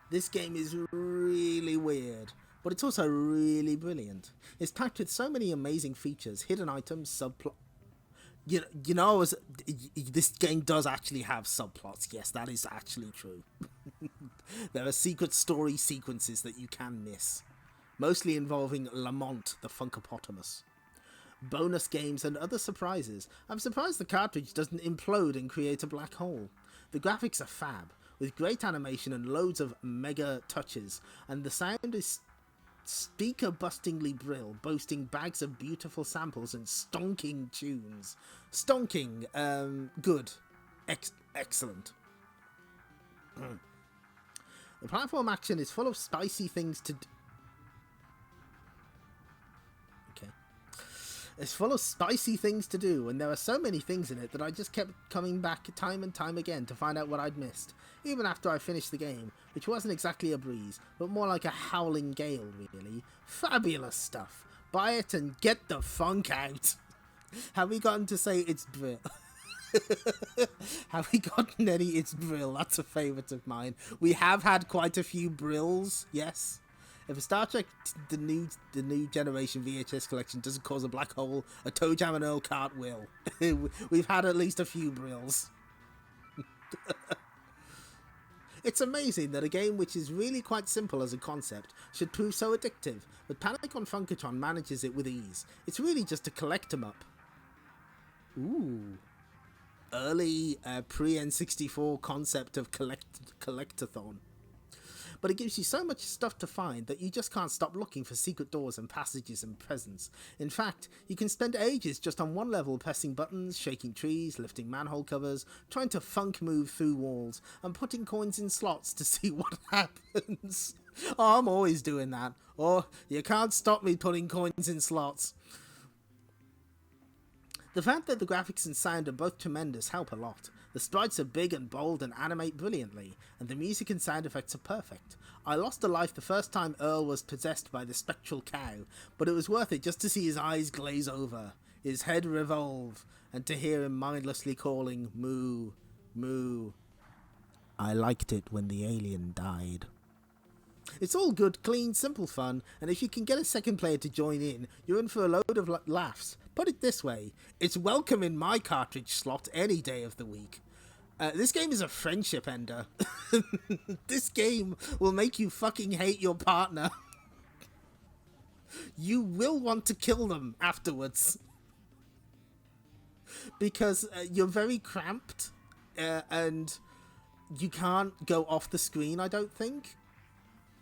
This game is really weird, but it's also really brilliant. It's packed with so many amazing features, hidden items, subplot. This game does actually have subplots. Yes, that is actually true. There are secret story sequences that you can miss, mostly involving Lamont the Funkapotamus. Bonus games and other surprises. I'm surprised the cartridge doesn't implode and create a black hole. The graphics are fab, with great animation and loads of mega touches, and the sound is speaker-bustingly brill, boasting bags of beautiful samples and stonking tunes. Stonking, good. Excellent. The platform action is full of spicy things to do. Okay. It's full of spicy things to do, and there are so many things in it that I just kept coming back time and time again to find out what I'd missed, even after I finished the game, which wasn't exactly a breeze, but more like a howling gale, really. Fabulous stuff. Buy it and get the funk out. Have we gotten to say it's brill? Have we gotten any it's brill? That's a favourite of mine. We have had quite a few brills, yes. If a Star Trek the new generation VHS collection doesn't cause a black hole, a Toe Jam and Earl cart will. We've had at least a few brills. It's amazing that a game which is really quite simple as a concept should prove so addictive, but Panic on Funkatron manages it with ease. It's really just a collect 'em up. Ooh. Early pre-N64 concept of collectathon. But it gives you so much stuff to find that you just can't stop looking for secret doors and passages and presents. In fact, you can spend ages just on one level pressing buttons, shaking trees, lifting manhole covers, trying to funk move through walls, and putting coins in slots to see what happens. Oh, I'm always doing that. Or, you can't stop me putting coins in slots. The fact that the graphics and sound are both tremendous help a lot. The sprites are big and bold and animate brilliantly, and the music and sound effects are perfect. I lost a life the first time Earl was possessed by the spectral cow, but it was worth it just to see his eyes glaze over, his head revolve, and to hear him mindlessly calling, "Moo, moo." I liked it when the alien died. It's all good, clean, simple fun, and if you can get a second player to join in, you're in for a load of laughs. Put it this way, it's welcome in my cartridge slot any day of the week. This game is a friendship ender. This game will make you fucking hate your partner. You will want to kill them afterwards. Because you're very cramped, and you can't go off the screen, I don't think.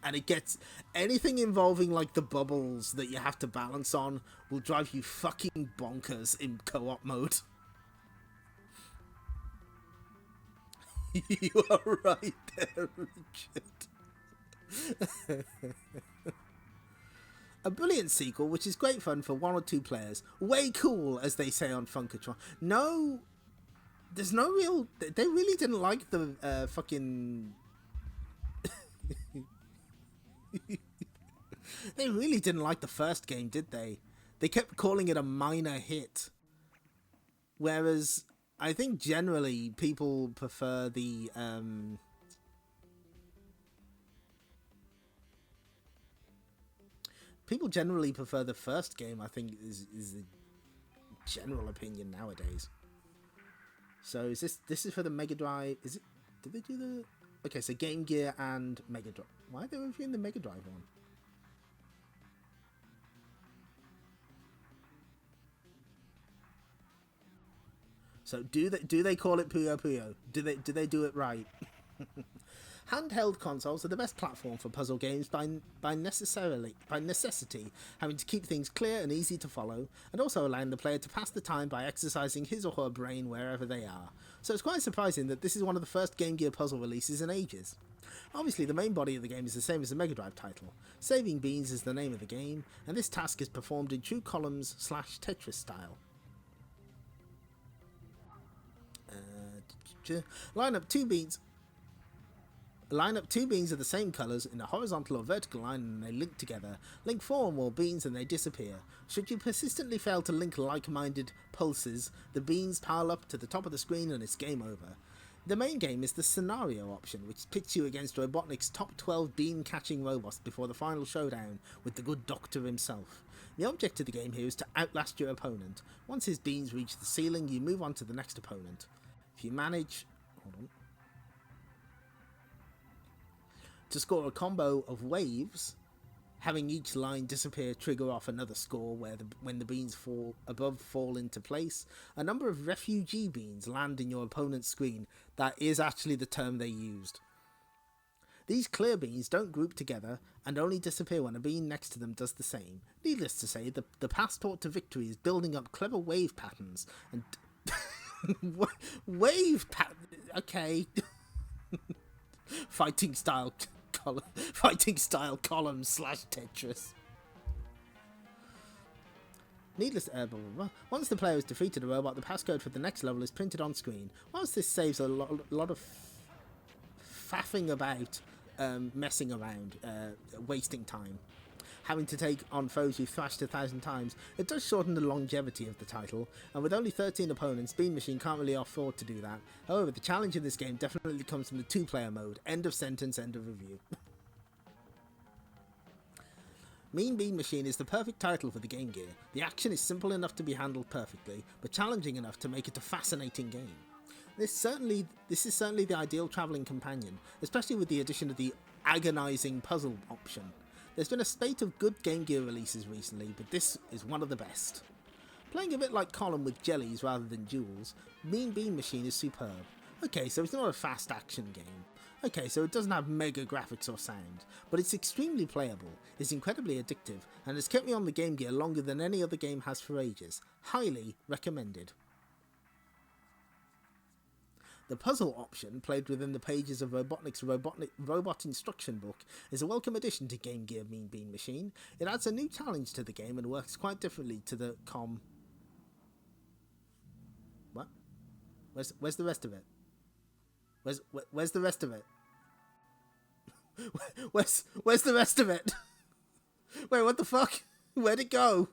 And it gets... anything involving, like, the bubbles that you have to balance on will drive you fucking bonkers in co-op mode. You are right there, Richard. A brilliant sequel, which is great fun for 1 or 2 players. Way cool, as they say on Funkatron. No... there's no real... they really didn't like the fucking... They really didn't like the first game, did they? They kept calling it a minor hit. Whereas, I think generally people prefer the... people generally prefer the first game, I think, is the general opinion nowadays. So is this is for the Mega Drive? Is it? Did they do the? Okay, so Game Gear and Mega Drive. Why are they reviewing the Mega Drive one? So do they call it Puyo Puyo? Do they do it right? Handheld consoles are the best platform for puzzle games by necessity, having to keep things clear and easy to follow, and also allowing the player to pass the time by exercising his or her brain wherever they are. So it's quite surprising that this is one of the first Game Gear puzzle releases in ages. Obviously, the main body of the game is the same as the Mega Drive title. Saving beans is the name of the game, and this task is performed in true columns/Tetris style. Line up two beans of the same colours in a horizontal or vertical line and they link together. Link 4 or more beans and they disappear. Should you persistently fail to link like-minded pulses, the beans pile up to the top of the screen and it's game over. The main game is the scenario option, which pits you against Robotnik's top 12 bean-catching robots before the final showdown with the good doctor himself. The object of the game here is to outlast your opponent. Once his beans reach the ceiling, you move on to the next opponent. If you manage... hold on. To score a combo of waves, having each line disappear trigger off another score when the beans fall into place. A number of refugee beans land in your opponent's screen. That is actually the term they used. These clear beans don't group together and only disappear when a bean next to them does the same. Needless to say, the passport to victory is building up clever wave patterns and... wave pattern... okay. Fighting style column/Tetris. Needless blah, blah, blah. Once the player has defeated a robot, the passcode for the next level is printed on screen. Whilst this saves a lot of faffing about, messing around, wasting time, having to take on foes you've thrashed 1,000 times, it does shorten the longevity of the title, and with only 13 opponents, Mean Machine can't really afford to do that. However, the challenge in this game definitely comes from the 2-player mode. End of sentence, end of review. Mean Machine is the perfect title for the Game Gear. The action is simple enough to be handled perfectly, but challenging enough to make it a fascinating game. This is certainly the ideal travelling companion, especially with the addition of the agonising puzzle option. There's been a spate of good Game Gear releases recently, but this is one of the best. Playing a bit like Column with jellies rather than jewels, Mean Machine is superb. Okay, so it's not a fast action game. Okay, so it doesn't have mega graphics or sound, but it's extremely playable, is incredibly addictive, and has kept me on the Game Gear longer than any other game has for ages. Highly recommended. The puzzle option, played within the pages of Robotnik's robot instruction book, is a welcome addition to Game Gear Mean Machine. It adds a new challenge to the game and works quite differently to the What? Where's the rest of it? Where's the rest of it? Where's the rest of it? Wait, what the fuck? Where'd it go?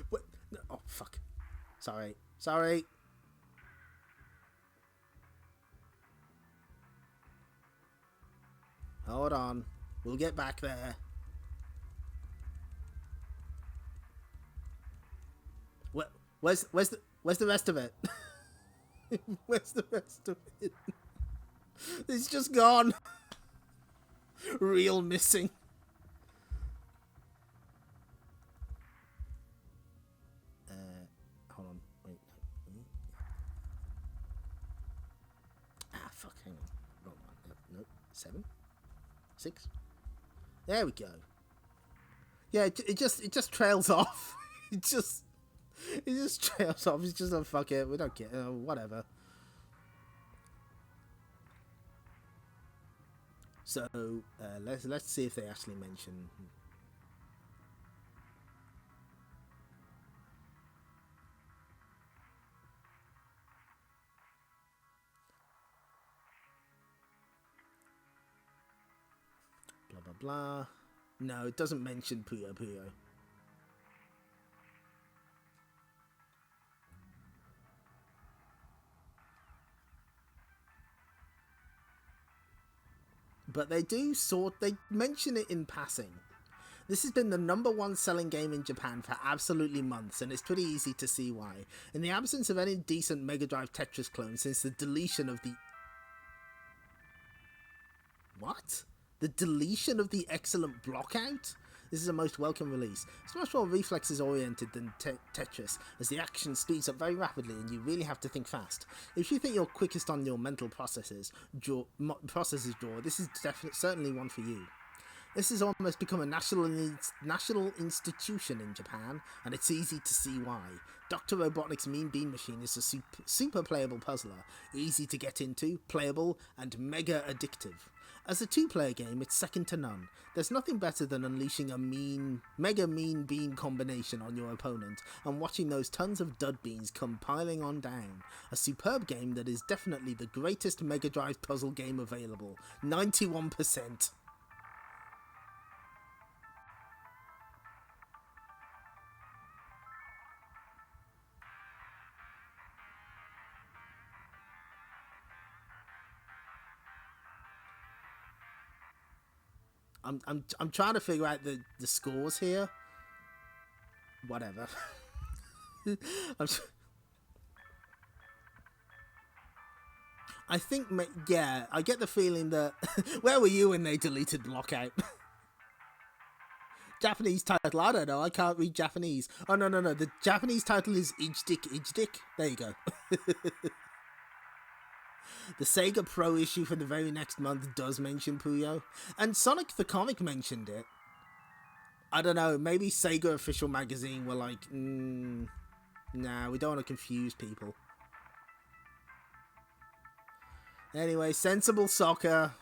What? Oh, fuck. Sorry. Hold on. We'll get back there. Where's the rest of it? Where's the rest of it? It's just gone. Real missing. wrong one. Nope. 7? 6? There we go. Yeah, it just trails off. it just trails off. It's just like, fuck it, we don't care, whatever. So let's see if they actually mention. Blah blah blah. No, it doesn't mention Puyo Puyo. But they mention it in passing. This has been the #1 selling game in Japan for absolutely months, and it's pretty easy to see why. In the absence of any decent Mega Drive Tetris clone since the deletion of the... What? The deletion of the excellent Blockout? This is a most welcome release. It's much more reflexes oriented than Tetris, as the action speeds up very rapidly and you really have to think fast. If you think you're quickest on your mental processes drawer, this is certainly one for you. This has almost become a national institution in Japan, and it's easy to see why. Dr. Robotnik's Mean Machine is a super playable puzzler, easy to get into, playable, and mega addictive. As a two-player game, it's second to none. There's nothing better than unleashing a mega mean bean combination on your opponent and watching those tons of dud beans come piling on down. A superb game that is definitely the greatest Mega Drive puzzle game available. 91%. I'm trying to figure out the scores here. Whatever. I think, yeah, I get the feeling that... Where were you when they deleted Blockout? Japanese title, I don't know, I can't read Japanese. Oh, no, the Japanese title is Ijdik. There you go. The Sega Pro issue for the very next month does mention Puyo. And Sonic the Comic mentioned it. I don't know, maybe Sega Official Magazine were like, nah, we don't want to confuse people. Anyway, Sensible Soccer.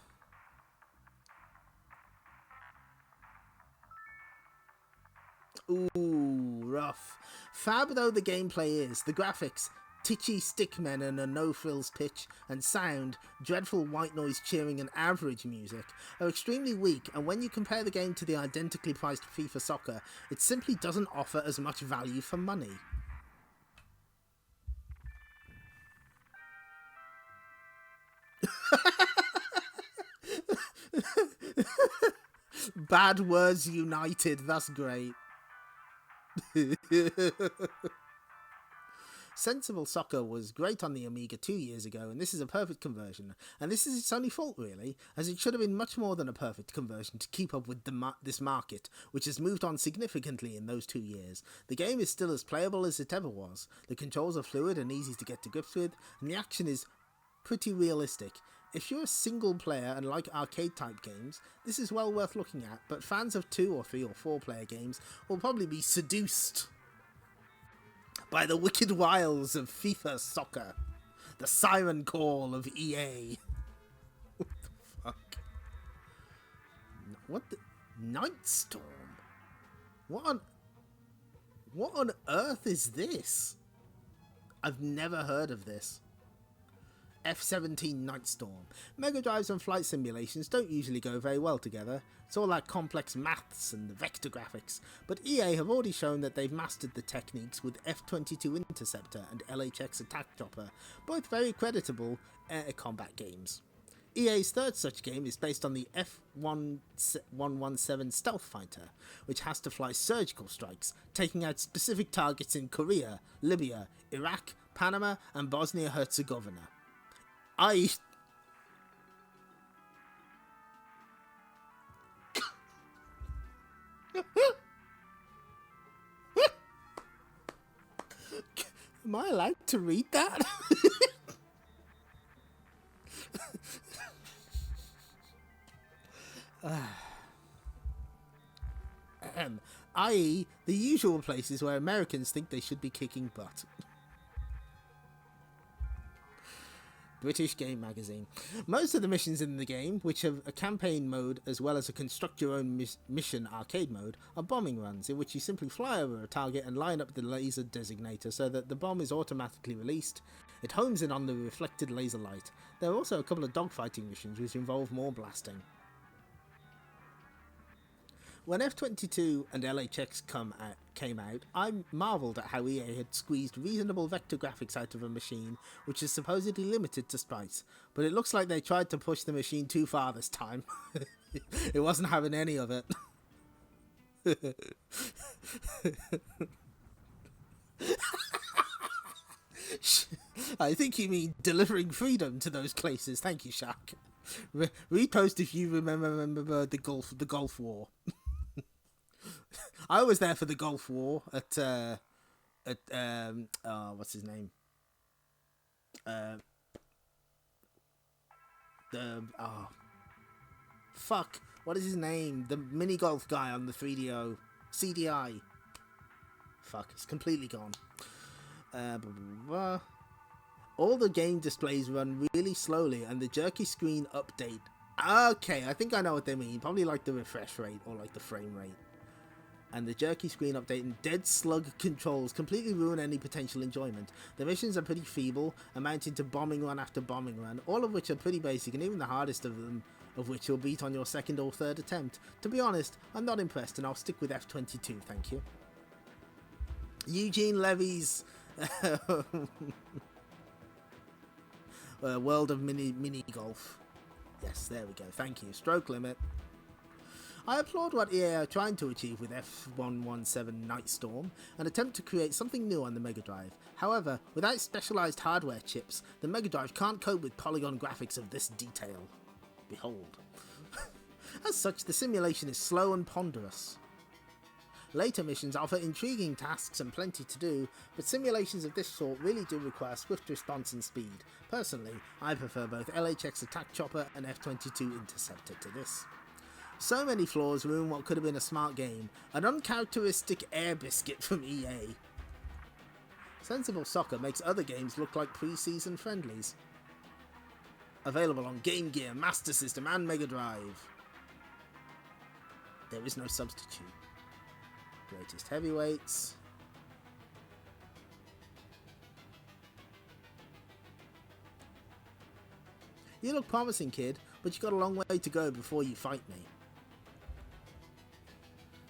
Ooh, rough. Fab though the gameplay is, the graphics, titchy stickmen and a no-frills pitch and sound, dreadful white noise cheering and average music, are extremely weak, and when you compare the game to the identically priced FIFA Soccer, it simply doesn't offer as much value for money. Bad words united, that's great. Sensible Soccer was great on the Amiga 2 years ago, and this is a perfect conversion. And this is its only fault, really, as it should have been much more than a perfect conversion to keep up with this market, which has moved on significantly in those 2 years. The game is still as playable as it ever was. The controls are fluid and easy to get to grips with, and the action is pretty realistic. If you're a single player and like arcade-type games, this is well worth looking at, but fans of 2 or 3 or 4-player games will probably be seduced by the wicked wiles of FIFA Soccer, the siren call of EA. What the fuck? What the... Nightstorm? What on earth is this? I've never heard of this. F-17 Nightstorm. Mega Drives and flight simulations don't usually go very well together. It's all that complex maths and the vector graphics, but EA have already shown that they've mastered the techniques with F-22 Interceptor and LHX Attack Chopper, both very creditable air combat games. EA's third such game is based on the F-117 Stealth Fighter, which has to fly surgical strikes, taking out specific targets in Korea, Libya, Iraq, Panama, and Bosnia-Herzegovina. Am I allowed to read that? i.e. the usual places where Americans think they should be kicking butt. British Game Magazine. Most of the missions in the game, which have a campaign mode as well as a construct your own mission arcade mode, are bombing runs in which you simply fly over a target and line up the laser designator so that the bomb is automatically released. It homes in on the reflected laser light. There are also a couple of dogfighting missions which involve more blasting. When F-22 and LHX came out, I marvelled at how EA had squeezed reasonable vector graphics out of a machine which is supposedly limited to sprites, but it looks like they tried to push the machine too far this time. It wasn't having any of it. I think you mean delivering freedom to those places. Thank you, Shaq. Repost if you remember the Gulf War. I was there for the Gulf War at what's his name? What is his name? The mini golf guy on the 3DO CDI. Fuck, it's completely gone. Blah, blah, blah. All the game displays run really slowly, and the jerky screen update. Okay, I think I know what they mean. Probably like the refresh rate or like the frame rate. And the jerky screen update and dead slug controls completely ruin any potential enjoyment. The missions are pretty feeble, amounting to bombing run after bombing run, all of which are pretty basic, and even the hardest of them, of which you'll beat on your second or third attempt. To be honest, I'm not impressed, and I'll stick with F-22, thank you. Eugene Levy's World of Mini Golf. Yes, there we go, thank you. Stroke limit. I applaud what EA are trying to achieve with F117 Nightstorm, an attempt to create something new on the Mega Drive. However, without specialised hardware chips, the Mega Drive can't cope with polygon graphics of this detail. Behold. As such, the simulation is slow and ponderous. Later missions offer intriguing tasks and plenty to do, but simulations of this sort really do require swift response and speed. Personally, I prefer both LHX Attack Chopper and F-22 Interceptor to this. So many flaws ruin what could have been a smart game, an uncharacteristic air biscuit from EA. Sensible Soccer makes other games look like pre-season friendlies. Available on Game Gear, Master System and Mega Drive. There is no substitute. Greatest Heavyweights. You look promising, kid, but you got a long way to go before you fight me.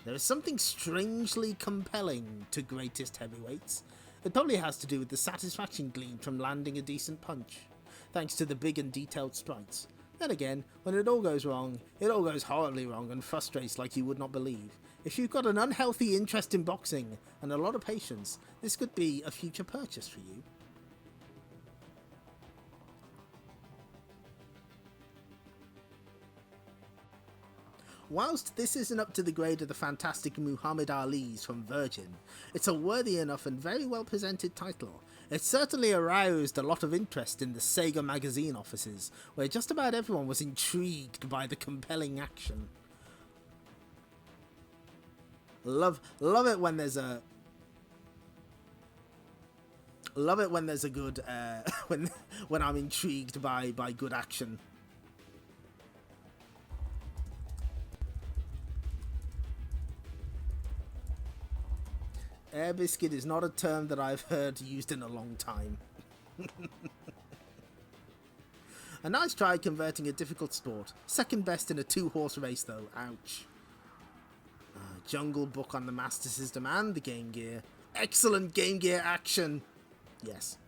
There is something strangely compelling to Greatest Heavyweights. It probably has to do with the satisfaction gleaned from landing a decent punch, thanks to the big and detailed sprites. Then again, when it all goes wrong, it all goes horribly wrong and frustrates like you would not believe. If you've got an unhealthy interest in boxing and a lot of patience, this could be a future purchase for you. Whilst this isn't up to the grade of the fantastic Muhammad Ali's from Virgin, it's a worthy enough and very well presented title. It certainly aroused a lot of interest in the Sega Magazine offices, where just about everyone was intrigued by the compelling action. Love it when there's a good when I'm intrigued by good action. Air biscuit is not a term that I've heard used in a long time. A nice try converting a difficult sport. Second best in a 2-horse race though, ouch. Jungle Book on the Master System and the Game Gear. Excellent Game Gear action! Yes.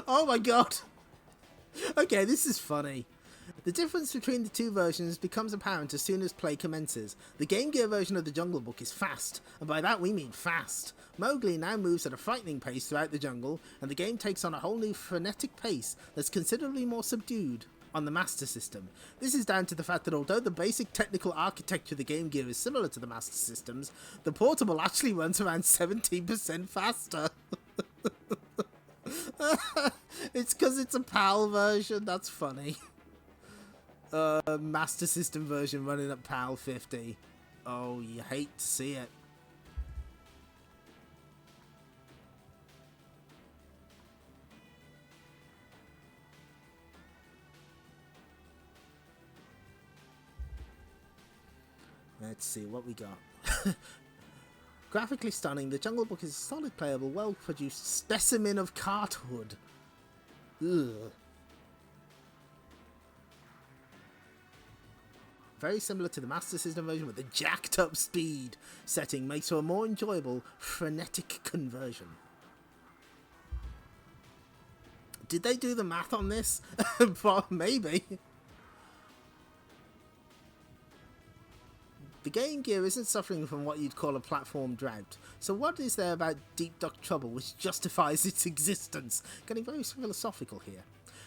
Oh my god! Okay, this is funny. The difference between the two versions becomes apparent as soon as play commences. The Game Gear version of the Jungle Book is fast, and by that we mean fast. Mowgli now moves at a frightening pace throughout the jungle, and the game takes on a whole new frenetic pace that's considerably more subdued on the Master System. This is down to the fact that although the basic technical architecture of the Game Gear is similar to the Master System's, the portable actually runs around 17% faster. It's because it's a PAL version. That's funny. Master System version running at PAL 50. Oh, you hate to see it. Let's see what we got. Graphically stunning, the Jungle Book is a solid, playable, well-produced specimen of carthood. Ugh. Very similar to the Master System version, with the jacked up speed setting makes for a more enjoyable, frenetic conversion. Did they do the math on this? Maybe. The Game Gear isn't suffering from what you'd call a platform drought, so what is there about Deep Duck Trouble which justifies its existence? Getting very philosophical here.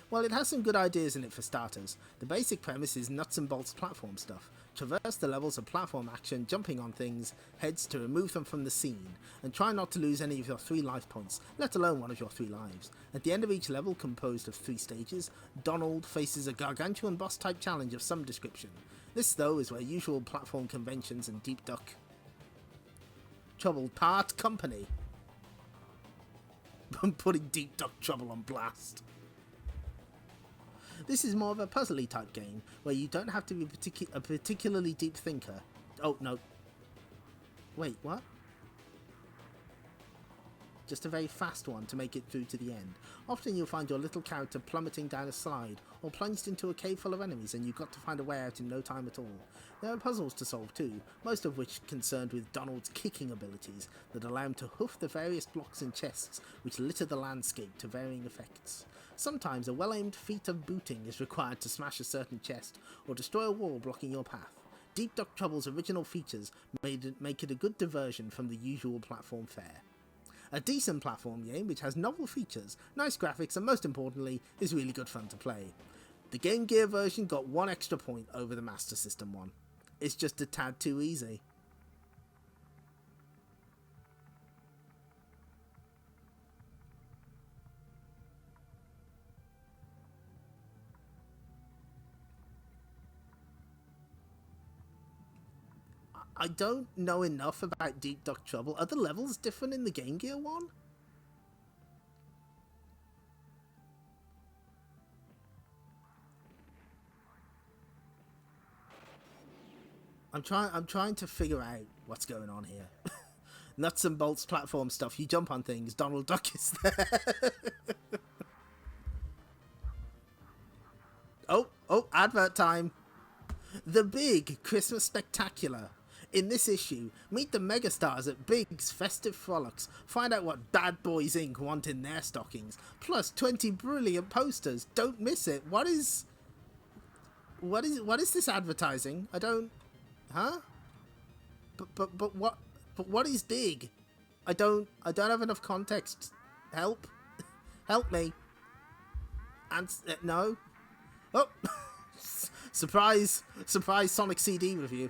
Well, it has some good ideas in it for starters. The basic premise is nuts and bolts platform stuff. Traverse the levels of platform action, jumping on things, heads to remove them from the scene, and try not to lose any of your 3 life points, let alone one of your 3 lives. At the end of each level, composed of 3 stages, Donald faces a gargantuan boss-type challenge of some description. This, though, is where usual platform conventions and Deep Duck Trouble part company. I'm putting Deep Duck Trouble on blast. This is more of a puzzly type game, where you don't have to be a particularly deep thinker. Oh, no. Wait, what? Just a very fast one to make it through to the end. Often you'll find your little character plummeting down a slide, or plunged into a cave full of enemies, and you've got to find a way out in no time at all. There are puzzles to solve too, most of which concerned with Donald's kicking abilities that allow him to hoof the various blocks and chests which litter the landscape to varying effects. Sometimes a well-aimed feat of booting is required to smash a certain chest, or destroy a wall blocking your path. Deep Duck Trouble's original features make it a good diversion from the usual platform fare. A decent platform game which has novel features, nice graphics, and most importantly, is really good fun to play. The Game Gear version got 1 extra point over the Master System one. It's just a tad too easy. I don't know enough about Deep Duck Trouble. Are the levels different in the Game Gear one? I'm trying to figure out what's going on here. Nuts and bolts platform stuff. You jump on things. Donald Duck is there. Oh, advert time. The Big Christmas Spectacular. In this issue, meet the megastars at Big's Festive Frolics. Find out what Bad Boys Inc. want in their stockings. Plus 20 brilliant posters. Don't miss it. What is this advertising? I don't... Huh? But what is Big? I don't have enough context. Help. Help me. And no. Oh. Surprise Sonic CD review.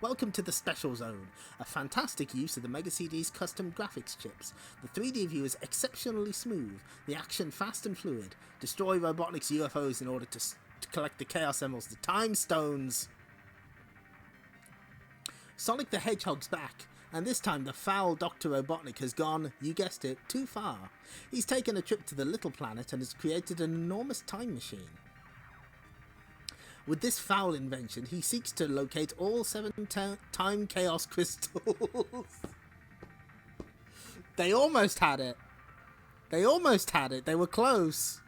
Welcome to the Special Zone, a fantastic use of the Mega CD's custom graphics chips. The 3D view is exceptionally smooth, the action fast and fluid. Destroy Robotnik's UFOs in order to collect the Chaos Emeralds, the Time Stones. Sonic the Hedgehog's back, and this time the foul Dr. Robotnik has gone, you guessed it, too far. He's taken a trip to the Little Planet and has created an enormous time machine. With this foul invention, he seeks to locate all 7 time chaos crystals. They almost had it. They were close.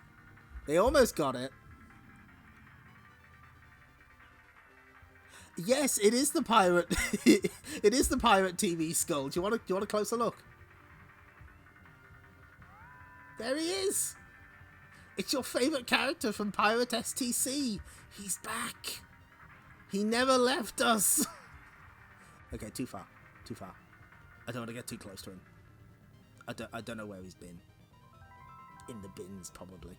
They almost got it. Yes, it is the pirate. It is the pirate TV skull. Do you want a closer look? There he is. It's your favourite character from Pirate STC. He's back. He never left us. Okay, too far. I don't want to get too close to him. I don't know where he's been. In the bins, probably.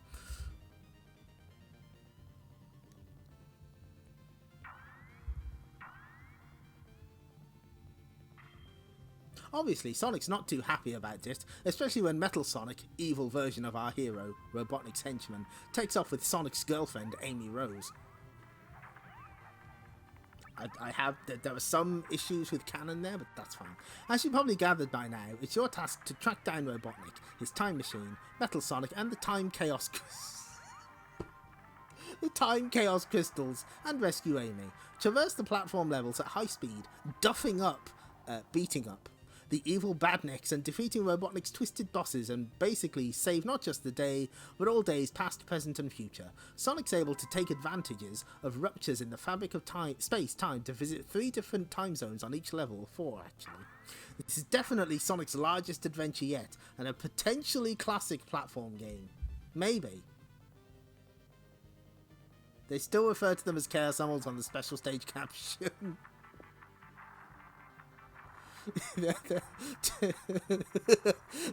Obviously, Sonic's not too happy about it, especially when Metal Sonic, evil version of our hero, Robotnik's henchman, takes off with Sonic's girlfriend, Amy Rose. There are some issues with canon there, but that's fine. As you probably gathered by now, it's your task to track down Robotnik, his time machine, Metal Sonic, and the Time Chaos crystals, and rescue Amy. Traverse the platform levels at high speed, beating up the evil badniks and defeating Robotnik's twisted bosses, and basically save not just the day, but all days past, present and future. Sonic's able to take advantages of ruptures in the fabric of space-time to visit 3 different time zones on each level, 4 actually. This is definitely Sonic's largest adventure yet, and a potentially classic platform game. Maybe. They still refer to them as Chaos Emeralds on the special stage caption.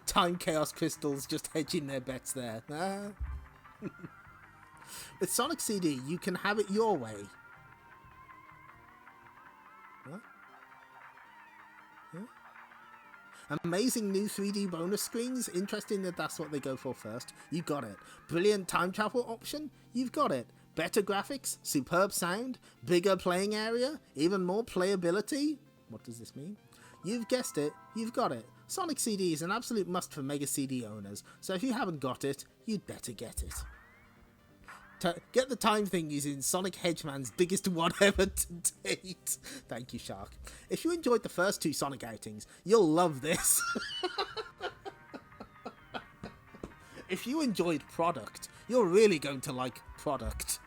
Time Chaos Crystals just hedging their bets there. With Sonic CD, you can have it your way. What? Huh? Amazing new 3D bonus screens. Interesting that that's what they go for first. You got it. Brilliant time travel option. You've got it. Better graphics, superb sound, bigger playing area, even more playability. What does this mean? You've guessed it, you've got it. Sonic CD is an absolute must for Mega CD owners, so if you haven't got it, you'd better get it. Get the time thing using Sonic Hedgeman's biggest one ever to date. Thank you, Shark. If you enjoyed the first 2 Sonic outings, you'll love this. If you enjoyed Product, you're really going to like Product.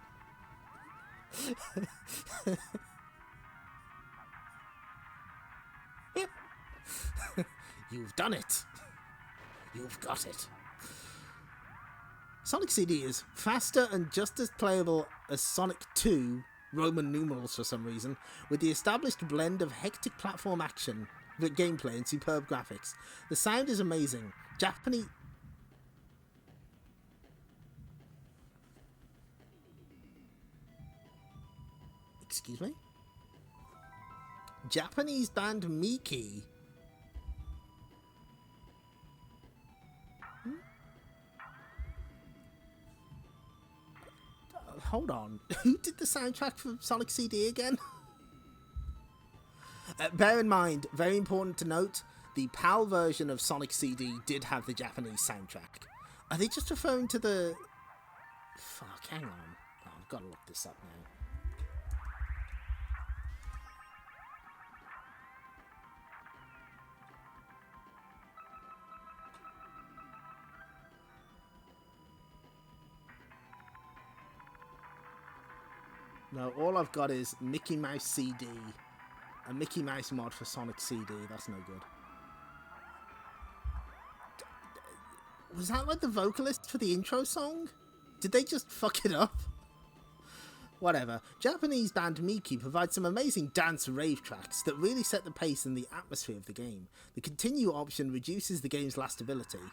You've done it. You've got it. Sonic CD is faster and just as playable as Sonic 2, Roman numerals for some reason, with the established blend of hectic platform action, gameplay and superb graphics. The sound is amazing. Japanese... Excuse me? Japanese band Miki. Hold on. Who did the soundtrack for Sonic CD again? Bear in mind, very important to note, the PAL version of Sonic CD did have the Japanese soundtrack. Are they just referring to the... Fuck, hang on. Oh, I've got to look this up now. No, all I've got is Mickey Mouse CD. A Mickey Mouse mod for Sonic CD. That's no good. Was that like the vocalist for the intro song? Did they just fuck it up? Whatever. Japanese band Miki provides some amazing dance rave tracks that really set the pace and the atmosphere of the game. The continue option reduces the game's lastability.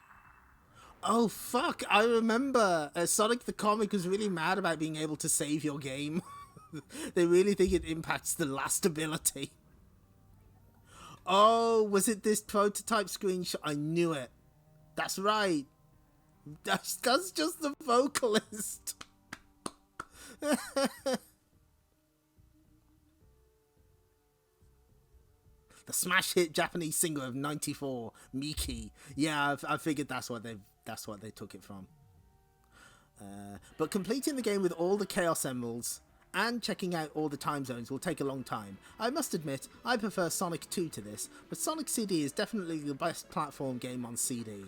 Oh fuck, I remember Sonic the Comic was really mad about being able to save your game. They really think it impacts the lastability. Oh, was it this prototype screenshot? I knew it. That's right. That's just the vocalist. The smash hit Japanese singer of '94, Miki. Yeah, I figured that's what they took it from. But completing the game with all the Chaos Emeralds and checking out all the time zones will take a long time. I must admit, I prefer Sonic 2 to this, but Sonic CD is definitely the best platform game on CD.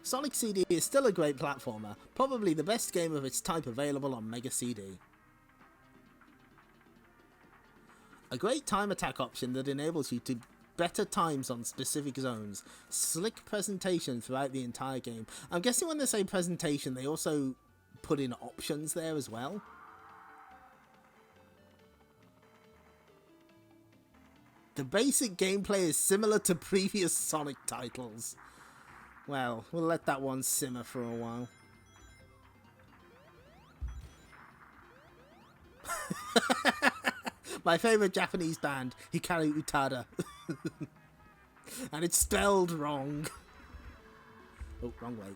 Sonic CD is still a great platformer, probably the best game of its type available on Mega CD. A great time attack option that enables you to better times on specific zones. Slick presentation throughout the entire game. I'm guessing when they say presentation, they also put in options there as well. The basic gameplay is similar to previous Sonic titles. Well, we'll let that one simmer for a while. My favourite Japanese band, Hikaru Utada. And it's spelled wrong. Oh, wrong way.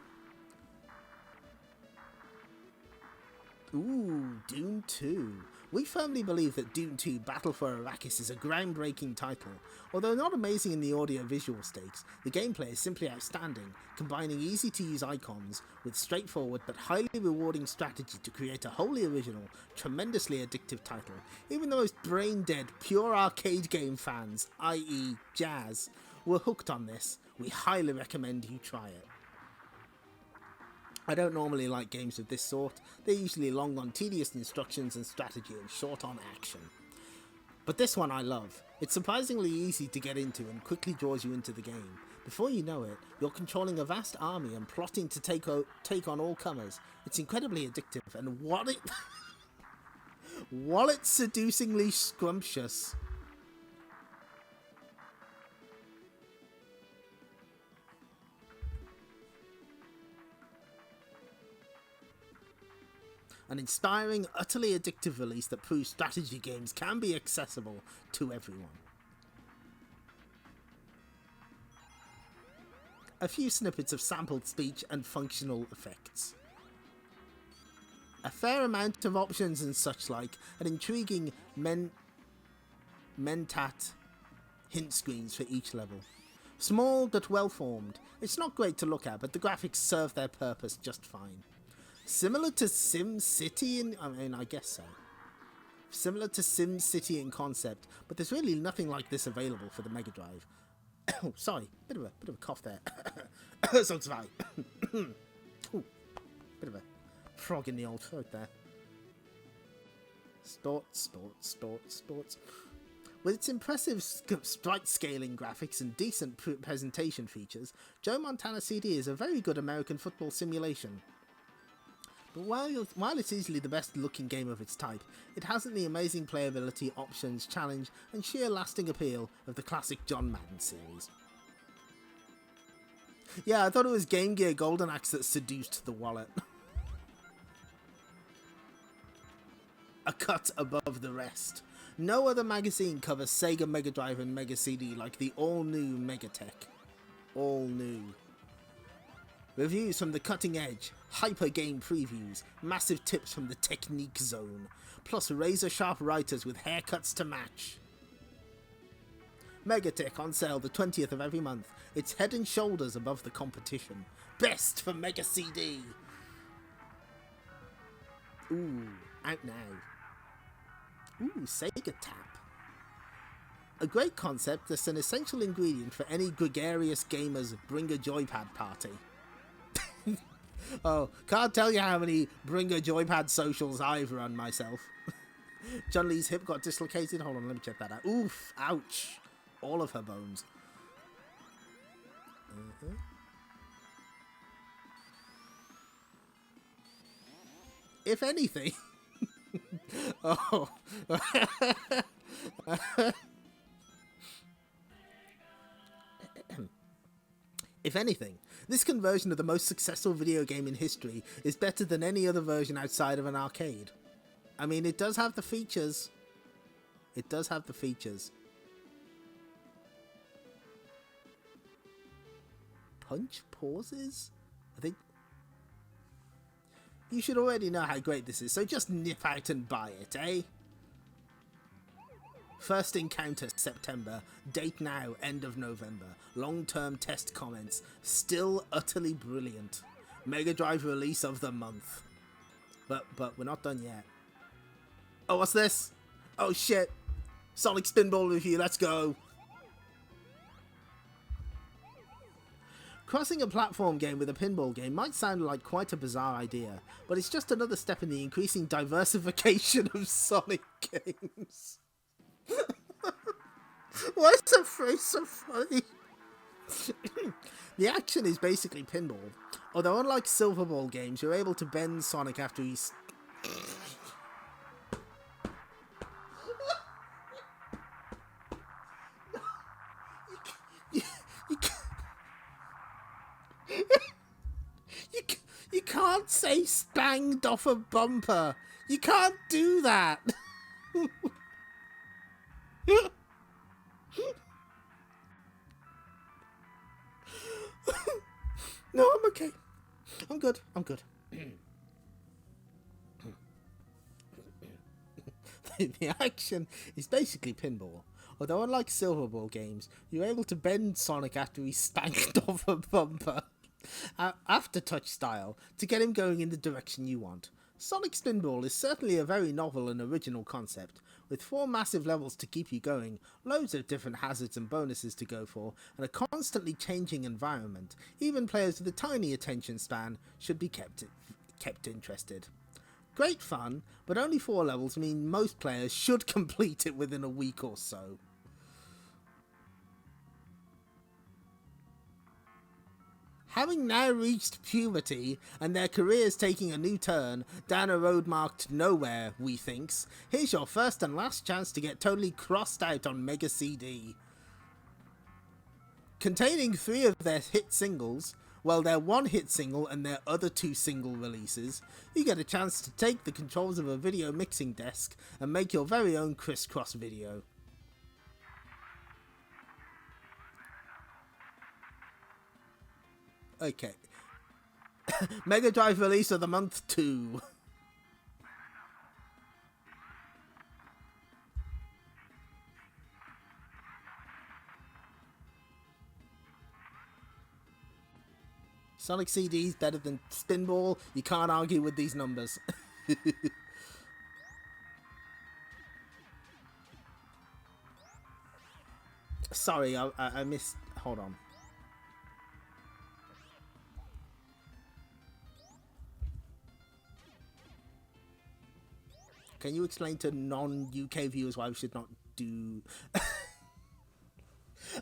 Ooh, Doom 2. We firmly believe that Doom 2 Battle for Arrakis is a groundbreaking title. Although not amazing in the audio-visual stakes, the gameplay is simply outstanding, combining easy-to-use icons with straightforward but highly rewarding strategy to create a wholly original, tremendously addictive title. Even the most brain-dead, pure arcade game fans, i.e. Jazz, were hooked on this. We highly recommend you try it. I don't normally like games of this sort. They're usually long on tedious instructions and strategy and short on action. But this one I love. It's surprisingly easy to get into and quickly draws you into the game. Before you know it, you're controlling a vast army and plotting to take on all comers. It's incredibly addictive and wallet seducingly scrumptious. An inspiring, utterly addictive release that proves strategy games can be accessible to everyone. A few snippets of sampled speech and functional effects. A fair amount of options and such like, and intriguing mentat hint screens for each level. Small but well formed. It's not great to look at, but the graphics serve their purpose just fine. Similar to SimCity I guess so. Similar to SimCity in concept, but there's really nothing like this available for the Mega Drive. Oh, sorry, bit of a cough there. So sorry. Ooh, bit of a frog in the old throat there. Sports. With its impressive sprite scaling graphics and decent presentation features, Joe Montana CD is a very good American football simulation. But while it's easily the best looking game of its type, it hasn't the amazing playability, options, challenge, and sheer lasting appeal of the classic John Madden series. Yeah, I thought it was Game Gear Golden Axe that seduced the wallet. A cut above the rest. No other magazine covers Sega Mega Drive and Mega CD like the all-new Megatech. All new. Reviews from the cutting edge, hyper game previews, massive tips from the technique zone, plus razor sharp writers with haircuts to match. Megatech on sale the 20th of every month. It's head and shoulders above the competition. Best for Mega CD. Ooh, out now. Ooh, Sega Tap. A great concept that's an essential ingredient for any gregarious gamer's Bring a Joypad party. Oh, can't tell you how many Bring a Joypad socials I've run myself. John Lee's hip got dislocated. Hold on, let me check that out. Oof, ouch. All of her bones. If anything... Oh. If anything, this conversion of the most successful video game in history is better than any other version outside of an arcade. I mean, it does have the features. It does have the features. Punch pauses? I think... You should already know how great this is, so just nip out and buy it, eh? First encounter, September. Date now, end of November. Long-term test comments. Still utterly brilliant. Mega Drive release of the month. But we're not done yet. Oh, what's this? Oh, shit. Sonic Spinball review, let's go. Crossing a platform game with a pinball game might sound like quite a bizarre idea, but it's just another step in the increasing diversification of Sonic games. Why is that phrase so funny? The action is basically pinball, although unlike Silver Ball games, you're able to bend Sonic after he's... You can't say spanged off a bumper. You can't do that. No, I'm okay. I'm good. I'm good. The action is basically pinball. Although unlike Silver Ball games, you're able to bend Sonic after he's spanked off a bumper after-touch style to get him going in the direction you want. Sonic Spinball is certainly a very novel and original concept, with 4 massive levels to keep you going, loads of different hazards and bonuses to go for, and a constantly changing environment. Even players with a tiny attention span should be kept interested. Great fun, but only 4 levels mean most players should complete it within a week or so. Having now reached puberty and their careers taking a new turn down a road marked nowhere, we thinks, here's your first and last chance to get totally crossed out on Mega CD. Containing 3 of their hit singles, well, their 1 hit single and their other 2 single releases, you get a chance to take the controls of a video mixing desk and make your very own crisscross video. Okay. Mega Drive release of the month 2. Sonic CD is better than Spinball. You can't argue with these numbers. Sorry, I missed... Hold on. Can you explain to non-UK viewers why we should not do...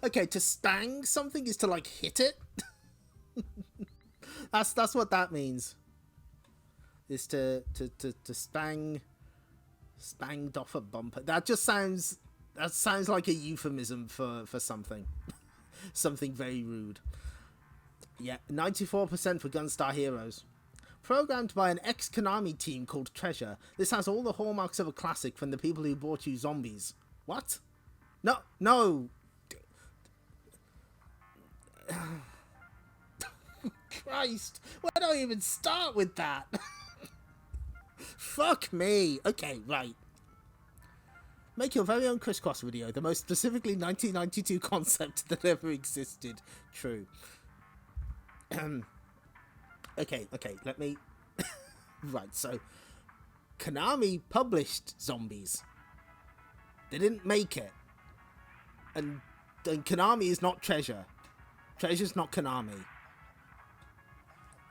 Okay, to spang something is to, like, hit it? That's what that means. Is to spanged off a bumper. That sounds like a euphemism for something. Something very rude. Yeah, 94% for Gunstar Heroes. Programmed by an ex-Konami team called Treasure, this has all the hallmarks of a classic from the people who brought you Zombies. What? No! Christ, where do I even start with that? Fuck me. Okay, right. Make your very own crisscross video, the most specifically 1992 concept that ever existed. True. Okay, let me... Right, so... Konami published Zombies. They didn't make it. And Konami is not Treasure. Treasure's not Konami.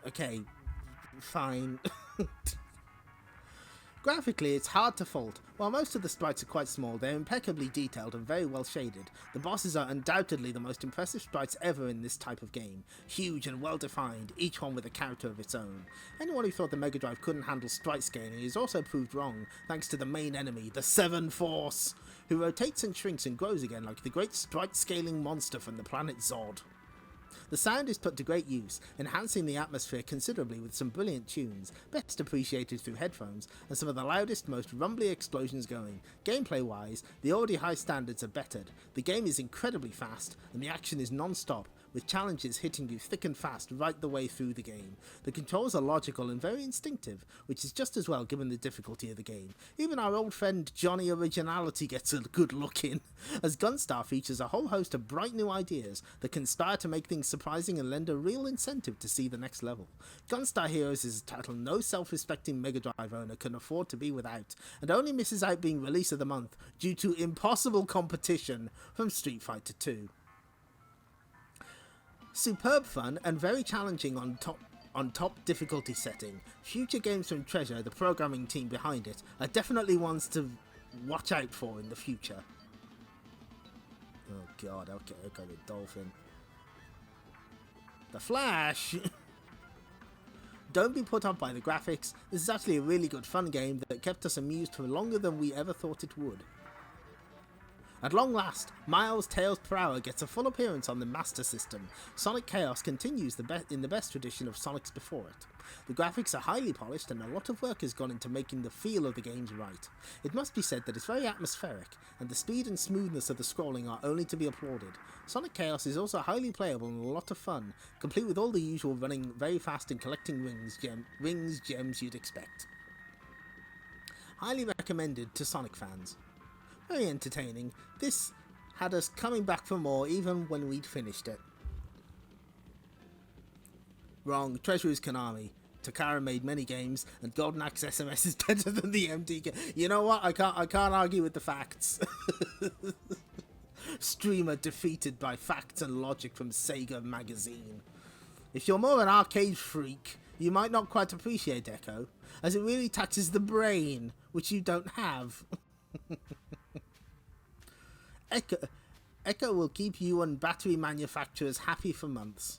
Okay, fine. Graphically, it's hard to fault. While most of the sprites are quite small, they're impeccably detailed and very well shaded. The bosses are undoubtedly the most impressive sprites ever in this type of game. Huge and well defined, each one with a character of its own. Anyone who thought the Mega Drive couldn't handle sprite scaling is also proved wrong, thanks to the main enemy, the Seven Force, who rotates and shrinks and grows again like the great sprite scaling monster from the planet Zod. The sound is put to great use, enhancing the atmosphere considerably with some brilliant tunes, best appreciated through headphones, and some of the loudest, most rumbly explosions going. Gameplay-wise, the already high standards are bettered. The game is incredibly fast, and the action is non-stop, with challenges hitting you thick and fast right the way through the game. The controls are logical and very instinctive, which is just as well given the difficulty of the game. Even our old friend Johnny Originality gets a good look in, as Gunstar features a whole host of bright new ideas that conspire to make things surprising and lend a real incentive to see the next level. Gunstar Heroes is a title no self-respecting Mega Drive owner can afford to be without, and only misses out being release of the month due to impossible competition from Street Fighter 2. Superb fun and very challenging on top difficulty setting. Future games from Treasure, the programming team behind it, are definitely ones to watch out for in the future. Oh god, okay, the dolphin. The Flash! Don't be put off by the graphics. This is actually a really good fun game that kept us amused for longer than we ever thought it would. At long last, Miles Tails per Hour gets a full appearance on the Master System. Sonic Chaos continues in the best tradition of Sonics before it. The graphics are highly polished and a lot of work has gone into making the feel of the games right. It must be said that it's very atmospheric, and the speed and smoothness of the scrolling are only to be applauded. Sonic Chaos is also highly playable and a lot of fun, complete with all the usual running very fast and collecting gems you'd expect. Highly recommended to Sonic fans. Very entertaining. This had us coming back for more even when we'd finished it. Wrong. Treasure is Konami. Takara made many games, and Golden Axe SMS is better than the MDK. You know what? I can't argue with the facts. Streamer defeated by facts and logic from Sega Magazine. If you're more of an arcade freak, you might not quite appreciate Echo, as it really taxes the brain, which you don't have. Echo will keep you and battery manufacturers happy for months.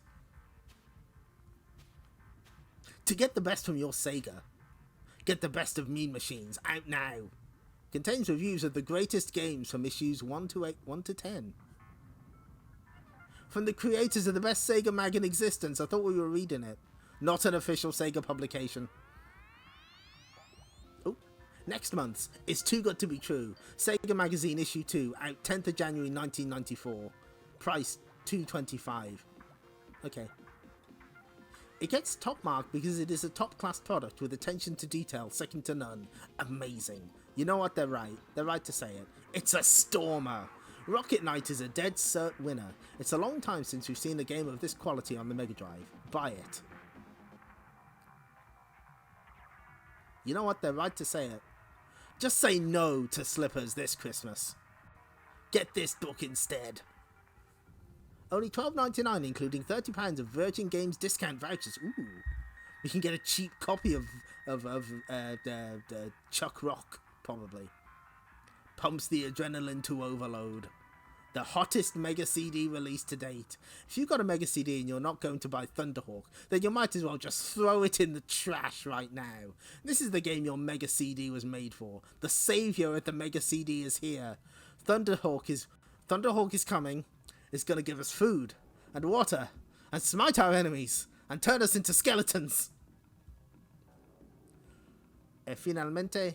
To get the best from your Sega, get the best of Mean Machines, out now. Contains reviews of the greatest games from issues 1 to 10. From the creators of the best Sega mag in existence. I thought we were reading it. Not an official Sega publication. Oh, next month's is Too Good to Be True. Sega Magazine issue 2, out 10th of January 1994. Price $2.25. Okay. It gets top mark because it is a top class product with attention to detail second to none. Amazing. You know what, they're right. They're right to say it. It's a stormer. Rocket Knight is a dead cert winner. It's a long time since we've seen a game of this quality on the Mega Drive. Buy it. You know what, they're right to say it. Just say no to slippers this Christmas. Get this book instead. Only $12.99, including £30 of Virgin Games discount vouchers. Ooh, we can get a cheap copy of Chuck Rock, probably. Pumps the adrenaline to overload. The hottest Mega CD release to date. If you've got a Mega CD and you're not going to buy Thunderhawk, then you might as well just throw it in the trash right now. This is the game your Mega CD was made for. The savior of the Mega CD is here. Thunderhawk is coming. It's going to give us food and water and smite our enemies and turn us into skeletons. E finalmente,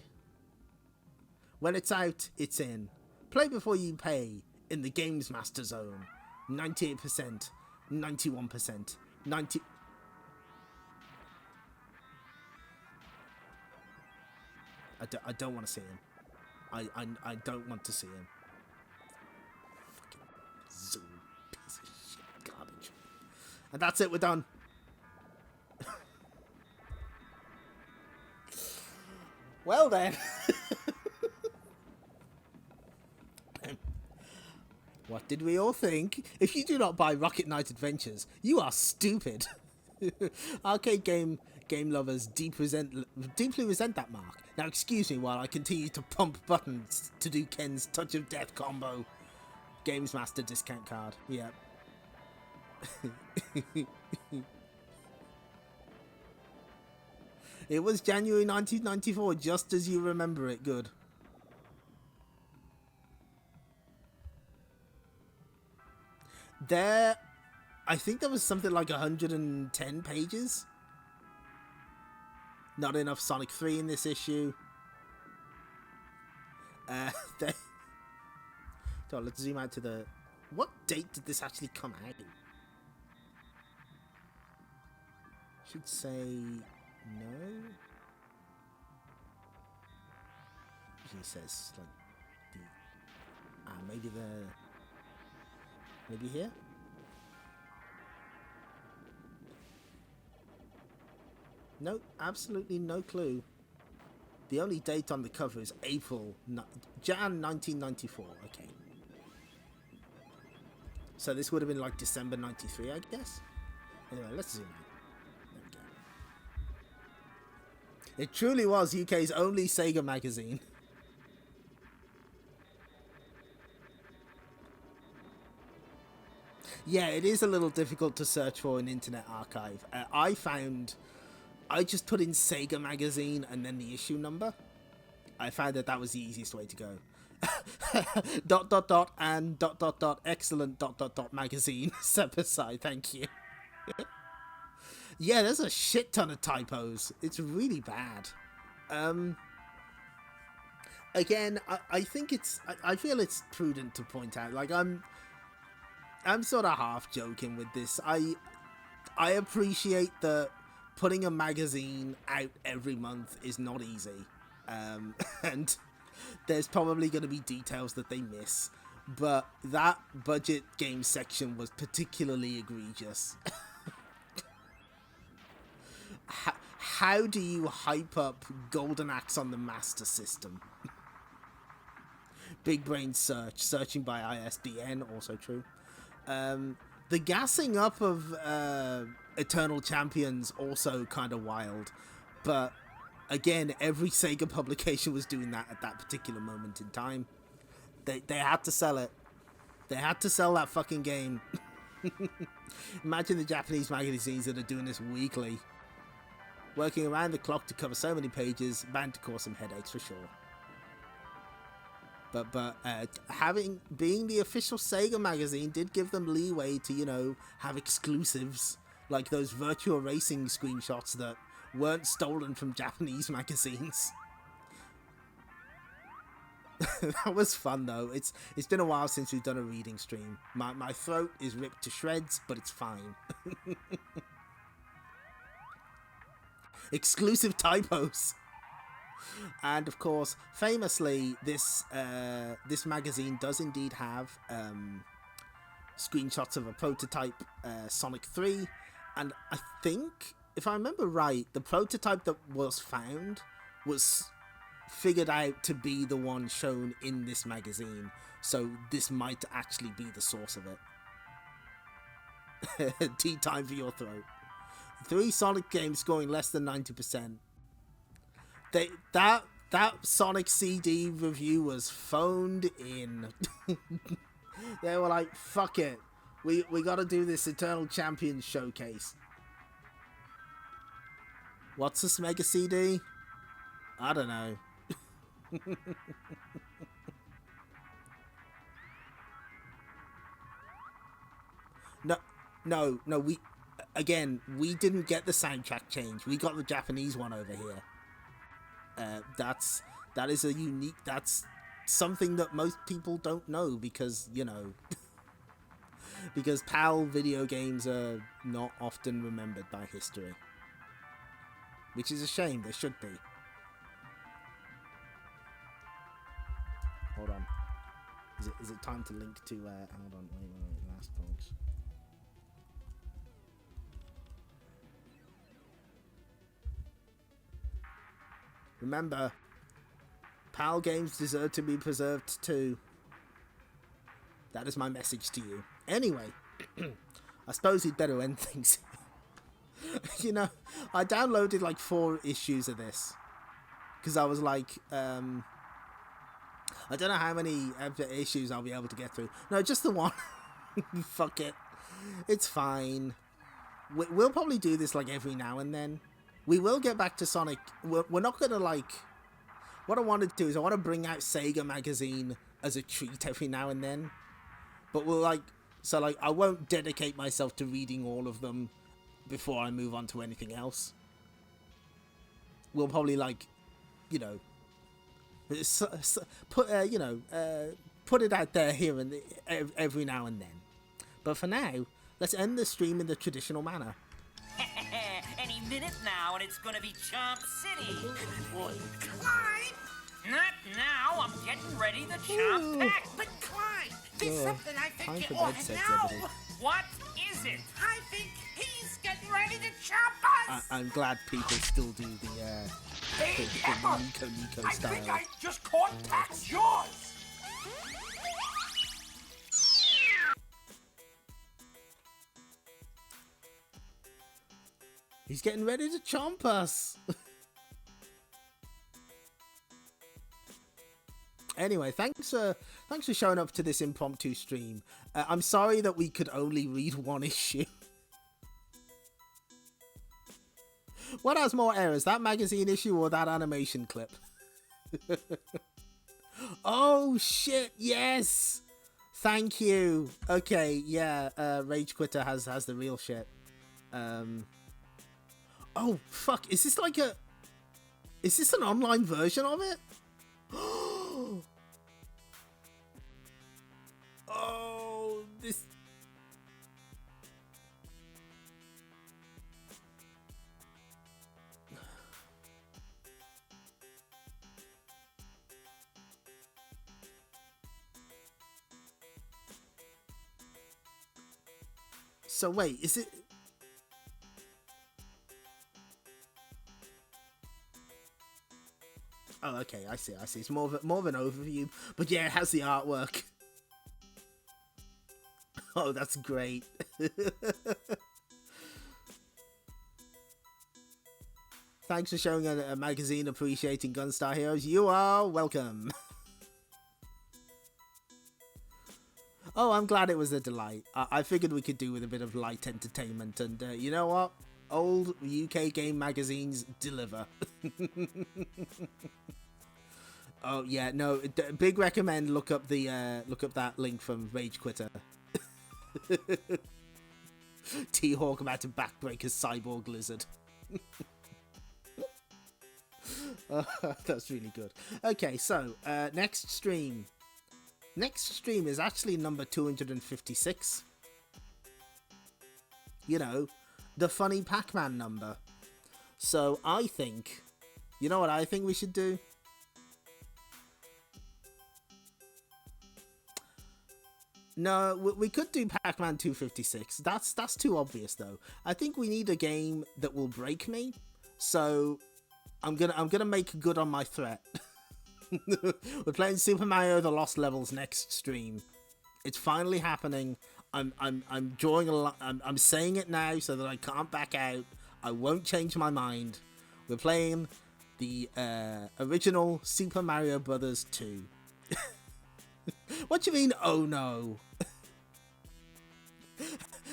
when it's out, it's in. Play before you pay in the Games Master Zone. 98%, 91%, 90... I don't want to see him. I don't want to see him. Zoom, piece of shit, garbage. And that's it, we're done. Well then. What did we all think? If you do not buy Rocket Knight Adventures, you are stupid. Arcade game lovers deeply resent that mark. Now excuse me while I continue to pump buttons to do Ken's Touch of Death combo. Games Master discount card. Yep. It was January 1994, just as you remember it. Good. I think there was something like 110 pages. Not enough Sonic 3 in this issue. So let's zoom out to the... What date did this actually come out? Should say... no? Usually says like the... maybe the... maybe here? No, absolutely no clue. The only date on the cover is Jan 1994. Okay. So this would have been like December 93, I guess. Anyway, let's zoom out. There we go. It truly was UK's only Sega magazine. Yeah, it is a little difficult to search for an Internet Archive. I just put in Sega Magazine and then the issue number. I found that was the easiest way to go. dot dot dot and dot dot dot excellent dot dot dot magazine step aside, thank you. Yeah, there's a shit ton of typos. It's really bad. Again, I think I feel it's prudent to point out, like, I'm sort of half joking with this. I appreciate that putting a magazine out every month is not easy, and there's probably going to be details that they miss, but that budget game section was particularly egregious. How do you hype up Golden Axe on the Master System? Big brain search, searching by ISBN, also true. The gassing up of Eternal Champions, also kind of wild, but again, every Sega publication was doing that at that particular moment in time. They had to sell it. They had to sell that fucking game. Imagine the Japanese magazines that are doing this weekly. Working around the clock to cover so many pages, bound to cause some headaches for sure. But being the official Sega magazine did give them leeway to, you know, have exclusives, like those Virtua Racing screenshots that weren't stolen from Japanese magazines. That was fun though. It's been a while since we've done a reading stream. My throat is ripped to shreds, but it's fine. Exclusive typos. And of course, famously, this magazine does indeed have screenshots of a prototype Sonic 3, and I think, if I remember right, the prototype that was found was figured out to be the one shown in this magazine, so this might actually be the source of it. Tea time for your throat. 3 Sonic games scoring less than 90%. That Sonic CD review was phoned in. They were like, fuck it. We gotta do this Eternal Champions showcase. What's this Mega CD? I don't know. No, we didn't get the soundtrack change. We got the Japanese one over here. That's something that most people don't know, because, you know, because PAL video games are not often remembered by history, which is a shame. They should be. Hold on. Is it time to link to hold on, wait, last points. Remember, PAL games deserve to be preserved too. That is my message to you. Anyway, I suppose we'd better end things. You know, I downloaded like 4 issues of this, because I was like, I don't know how many issues I'll be able to get through. No, just the one. Fuck it. It's fine. We'll probably do this like every now and then. We will get back to Sonic. We're not going to, like... What I want to do is I want to bring out Sega Magazine as a treat every now and then. But we'll, like... So, like, I won't dedicate myself to reading all of them before I move on to anything else. We'll probably, like, you know... put it out there here and every now and then. But for now, let's end the stream in the traditional manner. Any minute now, and it's gonna be Chomp City. Clyde! Not now. I'm getting ready to chomp back. But Clyde, there's something I Time think for you ought bed to sex, know. everybody. What is it? I think he's getting ready to chomp us. I'm glad people still do the Hey, the Pepper! Nico I think style. I just caught Pat's jaws. He's getting ready to chomp us. Anyway, thanks for showing up to this impromptu stream. I'm sorry that we could only read 1 issue. What has more errors, that magazine issue or that animation clip? Oh shit, yes! Thank you. Okay, yeah, Rage Quitter has the real shit. Oh fuck, is this like a... Is this an online version of it? Oh, this... So wait, is it... Oh, okay, I see. It's more of an overview, but yeah, it has the artwork. Oh, that's great. Thanks for showing a magazine appreciating Gunstar Heroes. You are welcome. Oh, I'm glad it was a delight. I figured we could do with a bit of light entertainment, and you know what? Old UK game magazines deliver. Oh yeah, no, big recommend. Look up that link from Rage Quitter. T-Hawk about to backbreak a cyborg lizard. That's really good. Okay, so next stream. Next stream is actually number 256. You know, the funny Pac-Man number. So I think, you know what I think we should do? No, we could do Pac-Man 256. That's too obvious though. I think we need a game that will break me. So I'm gonna make good on my threat. We're playing Super Mario The Lost Levels next stream. It's finally happening. I'm drawing a lot. I'm saying it now so that I can't back out. I won't change my mind. We're playing the original Super Mario Brothers 2. What do you mean, oh no?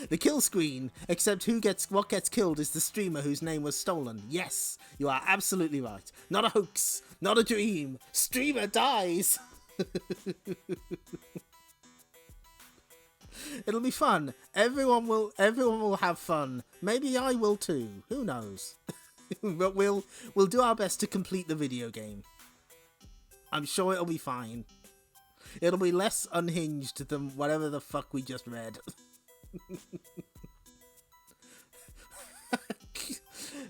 The kill screen, except what gets killed is the streamer whose name was stolen. Yes, you are absolutely right. Not a hoax, not a dream. Streamer dies. It'll be fun. Everyone will have fun. Maybe I will too. Who knows? But we'll do our best to complete the video game. I'm sure it'll be fine. It'll be less unhinged than whatever the fuck we just read.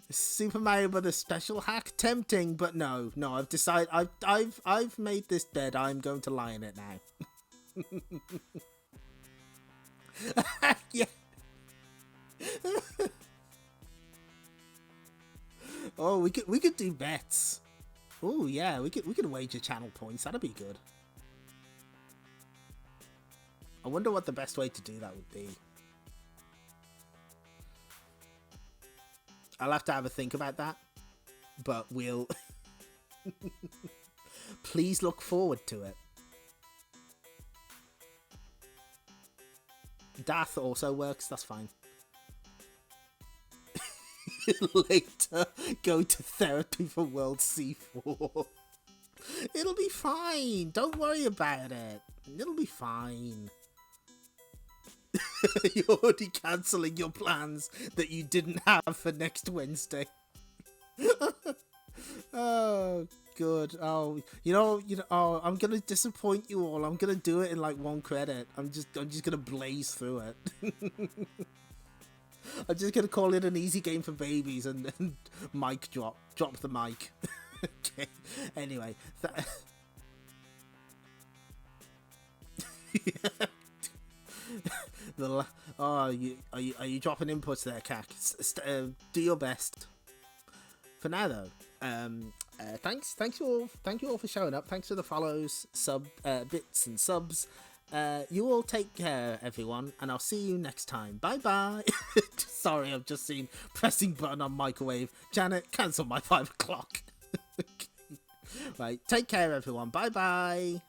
Super Mario Brothers special hack, tempting, but no. I've decided. I've made this bed. I'm going to lie in it now. Yeah. Oh, we could do bets. Oh yeah, we could wager channel points. That'd be good. I wonder what the best way to do that would be. I'll have to have a think about that, but we'll... Please look forward to it. Dath also works, that's fine. Later, go to therapy for World C4. It'll be fine, don't worry about it. It'll be fine. You're already cancelling your plans that you didn't have for next Wednesday. Oh, good. Oh, you know. Oh, I'm gonna disappoint you all. I'm gonna do it in like one credit. I'm just gonna blaze through it. I'm just gonna call it an easy game for babies and mic drop the mic. Okay. Anyway. Yeah. Are you dropping inputs there, Cac? Do your best. For now, though, thank you all for showing up. Thanks for the follows, bits and subs. You all take care, everyone, and I'll see you next time. Bye bye. Sorry, I've just seen pressing button on microwave. Janet, cancel my 5 o'clock. Right, take care, everyone. Bye bye.